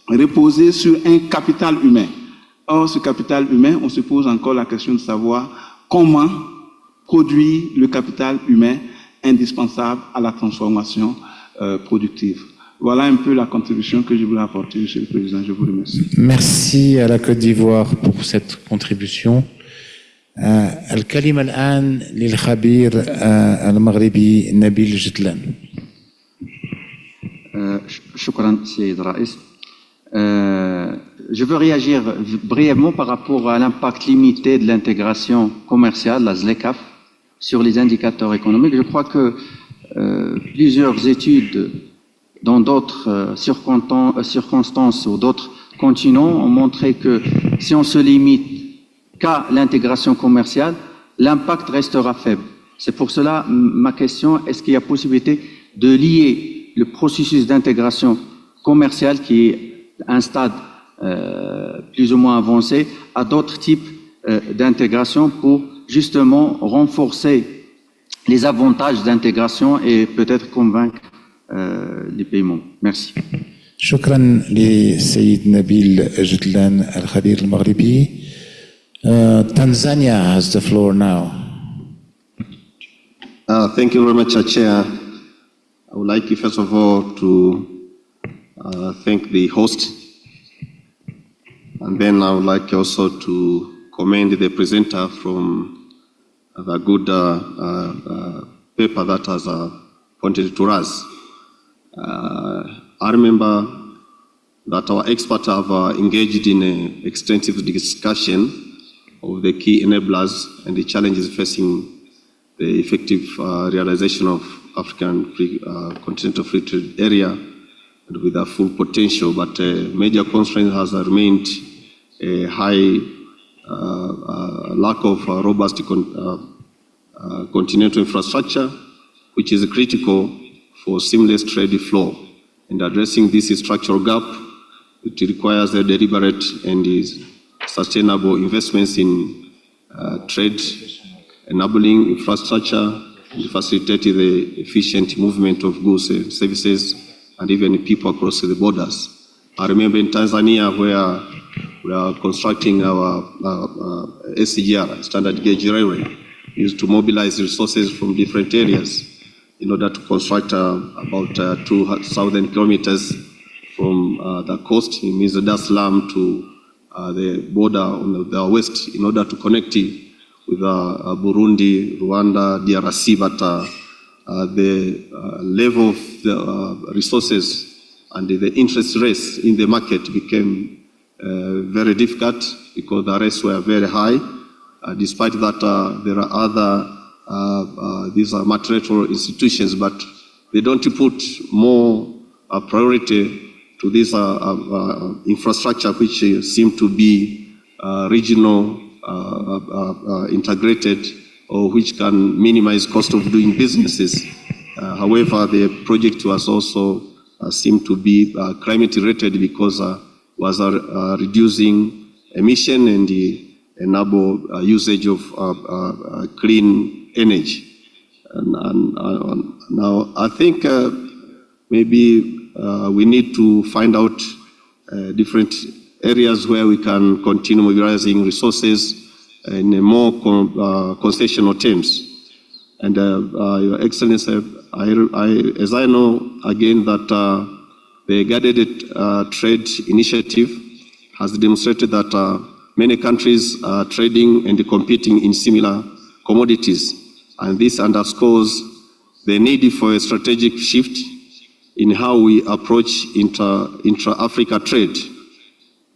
reposer sur un capital humain. Or, ce capital humain, on se pose encore la question de savoir comment produire le capital humain indispensables à la transformation productive. Voilà un peu la contribution que je voulais apporter, Monsieur le Président. Je vous remercie. Merci à la Côte d'Ivoire pour cette contribution. الكلمة الآن للخبير المغربي نبيل جدلان. شكرا سيد الرئيس. Je veux réagir brièvement par rapport à l'impact limité de l'intégration commerciale, la ZLECAf, sur les indicateurs économiques. Je crois que plusieurs études dans d'autres circonstances ou d'autres continents ont montré que si on se limite qu'à l'intégration commerciale, l'impact restera faible. C'est pour cela ma question, est-ce qu'il y a possibilité de lier le processus d'intégration commerciale qui est à un stade plus ou moins avancé à d'autres types d'intégration pour justement renforcer les avantages d'intégration et peut-être convaincre les pays membres. Merci. شكرا لسيد نبيل جدلان الخبير المغربي. Tanzania has the floor now. Thank you very much, Chair. I would like, first of all, to thank the host, and then I would like also to commend the presenter from the good paper that has pointed to us. I remember that our experts have engaged in an extensive discussion of the key enablers and the challenges facing the effective realization of African continental free trade area and with a full potential, but a major constraint has remained a high lack of robust continental infrastructure, which is critical for seamless trade flow. And addressing this structural gap, it requires a deliberate and sustainable investments in trade, enabling infrastructure, and facilitating the efficient movement of goods and services, and even people across the borders. I remember in Tanzania where we are constructing our SGR, standard gauge railway, used to mobilize resources from different areas in order to construct about 2,000 kilometers from the coast in Dar es Salaam to the border on the west in order to connect it with Burundi, Rwanda, DRC, but the level of the resources and the interest rates in the market became very difficult because the rates were very high. Despite that, there are other these are multilateral institutions, but they don't put more priority to this infrastructure, which seem to be regional, integrated, or which can minimize cost of doing businesses. However, the project was also seemed to be climate related because was reducing emission and enable usage of clean energy. And now I think maybe we need to find out different areas where we can continue mobilizing resources in a more concessional terms. And Your Excellency, as I know again that the guided trade initiative has demonstrated that many countries are trading and competing in similar commodities. And this underscores the need for a strategic shift in how we approach intra-Africa trade.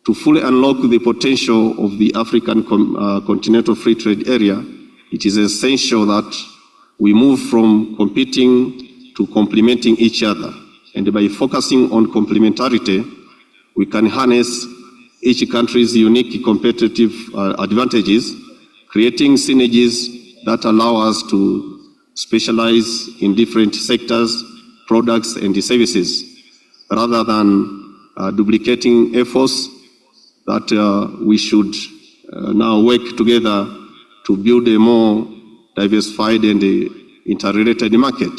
To fully unlock the potential of the African continental free trade area, it is essential that we move from competing to complementing each other. And by focusing on complementarity, we can harness each country's unique competitive advantages, creating synergies that allow us to specialize in different sectors, products, and services, rather than duplicating efforts that we should now work together to build a more diversified and interrelated market.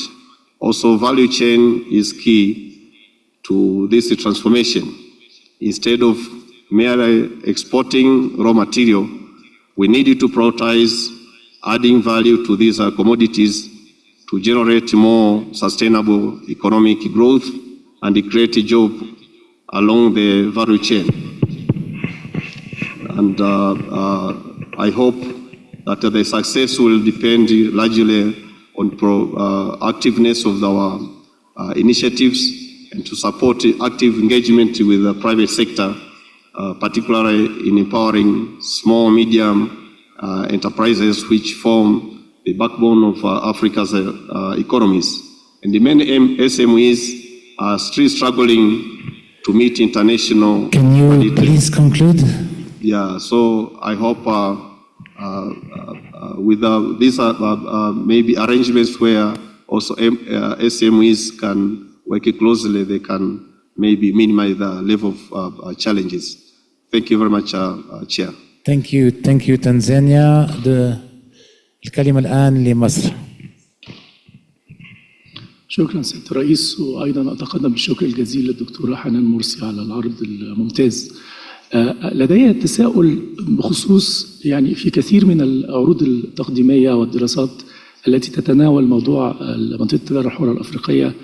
Also, value chain is key to this transformation. Instead of merely exporting raw material, we need to prioritize adding value to these commodities to generate more sustainable economic growth and create a job along the value chain. And I hope that the success will depend largely on activeness of our initiatives and to support active engagement with the private sector, particularly in empowering small, medium enterprises which form the backbone of Africa's economies. And the many SMEs are still struggling to meet international. Can you please conclude? Yeah, so I hope with these maybe arrangements where also SMEs can work closely, they can maybe minimize the level of challenges. Thank you very much, Chair. Thank you, Tanzania. الكلمة الآن لمصر. شكرا سيادة الرئيس، وأيضا أتقدم بالشكر الجزيل للدكتورة حنان مرسي على العرض الممتاز. لدي تساؤل بخصوص يعني في كثير من العروض التقديمية والدراسات التي تتناول موضوع منطقة التجارة الحرة الأفريقية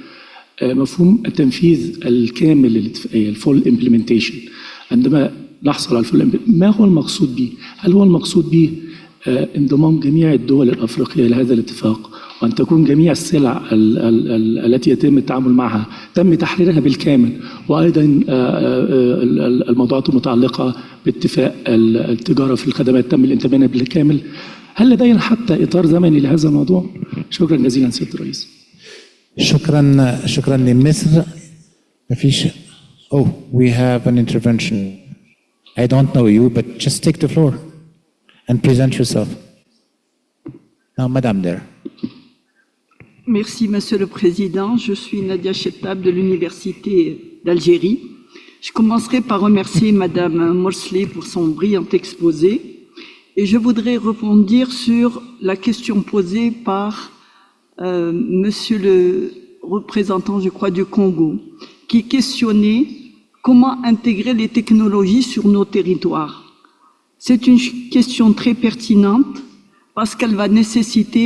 مفهوم التنفيذ الكامل للاتفاقية الفول امبلمنتيشن. عندما نحصل على الفول ما هو المقصود به؟ هل هو المقصود به انضمام جميع الدول الأفريقية لهذا الاتفاق وأن تكون جميع السلع التي يتم التعامل معها تم تحريرها بالكامل، وأيضا الموضوعات المتعلقة باتفاق التجارة في الخدمات تم الانتباه منها بالكامل؟ هل لدينا حتى إطار زمني لهذا الموضوع؟ شكرا جزيلا سيادة الرئيس. شكرا لمصر. مفيش. Oh, we have an intervention. I don't know you, but just take the floor and present yourself. Now, Madame there. Merci, Monsieur le Président. Je suis Nadia Chettab de l'Université d'Algérie. Je commencerai par remercier Madame Morsley pour son brillant exposé et je voudrais rebondir sur la question posée par Monsieur le représentant, je crois, du Congo, qui questionnait comment intégrer les technologies sur nos territoires. C'est une question très pertinente parce qu'elle va nécessiter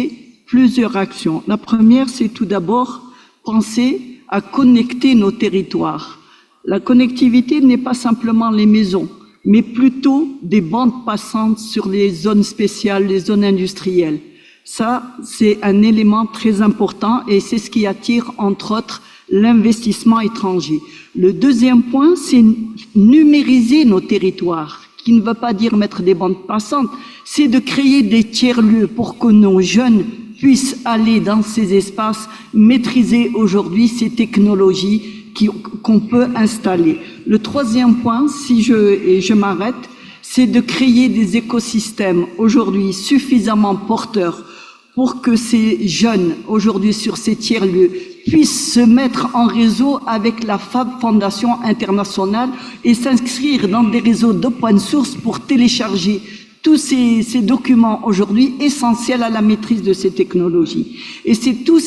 plusieurs actions. La première, c'est tout d'abord penser à connecter nos territoires. La connectivité n'est pas simplement les maisons, mais plutôt des bandes passantes sur les zones spéciales, les zones industrielles. Ça, c'est un élément très important et c'est ce qui attire, entre autres, l'investissement étranger. Le deuxième point, c'est numériser nos territoires, qui ne veut pas dire mettre des bandes passantes, c'est de créer des tiers-lieux pour que nos jeunes puissent aller dans ces espaces, maîtriser aujourd'hui ces technologies qu'on peut installer. Le troisième point, et je m'arrête, c'est de créer des écosystèmes aujourd'hui suffisamment porteurs pour que ces jeunes, aujourd'hui sur ces tiers-lieux, puissent se mettre en réseau avec la Fondation internationale et s'inscrire dans des réseaux d'open source pour télécharger tous ces documents aujourd'hui essentiels à la maîtrise de ces technologies. Et c'est tout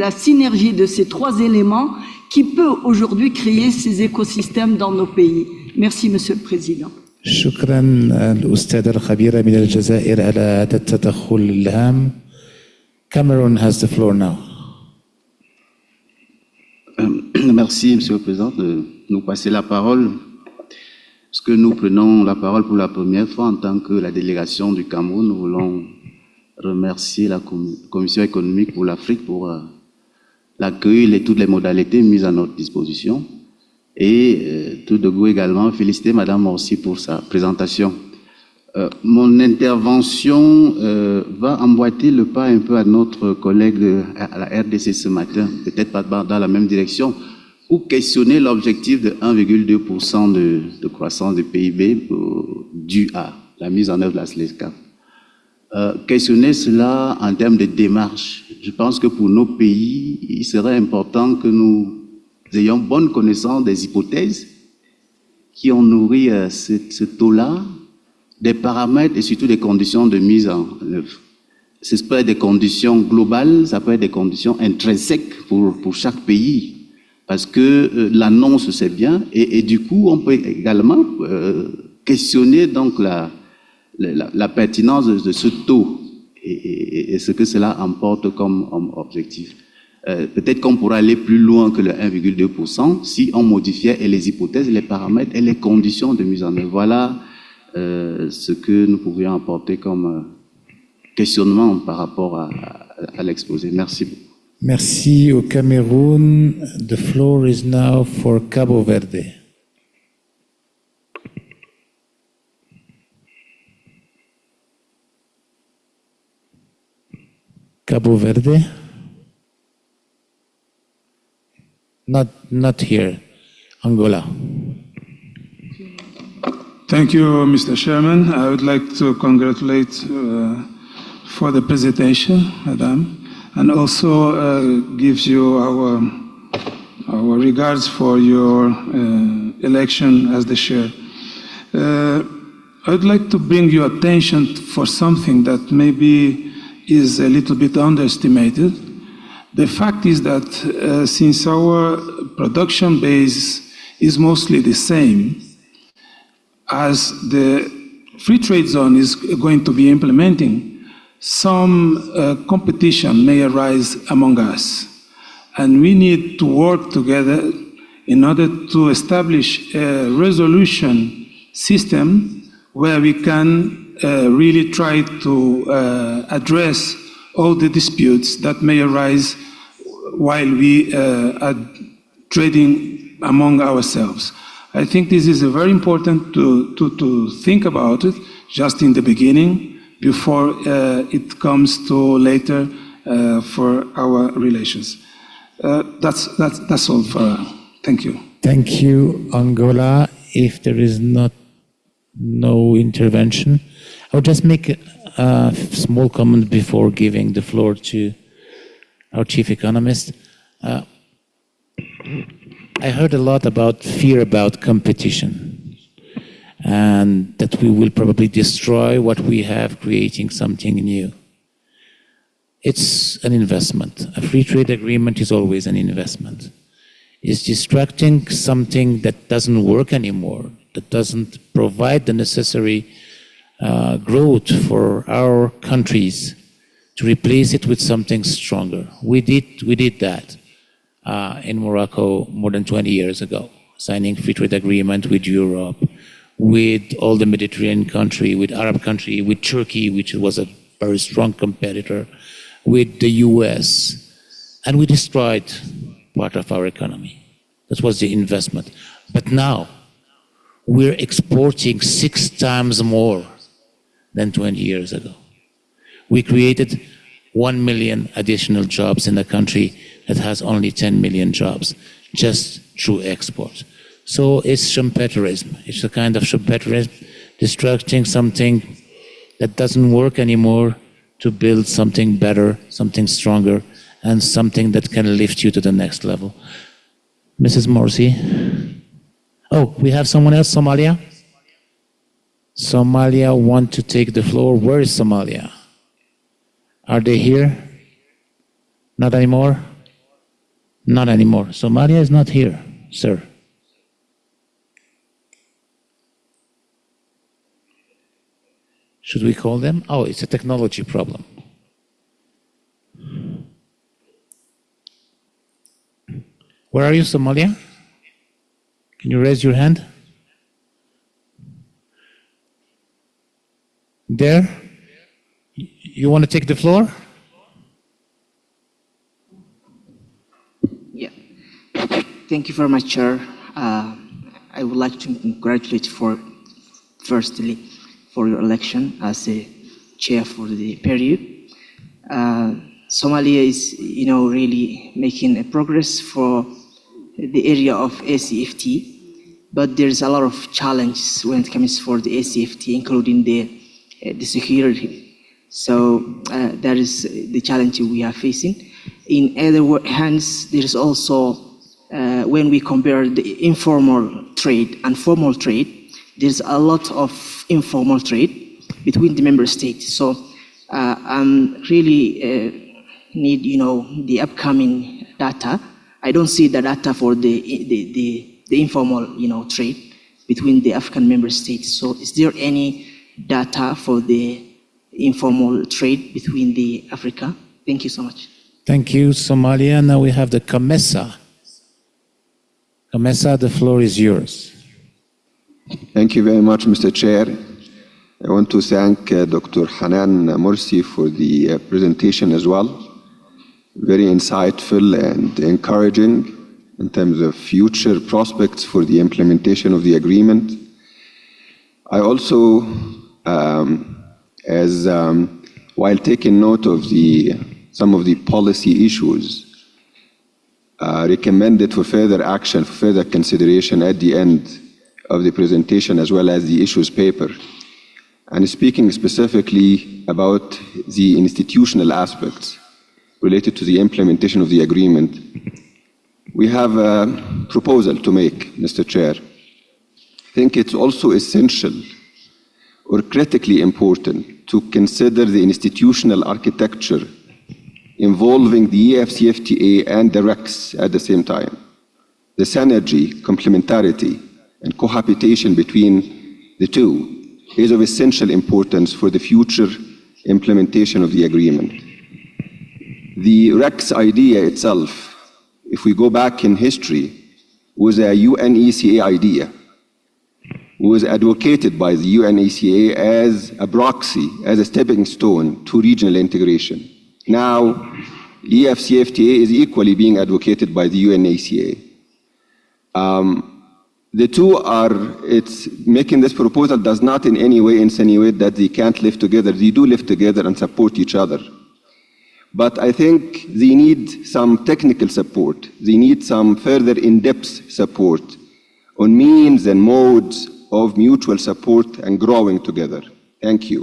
la synergie de ces trois éléments qui peut aujourd'hui créer ces écosystèmes dans nos pays. Merci, Monsieur le Président. شكرا الأستاذة الخبيرة من الجزائر على هذا التدخل الهام. Cameroon has the floor now. Merci, Monsieur le Président, de nous passer la parole. Parce que nous prenons la parole pour la première fois en tant que la délégation du Cameroun. Nous voulons remercier la Commission économique pour l'Afrique pour l'accueil et toutes les modalités mises à notre disposition. Et tout de go également féliciter Madame Morsi pour sa présentation. Mon intervention va emboîter le pas un peu à notre collègue à la RDC ce matin, peut-être pas dans la même direction, pour questionner l'objectif de 1,2% de croissance du PIB dû à la mise en œuvre de la SLECAF. Questionner cela en termes de démarche. Je pense que pour nos pays, il serait important que nous ayons bonne connaissance des hypothèses qui ont nourri ce taux-là, des paramètres et surtout des conditions de mise en œuvre. Ce peut être des conditions globales, ça peut être des conditions intrinsèques pour chaque pays, parce que l'annonce c'est bien, et du coup on peut également questionner donc la pertinence de ce taux. et ce que cela emporte comme objectif. Peut-être qu'on pourrait aller plus loin que le 1,2% si on modifiait les hypothèses, les paramètres et les conditions de mise en œuvre. Voilà ce que nous pourrions apporter comme questionnement par rapport à l'exposé. Merci beaucoup. Merci au Cameroun. The floor is now for Cabo Verde. Cabo Verde? Not here. Angola. Thank you, Mr. Chairman. I would like to congratulate for the presentation, Madam, and also gives you our regards for your election as the chair. I would like to bring your attention for something that maybe is a little bit underestimated. The fact is that since our production base is mostly the same, as the free trade zone is going to be implementing, some competition may arise among us. And we need to work together in order to establish a resolution system where we can really try to address all the disputes that may arise while we are trading among ourselves. I think this is very important to think about it just in the beginning before it comes to later for our relations. That's all for thank you. Thank you, Angola. If there is no intervention, I will just make a small comment before giving the floor to our chief economist. I heard a lot about fear about competition and that we will probably destroy what we have, creating something new. It's an investment. A free trade agreement is always an investment. It's distracting something that doesn't work anymore, that doesn't provide the necessary growth for our countries, to replace it with something stronger. We did that in Morocco more than 20 years ago, signing free trade agreement with Europe, with all the Mediterranean country, with Arab country, with Turkey, which was a very strong competitor, with the US, and we destroyed part of our economy. That was the investment. But now we're exporting 6 times more than 20 years ago. We created 1 million additional jobs in a country that has only 10 million jobs, just through export. So it's Schumpeterism. It's a kind of Schumpeterism, destructing something that doesn't work anymore to build something better, something stronger, and something that can lift you to the next level. Mrs. Morsi? Oh, we have someone else, Somalia? Somalia want to take the floor. Where is Somalia? Are they here? Not anymore? Not anymore. Somalia is not here, sir. Should we call them? Oh, it's a technology problem. Where are you, Somalia? Can you raise your hand? There? You want to take the floor? Yeah. Thank you very much, Chair. I would like to congratulate firstly for your election as a chair for the period. Somalia is, really making a progress for the area of AfCFTA, but there's a lot of challenges when it comes for the AfCFTA, including the security. So that is the challenge we are facing. In other hands, there is also, when we compare the informal trade and formal trade, there's a lot of informal trade between the member states. So I'm really need, the upcoming data. I don't see the data for the informal, trade between the African member states. So is there any data for the the informal trade between the Africa. Thank you so much. Thank you, Somalia. Now we have the COMESA. COMESA, the floor is yours. Thank you very much, Mr. Chair. I want to thank Dr. Hanan Morsi for the presentation as well. Very insightful and encouraging in terms of future prospects for the implementation of the agreement. I also, while taking note of some of the policy issues, recommended for further action, for further consideration at the end of the presentation as well as the issues paper. And speaking specifically about the institutional aspects related to the implementation of the agreement, we have a proposal to make, Mr. Chair. I think it's also essential or critically important to consider the institutional architecture involving the AfCFTA and the RECs at the same time. The synergy, complementarity, and cohabitation between the two is of essential importance for the future implementation of the agreement. The RECs idea itself, if we go back in history, was a UNECA idea, was advocated by the UNECA as a proxy, as a stepping stone to regional integration. Now, EFCFTA is equally being advocated by the UNECA. The two are, making this proposal does not in any way insinuate that they can't live together. They do live together and support each other. But I think they need some technical support. They need some further in-depth support on means and modes of mutual support and growing together. Thank you.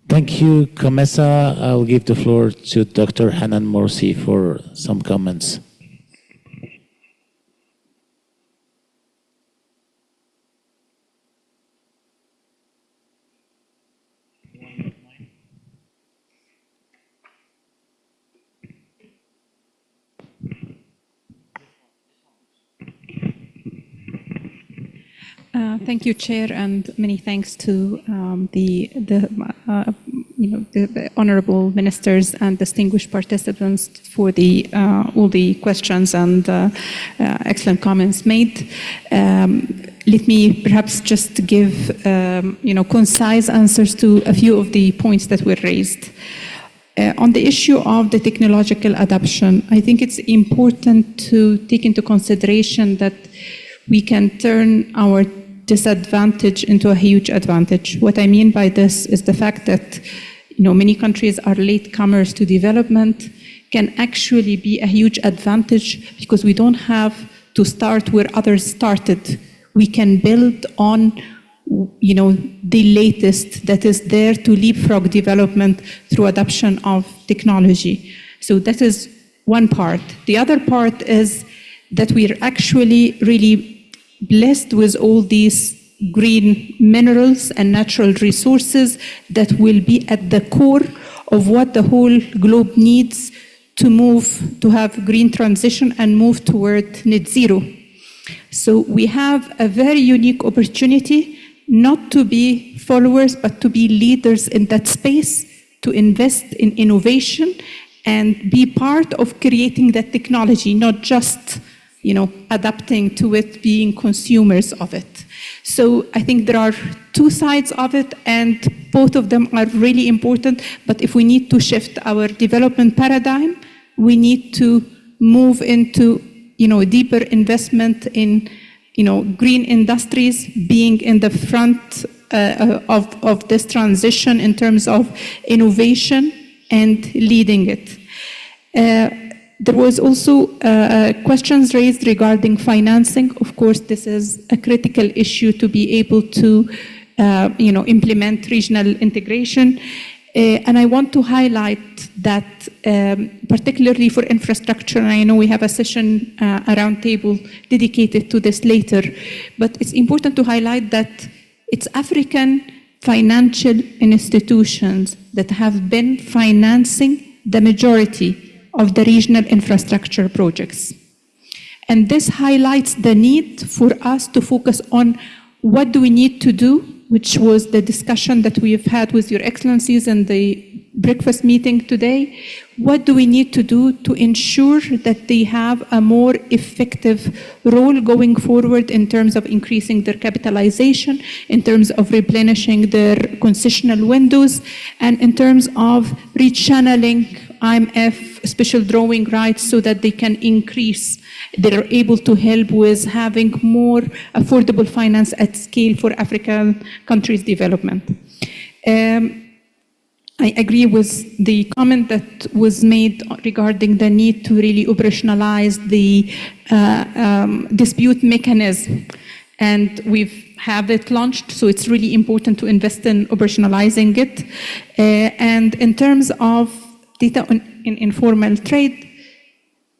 Thank you, COMESA. I'll give the floor to Dr. Hanan Morsi for some comments. Thank you, Chair, and many thanks to the honorable ministers and distinguished participants for all the questions and excellent comments made. Let me perhaps just give concise answers to a few of the points that were raised. On the issue of the technological adoption, I think it's important to take into consideration that we can turn our disadvantage into a huge advantage. What I mean by this is the fact that many countries are latecomers to development, can actually be a huge advantage because we don't have to start where others started. We can build on the latest that is there to leapfrog development through adoption of technology. So that is one part. The other part is that we are actually really blessed with all these green minerals and natural resources that will be at the core of what the whole globe needs to have green transition and move toward net zero. So we have a very unique opportunity not to be followers, but to be leaders in that space, to invest in innovation and be part of creating that technology, not just adapting to it, being consumers of it. So I think there are two sides of it, and both of them are really important. But if we need to shift our development paradigm, we need to move into deeper investment in green industries, being in the front of this transition in terms of innovation and leading it. There was also questions raised regarding financing. Of course, this is a critical issue to be able to implement regional integration. And I want to highlight that particularly for infrastructure, and I know we have a session, a roundtable dedicated to this later, but it's important to highlight that it's African financial institutions that have been financing the majority of the regional infrastructure projects. And this highlights the need for us to focus on what do we need to do which was the discussion that we have had with Your Excellencies in the breakfast meeting today. What do we need to do to ensure that they have a more effective role going forward in terms of increasing their capitalization, in terms of replenishing their concessional windows, and in terms of rechanneling IMF special drawing rights so that they can increase, they're able to help with having more affordable finance at scale for African countries' development. I agree with the comment that was made regarding the need to really operationalize the dispute mechanism. And we've have it launched, so it's really important to invest in operationalizing it. And in terms of data in informal trade,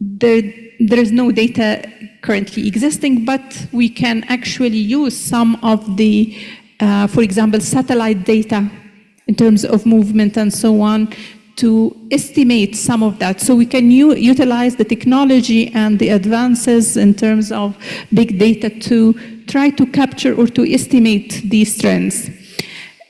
there is no data currently existing, but we can actually use some of the, for example, satellite data in terms of movement and so on, to estimate some of that. So we can utilize the technology and the advances in terms of big data to try to capture or to estimate these trends.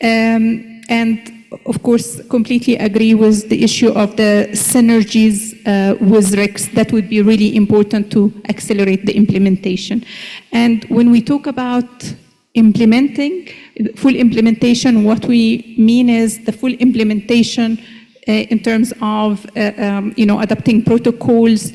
And of course, completely agree with the issue of the synergies with RICS. That would be really important to accelerate the implementation. And when we talk about implementing, full implementation, what we mean is the full implementation in terms of adopting protocols,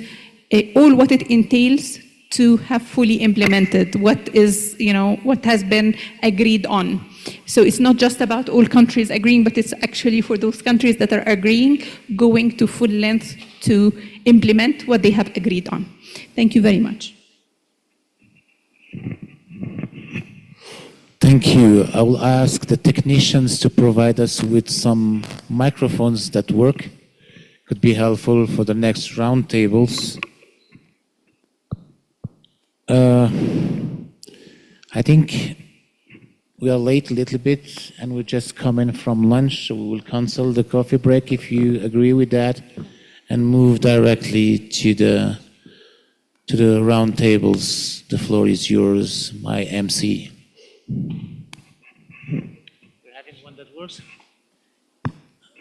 all what it entails to have fully implemented what is, what has been agreed on. So it's not just about all countries agreeing, but it's actually for those countries that are agreeing, going to full length to implement what they have agreed on. Thank you very much. Thank you. I will ask the technicians to provide us with some microphones that work. Could be helpful for the next roundtables. I think we are late a little bit and we're just coming from lunch, so we will cancel the coffee break if you agree with that and move directly to the roundtables. The floor is yours, my MC. We're having one that works?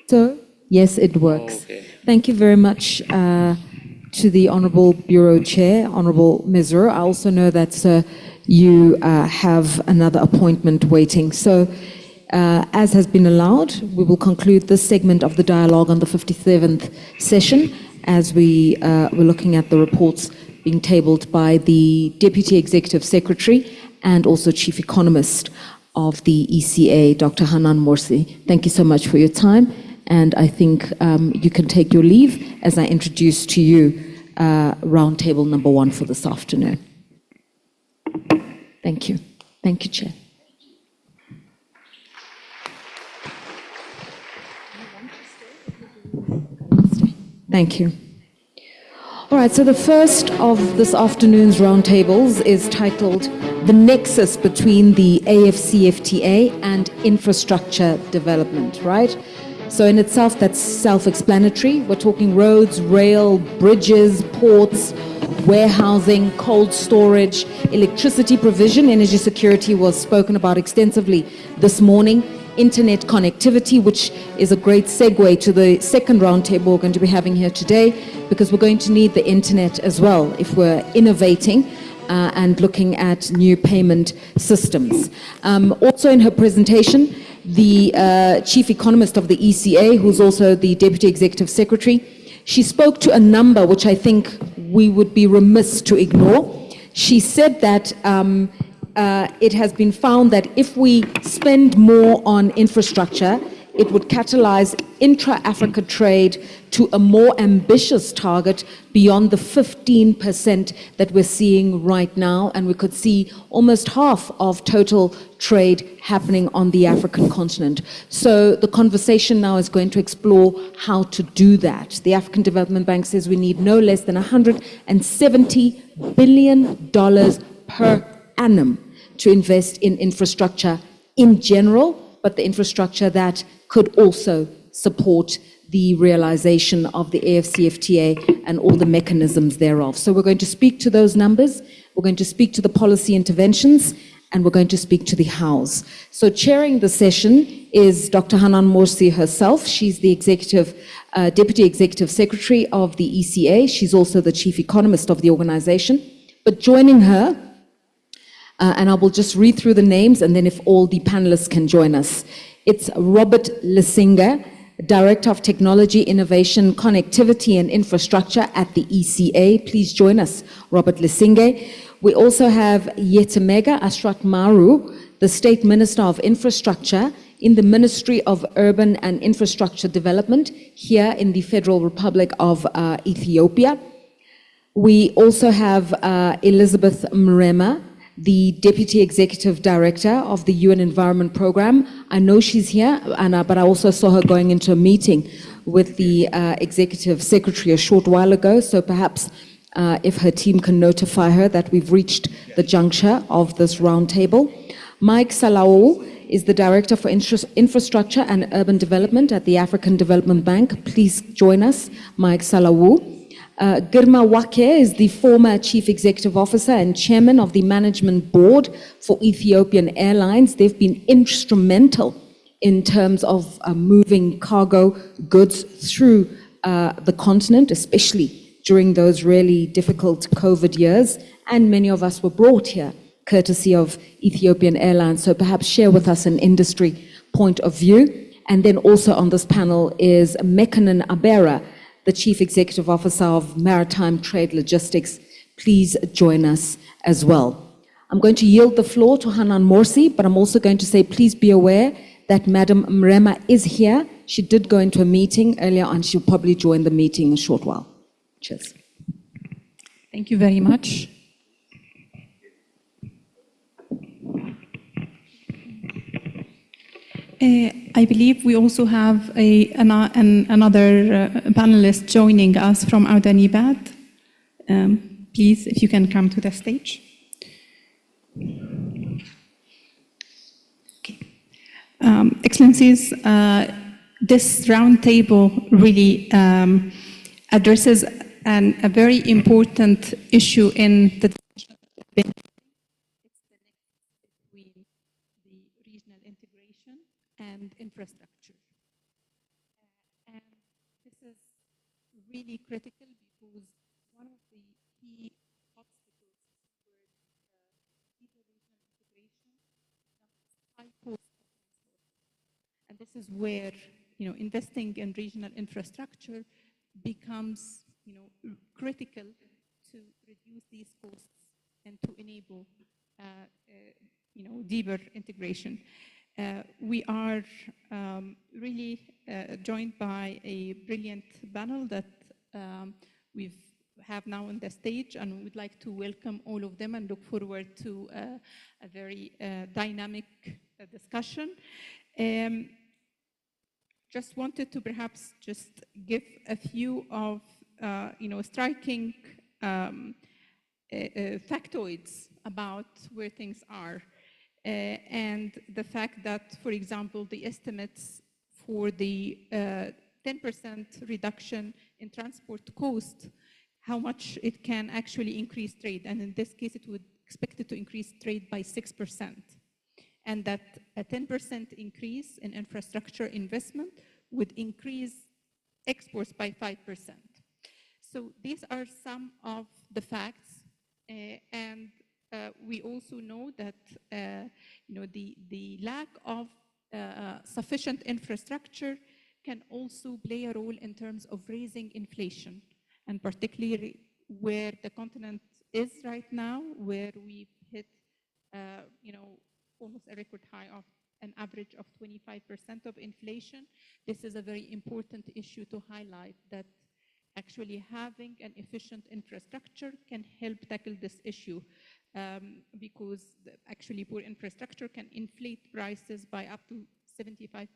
So, yes, it works. Oh, okay. Thank you very much to the Honorable Bureau Chair, Honorable Mizur. I also know that you have another appointment waiting. So, as has been allowed, we will conclude this segment of the dialogue on the 57th session as we were looking at the reports being tabled by the Deputy Executive Secretary and also Chief Economist of the ECA, Dr. Hanan Morsi. Thank you so much for your time. And I think you can take your leave as I introduce to you roundtable number 1 for this afternoon. Thank you. Thank you, Chair. Thank you. All right, so the first of this afternoon's roundtables is titled The Nexus Between the AfCFTA and Infrastructure Development, right? So in itself, that's self-explanatory. We're talking roads, rail, bridges, ports, warehousing, cold storage, electricity provision. Energy security was spoken about extensively this morning. Internet connectivity, which is a great segue to the second roundtable we're going to be having here today, because we're going to need the internet as well if we're innovating and looking at new payment systems. Also in her presentation, the Chief Economist of the ECA, who's also the Deputy Executive Secretary, she spoke to a number which I think we would be remiss to ignore. She said that it has been found that if we spend more on infrastructure, it would catalyze intra-Africa trade to a more ambitious target beyond the 15% that we're seeing right now, and we could see almost half of total trade happening on the African continent. So the conversation now is going to explore how to do that. The African Development Bank says we need no less than $170 billion per annum to invest in infrastructure in general, but the infrastructure that could also support the realization of the AfCFTA and all the mechanisms thereof. So we're going to speak to those numbers, we're going to speak to the policy interventions, and we're going to speak to the hows. So chairing the session is Dr. Hanan Morsi herself. She's the Deputy Executive Secretary of the ECA. She's also the Chief Economist of the organization. But joining her, and I will just read through the names, and then if all the panelists can join us. It's Robert Lesinga, Director of Technology, Innovation, Connectivity and Infrastructure at the ECA. Please join us, Robert Lesinga. We also have Yetemega Asrat Maru, the State Minister of Infrastructure in the Ministry of Urban and Infrastructure Development here in the Federal Republic of Ethiopia. We also have Elizabeth Mrema, the Deputy Executive Director of the UN Environment Programme. I know she's here, but I also saw her going into a meeting with the Executive Secretary a short while ago, so perhaps if her team can notify her that we've reached the juncture of this roundtable. Mike Salau is the Director for Infrastructure and Urban Development at the African Development Bank. Please join us, Mike Salau. Girma Wake is the former Chief Executive Officer and Chairman of the Management Board for Ethiopian Airlines. They've been instrumental in terms of moving cargo goods through the continent, especially during those really difficult COVID years. And many of us were brought here courtesy of Ethiopian Airlines. So perhaps share with us an industry point of view. And then also on this panel is Mekanan Abera, the Chief Executive Officer of Maritime Trade Logistics. Please join us as well. I'm going to yield the floor to Hanan Morsi, but I'm also going to say please be aware that Madam Mrema is here. She did go into a meeting earlier and she'll probably join the meeting in a short while. Cheers. Thank you very much. I believe we also have another panelist joining us from Outer NEPAD. Please, if you can come to the stage. Okay. Excellencies, this roundtable really addresses a very important issue in the and infrastructure. And this is really critical because one of the key obstacles towards deeper regional integration is high cost of transport. And this is where, investing in regional infrastructure becomes, critical to reduce these costs and to enable, deeper integration. We are really joined by a brilliant panel that we have now on the stage, and we'd like to welcome all of them and look forward to a very dynamic discussion. Just wanted to perhaps just give a few of striking factoids about where things are. And the fact that, for example, the estimates for the 10% reduction in transport cost, how much it can actually increase trade. And in this case, it would expect it to increase trade by 6%. And that a 10% increase in infrastructure investment would increase exports by 5%. So these are some of the facts. And we also know that the lack of sufficient infrastructure can also play a role in terms of raising inflation, and particularly where the continent is right now, where we've hit almost a record high of an average of 25% of inflation. This is a very important issue to highlight, that actually having an efficient infrastructure can help tackle this issue, because actually poor infrastructure can inflate prices by up to 75%.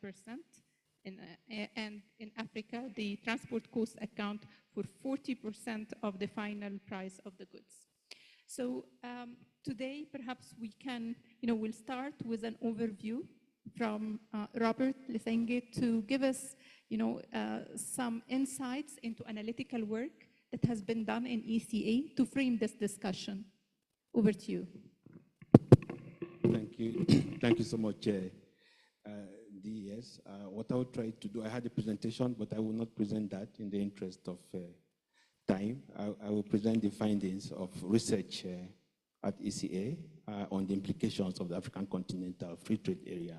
And in Africa, the transport costs account for 40% of the final price of the goods. So today, perhaps we can, we'll start with an overview from Robert Lesenge to give us, some insights into analytical work that has been done in ECA to frame this discussion. Over to you. Thank you. Thank you so much, DES. What I will try to do, I had a presentation, but I will not present that in the interest of time. I will present the findings of research at ECA on the implications of the African Continental Free Trade Area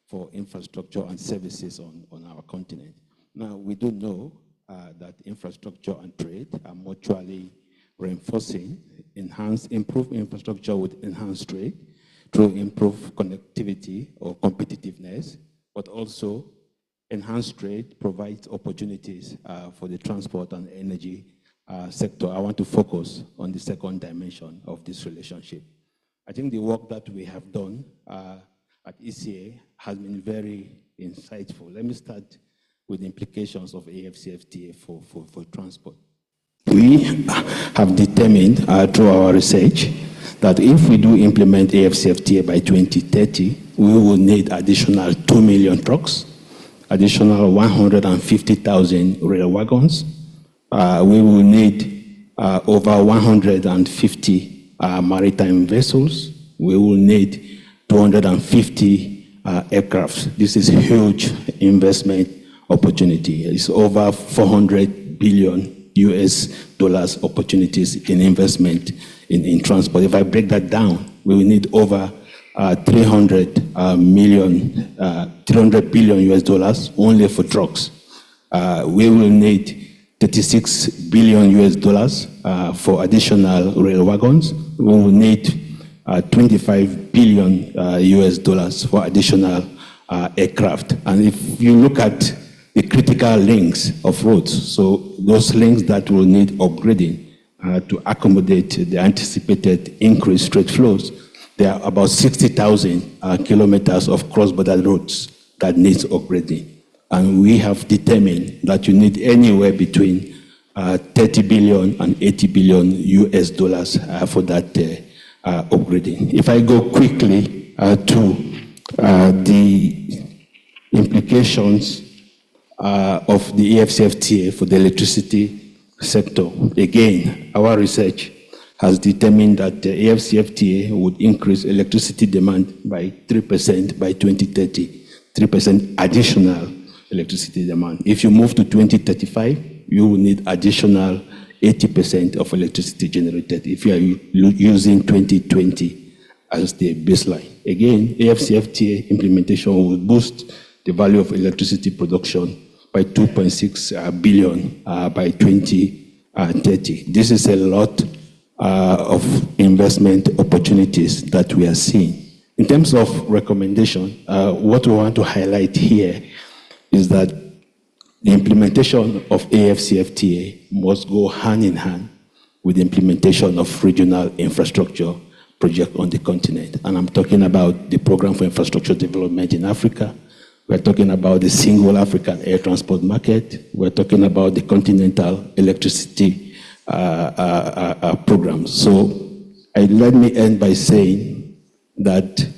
for infrastructure and services on our continent. Now, we do know that infrastructure and trade are mutually reinforcing, improve infrastructure with enhanced trade through improved connectivity or competitiveness, but also enhanced trade provides opportunities for the transport and energy sector. I want to focus on the second dimension of this relationship. I think the work that we have done at ECA has been very insightful. Let me start with the implications of AfCFTA for transport. We have determined through our research that if we do implement AfCFTA by 2030, we will need additional 2 million trucks, additional 150,000 rail wagons. We will need over 150 maritime vessels. We will need 250 aircraft. This is a huge investment opportunity. It's over $400 billion US opportunities in investment in transport. If I break that down, we will need over 300 billion US dollars only for trucks. We will need 36 billion US dollars for additional rail wagons. We will need 25 billion US dollars for additional aircraft. And if you look at the critical links of roads, so those links that will need upgrading to accommodate the anticipated increased trade flows, there are about 60,000 kilometers of cross-border roads that needs upgrading. And we have determined that you need anywhere between 30 billion and 80 billion US dollars for that upgrading. If I go quickly to the implications of the AfCFTA for the electricity sector. Again, our research has determined that the AfCFTA would increase electricity demand by 3% by 2030, 3% additional electricity demand. If you move to 2035, you will need additional 80% of electricity generated if you are using 2020 as the baseline. Again, AfCFTA implementation will boost the value of electricity production by 2.6 billion by 2030. This is a lot of investment opportunities that we are seeing. In terms of recommendation, what we want to highlight here is that the implementation of AfCFTA must go hand in hand with the implementation of regional infrastructure projects on the continent. And I'm talking about the Program for Infrastructure Development in Africa. We're talking about the Single African Air Transport Market. We're talking about the Continental Electricity Program. So let me end by saying that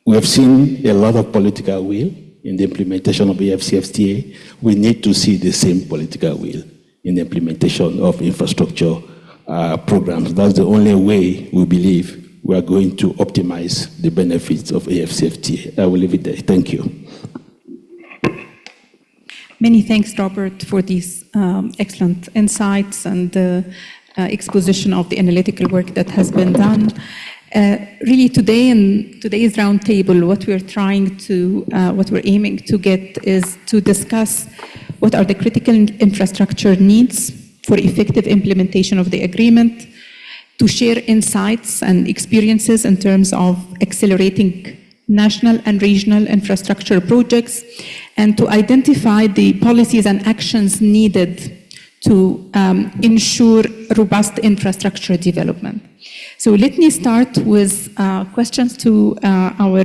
we have seen a lot of political will in the implementation of AfCFTA. We need to see the same political will in the implementation of infrastructure programs. That's the only way we believe we are going to optimize the benefits of AfCFTA. I will leave it there. Thank you. Many thanks, Robert, for these excellent insights and exposition of the analytical work that has been done. Really, today in today's roundtable, what we're aiming to get is to discuss what are the critical infrastructure needs for effective implementation of the agreement, to share insights and experiences in terms of accelerating national and regional infrastructure projects, and to identify the policies and actions needed to ensure robust infrastructure development. So let me start with questions to our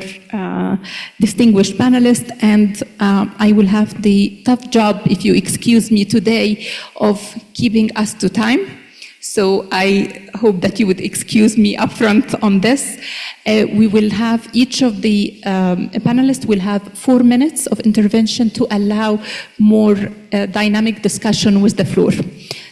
distinguished panelists, and I will have the tough job, if you excuse me today, of keeping us to time. So I hope that you would excuse me upfront on this. We will have, each of the panelists will have 4 minutes of intervention to allow more dynamic discussion with the floor.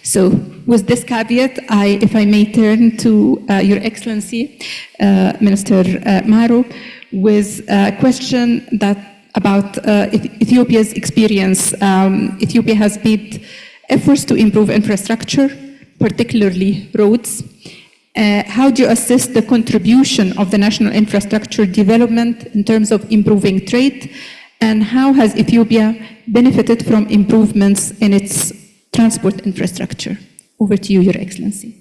So with this caveat, if I may turn to Your Excellency, Minister Maro, with a question about Ethiopia's experience. Ethiopia has made efforts to improve infrastructure, particularly roads. How do you assess the contribution of the national infrastructure development in terms of improving trade? And how has Ethiopia benefited from improvements in its transport infrastructure? Over to you, Your Excellency.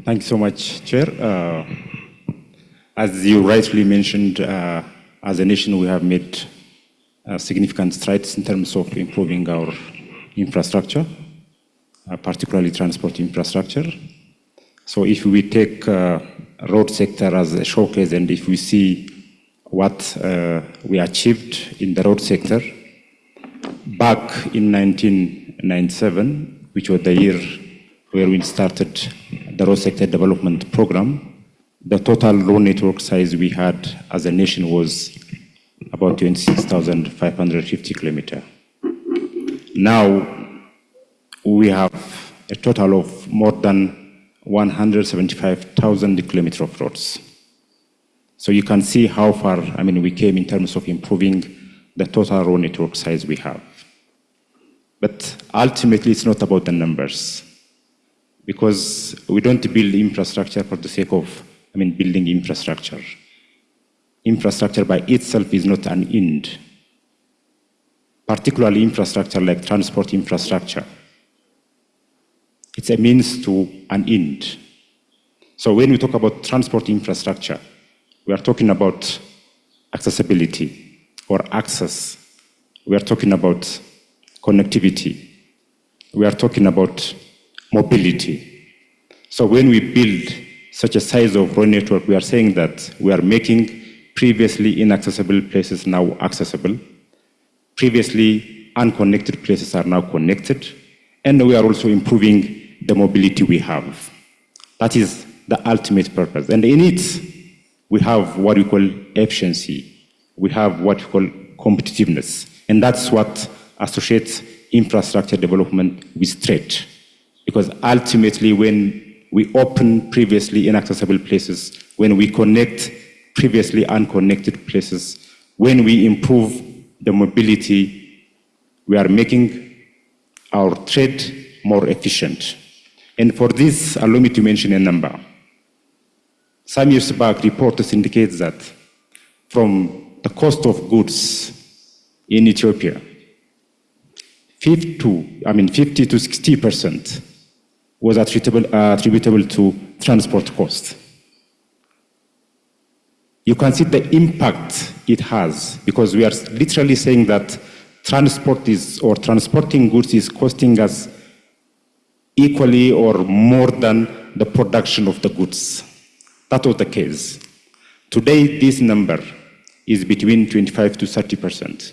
Thank you so much, Chair. As you rightly mentioned, as a nation, we have made significant strides in terms of improving our infrastructure, particularly transport infrastructure. So if we take road sector as a showcase, and if we see what we achieved in the road sector, back in 1997, which was the year where we started the road sector development program, the total road network size we had as a nation was about 26,550 kilometers. Now we have a total of more than 175,000 kilometers of roads. So you can see how far, we came in terms of improving the total road network size we have. But ultimately, it's not about the numbers, because we don't build infrastructure for the sake of, building infrastructure. Infrastructure by itself is not an end. Particularly infrastructure like transport infrastructure. It's a means to an end. So when we talk about transport infrastructure, we are talking about accessibility or access. We are talking about connectivity. We are talking about mobility. So when we build such a size of road network, we are saying that we are making previously inaccessible places now accessible. Previously unconnected places are now connected. And we are also improving the mobility we have. That is the ultimate purpose. And in it, we have what we call efficiency. We have what we call competitiveness. And that's what associates infrastructure development with trade. Because ultimately, when we open previously inaccessible places, when we connect previously unconnected places, when we improve the mobility, we are making our trade more efficient. And for this, allow me to mention a number. Some years back, reports indicate that from the cost of goods in Ethiopia, 50 to 60% was attributable to transport cost. You can see the impact it has, because we are literally saying that transporting goods is costing us equally or more than the production of the goods. That was the case. Today, this number is between 25 to 30%.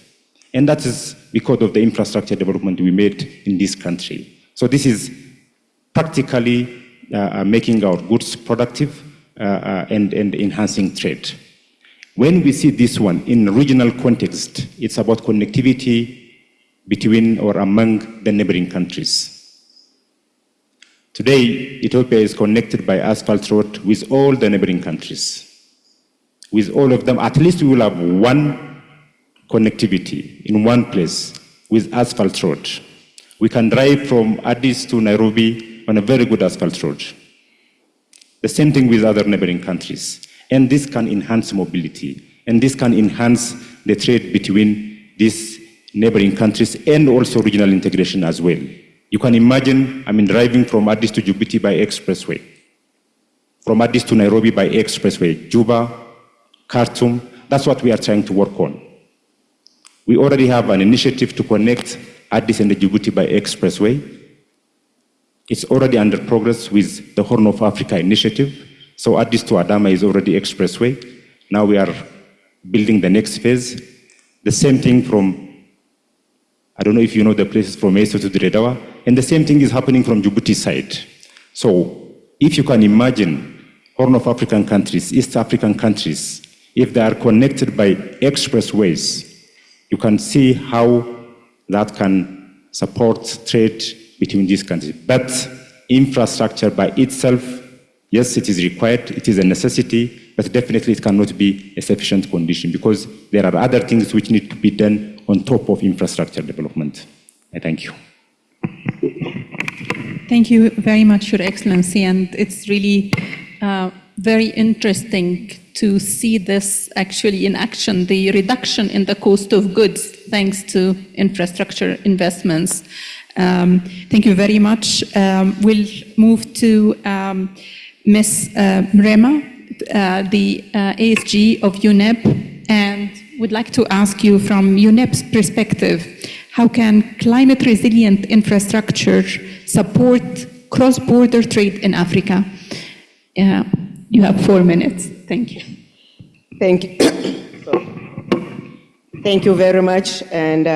And that is because of the infrastructure development we made in this country. So this is practically making our goods productive and enhancing trade. When we see this one in regional context, it's about connectivity between or among the neighboring countries. Today, Ethiopia is connected by asphalt road with all the neighboring countries. With all of them, at least we will have one connectivity in one place with asphalt road. We can drive from Addis to Nairobi on a very good asphalt road. The same thing with other neighboring countries. And this can enhance mobility. And this can enhance the trade between these neighboring countries and also regional integration as well. You can imagine, driving from Addis to Djibouti by expressway. From Addis to Nairobi by expressway. Juba, Khartoum, that's what we are trying to work on. We already have an initiative to connect Addis and Djibouti by expressway. It's already under progress with the Horn of Africa initiative. So Addis to Adama is already expressway. Now we are building the next phase. The same thing from, I don't know if you know the places from Meso to Diredawa, and the same thing is happening from Djibouti side. So if you can imagine Horn of African countries, East African countries, if they are connected by expressways, you can see how that can support trade between these countries. But infrastructure by itself, yes, it is required, it is a necessity, but definitely it cannot be a sufficient condition because there are other things which need to be done on top of infrastructure development. I thank you. Thank you very much, Your Excellency, and it's really very interesting to see this actually in action, the reduction in the cost of goods thanks to infrastructure investments. Thank you very much. We'll move to Ms. Mrema, the ASG of UNEP, and would like to ask you from UNEP's perspective, how can climate resilient infrastructure support cross-border trade in Africa? You have 4 minutes. Thank you. Thank you. Thank you very much, and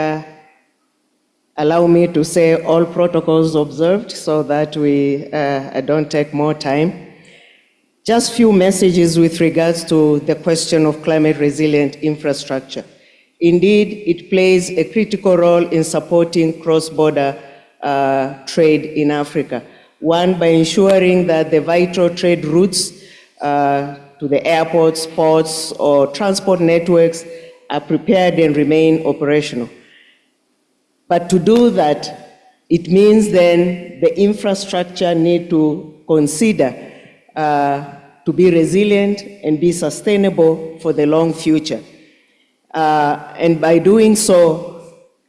allow me to say all protocols observed so that I don't take more time. Just few messages with regards to the question of climate resilient infrastructure. Indeed, it plays a critical role in supporting cross-border trade in Africa. One, by ensuring that the vital trade routes to the airports, ports, or transport networks are prepared and remain operational. But to do that, it means then the infrastructure need to consider to be resilient and be sustainable for the long future. And by doing so,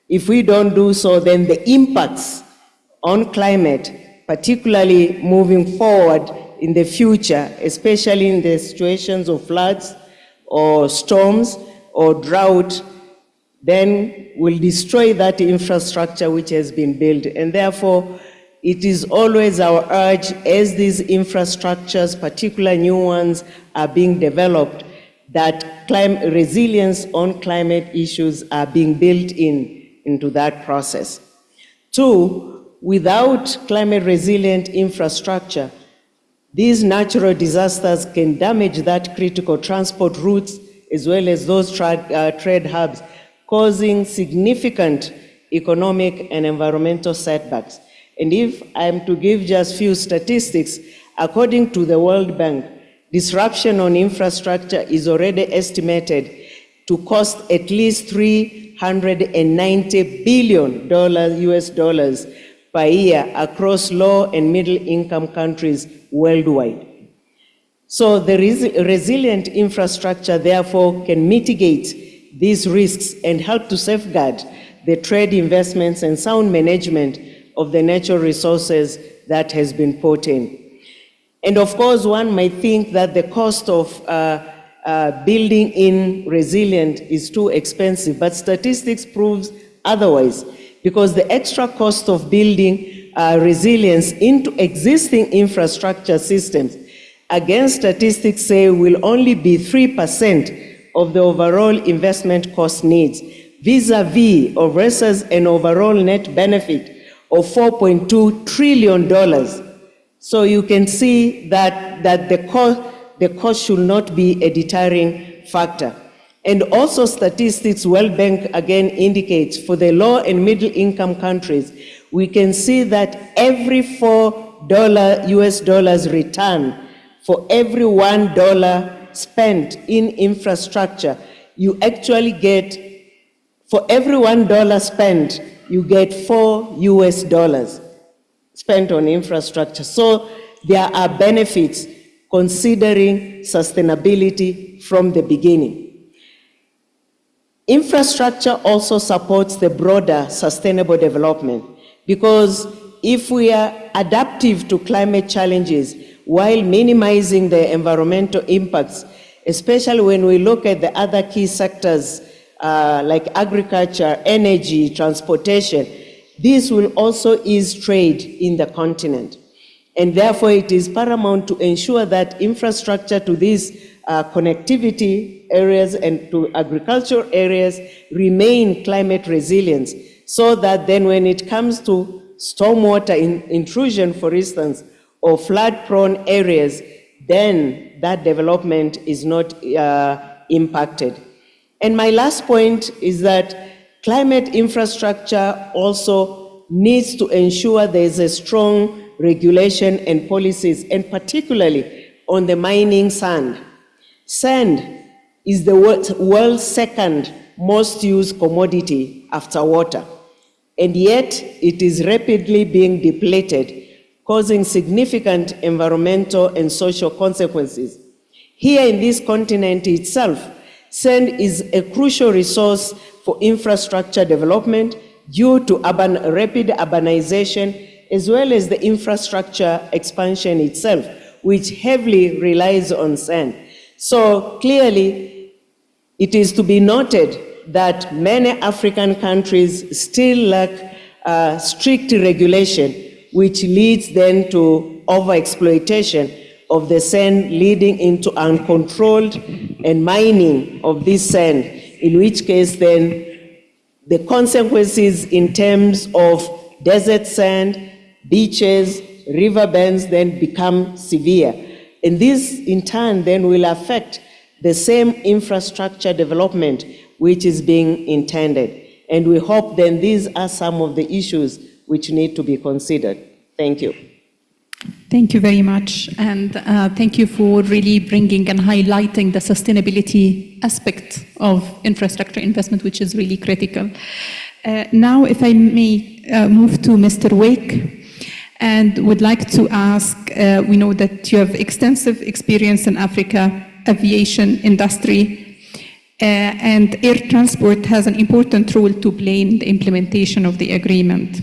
if we don't do so, then the impacts on climate, particularly moving forward in the future, especially in the situations of floods or storms or drought, then will destroy that infrastructure which has been built. And therefore, it is always our urge as these infrastructures, particularly new ones, are being developed, that resilience on climate issues are being built into that process. Two, without climate resilient infrastructure, these natural disasters can damage that critical transport routes as well as those trade hubs, causing significant economic and environmental setbacks. And if I'm to give just few statistics, according to the World Bank, disruption on infrastructure is already estimated to cost at least $390 billion US dollars per year across low and middle income countries worldwide. So the resilient infrastructure therefore can mitigate these risks and help to safeguard the trade investments and sound management of the natural resources that has been put in. And of course, one might think that the cost of building in resilient is too expensive, but statistics proves otherwise, because the extra cost of building resilience into existing infrastructure systems, again, statistics say will only be 3% of the overall investment cost needs, vis-a-vis or versus an overall net benefit of $4.2 trillion. So you can see that the cost should not be a deterring factor. And also statistics, World Bank again indicates for the low and middle income countries, we can see that every $4 US dollars return for every $1 spent in infrastructure, you actually get, for every $1 spent, you get 4 US dollars spent on infrastructure. So there are benefits considering sustainability from the beginning. Infrastructure also supports the broader sustainable development, because if we are adaptive to climate challenges while minimizing the environmental impacts, especially when we look at the other key sectors like agriculture, energy, transportation, this will also ease trade in the continent. And therefore, it is paramount to ensure that infrastructure to these connectivity areas and to agricultural areas remain climate resilient, so that then when it comes to stormwater intrusion, for instance, or flood-prone areas, then that development is not impacted. And my last point is that Climate infrastructure also needs to ensure there is a strong regulation and policies, and particularly on the mining sand. Sand is the world's second most used commodity after water, and yet it is rapidly being depleted, causing significant environmental and social consequences. Here in this continent itself, sand is a crucial resource for infrastructure development due to rapid urbanization, as well as the infrastructure expansion itself, which heavily relies on sand. So clearly, it is to be noted that many African countries still lack strict regulation, which leads then to overexploitation of the sand, leading into uncontrolled and mining of this sand, in which case then the consequences in terms of desert sand, beaches, riverbeds then become severe. And this in turn then will affect the same infrastructure development which is being intended. And we hope then these are some of the issues which need to be considered. Thank you. Thank you very much. And thank you for really bringing and highlighting the sustainability aspect of infrastructure investment, which is really critical. Now, if I may move to Mr. Wake, and would like to ask, we know that you have extensive experience in Africa, aviation industry, and air transport has an important role to play in the implementation of the agreement.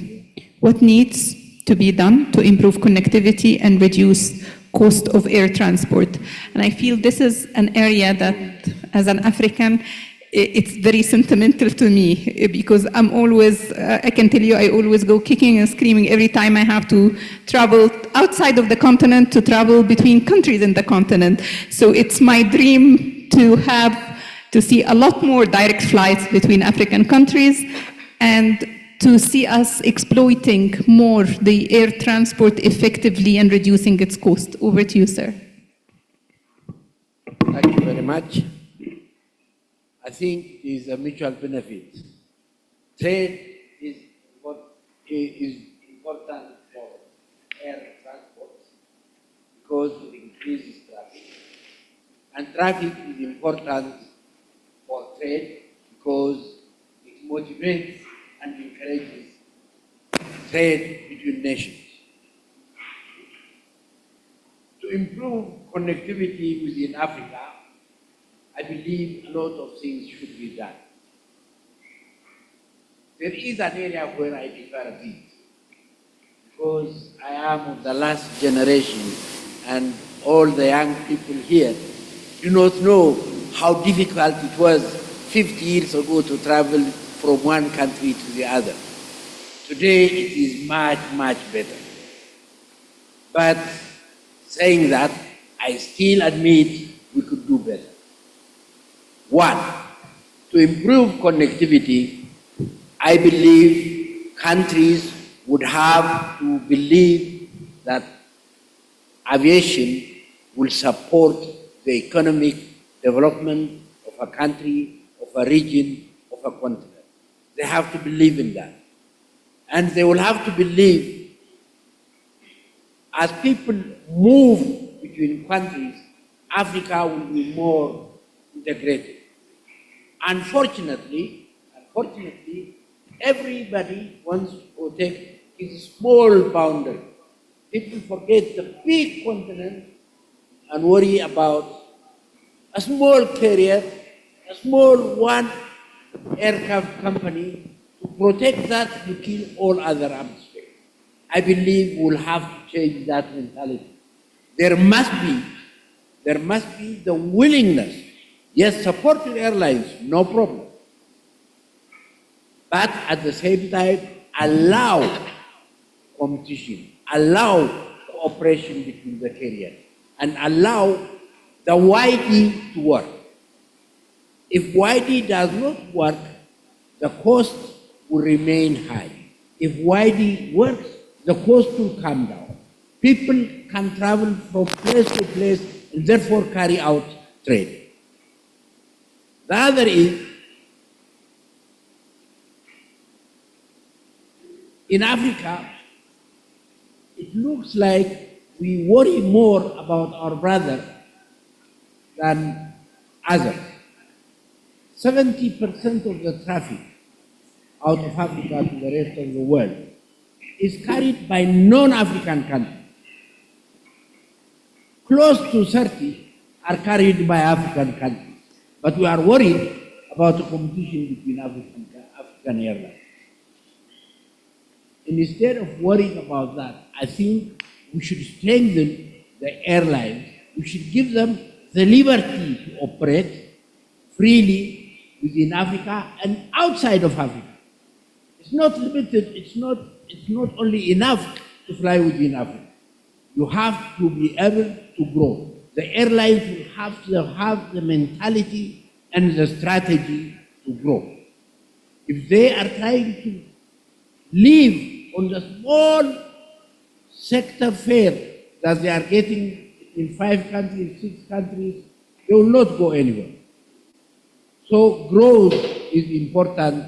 What needs to be done to improve connectivity and reduce cost of air transport? And I feel this is an area that, as an African, it's very sentimental to me, because I'm always, I can tell you, I always go kicking and screaming every time I have to travel outside of the continent to travel between countries in the continent. So it's my dream to see a lot more direct flights between African countries, and to see us exploiting more the air transport effectively and reducing its cost. Over to you, sir. Thank you very much. I think it is a mutual benefit. Trade is important for air transport because it increases traffic. And traffic is important for trade because it motivates and encourages trade between nations. To improve connectivity within Africa, I believe a lot of things should be done. There is an area where I differ a bit, because I am of the last generation, and all the young people here do not know how difficult it was 50 years ago to travel from one country to the other. Today it is much, much better. But saying that, I still admit we could do better. One, to improve connectivity, I believe countries would have to believe that aviation will support the economic development of a country, of a region, of a continent. They have to believe in that. And they will have to believe, as people move between countries, Africa will be more integrated. Unfortunately, everybody wants to take his small boundary. People forget the big continent and worry about a small carrier, a small one aircraft company. To protect that, you kill all other aspects. I believe we'll have to change that mentality. There must be the willingness. Yes, support the airlines, no problem. But at the same time, allow competition, allow cooperation between the carriers, and allow the YD to work. If YD does not work, the cost will remain high. If YD works, the cost will come down. People can travel from place to place and therefore carry out trade. The other is in Africa, it looks like we worry more about our brother than others. 70% of the traffic out of Africa to the rest of the world is carried by non-African countries. Close to 30 are carried by African countries. But we are worried about the competition between African airlines. And instead of worrying about that, I think we should strengthen the airlines. We should give them the liberty to operate freely within Africa and outside of Africa. It's not limited, it's not only enough to fly within Africa. You have to be able to grow. The airlines will have to have the mentality and the strategy to grow. If they are trying to live on the small sector fare that they are getting in 5 countries, 6 countries, they will not go anywhere. So growth is important,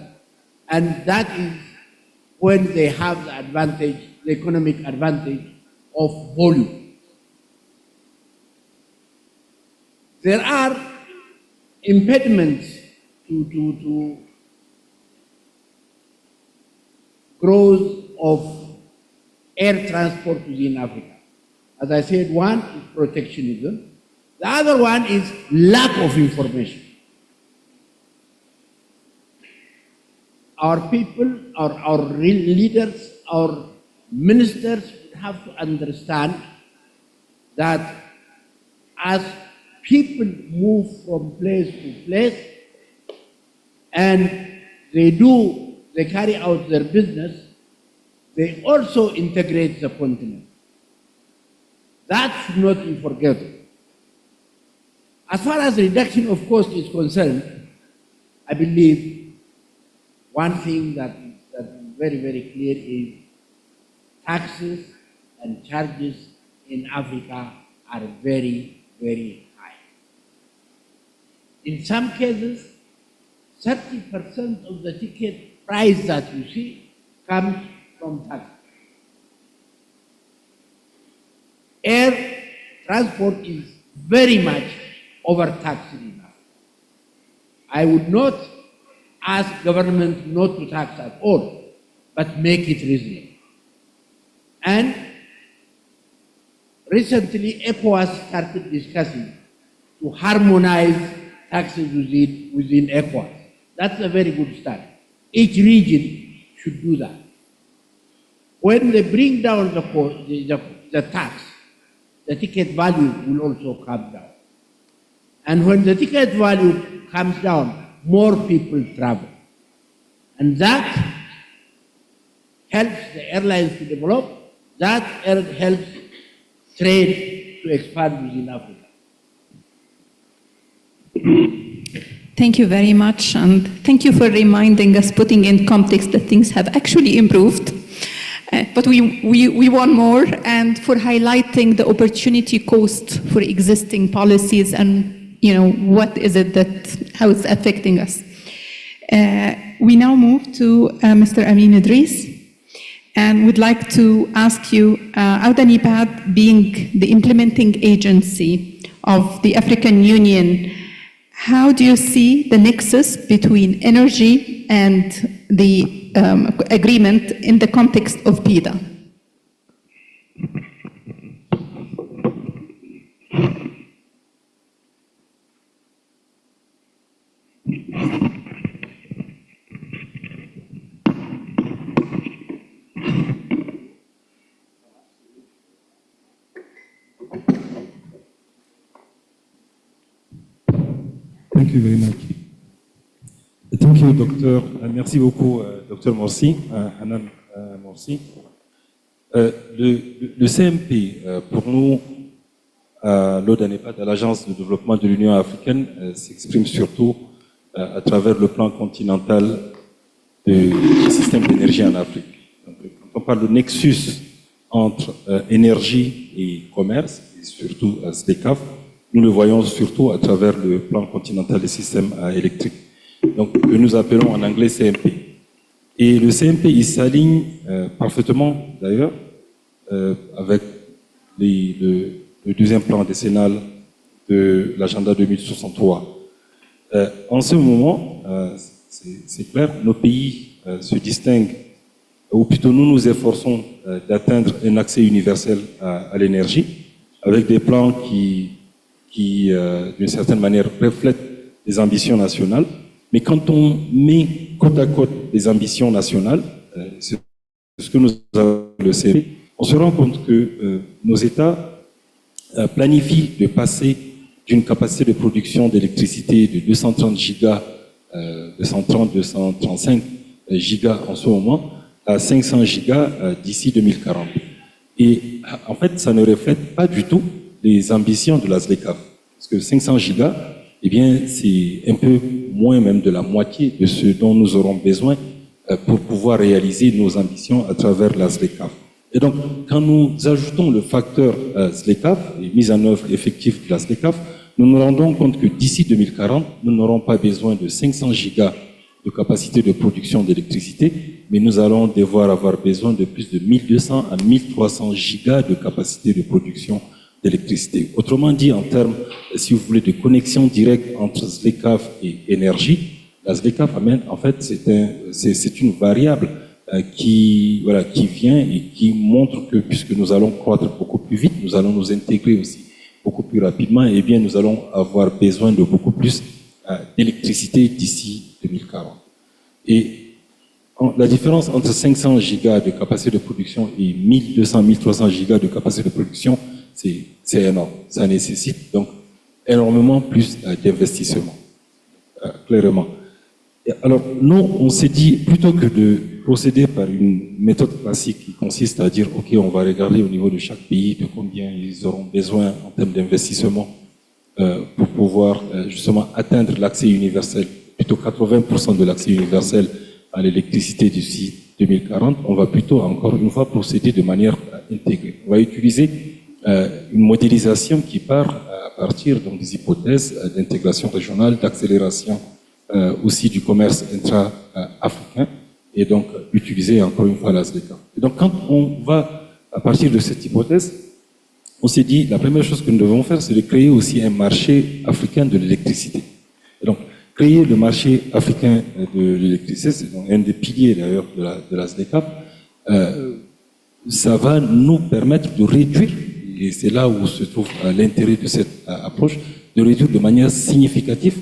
and that is when they have the advantage, the economic advantage of volume. There are impediments to growth of air transport within Africa. As I said, one is protectionism. The other one is lack of information. Our people, our real leaders, our ministers have to understand that as people move from place to place and they carry out their business, they also integrate the continent. That should not be forgotten. As far as reduction of cost is concerned, I believe one thing that is very, very clear is taxes and charges in Africa are very, very high. In some cases, 30% of the ticket price that you see comes from tax. Air transport is very much overtaxed in Africa. I would not ask government not to tax at all, but make it reasonable. And recently, ECOWAS started discussing to harmonize taxes within ECOWAS. That's a very good start. Each region should do that. When they bring down the tax, the ticket value will also come down. And when the ticket value comes down, more people travel. And that helps the airlines to develop, that helps trade to expand within Africa. Thank you very much, and thank you for reminding us, putting in context that things have actually improved. But we want more, and for highlighting the opportunity cost for existing policies and what is it how it's affecting us. We now move to Mr. Amin Idris, and would like to ask you, NEPAD being the implementing agency of the African Union, how do you see the nexus between energy and the agreement in the context of PIDA? Thank you very much. Thank you, Docteur. Merci beaucoup, Docteur Morsi, Hanan Morsi. Le CMP, pour nous, l'ODANEPAD, à l'Agence de développement de l'Union africaine, s'exprime surtout à travers le plan continental du système d'énergie en Afrique. Donc, quand on parle de nexus entre énergie et commerce, et surtout SDCAF, nous le voyons surtout à travers le plan continental des systèmes électriques, donc, que nous appelons en anglais CMP. Et le CMP, il s'aligne parfaitement, d'ailleurs, avec le deuxième plan décennal de l'agenda 2063. En ce moment, c'est clair, nos pays se distinguent, ou plutôt nous nous efforçons d'atteindre un accès universel à l'énergie, avec des plans qui d'une certaine manière, reflètent les ambitions nationales. Mais quand on met côte à côte les ambitions nationales, c'est ce que nous avons le CMP, on se rend compte que nos États planifient de passer d'une capacité de production d'électricité de 230 gigas, 235 gigas en ce moment, à 500 gigas d'ici 2040. Et en fait, ça ne reflète pas du tout les ambitions de la ZLECAf. Parce que 500 gigas, eh bien, c'est un peu moins même de la moitié de ce dont nous aurons besoin pour pouvoir réaliser nos ambitions à travers la ZLECAf. Et donc, quand nous ajoutons le facteur ZLECAf et mise en œuvre effective de la ZLECAf, nous nous rendons compte que d'ici 2040, nous n'aurons pas besoin de 500 gigas de capacité de production d'électricité, mais nous allons devoir avoir besoin de plus de 1200 à 1300 gigas de capacité de production d'électricité. Autrement dit, en termes, si vous voulez, de connexion directe entre ZLECAf et énergie, la ZLECAf, en fait, c'est une variable qui vient et qui montre que, puisque nous allons croître beaucoup plus vite, nous allons nous intégrer aussi beaucoup plus rapidement, et bien nous allons avoir besoin de beaucoup plus d'électricité d'ici 2040. Et la différence entre 500 gigas de capacité de production et 1200, 1300 gigas de capacité de production, c'est énorme. Ça nécessite donc énormément plus d'investissement, clairement. Et alors, nous, on s'est dit, plutôt que de procéder par une méthode classique qui consiste à dire, OK, on va regarder au niveau de chaque pays de combien ils auront besoin en termes d'investissement pour pouvoir justement atteindre l'accès universel, plutôt 80% de l'accès universel à l'électricité d'ici 2040, on va plutôt, encore une fois, procéder de manière intégrée. On va utiliser une modélisation qui part à partir donc, des hypothèses d'intégration régionale, d'accélération aussi du commerce intra-africain, et donc utiliser encore une fois la ZLECAf. Et donc quand on va à partir de cette hypothèse, on s'est dit, la première chose que nous devons faire, c'est de créer aussi un marché africain de l'électricité. Et donc, créer le marché africain de l'électricité, c'est donc un des piliers d'ailleurs de la ZLECAf, ça va nous permettre de réduire, et c'est là où se trouve l'intérêt de cette approche, de réduire de manière significative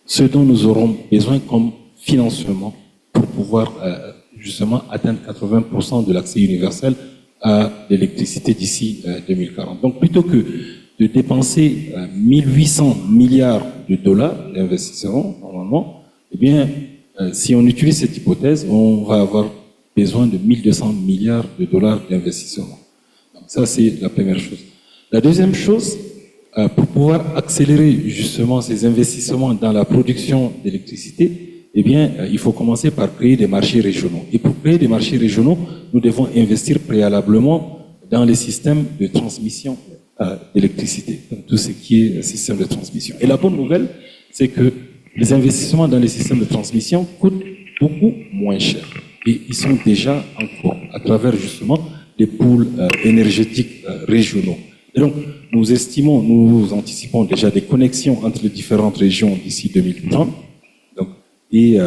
ce dont nous aurons besoin comme financement pour pouvoir justement atteindre 80% de l'accès universel à l'électricité d'ici 2040. Donc plutôt que de dépenser 1800 milliards de dollars d'investissement, normalement, eh bien, si on utilise cette hypothèse, on va avoir besoin de 1200 milliards de dollars d'investissement. Donc ça, c'est la première chose. La deuxième chose, pour pouvoir accélérer justement ces investissements dans la production d'électricité, eh bien, il faut commencer par créer des marchés régionaux. Et pour créer des marchés régionaux, nous devons investir préalablement dans les systèmes de transmission d'électricité, donc tout ce qui est système de transmission. Et la bonne nouvelle, c'est que les investissements dans les systèmes de transmission coûtent beaucoup moins cher. Et ils sont déjà en cours à travers justement des pools énergétiques régionaux. Et donc, nous anticipons déjà des connexions entre les différentes régions d'ici 2030. Et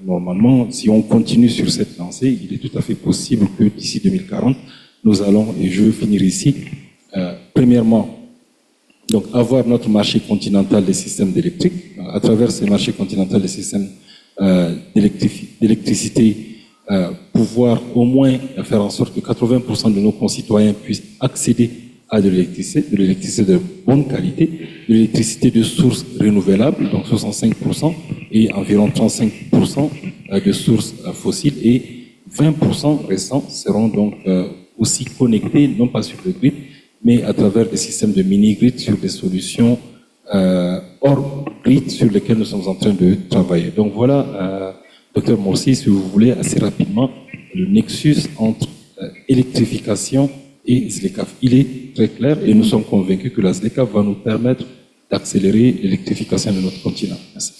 normalement, si on continue sur cette lancée, il est tout à fait possible que d'ici 2040, nous allons, et je vais finir ici, premièrement, donc avoir notre marché continental des systèmes d'électrique. À travers ces marchés continentaux des systèmes d'électricité, pouvoir au moins faire en sorte que 80% de nos concitoyens puissent accéder à de l'électricité de bonne qualité, de l'électricité de sources renouvelables, donc 65%, et environ 35% de sources fossiles, et 20% restants seront donc aussi connectés, non pas sur le grid, mais à travers des systèmes de mini-grid sur des solutions hors grid sur lesquelles nous sommes en train de travailler. Donc voilà, Dr Morsi, si vous voulez, assez rapidement, le nexus entre électrification et ZLECAf. Il est très clair et nous sommes convaincus que la ZLECAf va nous permettre d'accélérer l'électrification de notre continent. Merci.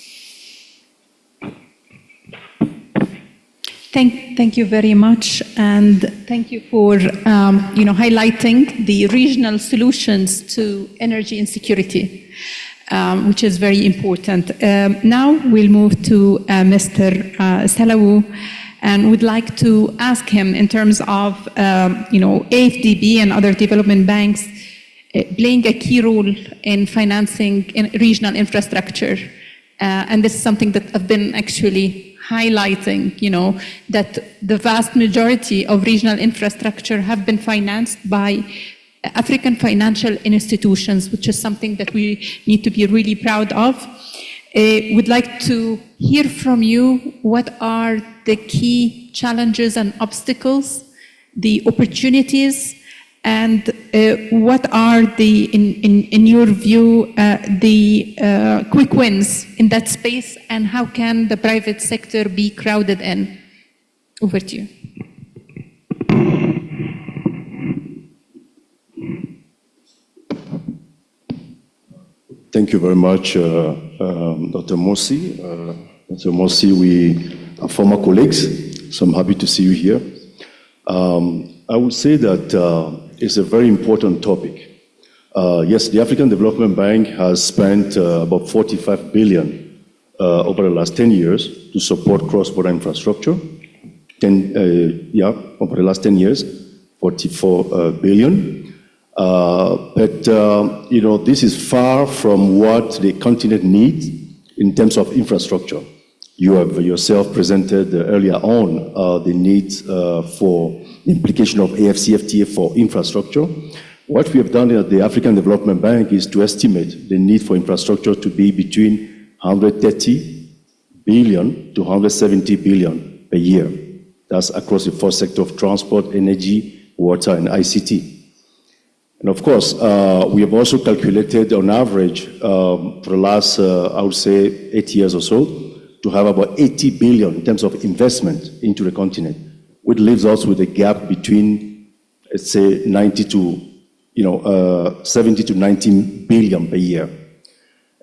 Thank you very much, and thank you for highlighting the regional solutions to energy insecurity, which is very important. Now we'll move to Mr. Salawu, and would like to ask him in terms of AfDB and other development banks playing a key role in financing in regional infrastructure, and this is something that I've been actually highlighting, that the vast majority of regional infrastructure have been financed by African financial institutions, which is something that we need to be really proud of. Would like to hear from you, what are the key challenges and obstacles, the opportunities, and what are in your view, the quick wins in that space, and how can the private sector be crowded in? Over to you. Thank you very much, Dr. Morsi. Dr. Morsi, we are former colleagues, so I'm happy to see you here. I would say that it's a very important topic. Yes, the African Development Bank has spent about 45 billion over the last 10 years to support cross-border infrastructure. Over the last 10 years, 44 billion. But this is far from what the continent needs in terms of infrastructure. You have yourself presented earlier on the needs for implication of AfCFTA for infrastructure. What we have done at the African Development Bank is to estimate the need for infrastructure to be between 130 billion to 170 billion per year. That's across the four sectors of transport, energy, water, and ICT. And of course, we have also calculated on average for the last, I would say, 8 years or so, to have about 80 billion in terms of investment into the continent, which leaves us with a gap between, let's say, 70 to 19 billion per year.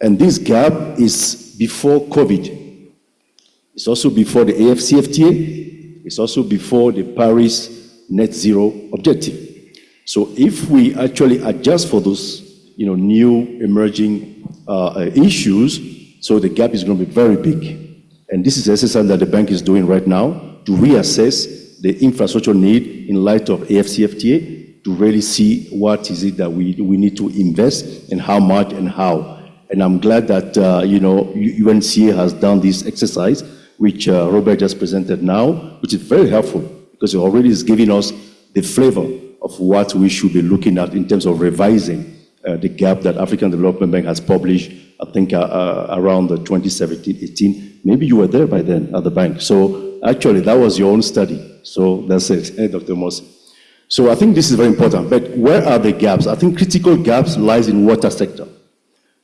And this gap is before COVID. It's also before the AfCFTA. It's also before the Paris net zero objective. So if we actually adjust for those, new emerging issues, so the gap is going to be very big. And this is the exercise that the bank is doing right now to reassess the infrastructure need in light of AfCFTA, to really see what is it that we need to invest and how much and how. And I'm glad that, UNCA has done this exercise, which Robert just presented now, which is very helpful because it already is giving us the flavor of what we should be looking at in terms of revising the gap that African Development Bank has published, I think around 2017-18. Maybe you were there by then at the bank. So actually, that was your own study. So that's it, Dr. Morsi. So I think this is very important. But where are the gaps? I think critical gaps lies in water sector.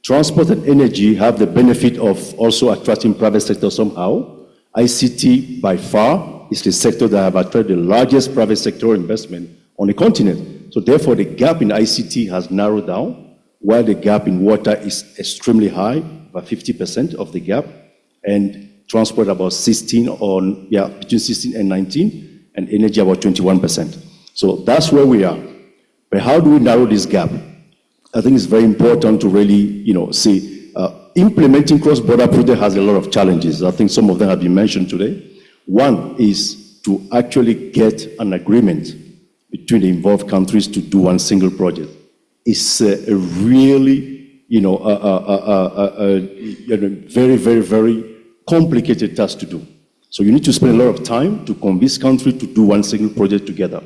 Transport and energy have the benefit of also attracting private sector somehow. ICT, by far, is the sector that have attracted the largest private sector investment on the continent. So therefore, the gap in ICT has narrowed down, while the gap in water is extremely high, about 50% of the gap, and transport about between 16 and 19, and energy about 21%. So that's where we are. But how do we narrow this gap? I think it's very important to really, see, implementing cross-border project has a lot of challenges. I think some of them have been mentioned today. One is to actually get an agreement between the involved countries to do one single project. It's a really, very, very, very complicated task to do. So you need to spend a lot of time to convince countries to do one single project together.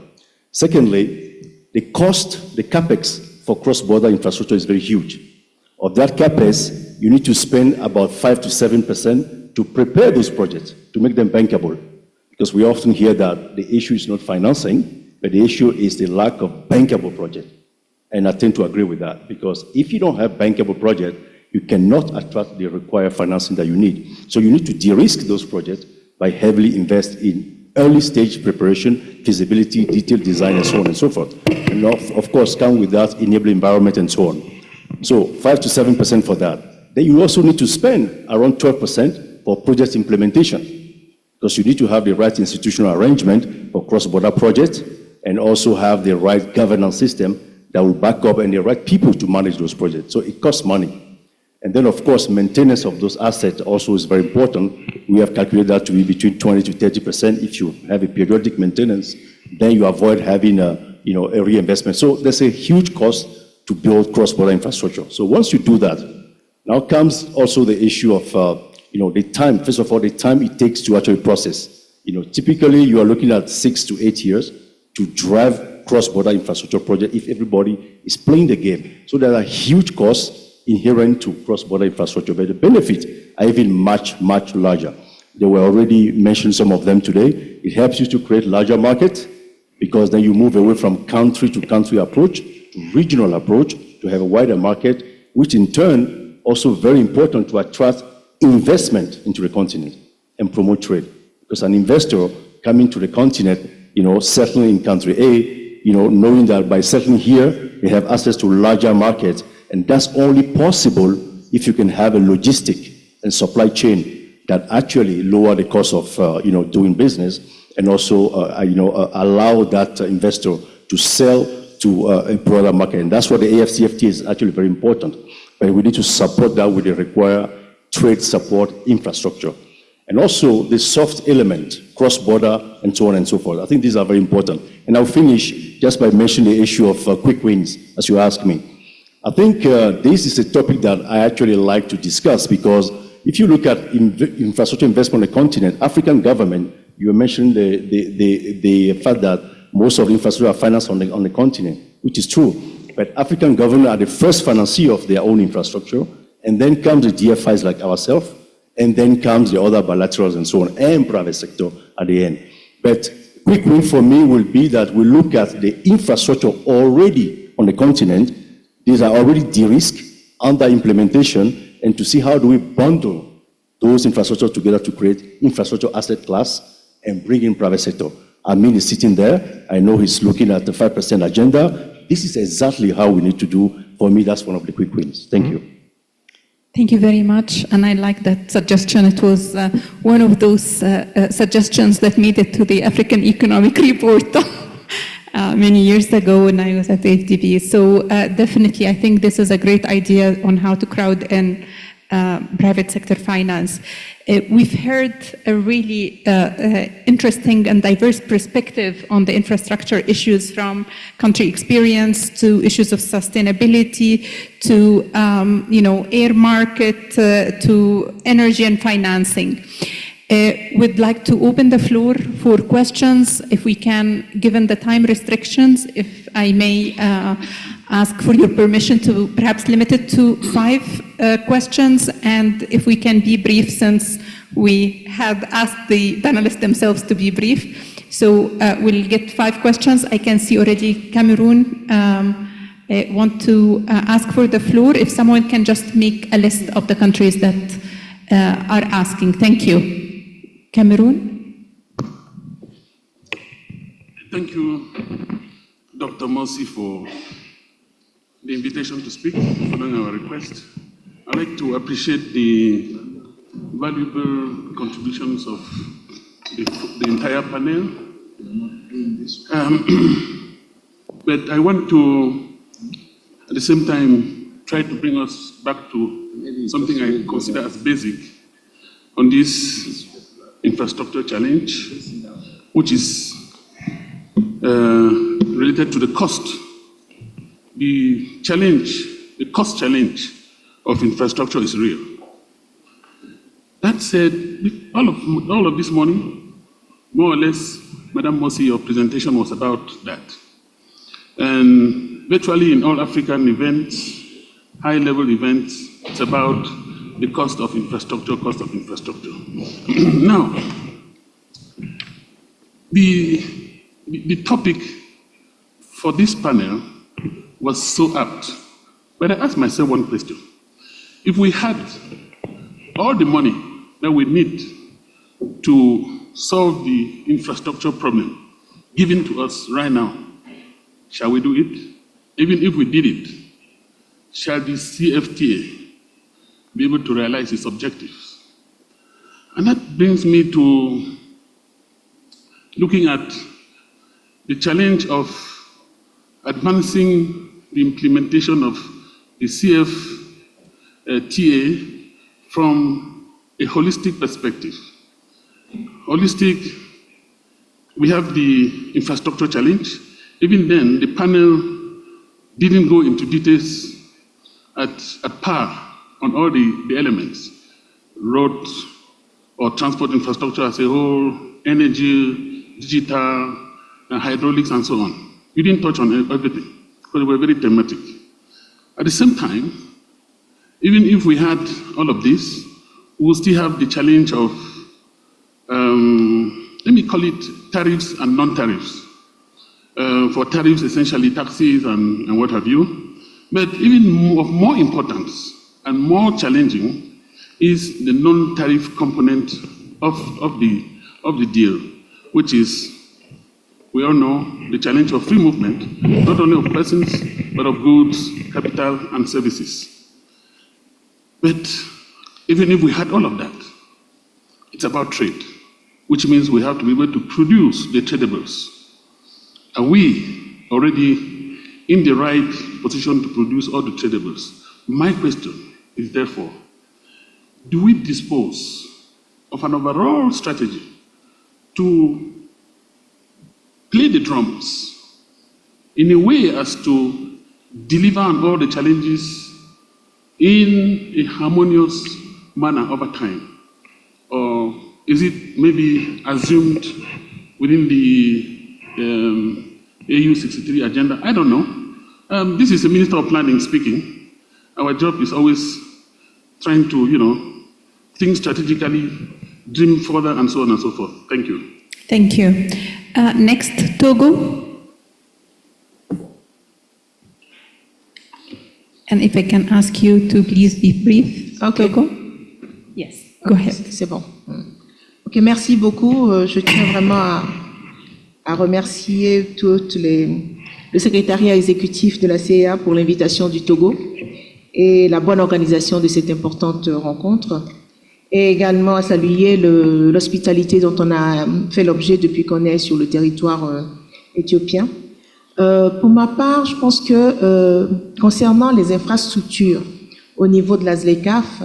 Secondly, the cost, the capex for cross-border infrastructure is very huge. Of that capex, you need to spend about 5 to 7% to prepare those projects, to make them bankable. Because we often hear that the issue is not financing, but the issue is the lack of bankable project. And I tend to agree with that, because if you don't have bankable project, you cannot attract the required financing that you need. So you need to de-risk those projects by heavily invest in early stage preparation, feasibility, detailed design, and so on and so forth. And of course, come with that, enable environment and so on. So 5 to 7% for that. Then you also need to spend around 12% for project implementation. because you need to have the right institutional arrangement for cross-border projects and also have the right governance system that will back up and the right people to manage those projects. So it costs money. And then, of course, maintenance of those assets also is very important. We have calculated that to be between 20 to 30%. If you have a periodic maintenance, then you avoid having a reinvestment. So there's a huge cost to build cross-border infrastructure. So once you do that, now comes also the issue of the time. First of all, the time it takes to actually process. Typically you are looking at 6 to 8 years to drive cross-border infrastructure project if everybody is playing the game. So there are huge costs inherent to cross-border infrastructure, but the benefits are even much, much larger. They were already mentioned, some of them today. It helps you to create larger markets because then you move away from country to country approach to regional approach to have a wider market, which in turn also very important to attract investment into the continent and promote trade. Because an investor coming to the continent, settling in country A, knowing that by settling here, they have access to larger markets, and that's only possible if you can have a logistic and supply chain that actually lower the cost of doing business and also allow that investor to sell to a broader market. And that's what the AfCFTA is actually very important. But we need to support that with the required trade support infrastructure. And also the soft element, cross-border and so on and so forth. I think these are very important. And I'll finish just by mentioning the issue of quick wins, as you asked me. I think this is a topic that I actually like to discuss because if you look at infrastructure investment on the continent, African government, you mentioned the fact that most of the infrastructure are financed on the continent, which is true. But African governments are the first financier of their own infrastructure, and then comes the DFIs like ourselves, and then comes the other bilaterals and so on, and private sector at the end. But quick win for me will be that we look at the infrastructure already on the continent. These are already de-risked under implementation, and to see how do we bundle those infrastructure together to create infrastructure asset class and bring in private sector. Amin is sitting there. I know he's looking at the 5% agenda. This is exactly how we need to do. For me, that's one of the quick wins. Thank you. Thank you very much, and I like that suggestion. It was one of those suggestions that made it to the African Economic Report many years ago when I was at the FDB. So definitely, I think this is a great idea on how to crowd in private sector finance. We've heard a really interesting and diverse perspective on the infrastructure issues, from country experience to issues of sustainability to air market to energy and financing. We'd like to open the floor for questions, if we can, given the time restrictions. If I may ask for your permission to perhaps limit it to 5 questions, and if we can be brief, since we had asked the panelists themselves to be brief. So we'll get 5 questions. I can see already Cameroon want to ask for the floor. If someone can just make a list of the countries that are asking. Thank you. Cameroon. Thank you, Dr. Morsi, for the invitation to speak, following our request. I'd like to appreciate the valuable contributions of the entire panel. But I want to, at the same time, try to bring us back to something I consider as basic on this infrastructure challenge, which is related to the cost. The cost challenge of infrastructure is real. That said, all of this morning, more or less, Madam Morsi, your presentation was about that. And virtually in all African events, high-level events, it's about the cost of infrastructure. Now, the topic for this panel was so apt, but I asked myself one question. If we had all the money that we need to solve the infrastructure problem given to us right now, shall we do it? Even if we did it, shall the CFTA be able to realize its objectives? And that brings me to looking at the challenge of advancing the implementation of the CFTA from a holistic perspective. Holistic, we have the infrastructure challenge. Even then, the panel didn't go into details at par on all the elements, road or transport infrastructure as a whole, energy, digital, hydraulics, and so on. We didn't touch on everything because we were very thematic. At the same time, even if we had all of this, we will still have the challenge of, let me call it tariffs and non-tariffs. For tariffs, essentially taxes and what have you. But even of more importance and more challenging is the non-tariff component of the deal, which is, we all know, the challenge of free movement, not only of persons, but of goods, capital, and services. But even if we had all of that, it's about trade, which means we have to be able to produce the tradables. Are we already in the right position to produce all the tradables? My question is therefore, do we dispose of an overall strategy to play the drums in a way as to deliver on all the challenges in a harmonious manner over time? Or is it maybe assumed within the AU 63 agenda? I don't know. This is the Minister of Planning speaking. Our job is always trying to, think strategically, dream further, and so on and so forth. Thank you. Thank you. Next, Togo. And if I can ask you to please be brief. Okay. Togo? Yes, go ahead. C'est bon. Ok, merci beaucoup. Je tiens vraiment à remercier le secrétariat exécutif de la CEA pour l'invitation du Togo et la bonne organisation de cette importante rencontre. Et également à saluer l'hospitalité dont on a fait l'objet depuis qu'on est sur le territoire éthiopien. Pour ma part, je pense que concernant les infrastructures au niveau de la ZLECAf,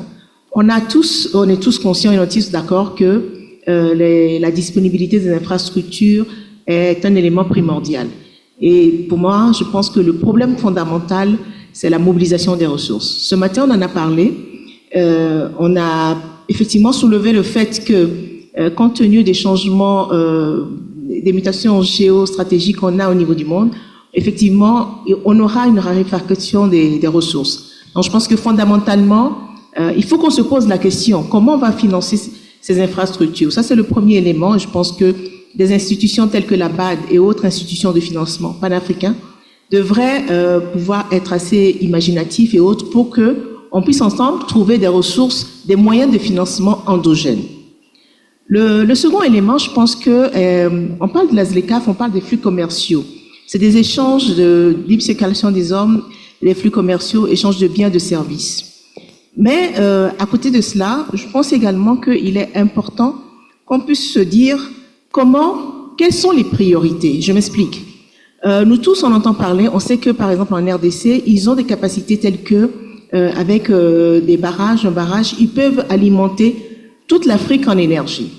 on est tous conscients et on est tous d'accord que la disponibilité des infrastructures est un élément primordial. Et pour moi, je pense que le problème fondamental, c'est la mobilisation des ressources. Ce matin, on en a parlé. On a effectivement soulevé le fait que, compte tenu des changements, des mutations géostratégiques qu'on a au niveau du monde, effectivement, on aura une raréfaction des ressources. Donc, je pense que fondamentalement, il faut qu'on se pose la question, comment on va financer ces infrastructures? Ça, c'est le premier élément. Et je pense que des institutions telles que la BAD et autres institutions de financement panafricains devraient pouvoir être assez imaginatifs et autres pour qu'on puisse ensemble trouver des ressources, des moyens de financement endogènes. Le second élément, je pense que on parle de la ZLECAf, on parle des flux commerciaux. C'est des échanges de libre circulation des hommes, les flux commerciaux, échanges de biens, de services. Mais à côté de cela, je pense également qu'il est important qu'on puisse se dire quelles sont les priorités. Je m'explique. Nous tous, on entend parler, on sait que par exemple en RDC, ils ont des capacités telles que, avec des barrages, un barrage, ils peuvent alimenter toute l'Afrique en énergie.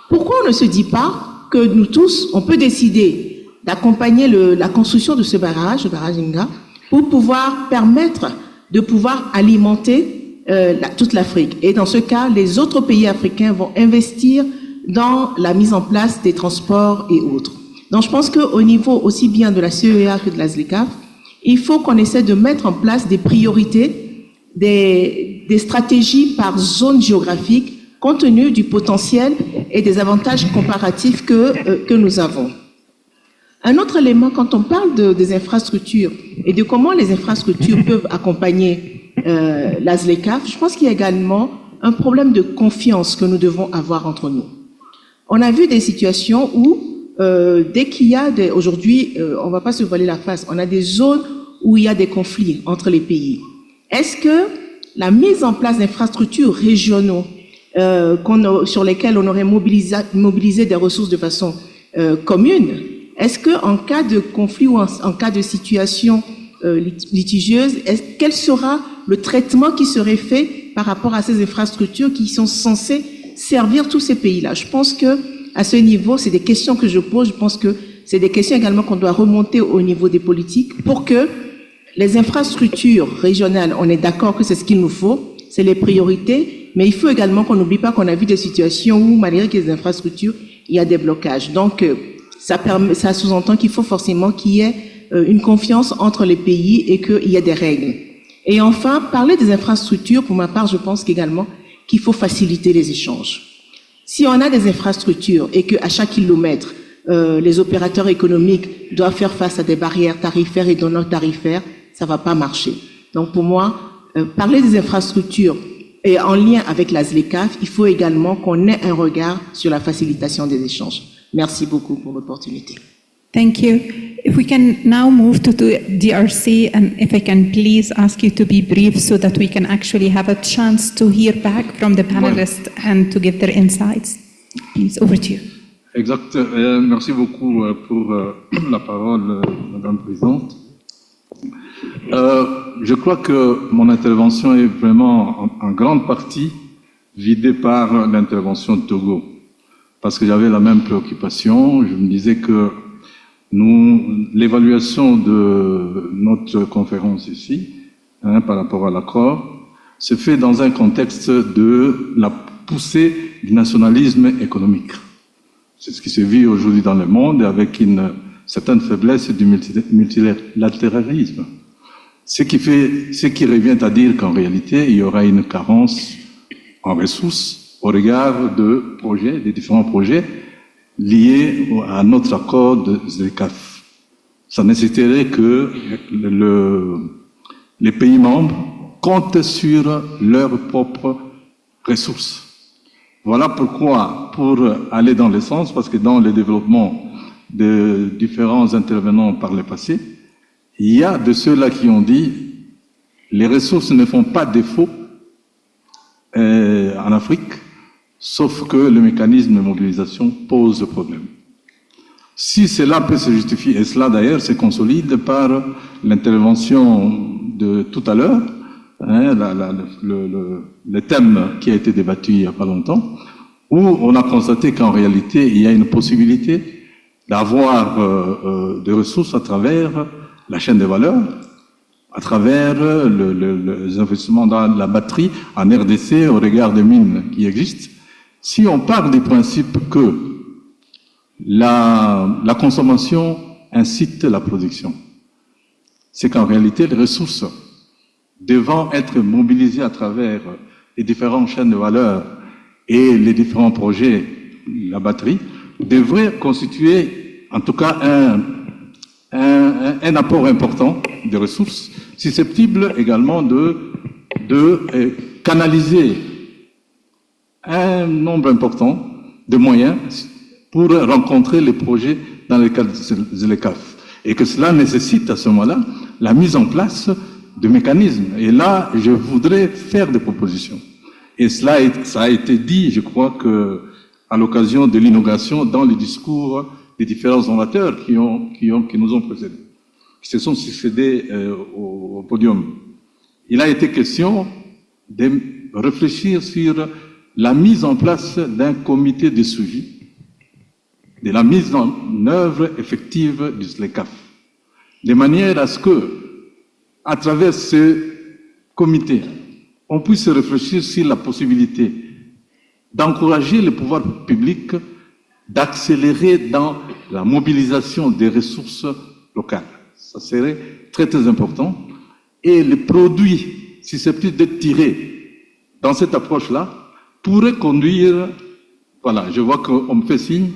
Pourquoi on ne se dit pas que nous tous, on peut décider d'accompagner la construction de ce barrage, le barrage Inga, pour pouvoir permettre de pouvoir alimenter toute l'Afrique. Et dans ce cas, les autres pays africains vont investir dans la mise en place des transports et autres. Donc je pense qu'au niveau aussi bien de la CEA que de la ZLECAf, il faut qu'on essaie de mettre en place des priorités, des stratégies par zone géographique, compte tenu du potentiel et des avantages comparatifs que nous avons. Un autre élément, quand on parle des infrastructures et de comment les infrastructures peuvent accompagner la ZLECAf, je pense qu'il y a également un problème de confiance que nous devons avoir entre nous. On a vu des situations où, dès qu'il y a aujourd'hui, on ne va pas se voiler la face, on a des zones où il y a des conflits entre les pays. Est-ce que la mise en place d'infrastructures régionaux sur lesquelles on aurait mobilisé des ressources de façon commune. Est-ce qu'en cas de conflit ou en cas de situation litigieuse, quel sera le traitement qui serait fait par rapport à ces infrastructures qui sont censées servir tous ces pays-là? Je pense que à ce niveau, c'est des questions que je pose. Je pense que c'est des questions également qu'on doit remonter au niveau des politiques pour que les infrastructures régionales, on est d'accord que c'est ce qu'il nous faut, c'est les priorités, mais il faut également qu'on n'oublie pas qu'on a vu des situations où, malgré qu'il y ait des infrastructures, il y a des blocages. Donc, ça sous-entend qu'il faut forcément qu'il y ait une confiance entre les pays et qu'il y ait des règles. Et enfin, parler des infrastructures, pour ma part, je pense qu'également qu'il faut faciliter les échanges. Si on a des infrastructures et qu'à chaque kilomètre, les opérateurs économiques doivent faire face à des barrières tarifaires et non tarifaires, ça ne va pas marcher. Donc pour moi, parler des infrastructures et en lien avec la ZLECAf, il faut également qu'on ait un regard sur la facilitation des échanges. Merci beaucoup pour l'opportunité. Thank you. If we can now move to the DRC, and if I can please ask you to be brief so that we can actually have a chance to hear back from the panelists and to give their insights. Please, over to you. Exact. Merci beaucoup pour la parole, Madame la Présidente. Je crois que mon intervention est vraiment en grande partie vidée par l'intervention de Togo, parce que j'avais la même préoccupation. Je me disais que l'évaluation de notre conférence ici, par rapport à l'accord, se fait dans un contexte de la poussée du nationalisme économique. C'est ce qui se vit aujourd'hui dans le monde avec une certaine faiblesse du multilatéralisme. Ce qui revient à dire qu'en réalité, il y aura une carence en ressources au regard des différents projets liés à notre accord de ZLECAf. Ça nécessiterait que les pays membres comptent sur leurs propres ressources. Voilà pourquoi, pour aller dans le sens, parce que dans le développement de différents intervenants par le passé, il y a de ceux-là qui ont dit les ressources ne font pas défaut en Afrique, sauf que le mécanisme de mobilisation pose problème. Si cela peut se justifier, et cela d'ailleurs se consolide par l'intervention de tout à l'heure, le thème qui a été débattu il n'y a pas longtemps, où on a constaté qu'en réalité, il y a une possibilité d'avoir des ressources à travers la chaîne de valeur, à travers les investissements dans la batterie en RDC au regard des mines qui existent. Si on part du principe que la consommation incite la production, c'est qu'en réalité, les ressources devant être mobilisées à travers les différentes chaînes de valeur et les différents projets, la batterie, devraient constituer en tout cas un apport important de ressources, susceptible également de canaliser un nombre important de moyens pour rencontrer les projets dans le cadre de ZLECAf. Et que cela nécessite à ce moment-là la mise en place de mécanismes. Et là, je voudrais faire des propositions. Et ça a été dit, je crois que à l'occasion de l'inauguration dans les discours des différents orateurs qui nous ont précédés, qui se sont succédés au podium. Il a été question de réfléchir sur la mise en place d'un comité de suivi de la mise en œuvre effective du ZLECAf, de manière à ce que, à travers ce comité, on puisse réfléchir sur la possibilité d'encourager le pouvoir public d'accélérer dans la mobilisation des ressources locales. Ça serait très très important. Et les produits susceptibles d'être tirés dans cette approche-là pourraient conduire, voilà, je vois qu'on me fait signe,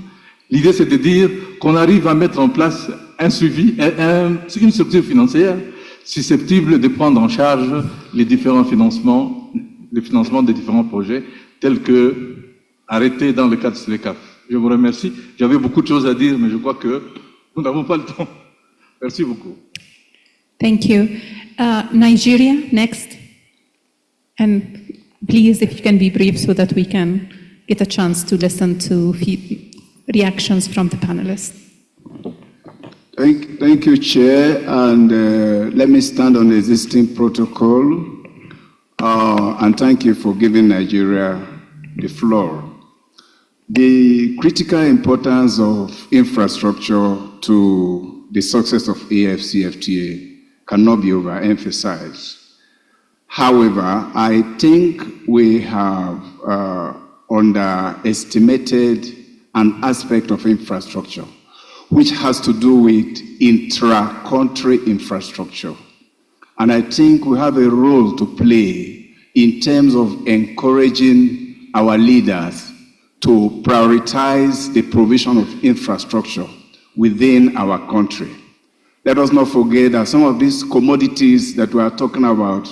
l'idée c'est de dire qu'on arrive à mettre en place un suivi, une structure financière susceptible de prendre en charge les différents financements, le financement des différents projets tels que arrêtés dans le cadre de ZLECAf. Je vous remercie. J'avais beaucoup de choses à dire, mais je crois que nous n'avons pas le temps. Merci beaucoup. Thank you. Nigeria, next. And please, if you can be brief so that we can get a chance to listen to reactions from the panelists. Thank you, Chair. And let me stand on the existing protocol. And thank you for giving Nigeria the floor. The critical importance of infrastructure to the success of AfCFTA cannot be overemphasized. However, I think we have underestimated an aspect of infrastructure, which has to do with intra-country infrastructure. And I think we have a role to play in terms of encouraging our leaders to prioritize the provision of infrastructure within our country. Let us not forget that some of these commodities that we are talking about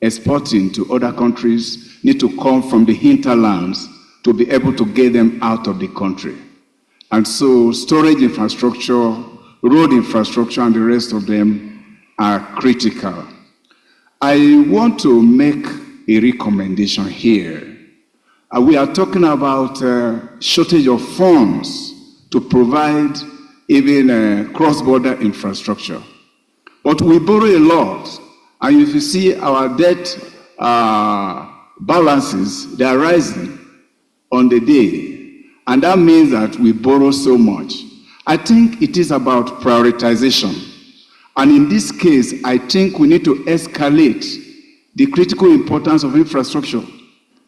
exporting to other countries need to come from the hinterlands to be able to get them out of the country. And so storage infrastructure, road infrastructure, and the rest of them are critical. I want to make a recommendation here. We are talking about shortage of funds to provide even cross-border infrastructure. But we borrow a lot, and if you see our debt balances, they are rising on the day, and that means that we borrow so much. I think it is about prioritization, and in this case, I think we need to escalate the critical importance of infrastructure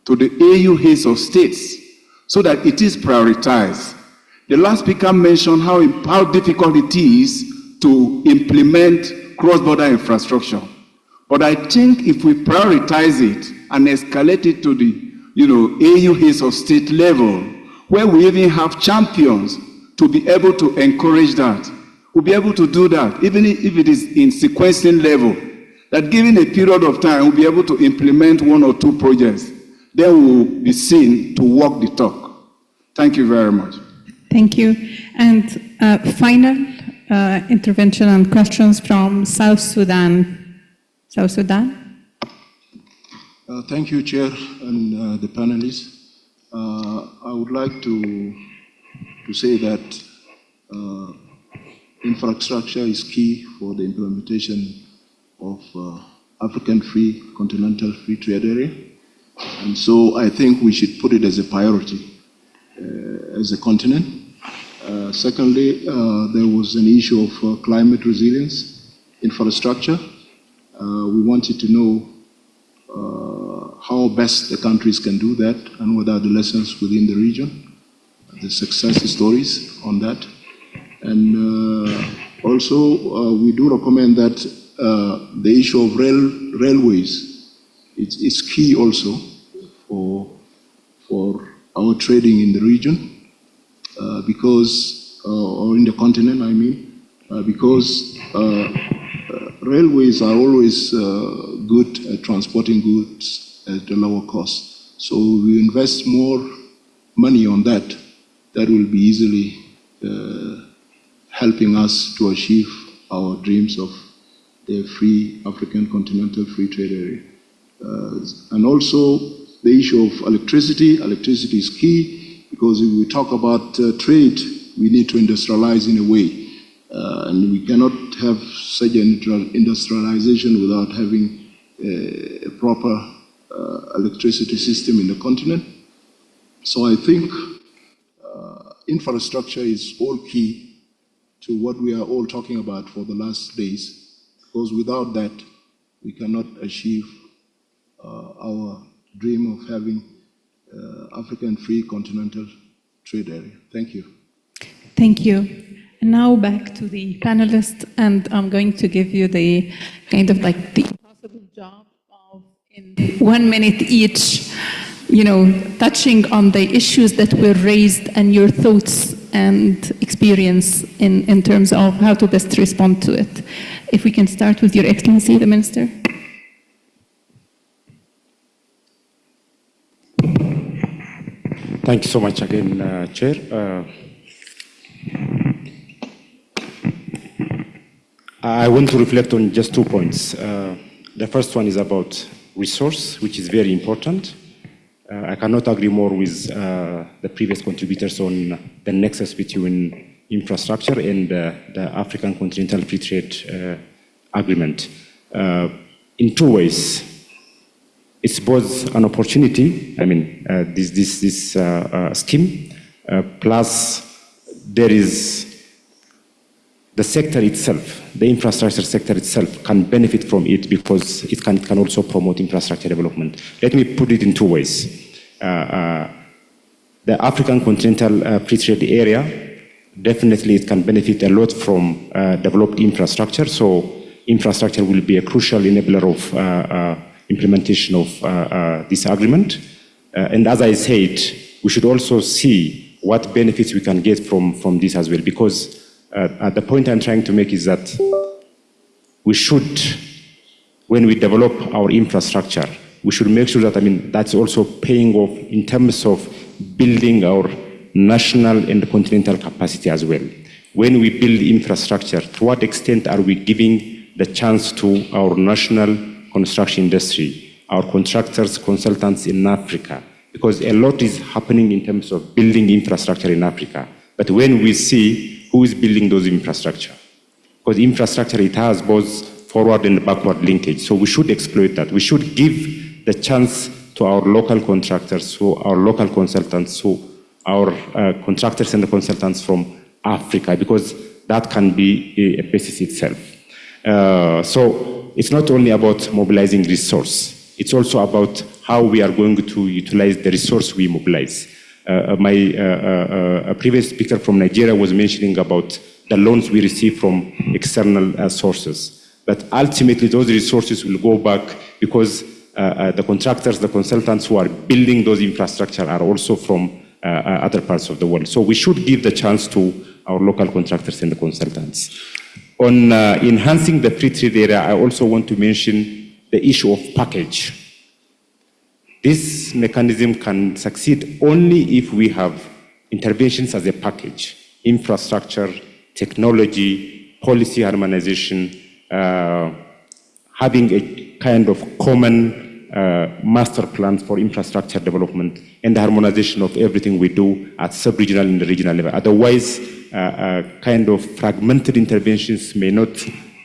to the AU heads of states so that it is prioritized. The last speaker mentioned how difficult it is to implement cross-border infrastructure. But I think if we prioritize it and escalate it to the AU heads of state level, where we even have champions to be able to encourage that, we'll be able to do that, even if it is in sequencing level, that given a period of time, we'll be able to implement 1 or 2 projects. Then we'll be seen to walk the talk. Thank you very much. Thank you. And final intervention and questions from South Sudan. South Sudan? Thank you, Chair, and the panelists. I would like to say that infrastructure is key for the implementation of African Continental Free Trade Area. And so I think we should put it as a priority as a continent. Secondly, there was an issue of climate resilience infrastructure. We wanted to know how best the countries can do that and what are the lessons within the region, the success stories on that. And also, we do recommend that the issue of railways is key also for our trading in the region, because, or in the continent, I mean, because railways are always good at transporting goods at a lower cost. So we invest more money on that. That will be easily helping us to achieve our dreams of the free African Continental Free Trade Area. And also the issue of electricity. Electricity is key because if we talk about trade, we need to industrialize in a way. And we cannot have such an industrialization without having a proper electricity system in the continent. So I think infrastructure is all key to what we are all talking about for the last days, because without that, we cannot achieve our dream of having African Free Continental Trade Area. Thank you. Thank you. And now back to the panelists, and I'm going to give you the kind of like the impossible job of in 1 minute each, touching on the issues that were raised and your thoughts and experience in terms of how to best respond to it. If we can start with Your Excellency, the Minister. Thank you so much again, Chair. I want to reflect on just 2 points. The first one is about resource, which is very important. I cannot agree more with the previous contributors on the nexus between infrastructure and the African Continental Free Trade Agreement. In two ways. It's both an opportunity, I mean, this scheme, plus there is the sector itself, the infrastructure sector itself can benefit from it because it can also promote infrastructure development. Let me put it in two ways. The African Continental Free Trade Area, definitely it can benefit a lot from developed infrastructure. So infrastructure will be a crucial enabler of implementation of this agreement. And as I said, we should also see what benefits we can get from this as well, because the point I'm trying to make is that we should, when we develop our infrastructure, we should make sure that, I mean, that's also paying off in terms of building our national and continental capacity as well. When we build infrastructure, to what extent are we giving the chance to our national construction industry, our contractors, consultants in Africa? Because a lot is happening in terms of building infrastructure in Africa. But when we see who is building those infrastructure, because infrastructure, it has both forward and backward linkage. So we should exploit that. We should give the chance to our local contractors, to our local consultants, to our contractors and the consultants from Africa, because that can be a basis itself. So it's not only about mobilizing resource, it's also about how we are going to utilize the resource we mobilize. A previous speaker from Nigeria was mentioning about the loans we receive from external sources. But ultimately, those resources will go back because the contractors, the consultants who are building those infrastructure are also from other parts of the world. So we should give the chance to our local contractors and the consultants. On enhancing the free trade area, I also want to mention the issue of package. This mechanism can succeed only if we have interventions as a package: infrastructure, technology, policy harmonization, having a kind of common master plans for infrastructure development, and the harmonization of everything we do at sub-regional and regional level. Otherwise, kind of fragmented interventions may not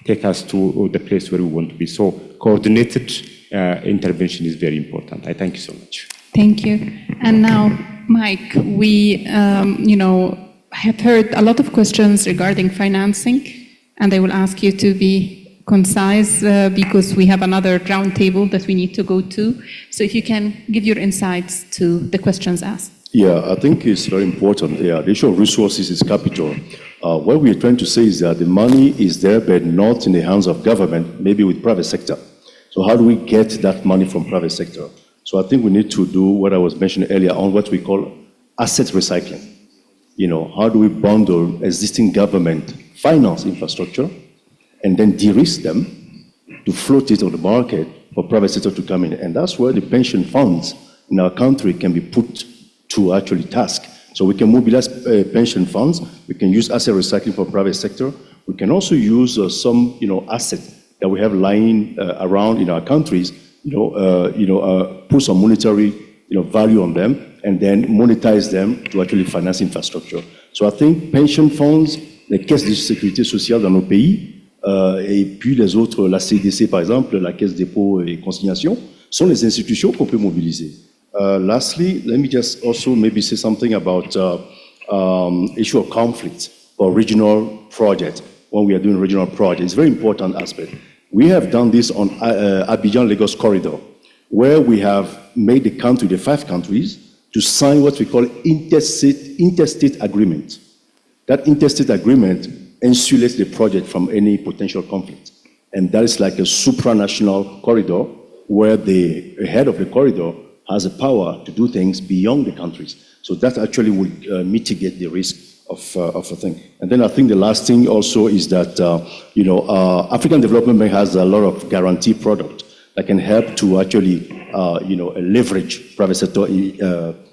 take us to the place where we want to be. So coordinated intervention is very important. I thank you so much. Thank you. And now, Mike, we have heard a lot of questions regarding financing, and I will ask you to be concise because we have another roundtable that we need to go to. So if you can give your insights to the questions asked. Yeah, I think it's very important. Yeah, the issue of resources is capital. What we're trying to say is that the money is there, but not in the hands of government, maybe with private sector. So how do we get that money from private sector? So I think we need to do what I was mentioning earlier on, what we call asset recycling. How do we bundle existing government finance infrastructure and then de-risk them to float it on the market for private sector to come in? And that's where the pension funds in our country can be put to actually task. So we can mobilize pension funds, we can use asset recycling for private sector, we can also use some assets that we have lying around in our countries, put some monetary value on them and then monetize them to actually finance infrastructure. So I think pension funds, les caisses de sécurité sociale dans nos pays, et puis les autres, la CDC par exemple, la Caisse dépôt et consignation, sont les institutions qu'on peut mobiliser. Lastly, let me just also maybe say something about issue of conflict for regional projects. When we are doing regional projects, it's a very important aspect. We have done this on Abidjan-Lagos corridor, where we have made the 5 countries, to sign what we call interstate agreement. That interstate agreement insulates the project from any potential conflict. And that is like a supranational corridor where the head of the corridor has the power to do things beyond the countries. So that actually would mitigate the risk of a thing. And then I think the last thing also is that, African Development Bank has a lot of guarantee product that can help to actually, leverage private sector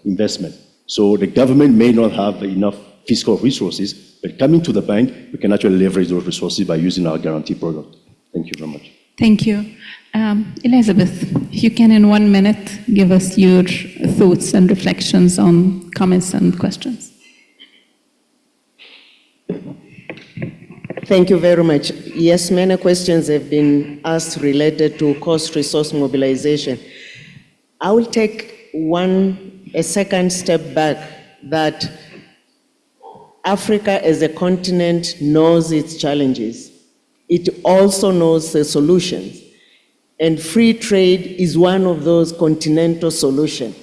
investment. So the government may not have enough fiscal resources, but coming to the bank, we can actually leverage those resources by using our guarantee product. Thank you very much. Thank you. Elizabeth, if you can in 1 minute give us your thoughts and reflections on comments and questions. Thank you very much. Yes, many questions have been asked related to cost resource mobilization. I will take a second step back, that Africa as a continent knows its challenges. It also knows the solutions. And free trade is one of those continental solutions.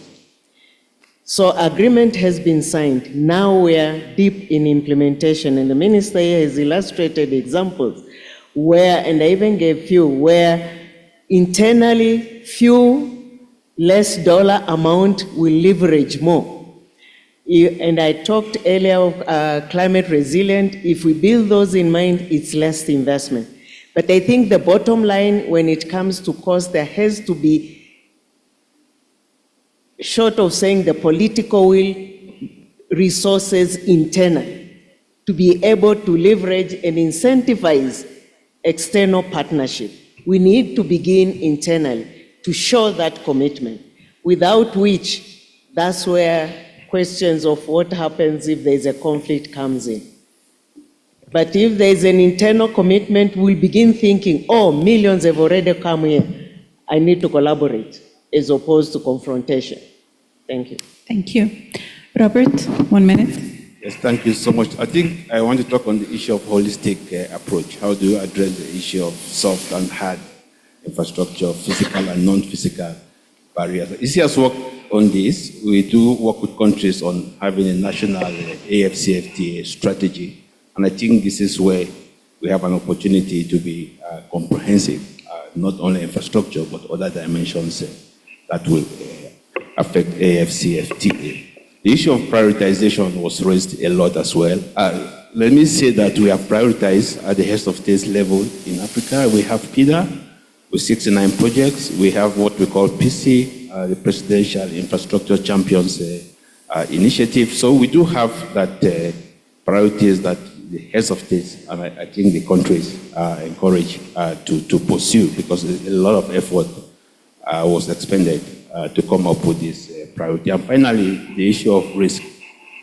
So agreement has been signed. Now we are deep in implementation. And the minister here has illustrated examples where, and I even gave few, where internally few less dollar amount will leverage more. And I talked earlier of climate resilient. If we build those in mind, it's less investment. But I think the bottom line when it comes to cost, there has to be, short of saying the political will, resources internally to be able to leverage and incentivize external partnership. We need to begin internally to show that commitment, without which that's where questions of what happens if there's a conflict comes in. But if there's an internal commitment, we'll begin thinking, oh, millions have already come here. I need to collaborate, as opposed to confrontation. Thank you. Thank you. Robert, 1 minute. Yes, thank you so much. I think I want to talk on the issue of holistic approach. How do you address the issue of soft and hard infrastructure, physical and non-physical barriers? ECA has worked on this. We do work with countries on having a national AfCFTA strategy. And I think this is where we have an opportunity to be comprehensive, not only infrastructure, but other dimensions that will affect AfCFTA. The issue of prioritization was raised a lot as well. Let me say that we have prioritized at the heads of states level in Africa. We have PIDA with 69 projects. We have what we call PC, the Presidential Infrastructure Champions Initiative. So we do have that priorities that the heads of states, and I think the countries are encouraged to pursue, because a lot of effort was expended to come up with this priority. And finally, the issue of risk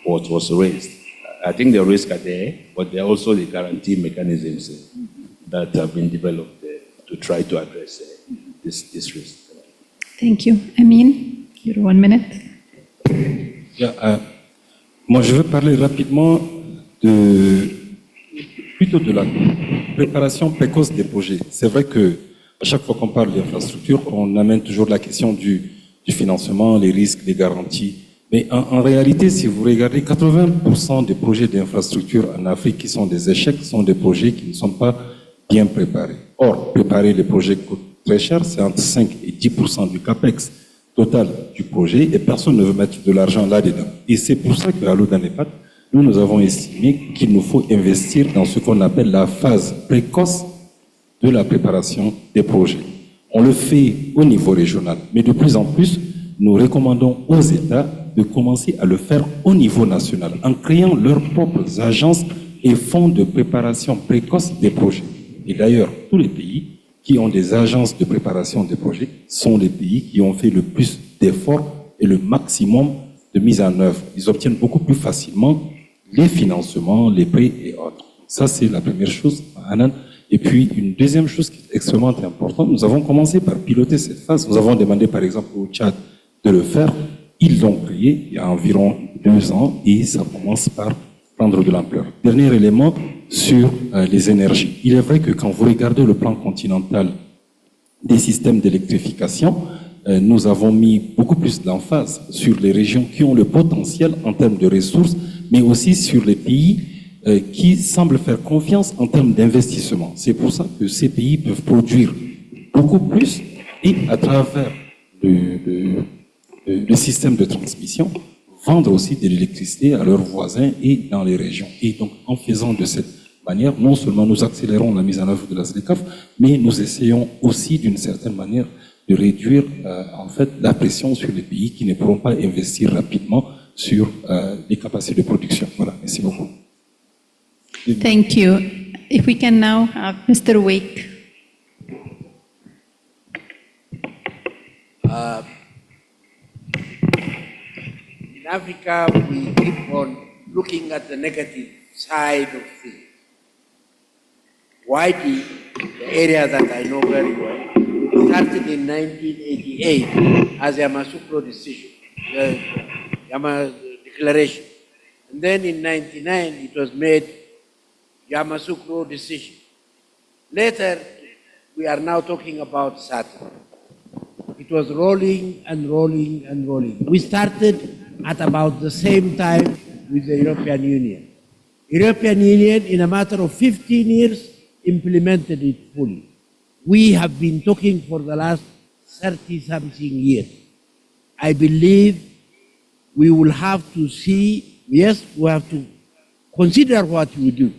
was raised. I think the risks are there, but there are also the guarantee mechanisms that have been developed to try to address this risk. Thank you. Amin, your 1 minute. Moi, je veux parler rapidement plutôt de la préparation précoce des projets. C'est vrai que à chaque fois qu'on parle d'infrastructure, on amène toujours la question du financement, les risques, les garanties. Mais en réalité, si vous regardez, 80% des projets d'infrastructure en Afrique qui sont des échecs sont des projets qui ne sont pas bien préparés. Or, préparer les projets coûte très cher, c'est entre 5 et 10% du CAPEX total du projet, et personne ne veut mettre de l'argent là-dedans. Et c'est pour ça qu'à l'NEPAD, nous avons estimé qu'il nous faut investir dans ce qu'on appelle la phase précoce de la préparation des projets. On le fait au niveau régional, mais de plus en plus, nous recommandons aux États de commencer à le faire au niveau national, en créant leurs propres agences et fonds de préparation précoce des projets. Et d'ailleurs, tous les pays qui ont des agences de préparation des projets sont les pays qui ont fait le plus d'efforts et le maximum de mise en œuvre. Ils obtiennent beaucoup plus facilement les financements, les prêts et autres. Ça, c'est la première chose, Anan. Et puis, une deuxième chose qui est extrêmement importante, nous avons commencé par piloter cette phase. Nous avons demandé, par exemple, au Tchad de le faire. Ils l'ont créé il y a environ 2 ans et ça commence par prendre de l'ampleur. Dernier élément sur les énergies. Il est vrai que quand vous regardez le plan continental des systèmes d'électrification, nous avons mis beaucoup plus d'emphase sur les régions qui ont le potentiel en termes de ressources, mais aussi sur les pays qui semblent faire confiance en termes d'investissement. C'est pour ça que ces pays peuvent produire beaucoup plus et à travers le système de transmission, vendre aussi de l'électricité à leurs voisins et dans les régions. Et donc, en faisant de cette manière, non seulement nous accélérons la mise en œuvre de la SLECAF, mais nous essayons aussi d'une certaine manière de réduire en fait la pression sur les pays qui ne pourront pas investir rapidement sur les capacités de production. Voilà, merci beaucoup. Thank you. If we can now have Mr. Wake. In Africa, we keep on looking at the negative side of things. Whitey, the area that I know very well, started in 1988 as a Yamoussoukro decision, the declaration. And then in 99, it was made Yamoussoukro decision. Later, we are now talking about SADC. It was rolling and rolling and rolling. We started at about the same time with the European Union. European Union, in a matter of 15 years, implemented it fully. We have been talking for the last 30-something years. I believe we will have to see, yes, we have to consider what we do.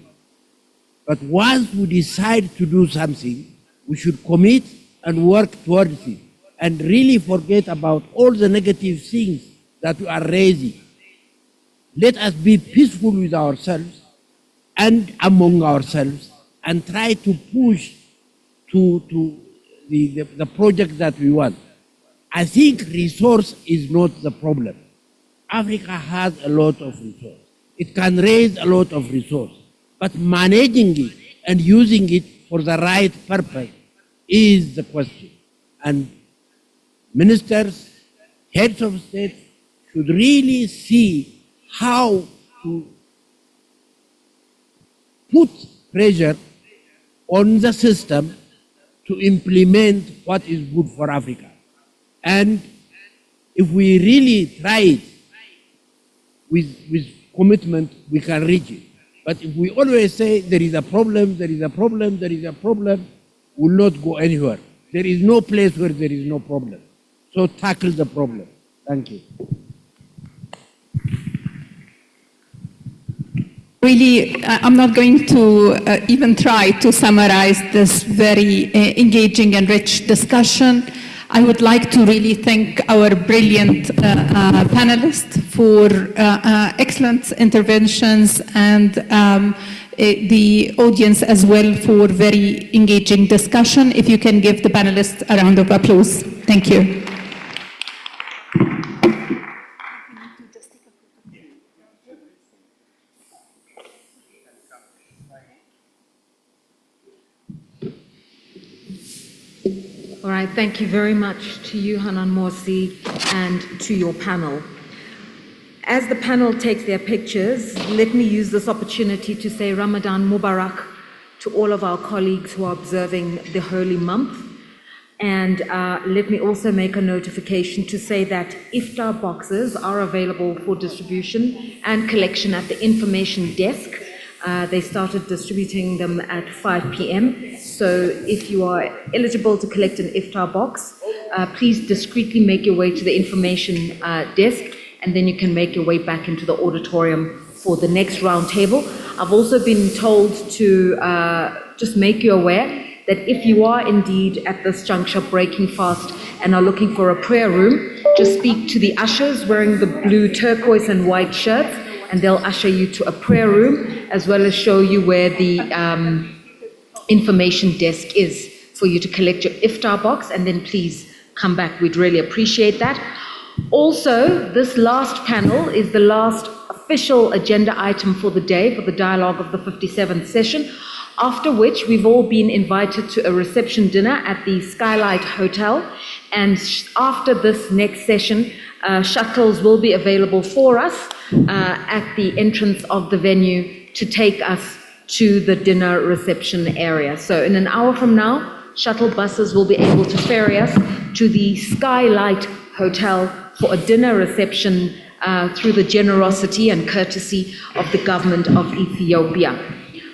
But once we decide to do something, we should commit and work towards it and really forget about all the negative things that we are raising. Let us be peaceful with ourselves and among ourselves and try to push to the project that we want. I think resource is not the problem. Africa has a lot of resource. It can raise a lot of resource, but managing it and using it for the right purpose is the question. And ministers, heads of state should really see how to put pressure on the system to implement what is good for Africa. And if we really try it with commitment, we can reach it. But if we always say there is a problem, there is a problem, there is a problem, we will not go anywhere. There is no place where there is no problem. So tackle the problem. Thank you. Really, I'm not going to even try to summarize this very engaging and rich discussion. I would like to really thank our brilliant panelists for excellent interventions and the audience as well for very engaging discussion. If you can give the panelists a round of applause. Thank you. All right, thank you very much to you, Hanan Morsi, and to your panel. As the panel takes their pictures, let me use this opportunity to say Ramadan Mubarak to all of our colleagues who are observing the holy month. And let me also make a notification to say that iftar boxes are available for distribution and collection at the information desk. They started distributing them at 5 p.m. So if you are eligible to collect an iftar box, please discreetly make your way to the information desk, and then you can make your way back into the auditorium for the next round table. I've also been told to just make you aware that if you are indeed at this juncture breaking fast and are looking for a prayer room, just speak to the ushers wearing the blue turquoise and white shirts, and they'll usher you to a prayer room, as well as show you where the information desk is for you to collect your iftar box, and then please come back. We'd really appreciate that. Also, this last panel is the last official agenda item for the day, for the dialogue of the 57th session, after which we've all been invited to a reception dinner at the Skylight Hotel. And after this next session, shuttles will be available for us at the entrance of the venue to take us to the dinner reception area. So in an hour from now, shuttle buses will be able to ferry us to the Skylight Hotel for a dinner reception through the generosity and courtesy of the government of Ethiopia.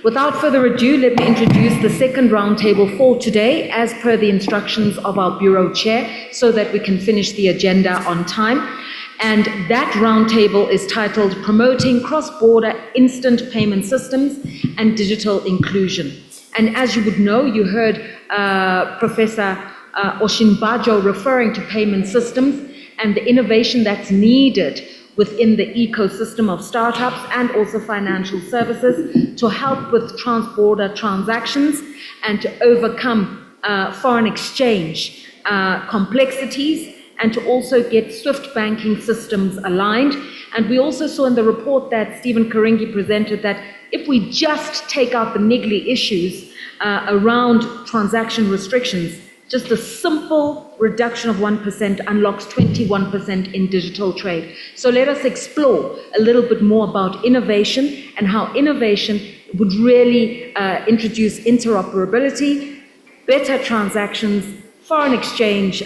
Without further ado, let me introduce the second roundtable for today, as per the instructions of our Bureau Chair, so that we can finish the agenda on time. And that roundtable is titled Promoting Cross-Border Instant Payment Systems and Digital Inclusion. And as you would know, you heard Professor Oshinbajo referring to payment systems and the innovation that's needed within the ecosystem of startups and also financial services to help with trans-border transactions and to overcome foreign exchange complexities and to also get SWIFT banking systems aligned. And we also saw in the report that Stephen Karingi presented that if we just take out the niggly issues around transaction restrictions, just a simple reduction of 1% unlocks 21% in digital trade. So let us explore a little bit more about innovation and how innovation would really introduce interoperability, better transactions, foreign exchange,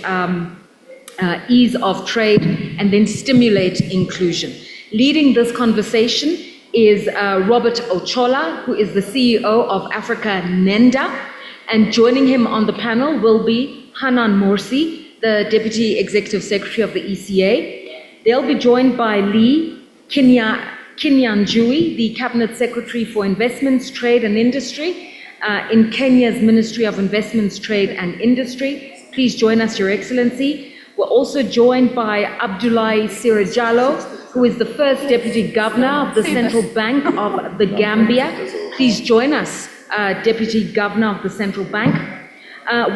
ease of trade, and then stimulate inclusion. Leading this conversation is Robert Ochola, who is the CEO of Africa NENDA, and joining him on the panel will be Hanan Morsi, the Deputy Executive Secretary of the ECA. They'll be joined by Lee Kinyanjui, the Cabinet Secretary for Investments, Trade and Industry in Kenya's Ministry of Investments, Trade and Industry. Please join us, Your Excellency. We're also joined by Abdullahi Sirajalo, who is the first Deputy Governor of the Central Bank of the Gambia. Please join us, Deputy Governor of the Central Bank.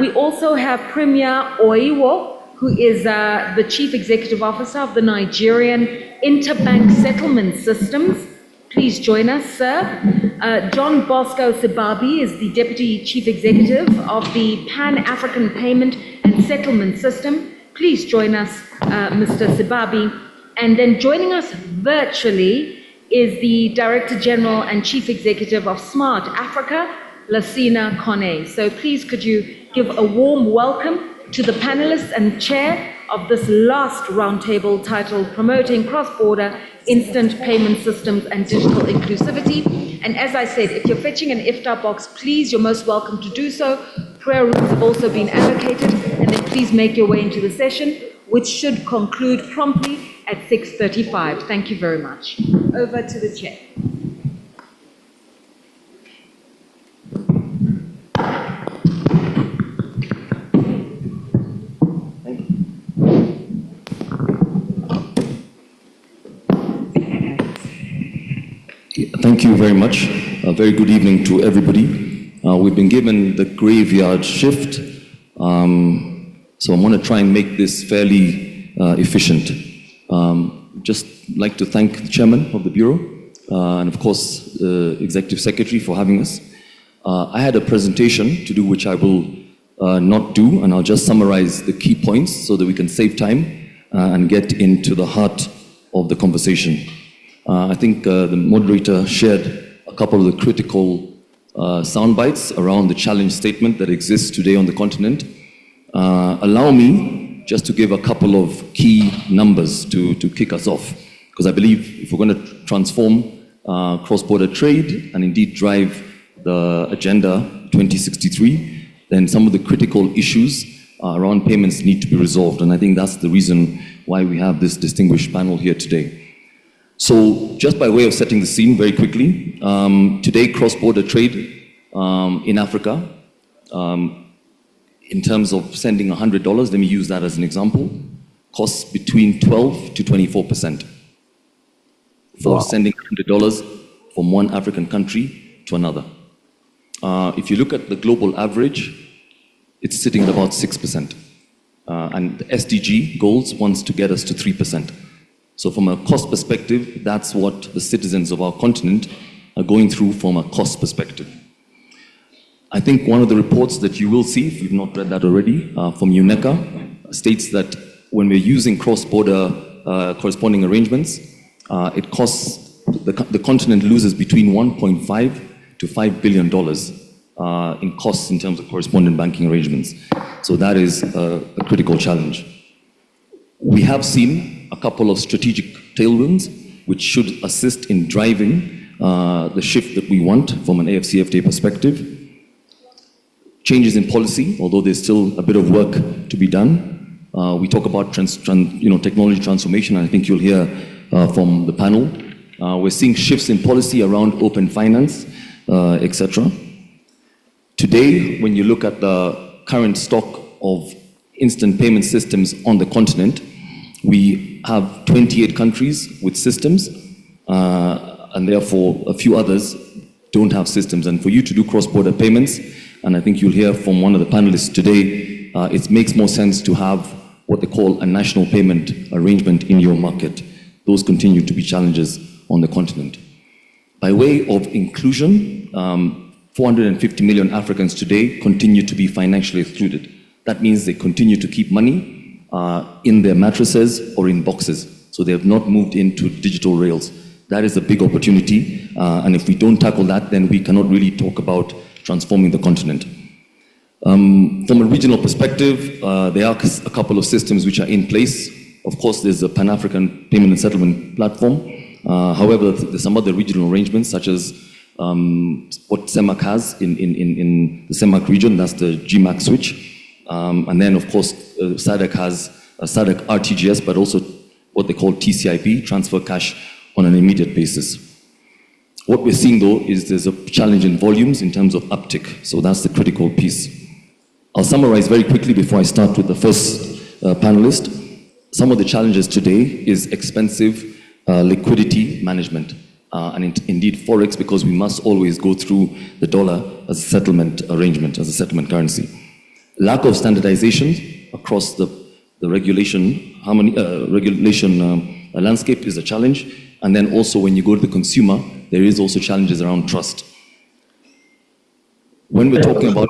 We also have Premier Oiwo, who is the Chief Executive Officer of the Nigerian Interbank Settlement Systems. Please join us, sir. John Bosco Sibabi is the Deputy Chief Executive of the Pan-African Payment and Settlement System. Please join us, Mr. Sibabi. And then joining us virtually is the Director General and Chief Executive of Smart Africa, Lassina Kone. So please could you give a warm welcome to the panelists and chair of this last roundtable titled Promoting Cross-Border Instant Payment Systems and Digital Inclusivity. And as I said, if you're fetching an iftar box, please, you're most welcome to do so. Prayer rooms have also been allocated, and then please make your way into the session, which should conclude promptly at 6:35. Thank you very much. Over to the chair. Thank you very much. A very good evening to everybody. We've been given the graveyard shift, so I'm going to try and make this fairly efficient. Just like to thank the chairman of the Bureau and of course the Executive Secretary for having us. I had a presentation to do which I will not do, and I'll just summarize the key points so that we can save time and get into the heart of the conversation. I think the moderator shared a couple of the critical sound bites around the challenge statement that exists today on the continent. Allow me just to give a couple of key numbers to kick us off, because I believe if we're going to transform cross-border trade and indeed drive the Agenda 2063, then some of the critical issues around payments need to be resolved. And I think that's the reason why we have this distinguished panel here today. So just by way of setting the scene very quickly, today cross-border trade in Africa, in terms of sending $100, let me use that as an example, costs between 12 to 24% for sending $100 from one African country to another. If you look at the global average, it's sitting at about 6%. And the SDG goals wants to get us to 3%. So from a cost perspective, that's what the citizens of our continent are going through from a cost perspective. I think one of the reports that you will see, if you've not read that already, from UNECA, states that when we're using cross-border corresponding arrangements, it costs, the continent loses between $1.5 to $5 billion in costs in terms of correspondent banking arrangements. So that is a critical challenge. We have seen a couple of strategic tailwinds which should assist in driving the shift that we want from an AfCFTA perspective. Changes in policy, although there's still a bit of work to be done. We talk about technology transformation, and I think you'll hear from the panel. We're seeing shifts in policy around open finance, etc. Today, when you look at the current stock of instant payment systems on the continent, we have 28 countries with systems, and therefore a few others don't have systems. And for you to do cross-border payments, and I think you'll hear from one of the panelists today, it makes more sense to have what they call a national payment arrangement in your market. Those continue to be challenges on the continent. By way of inclusion, 450 million Africans today continue to be financially excluded. That means they continue to keep money in their mattresses or in boxes. So they have not moved into digital rails. That is a big opportunity. And if we don't tackle that, then we cannot really talk about transforming the continent. From a regional perspective, there are a couple of systems which are in place. Of course, there's a Pan-African Payment and Settlement Platform. However, there's some other regional arrangements, such as what CEMAC has in the CEMAC region, that's the GMAC switch. And then, of course, SADC has a SADC RTGS, but also what they call TCIP, transfer cash on an immediate basis. What we're seeing, though, is there's a challenge in volumes in terms of uptick. So that's the critical piece. I'll summarize very quickly before I start with the first panelist. Some of the challenges today is expensive liquidity management. And indeed Forex, because we must always go through the dollar as a settlement arrangement, as a settlement currency. Lack of standardization across the regulation landscape is a challenge. And then also when you go to the consumer, there is also challenges around trust. When we're talking about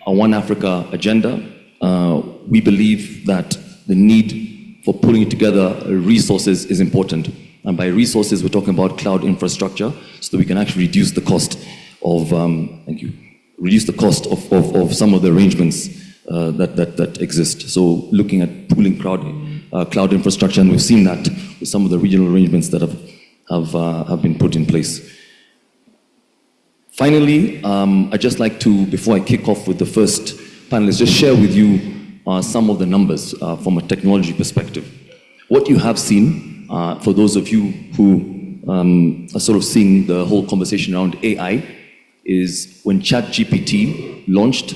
a One Africa agenda, we believe that the need for pulling together resources is important. And by resources, we're talking about cloud infrastructure, so that we can actually reduce the cost of, reduce the cost of some of the arrangements that exist. So looking at pooling cloud infrastructure, and we've seen that with some of the regional arrangements that have been put in place. Finally, I'd just like to, before I kick off with the first panelist, just share with you some of the numbers from a technology perspective. What you have seen, for those of you who are sort of seeing the whole conversation around AI, is when ChatGPT launched,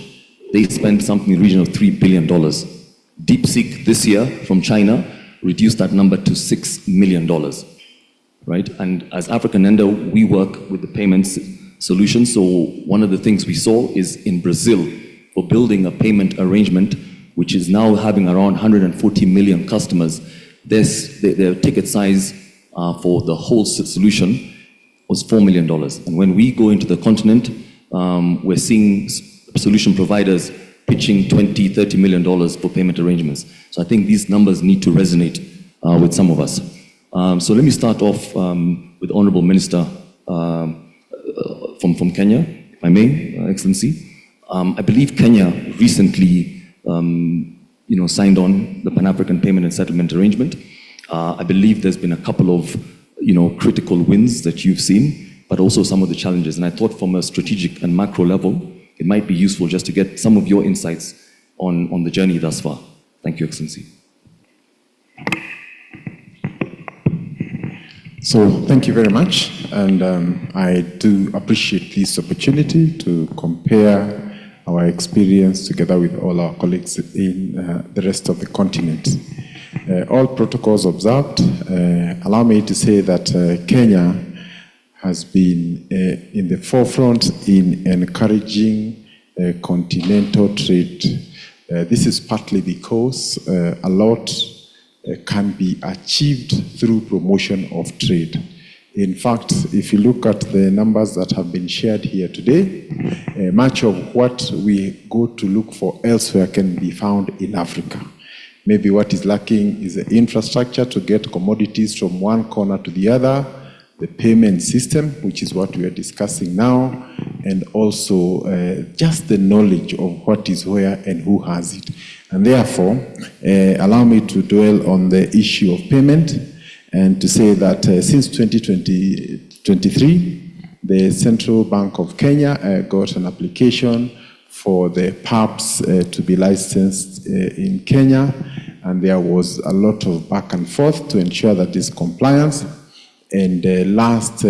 they spent something in the region of $3 billion. DeepSeek this year from China reduced that number to $6 million, right? And as African Ender, we work with the payments solution. So one of the things we saw is in Brazil, for building a payment arrangement, which is now having around 140 million customers, their ticket size for the whole solution was $4 million. And when we go into the continent, we're seeing solution providers pitching $20, $30 million for payment arrangements. So I think these numbers need to resonate with some of us. So let me start off with Honorable Minister from Kenya, if I may, Excellency. I believe Kenya recently signed on the Pan-African Payment and Settlement Arrangement. I believe there's been a couple of critical wins that you've seen, but also some of the challenges. And I thought from a strategic and macro level, it might be useful just to get some of your insights on the journey thus far. Thank you, Excellency. So thank you very much, and I do appreciate this opportunity to compare our experience together with all our colleagues in the rest of the continent. All protocols observed, allow me to say that Kenya has been in the forefront in encouraging continental trade. This is partly because a lot can be achieved through promotion of trade. In fact, if you look at the numbers that have been shared here today, much of what we go to look for elsewhere can be found in Africa. Maybe what is lacking is the infrastructure to get commodities from one corner to the other, the payment system, which is what we are discussing now, and also just the knowledge of what is where and who has it. And therefore, allow me to dwell on the issue of payment and to say that since 2023, the Central Bank of Kenya got an application for the PAPs to be licensed in Kenya, and there was a lot of back and forth to ensure that this compliance. And last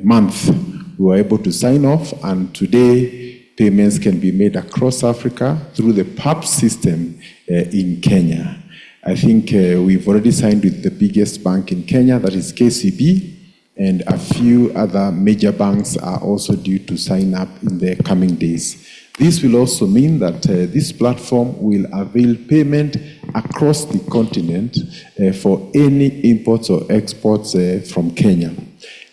month, we were able to sign off, and today, payments can be made across Africa through the PAP system in Kenya. I think we've already signed with the biggest bank in Kenya, that is KCB, and a few other major banks are also due to sign up in the coming days. This will also mean that this platform will avail payment across the continent for any imports or exports from Kenya.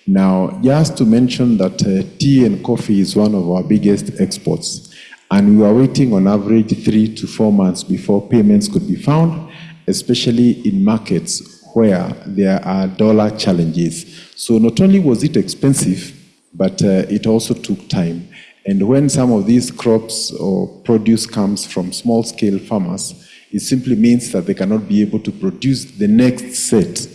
Now, just to mention that tea and coffee is one of our biggest exports, and we are waiting on average 3 to 4 months before payments could be found, especially in markets where there are dollar challenges. So not only was it expensive, but it also took time. And when some of these crops or produce comes from small-scale farmers, it simply means that they cannot be able to produce the next set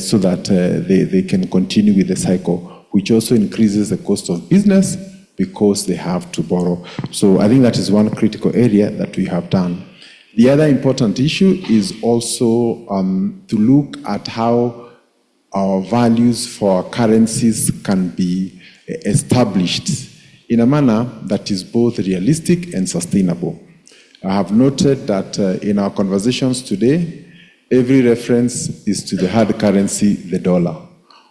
so that they can continue with the cycle, which also increases the cost of business because they have to borrow. So I think that is one critical area that we have done. The other important issue is also to look at how our values for our currencies can be established in a manner that is both realistic and sustainable. I have noted that in our conversations today, every reference is to the hard currency, the dollar.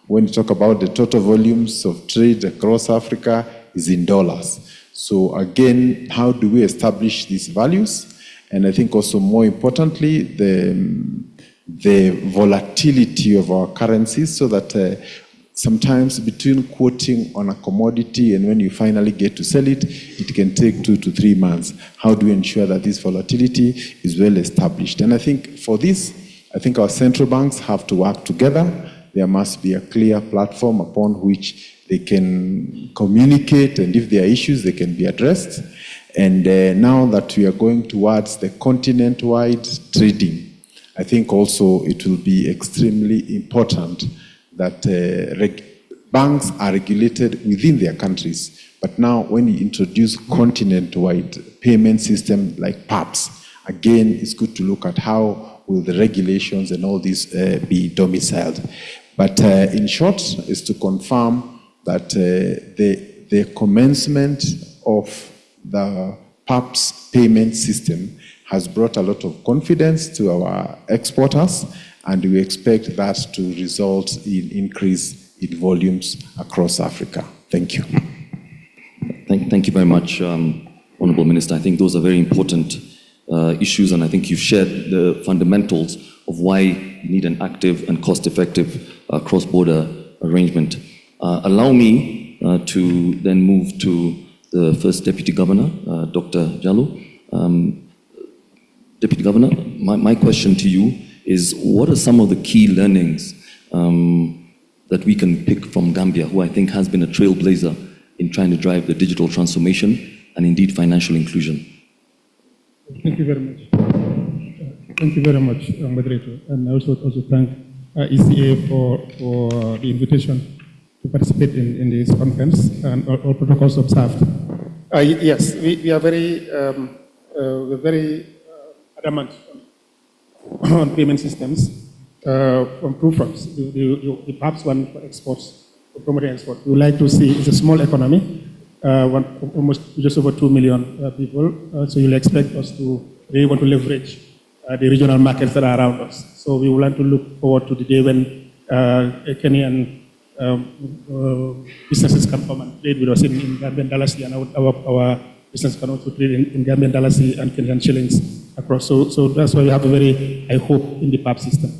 When you talk about the total volumes of trade across Africa, is in dollars. So again, how do we establish these values? And I think also more importantly, the volatility of our currencies, so that sometimes between quoting on a commodity and when you finally get to sell it, it can take 2 to 3 months. How do we ensure that this volatility is well established? And I think for this, I think our central banks have to work together. There must be a clear platform upon which they can communicate, and if there are issues, they can be addressed. And now that we are going towards the continent-wide trading, I think also it will be extremely important that banks are regulated within their countries. But now when you introduce continent-wide payment system like PAPs, again, it's good to look at how will the regulations and all this be domiciled. But in short, is to confirm that the commencement of the PAPs payment system has brought a lot of confidence to our exporters, and we expect that to result in increase in volumes across Africa. Thank you. Thank you very much, Honorable Minister. I think those are very important issues, and I think you've shared the fundamentals of why you need an active and cost-effective cross-border arrangement. Allow me to then move to the First Deputy Governor, Dr. Jallo. Deputy Governor, my question to you is, what are some of the key learnings that we can pick from Gambia, who I think has been a trailblazer in trying to drive the digital transformation and indeed financial inclusion? Thank you very much. Thank you very much, Moderator. And I also thank ECA for the invitation to participate in this conference and all protocols observed. Yes, we are very adamant on payment systems from two fronts. The PAPs one for exports, for promoting export. We would like to see it's a small economy, almost just over 2 million people. So you'll expect us to really want to leverage the regional markets that are around us. So we would like to look forward to the day when Kenyan businesses can come and trade with us in Gambian dollars, and our business can also trade in Gambian dollars and Kenyan shillings across. So that's why we have a very high hope in the PAP system.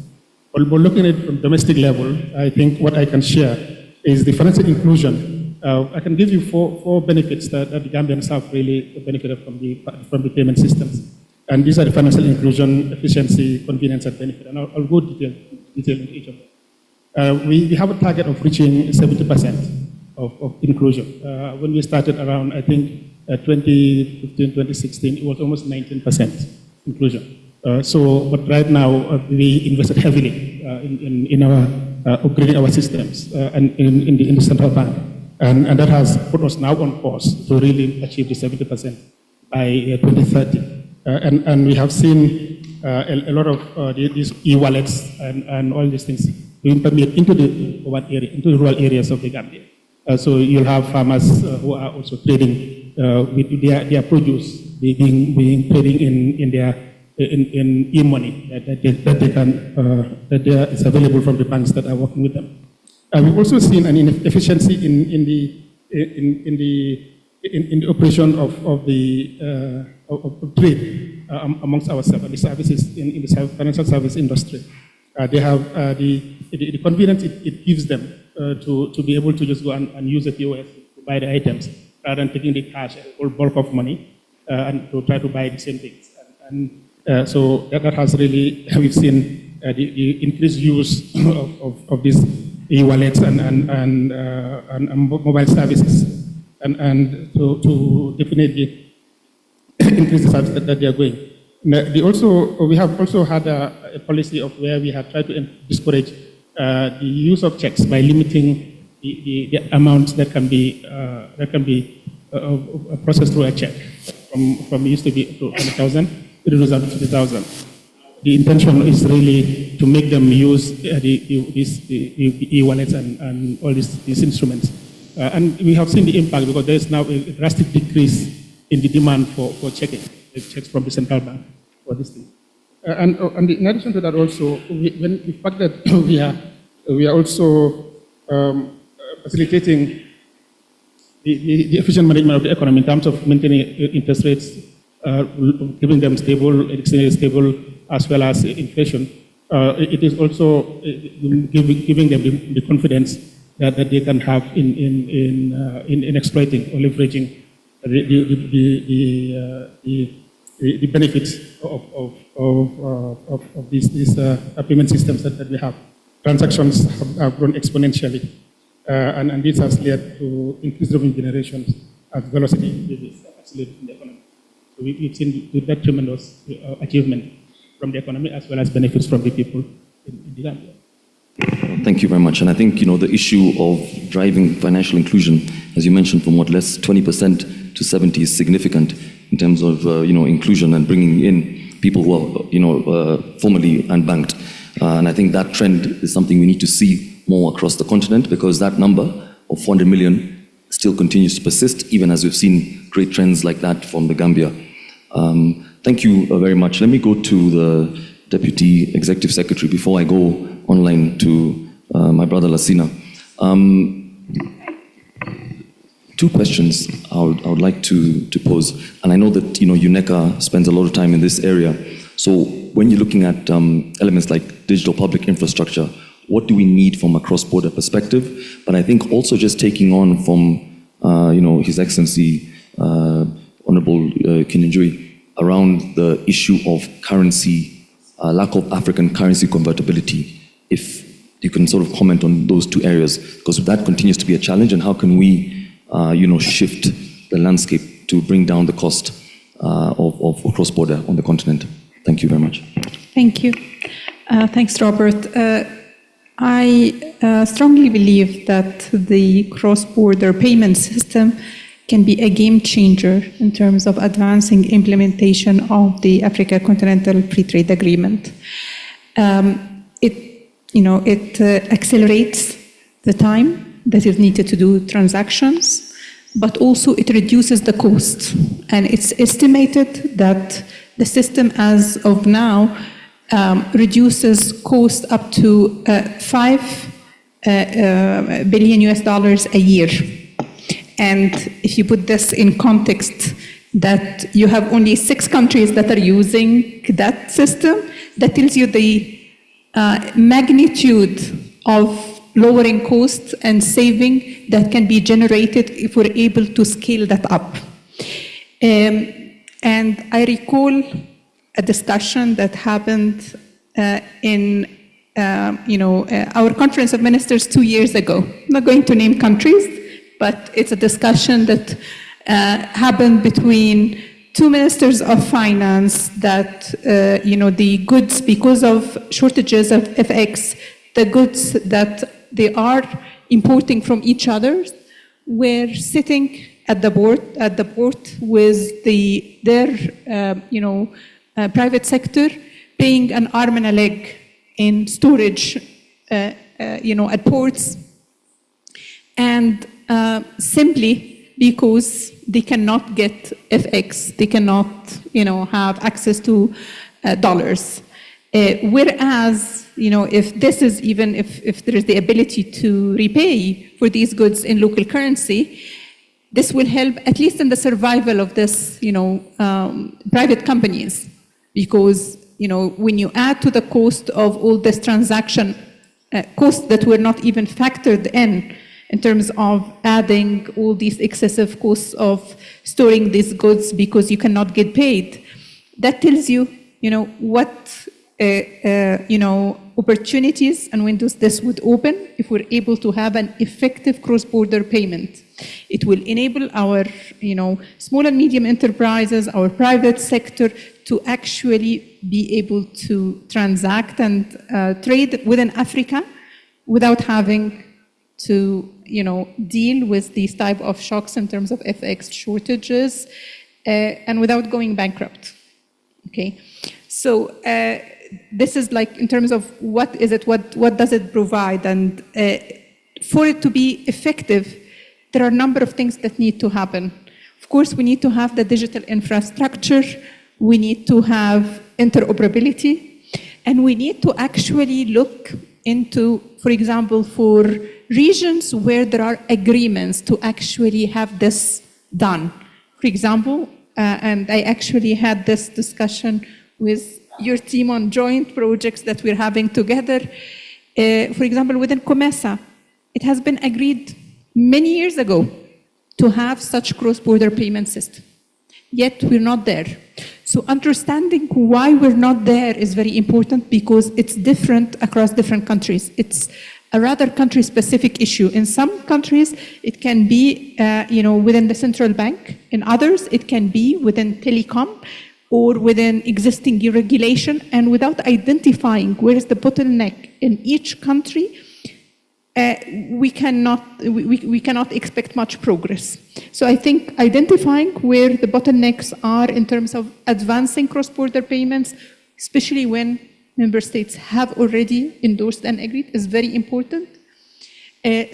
But looking at from domestic level, I think what I can share is the financial inclusion. I can give you four benefits that the Gambians have really benefited from the payment systems. And these are the financial inclusion, efficiency, convenience, and benefit. And I'll go detail into each of them. We have a target of reaching 70% of inclusion. When we started around, I think, 2015, 2016, it was almost 19% inclusion. But right now, we invested heavily in our upgrading our systems and in the central bank. And that has put us now on course to really achieve the 70% by 2030. And we have seen a lot of these e-wallets and all these things being permeated into the rural areas of the Gambia. So you'll have farmers who are also trading with their produce being trading in e-money that is available from the banks that are working with them. We've also seen an inefficiency in in the operation of the trade amongst ourselves and the services in the financial service industry. They have the convenience it gives them to be able to just go and use the POS to buy the items rather than taking the cash or bulk of money and to try to buy the same things. So that has really, we've seen the increased use of these e-wallets and mobile services, and to definitely increase the service that they are going. We have also had a policy of where we have tried to discourage the use of checks by limiting the amounts that can be processed through a check. From used to be to 100,000, it reduced down to 50,000. The intention is really to make them use the e-wallets and all these instruments. And we have seen the impact because there is now a drastic decrease in the demand for checking, the checks from the central bank for this thing. And in addition to that also, the fact that we are also facilitating the efficient management of the economy in terms of maintaining interest rates, giving them stable, as well as inflation. It is also giving them the confidence that they can have in exploiting or leveraging the benefits of these payment systems that we have. Transactions have grown exponentially. And this has led to increased revenue generations as velocity increases absolutely in the economy. So we've seen that tremendous achievement from the economy as well as benefits from the people in the Gambia. Thank you very much. And I think, the issue of driving financial inclusion, as you mentioned, from less 20% to 70% is significant in terms of, inclusion and bringing in people who are, formerly unbanked. And I think that trend is something we need to see more across the continent, because that number of 400 million still continues to persist, even as we've seen great trends like that from the Gambia. Thank you very much. Let me go to the Deputy Executive Secretary before I go online to my brother Lassina. Two questions I would like to pose, and I know that UNECA spends a lot of time in this area. So when you're looking at elements like digital public infrastructure, what do we need from a cross-border perspective? But I think also just taking on from, His Excellency, Honorable Kinjui, around the issue of currency, lack of African currency convertibility. If you can sort of comment on those two areas, because that continues to be a challenge, and how can we, shift the landscape to bring down the cost of cross-border on the continent? Thank you very much. Thank you. Thanks, Robert. I strongly believe that the cross-border payment system can be a game changer in terms of advancing implementation of the Africa Continental Free Trade Agreement. It accelerates the time that is needed to do transactions, but also it reduces the cost. And it's estimated that the system as of now reduces cost up to $5 billion a year. And if you put this in context, that you have only 6 countries that are using that system, that tells you the magnitude of lowering costs and saving that can be generated if we're able to scale that up. And I recall a discussion that happened in our Conference of Ministers 2 years ago. I'm not going to name countries, but it's a discussion that happened between 2 ministers of finance that, the goods, because of shortages of FX, the goods that they are importing from each other were sitting at the board with their private sector paying an arm and a leg in storage, at ports, and simply because they cannot get FX, they cannot, have access to dollars. Whereas, if this is if there is the ability to repay for these goods in local currency, This will help at least in the survival of this, private companies, because when you add to the cost of all this transaction, costs that were not even factored in terms of adding all these excessive costs of storing these goods because you cannot get paid, that tells you, what opportunities and windows this would open if we're able to have an effective cross-border payment. It will enable our, small and medium enterprises, our private sector, to actually be able to transact and trade within Africa without having to, deal with these type of shocks in terms of FX shortages and without going bankrupt. Okay, so this is like in terms of what is it, what does it provide, and for it to be effective, there are a number of things that need to happen. Of course, we need to have the digital infrastructure, we need to have interoperability, and we need to actually look into, for example, for regions where there are agreements to actually have this done. For example, and I actually had this discussion with your team on joint projects that we're having together. For example, within COMESA, it has been agreed many years ago to have such cross-border payment system, yet we're not there. So understanding why we're not there is very important because it's different across different countries. It's a rather country-specific issue. In some countries, it can be within the central bank. In others, it can be within telecom or within existing regulation. And without identifying where is the bottleneck in each country, we cannot expect much progress. So I think identifying where the bottlenecks are in terms of advancing cross-border payments, especially when member states have already endorsed and agreed, is very important.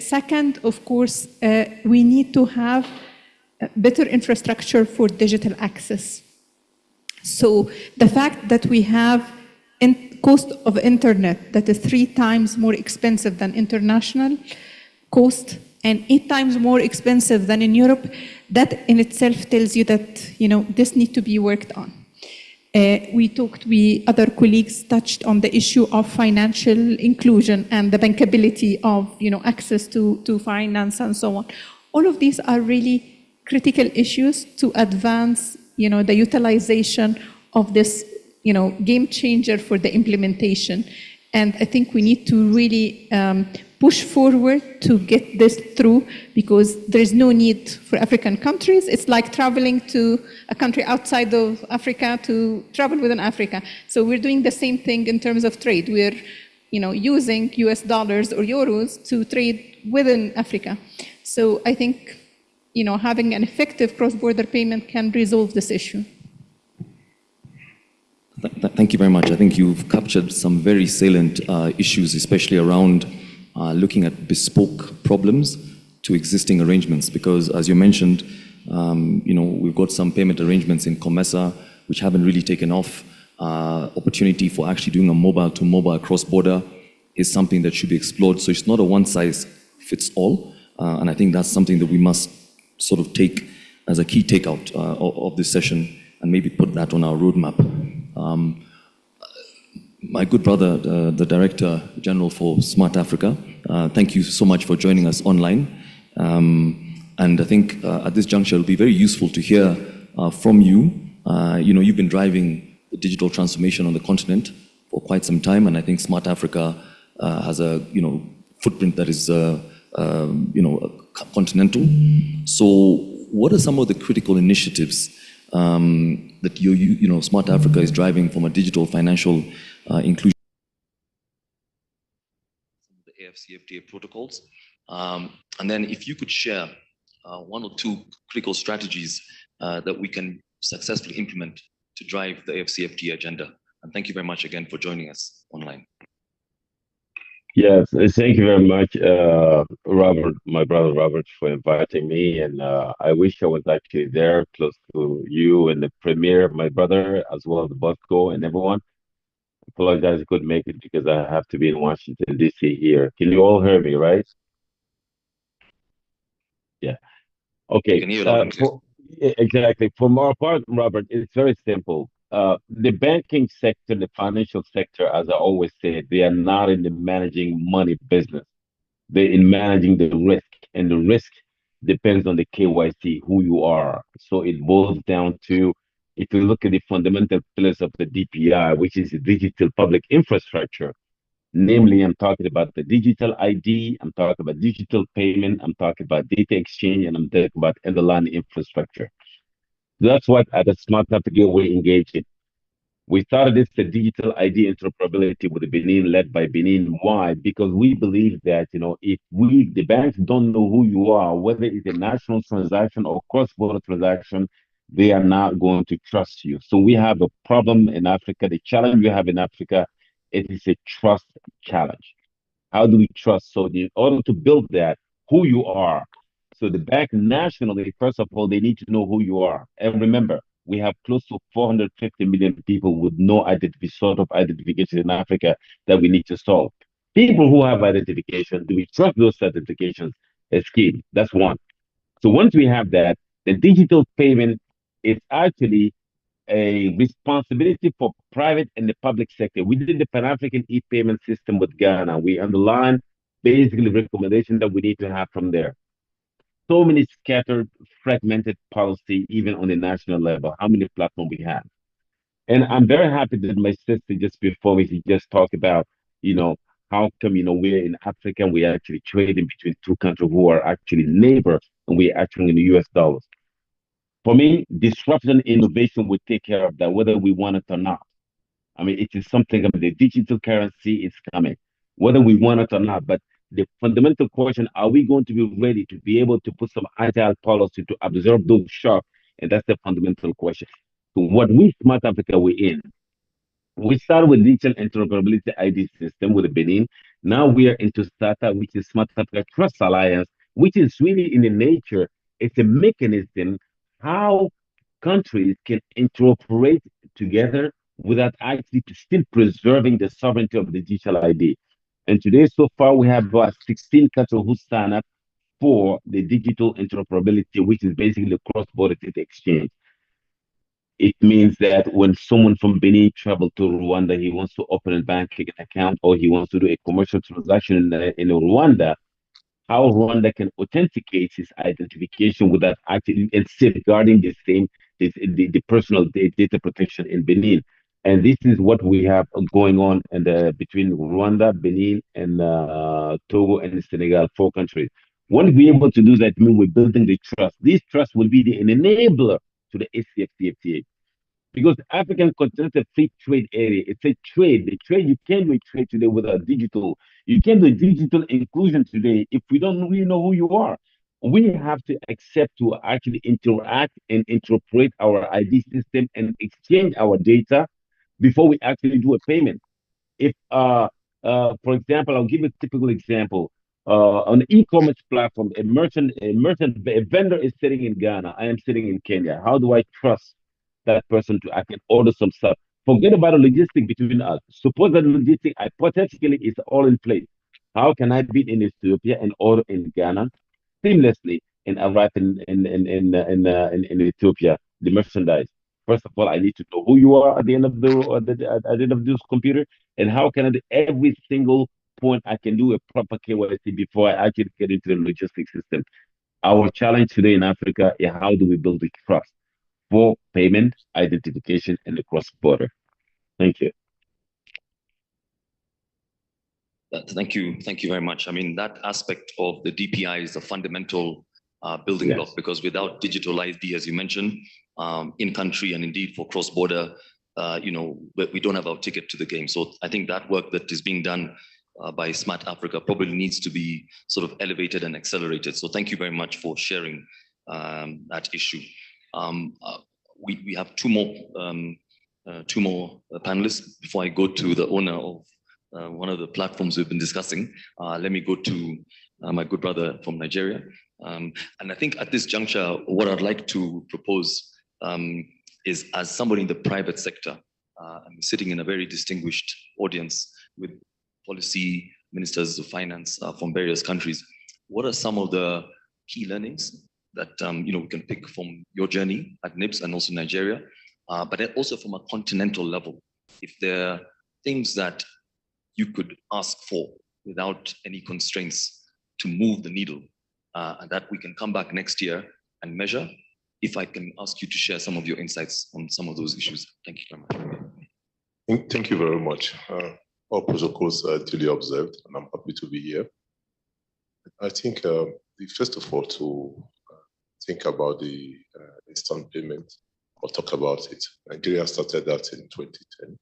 Second, of course, we need to have better infrastructure for digital access. So the fact that we have cost of internet that is 3 times more expensive than international cost and 8 times more expensive than in Europe, that in itself tells you that this needs to be worked on. Other colleagues touched on the issue of financial inclusion and the bankability of access to finance and so on. All of these are really critical issues to advance the utilization of this game changer for the implementation. And I think we need to really push forward to get this through because there's no need for African countries. It's like traveling to a country outside of Africa to travel within Africa. So we're doing the same thing in terms of trade. We're using US dollars or euros to trade within Africa. So I think having an effective cross-border payment can resolve this issue. Thank you very much. I think you've captured some very salient issues, especially around looking at bespoke problems to existing arrangements. Because as you mentioned, we've got some payment arrangements in COMESA which haven't really taken off. Opportunity for actually doing a mobile-to-mobile cross-border is something that should be explored. So it's not a one-size-fits-all. And I think that's something that we must sort of take as a key takeout of this session and maybe put that on our roadmap. My good brother, the Director General for Smart Africa, thank you so much for joining us online. And I think at this juncture, it'll be very useful to hear from you. You've been driving the digital transformation on the continent for quite some time, and I think Smart Africa has a footprint that is continental. So, what are some of the critical initiatives that Smart Africa is driving from a digital financial inclusion? The AfCFTA protocols, and then if you could share 1 or 2 critical strategies that we can successfully implement to drive the AfCFTA agenda. And thank you very much again for joining us online. Yes, thank you very much, Robert, my brother Robert, for inviting me. And I wish I was actually there, close to you and the Premier, my brother, as well as Bosco and everyone. Apologize I couldn't make it because I have to be in Washington, D.C. here. Can you all hear me, right? Yeah. Okay. Can hear you loud and clear. Exactly. From our part, Robert, it's very simple. The banking sector, the financial sector, as I always say, they are not in the managing money business. They're in managing the risk, and the risk depends on the KYC, who you are. So it boils down to, if you look at the fundamental pillars of the DPI, which is the digital public infrastructure, namely, I'm talking about the digital ID, I'm talking about digital payment, I'm talking about data exchange, and I'm talking about underlying infrastructure. That's what at the Smart Africa we engage in. We started this the digital ID interoperability with Benin, led by Benin. Why? Because we believe that, if the banks don't know who you are, whether it's a national transaction or cross-border transaction, they are not going to trust you. So we have a problem in Africa. The challenge we have in Africa, it is a trust challenge. How do we trust? So in order to build that, who you are. So the bank nationally, first of all, they need to know who you are. And remember, we have close to 450 million people with no sort of identification in Africa that we need to solve. People who have identification, do we trust those certifications as key? That's one. So once we have that, the digital payment is actually a responsibility for private and the public sector. We did the Pan-African e-payment system with Ghana. We underlined basically recommendation that we need to have from there. So many scattered, fragmented policy, even on the national level, how many platforms we have. And I'm very happy that my sister just before me, she just talked about, how come, we're in Africa and we're actually trading between two countries who are actually neighbors and we're actually in the US dollars. For me, disruption innovation would take care of that, whether we want it or not. I mean, it is something, the digital currency is coming, whether we want it or not. But the fundamental question, are we going to be ready to be able to put some agile policy to absorb those shocks? And that's the fundamental question. So what we, Smart Africa, we're in. We started with digital interoperability ID system with Benin. Now we are into SATA, which is Smart Africa Trust Alliance, which is really in the nature, it's a mechanism how countries can interoperate together without actually still preserving the sovereignty of the digital ID. And today, so far, we have about 16 countries who sign up for the digital interoperability, which is basically the cross-border data exchange. It means that when someone from Benin travels to Rwanda, he wants to open a banking account or he wants to do a commercial transaction in Rwanda, how Rwanda can authenticate his identification without actually and safeguarding the personal data protection in Benin. And this is what we have going on between Rwanda, Benin, and Togo and Senegal, 4 countries. Once we're able to do that, I mean, we're building the trust. This trust will be an enabler to the AfCFTA. Because African Continental Free Trade Area, it's a trade. The trade, you can't do a trade today without digital. You can't do digital inclusion today if we don't really know who you are. We have to accept to actually interact and interpret our ID system and exchange our data before we actually do a payment. If, for example, I'll give you a typical example. On the e-commerce platform, a vendor is sitting in Ghana. I am sitting in Kenya. How do I trust that person to I can order some stuff? Forget about the logistic between us. Suppose that logistic hypothetically is all in place. How can I be in Ethiopia and order in Ghana seamlessly and arrive in Ethiopia the merchandise? First of all, I need to know who you are at the end of at the end of this computer, and how can I do every single point I can do a proper KYC before I actually get into the logistics system. Our challenge today in Africa is how do we build the trust for payment, identification, and the cross-border. Thank you. Thank you very much. I mean, that aspect of the DPI is a fundamental building block, because without digital ID, as you mentioned, in country and indeed for cross-border, we don't have our ticket to the game. So I think that work that is being done by Smart Africa probably needs to be sort of elevated and accelerated. So thank you very much for sharing that issue. We have two more panelists before I go to the owner of one of the platforms we've been discussing. Let me go to my good brother from Nigeria. And I think at this juncture, what I'd like to propose is, as somebody in the private sector, I'm sitting in a very distinguished audience with policy ministers of finance from various countries. What are some of the key learnings that we can pick from your journey at NIPS and also Nigeria, but then also from a continental level. If there are things that you could ask for without any constraints to move the needle, and that we can come back next year and measure, if I can ask you to share some of your insights on some of those issues. Thank you very much. Thank you very much. All protocols are duly observed, and I'm happy to be here. I think, first of all, to think about the instant payment or talk about it. Nigeria started that in 2010,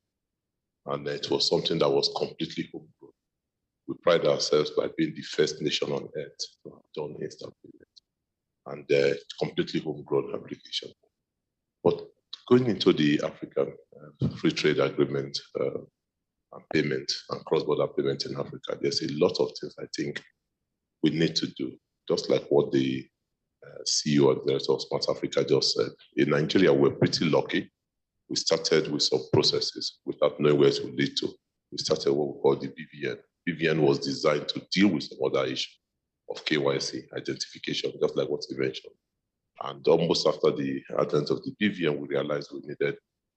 and it was something that was completely homegrown. We pride ourselves by being the first nation on earth to have done instant payment, and completely homegrown application. But going into the African Free Trade Agreement and payment and cross-border payment in Africa, there's a lot of things I think we need to do, just like what the CEO and Director of Smart Africa just said. In Nigeria, we're pretty lucky. We started with some processes without knowing where it would lead to. We started what we call the BVN. BVN was designed to deal with some other issue of KYC identification, just like what he mentioned. And almost after the advent of the BVN, we realized we needed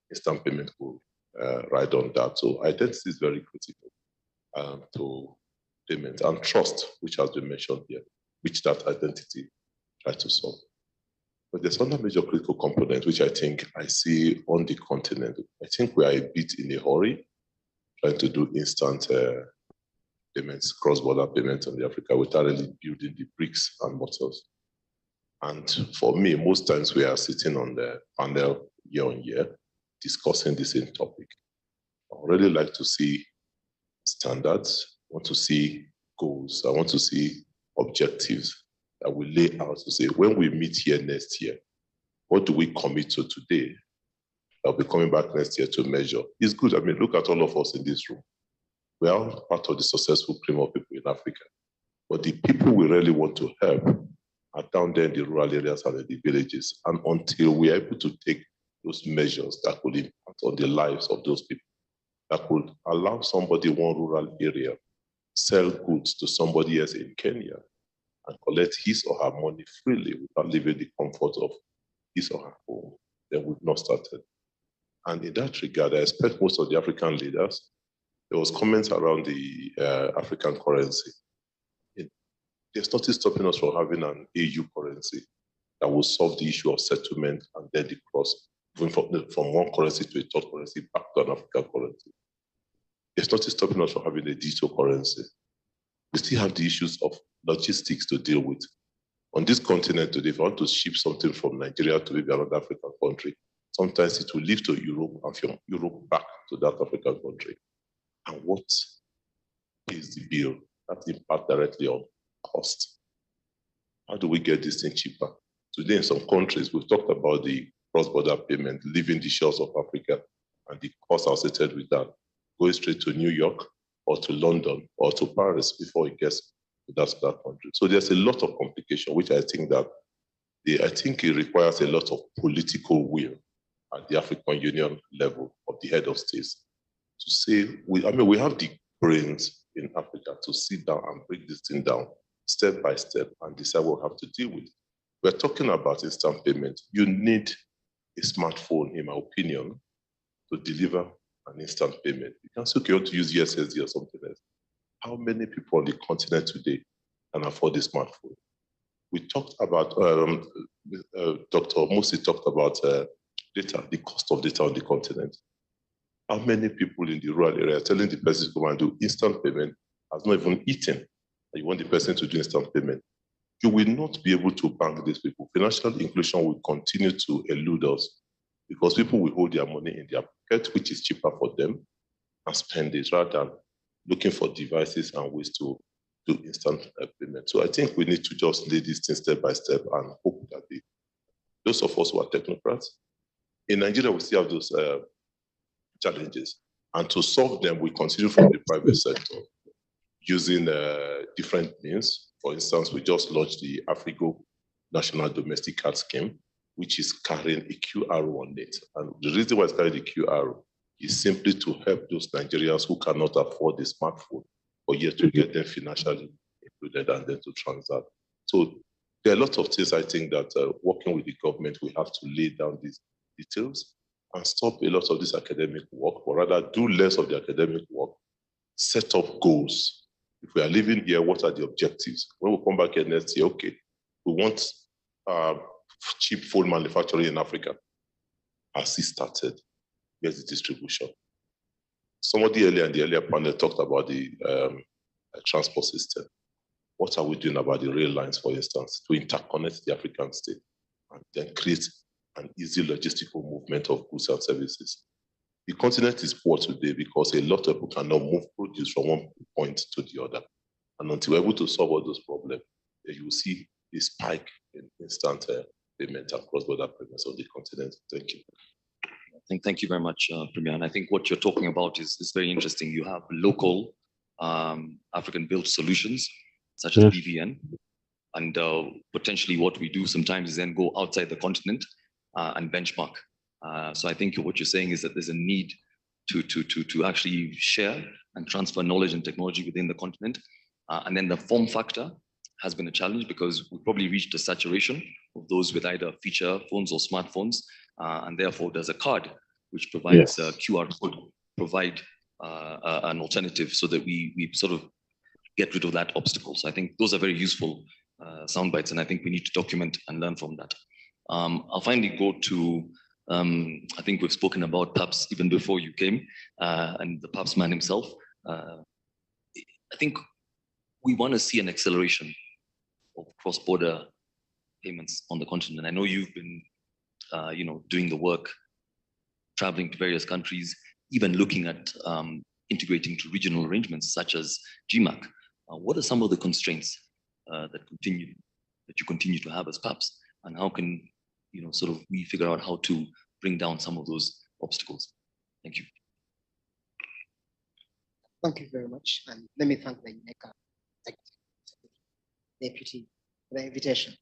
instant payment to ride on that. So identity is very critical to payment, and trust, which has been mentioned here, which that identity tries to solve. But there's another major critical component, which I think I see on the continent. I think we are a bit in a hurry trying to do instant payments, cross-border payments on the Africa without really building the bricks and mortars. And for me, most times we are sitting on the panel year on year discussing the same topic. I would really like to see standards, I want to see goals, I want to see objectives that we lay out to say, when we meet here next year, what do we commit to today? I'll be coming back next year to measure. It's good. I mean, look at all of us in this room. We are part of the successful cream of people in Africa. But the people we really want to help are down there in the rural areas and in the villages. And until we are able to take those measures that will impact on the lives of those people, that could allow somebody in one rural area sell goods to somebody else in Kenya and collect his or her money freely without leaving the comfort of his or her home, then we've not started. And in that regard, I expect most of the African leaders, there was comments around the African currency. There's nothing stopping us from having an AU currency that will solve the issue of settlement and then the cross, moving from one currency to a third currency back to an African currency. There's nothing stopping us from having a digital currency. We still have the issues of logistics to deal with. On this continent today, if I want to ship something from Nigeria to maybe another African country, sometimes it will leave to Europe and from Europe back to that African country. And what is the bill? That impacts directly on cost. How do we get this thing cheaper? Today, in some countries, we've talked about the cross-border payment, leaving the shores of Africa and the costs associated with that, going straight to New York or to London or to Paris before it gets to that country. So there's a lot of complication, which I think it requires a lot of political will at the African Union level of the head of states to say, we have the brains in Africa to sit down and break this thing down step by step and decide what we have to deal with. We're talking about instant payment. You need a smartphone, in my opinion, to deliver an instant payment. You can still go to use USSD or something else. How many people on the continent today can afford a smartphone? We talked about, Dr. Musi talked about data, the cost of data on the continent. How many people in the rural area telling the person to come and do instant payment has not even eaten, and you want the person to do instant payment? You will not be able to bank these people. Financial inclusion will continue to elude us because people will hold their money in their pocket, which is cheaper for them, and spend it rather than looking for devices and ways to do instant payment. So I think we need to just lay this thing step by step and hope that those of us who are technocrats, in Nigeria, we still have those challenges. And to solve them, we continue from the private sector using different means. For instance, we just launched the Afrigo National Domestic Card Scheme, which is carrying a QR on it. And the reason why it's carrying the QR is simply to help those Nigerians who cannot afford the smartphone, or yet to get them financially included and then to transact. So there are a lot of things I think that working with the government, we have to lay down these details and stop a lot of this academic work, or rather do less of the academic work, set up goals. If we are living here, what are the objectives? When we come back here next year, okay, we want cheap phone manufacturing in Africa. Has it started? Where's the distribution? Somebody earlier in the earlier panel talked about the transport system. What are we doing about the rail lines, for instance, to interconnect the African state and then create an easy logistical movement of goods and services? The continent is poor today because a lot of people cannot move produce from one point to the other. And until we're able to solve all those problems, you will see a spike in instant payment and cross-border payments on the continent. Thank you. Thank you very much, Premier. And I think what you're talking about is very interesting. You have local African-built solutions, such as BVN, and potentially what we do sometimes is then go outside the continent and benchmark. So I think what you're saying is that there's a need to actually share and transfer knowledge and technology within the continent. And then the form factor has been a challenge because we probably reached a saturation of those with either feature phones or smartphones. And therefore, there's a card which provides a QR code, provide an alternative so that we sort of get rid of that obstacle. So I think those are very useful sound bites, and I think we need to document and learn from that. I'll finally go to, I think we've spoken about PAPS even before you came, and the PAPS man himself. I think we want to see an acceleration of cross-border payments on the continent. I know you've been doing the work, traveling to various countries, even looking at integrating to regional arrangements such as GMAC. What are some of the constraints that you continue to have as PAPS, and how can sort of we figure out how to bring down some of those obstacles? Thank you. Thank you very much, and let me thank the ECA Deputy for the invitation.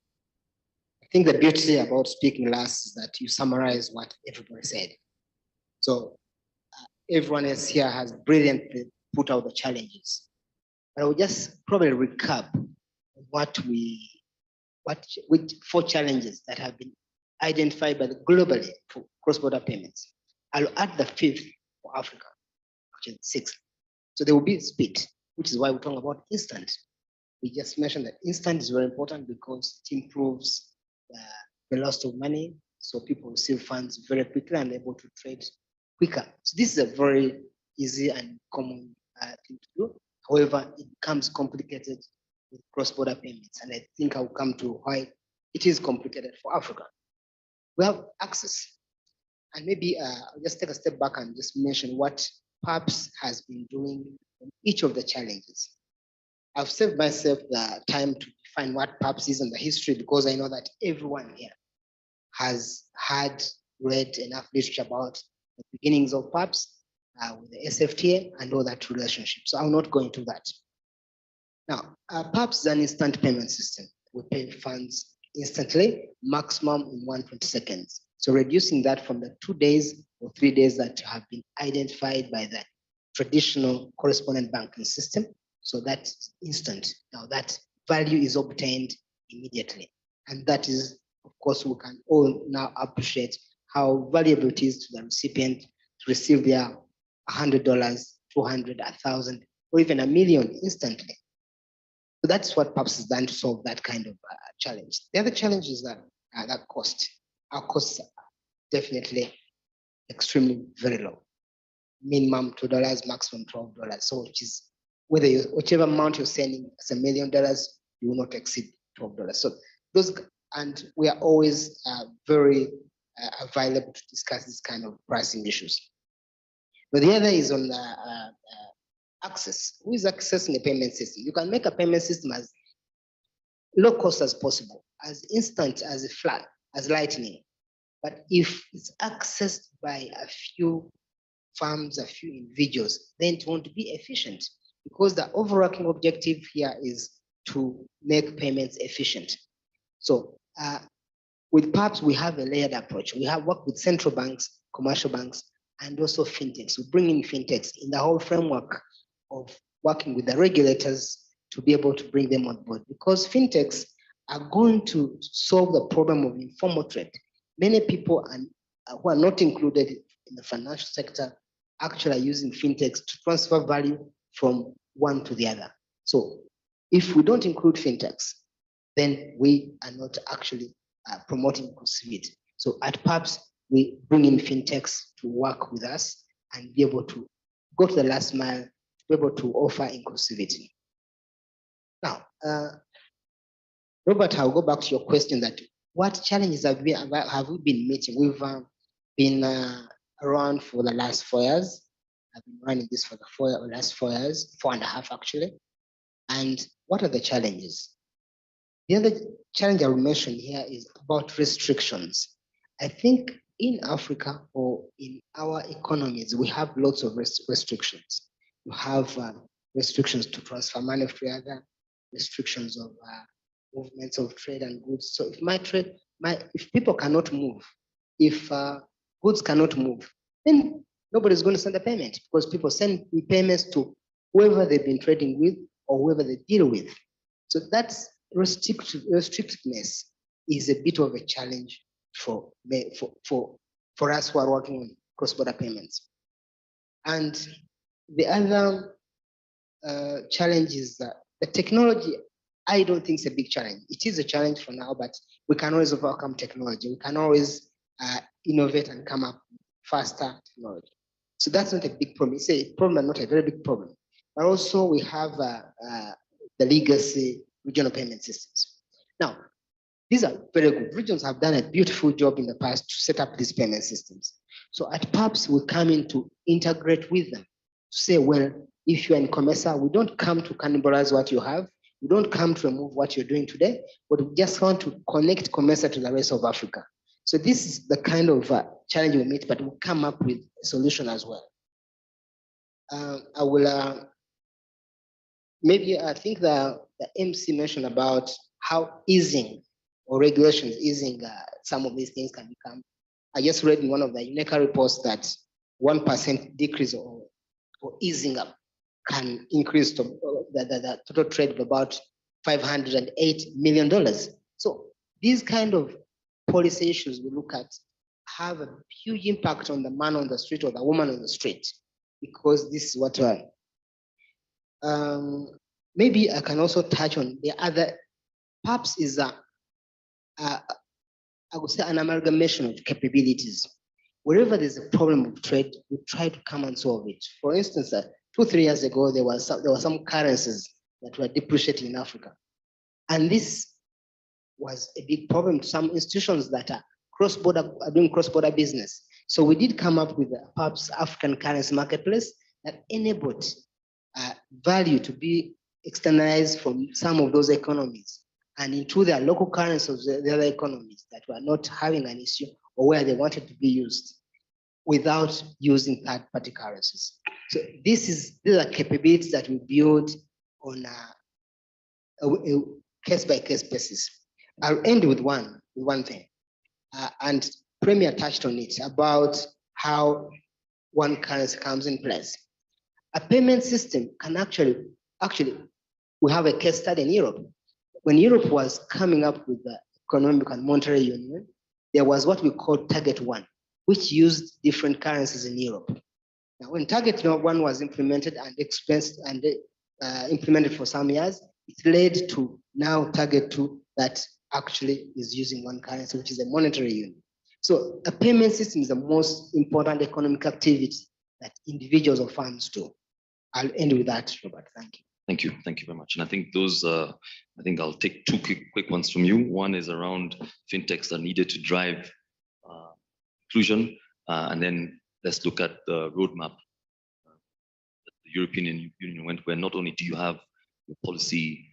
I think the beauty about speaking last is that you summarize what everybody said. So everyone else here has brilliantly put out the challenges. But I will just probably recap which 4 challenges that have been identified by the globally for cross-border payments. I'll add the 5th for Africa, which is 6th. So there will be speed, which is why we're talking about instant. We just mentioned that instant is very important because it improves the loss of money, so people receive funds very quickly and able to trade quicker. So this is a very easy and common thing to do. However, it becomes complicated with cross-border payments, and I think I'll come to why it is complicated for Africa. We have access, and maybe I'll just take a step back and just mention what PAPS has been doing on each of the challenges. I've saved myself the time to define what PAPS is and the history, because I know that everyone here has read enough literature about the beginnings of PAPS with the SFTA and all that relationship. So I'll not go into that. Now, PAPS is an instant payment system. We pay funds instantly, maximum in 120 seconds. So reducing that from the 2 days or 3 days that have been identified by the traditional correspondent banking system. So that's instant. Now that value is obtained immediately. And that is, of course, we can all now appreciate how valuable it is to the recipient to receive their $100, $200, $1,000, or even $1 million instantly. So that's what PAPS has done to solve that kind of challenge. The other challenge is that cost. Our costs are definitely extremely very low. Minimum $2, maximum $12. So which is whichever amount you're sending as $1 million, you will not exceed $12. So those, and we are always very available to discuss this kind of pricing issues. But the other is on the access. Who is accessing a payment system? You can make a payment system as low cost as possible, as instant as a flash, as lightning. But if it's accessed by a few firms, a few individuals, then it won't be efficient, because the overarching objective here is to make payments efficient. So with PAPS, we have a layered approach. We have worked with central banks, commercial banks, and also fintechs. We bring in fintechs in the whole framework of working with the regulators to be able to bring them on board, because fintechs are going to solve the problem of informal trade. Many people who are not included in the financial sector actually are using fintechs to transfer value from one to the other. So if we don't include fintechs, then we are not actually promoting inclusivity. So at PAPS, we bring in fintechs to work with us and be able to go to the last mile, to be able to offer inclusivity. Now, Robert, I'll go back to your question that what challenges have we been meeting? We've been around for the last 4 years. I've been running this for the last 4 years, 4.5 actually. And what are the challenges? The other challenge I will mention here is about restrictions. I think in Africa or in our economies, we have lots of restrictions. You have restrictions to transfer money to other, restrictions of movements of trade and goods. So if people cannot move, if goods cannot move, then nobody's going to send a payment because people send payments to whoever they've been trading with or whoever they deal with. So that's restrictiveness is a bit of a challenge for us who are working on cross-border payments. And the other challenge is that the technology, I don't think it's a big challenge. It is a challenge for now, but we can always overcome technology. We can always innovate and come up with faster technology. So that's not a big problem. It's a problem, not a very big problem. But also we have the legacy regional payment systems. Now, these are very good. Regions have done a beautiful job in the past to set up these payment systems. So at PAPS, we come in to integrate with them, to say, well, if you're in COMESA, we don't come to cannibalize what you have. We don't come to remove what you're doing today, but we just want to connect COMESA to the rest of Africa. So this is the kind of challenge we meet, but we'll come up with a solution as well. I will, maybe I think the MC mentioned about how easing or regulations easing some of these things can become. I just read in one of the UNECA reports that 1% decrease or easing up can increase to the total trade of about $508 million. So these kind of policy issues we look at have a huge impact on the man on the street or the woman on the street, because this is what maybe I can also touch on the other. PAPS is I would say an amalgamation of capabilities. Wherever there's a problem of trade, we try to come and solve it. For instance, 2-3 years ago, there were some currencies that were depreciating in Africa. And this was a big problem to some institutions that are doing cross-border business. So we did come up with a PAPS African currency marketplace that enabled value to be externalized from some of those economies and into their local currencies of the other economies that were not having an issue or where they wanted to be used without using third-party currencies. So these are capabilities that we build on a case-by-case basis. I'll end with one thing, and Premier touched on it about how one currency comes in place. A payment system can actually, we have a case study in Europe. When Europe was coming up with the Economic and Monetary Union, there was what we call Target 1, which used different currencies in Europe. Now, when Target 1 was implemented and implemented for some years, it led to now Target 2 that actually is using one currency, which is a monetary union. So a payment system is the most important economic activity that individuals or firms do. I'll end with that, Robert. Thank you. Thank you very much. And I think those, I think I'll take two quick ones from you. One is around fintechs that are needed to drive inclusion, and then let's look at the roadmap that the European Union went, where not only do you have the policy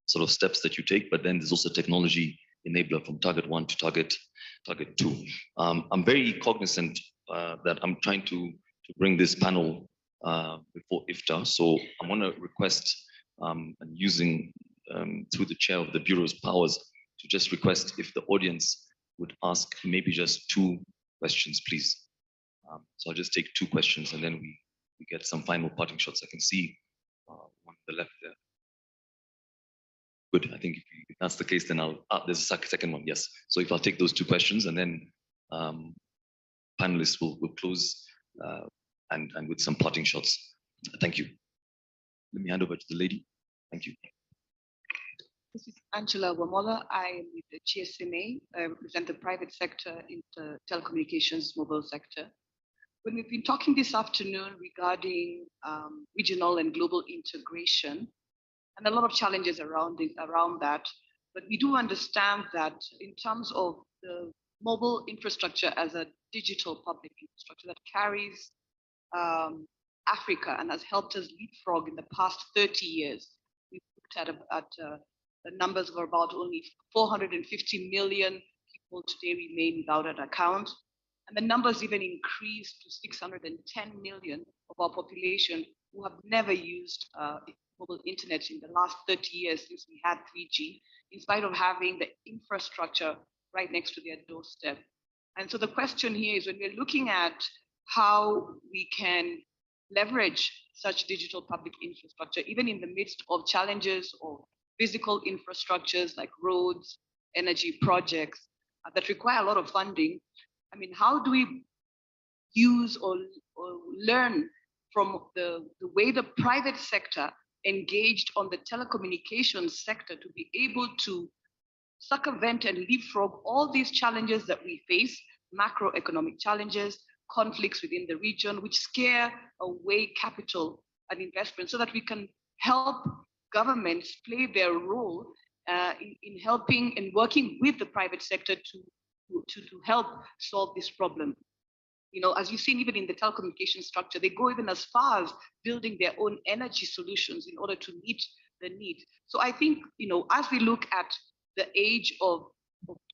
sort of steps that you take, but then there's also technology enabler from Target 1 to Target 2. I'm very cognizant that I'm trying to bring this panel before IFTA. So I want to request, and using through the chair of the Bureau's powers, to just request if the audience would ask maybe just 2 questions, please. So I'll just take 2 questions and then we get some final parting shots. I can see one on the left there. Good. I think if that's the case, then there's a second one. Yes. So if I'll take those two questions, and then panelists will close and with some parting shots. Thank you. Let me hand over to the lady. Thank you. This is Angela Wamola. I am with the GSMA. I represent the private sector in the telecommunications mobile sector. When we've been talking this afternoon regarding regional and global integration, and a lot of challenges around that, but we do understand that in terms of the mobile infrastructure as a digital public infrastructure that carries Africa and has helped us leapfrog in the past 30 years. We've looked at the numbers of about only 450 million people today remain without an account. And the numbers even increased to 610 million of our population who have never used mobile internet in the last 30 years since we had 3G, in spite of having the infrastructure right next to their doorstep. And so the question here is, when we're looking at how we can leverage such digital public infrastructure, even in the midst of challenges or physical infrastructures like roads, energy projects that require a lot of funding, I mean, how do we use or learn from the way the private sector engaged on the telecommunications sector to be able to circumvent and leapfrog all these challenges that we face, macroeconomic challenges, conflicts within the region, which scare away capital and investment, so that we can help governments play their role in helping and working with the private sector to help solve this problem. You know, as you've seen, even in the telecommunication structure, they go even as far as building their own energy solutions in order to meet the need. So I think, you know, as we look at the age of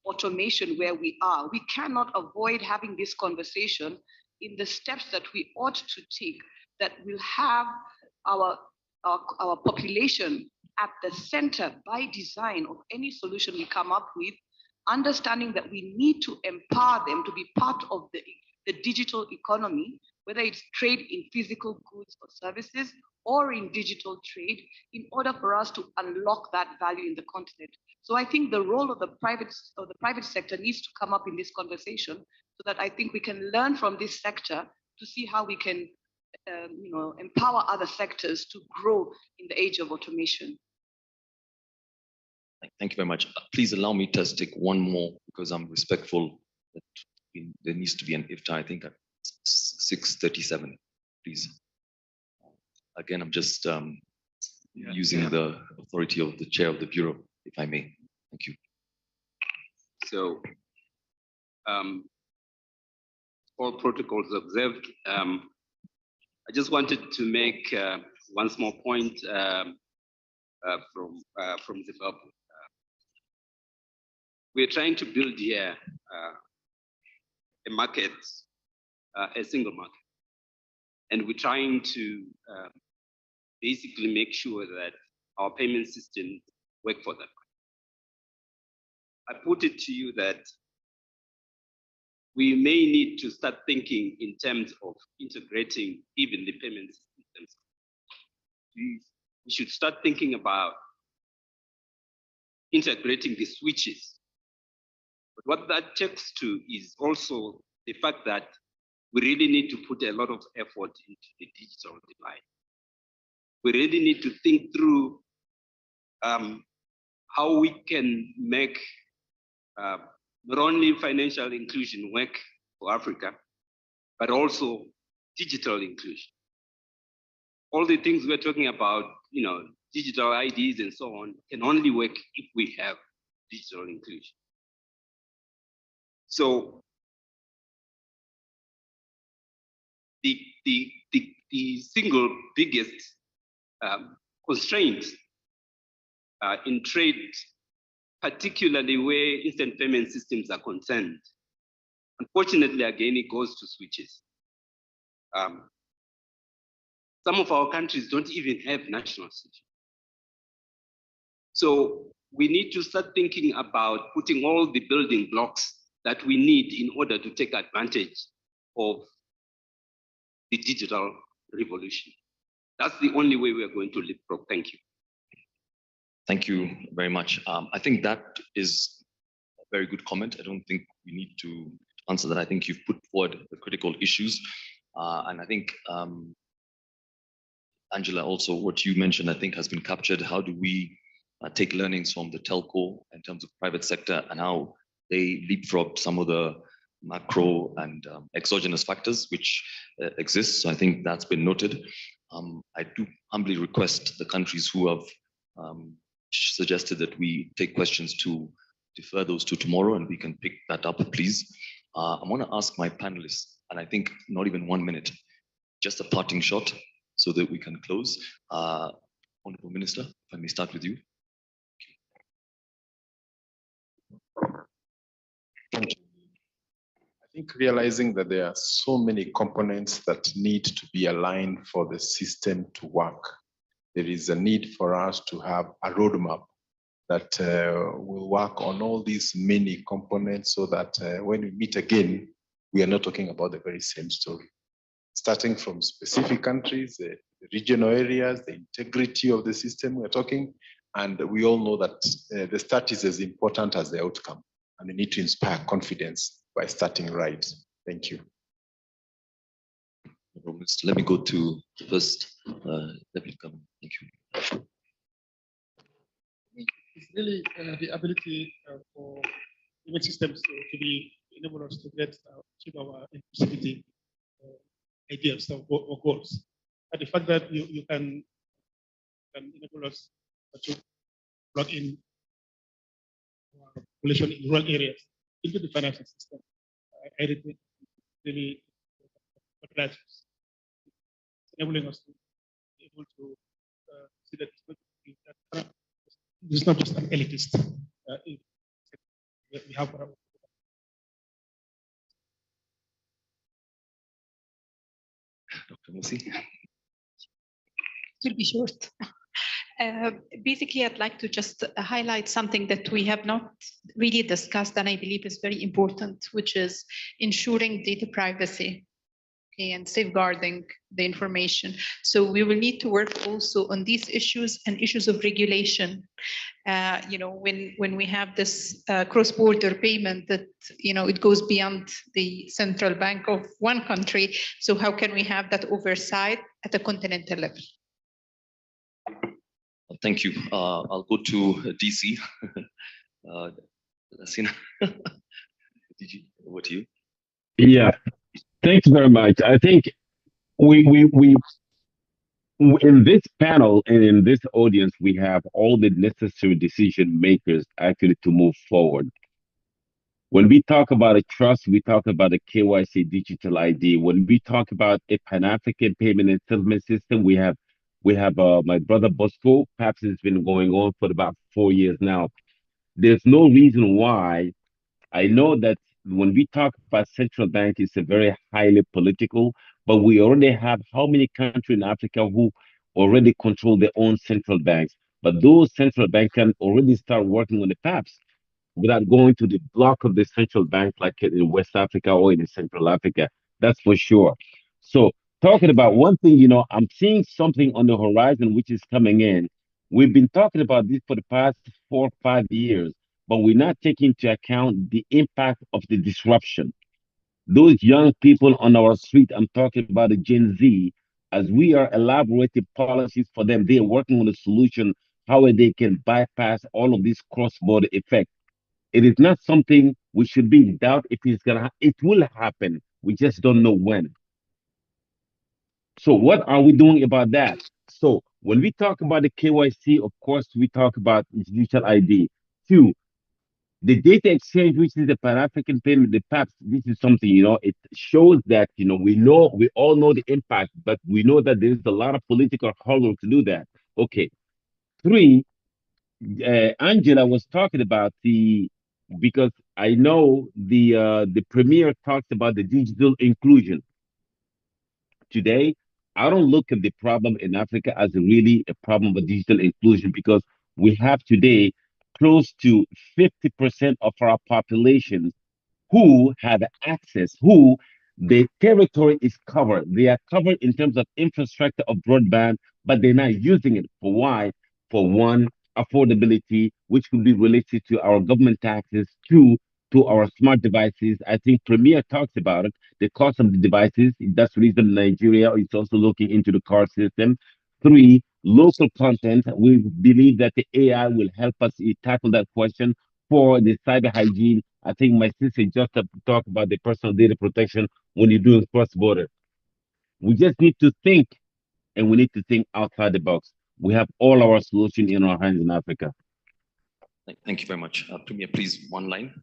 automation where we are, we cannot avoid having this conversation in the steps that we ought to take that will have our population at the center by design of any solution we come up with, understanding that we need to empower them to be part of the digital economy, whether it's trade in physical goods or services or in digital trade, in order for us to unlock that value in the continent. So I think the role of the private sector needs to come up in this conversation, so that I think we can learn from this sector to see how we can you know, empower other sectors to grow in the age of automation. Thank you very much. Please allow me to take one more, because I'm respectful that there needs to be an IFTA, I think at 6:37, please. Again, I'm just using the authority of the chair of the Bureau, if I may. Thank you. So, all protocols observed. I just wanted to make one small point from Zimbabwe. We're trying to build here a market, a single market. And we're trying to basically make sure that our payment systems work for that. I put it to you that we may need to start thinking in terms of integrating even the payment systems. We should start thinking about integrating the switches. But what that takes to is also the fact that we really need to put a lot of effort into the digital divide. We really need to think through how we can make not only financial inclusion work for Africa, but also digital inclusion. All the things we're talking about, you know, digital IDs and so on, can only work if we have digital inclusion. So the single biggest constraint in trade, particularly where instant payment systems are concerned, unfortunately, again, it goes to switches. Some of our countries don't even have national switches. So we need to start thinking about putting all the building blocks that we need in order to take advantage of the digital revolution. That's the only way we are going to leapfrog. Thank you. Thank you very much. I think that is a very good comment. I don't think we need to answer that. I think you've put forward the critical issues. And I think, Angela, also what you mentioned, I think has been captured. How do we take learnings from the telco in terms of private sector and how they leapfrogged some of the macro and exogenous factors which exist. So I think that's been noted. I do humbly request the countries who have suggested that we take questions to defer those to tomorrow and we can pick that up, please. I want to ask my panelists, and I think not even 1 minute, just a parting shot so that we can close. Honorable Minister, if I may start with you. I think realizing that there are so many components that need to be aligned for the system to work, there is a need for us to have a roadmap that will work on all these many components so that when we meet again, we are not talking about the very same story. Starting from specific countries, the regional areas, the integrity of the system we're talking, and we all know that the start is as important as the outcome, and we need to inspire confidence by starting right. Thank you. Let me go to the first Deputy Governor. Thank you. It's really the ability for payment systems to enable us to achieve our inclusivity ideals or goals. But the fact that you can enable us to plug in population in rural areas into the financial system, I think really enabling us to be able to see that it's not just an elitist. We have our Dr. Musi. It will be short. Basically, I'd like to just highlight something that we have not really discussed and I believe is very important, which is ensuring data privacy and safeguarding the information. So we will need to work also on these issues and issues of regulation. When we have this cross-border payment that, it goes beyond the central bank of one country. So how can we have that oversight at a continental level? Thank you. I'll go to DC. Sina, over to you. Yeah, thanks very much. I think we in this panel and in this audience, we have all the necessary decision makers actually to move forward. When we talk about a trust, we talk about a KYC digital ID. When we talk about a Pan-African payment and settlement system, we have my brother Bosco. Perhaps it's been going on for about 4 years now. There's no reason why. I know that when we talk about central bank, it's a very highly political, but we already have how many countries in Africa who already control their own central banks? But those central banks can already start working on the PAPs without going to the block of the central bank like in West Africa or in Central Africa. That's for sure. So talking about one thing, I'm seeing something on the horizon which is coming in. We've been talking about this for the past 4 or 5 years, but we're not taking into account the impact of the disruption. Those young people on our street, I'm talking about the Gen Z, as we are elaborating policies for them, they're working on a solution, how they can bypass all of these cross-border effects. It is not something we should be in doubt if it's it will happen. We just don't know when. So what are we doing about that? So when we talk about the KYC, of course, we talk about digital ID. 2, the data exchange, which is the Pan-African payment, the PAPs, this is something, it shows that, we all know the impact, but we know that there is a lot of political hurdle to do that. Okay. 3, Angela was talking about because I know the premier talks about the digital inclusion. Today, I don't look at the problem in Africa as really a problem of digital inclusion because we have today close to 50% of our population who have access, who the territory is covered. They are covered in terms of infrastructure of broadband, but they're not using it. For why? For one, affordability, which could be related to our government taxes, to our smart devices. I think Premier talks about it, the cost of the devices. That's the reason Nigeria is also looking into the car system. 3, local content. We believe that the AI will help us tackle that question. 4, the cyber hygiene. I think my sister just talked about the personal data protection when you're doing cross-border. We just need to think, and we need to think outside the box. We have all our solutions in our hands in Africa. Thank you very much. Premier, please, one line.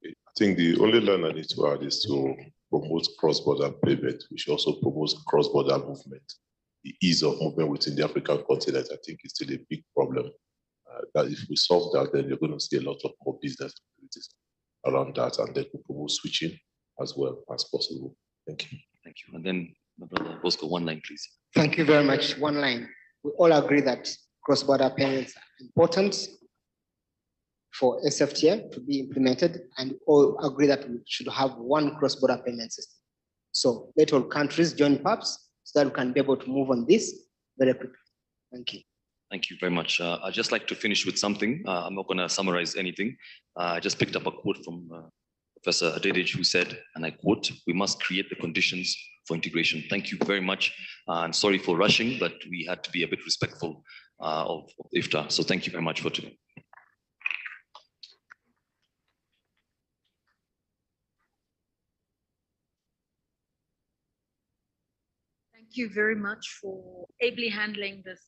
I think the only line I need to add is to promote cross-border payment. We should also promote cross-border movement. The ease of movement within the African continent, I think, is still a big problem. That if we solve that, then you're going to see a lot of more business activities around that, and then we promote switching as well as possible. Thank you. Thank you. And then, my brother Bosco, one line, please. Thank you very much. One line. We all agree that cross-border payments are important for AfCFTA to be implemented, and all agree that we should have one cross-border payment system. So let all countries join PAPS so that we can be able to move on this very quickly. Thank you. Thank you very much. I'd just like to finish with something. I'm not going to summarize anything. I just picked up a quote from Professor Adedeji, who said, and I quote, "We must create the conditions for integration." Thank you very much. And sorry for rushing, but we had to be a bit respectful of IFTA. So thank you very much for today. Thank you very much for ably handling this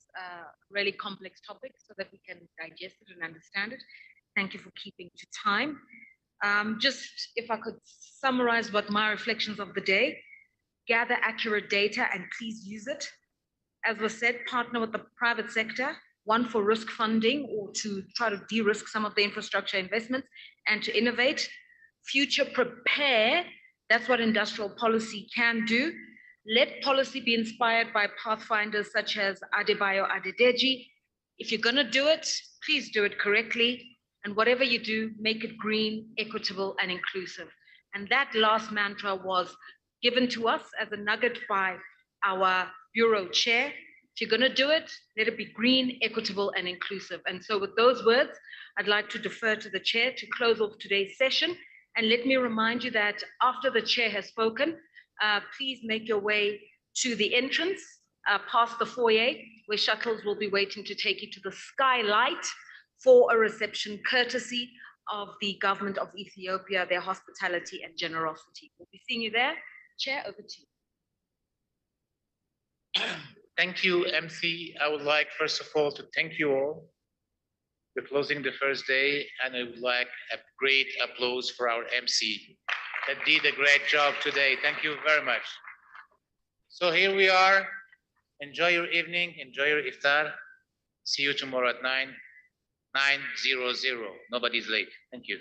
really complex topic so that we can digest it and understand it. Thank you for keeping to time. Just if I could summarize what my reflections of the day: gather accurate data and please use it. As was said, partner with the private sector, one for risk funding or to try to de-risk some of the infrastructure investments, and to innovate. Future prepare, that's what industrial policy can do. Let policy be inspired by pathfinders such as Adebayo Adedeji. If you're going to do it, please do it correctly. And whatever you do, make it green, equitable, and inclusive. And that last mantra was given to us as a nugget by our Bureau Chair. If you're going to do it, let it be green, equitable, and inclusive. And so with those words, I'd like to defer to the Chair to close off today's session. And let me remind you that after the Chair has spoken, please make your way to the entrance, past the foyer, where shuttles will be waiting to take you to the skylight for a reception courtesy of the government of Ethiopia, their hospitality and generosity. We'll be seeing you there. Chair, over to you. Thank you, MC. I would like, first of all, to thank you all for closing the first day, and I would like a great applause for our MC that did a great job today. Thank you very much. So here we are. Enjoy your evening, enjoy your iftar. See you tomorrow at 9:00. Nobody's late. Thank you.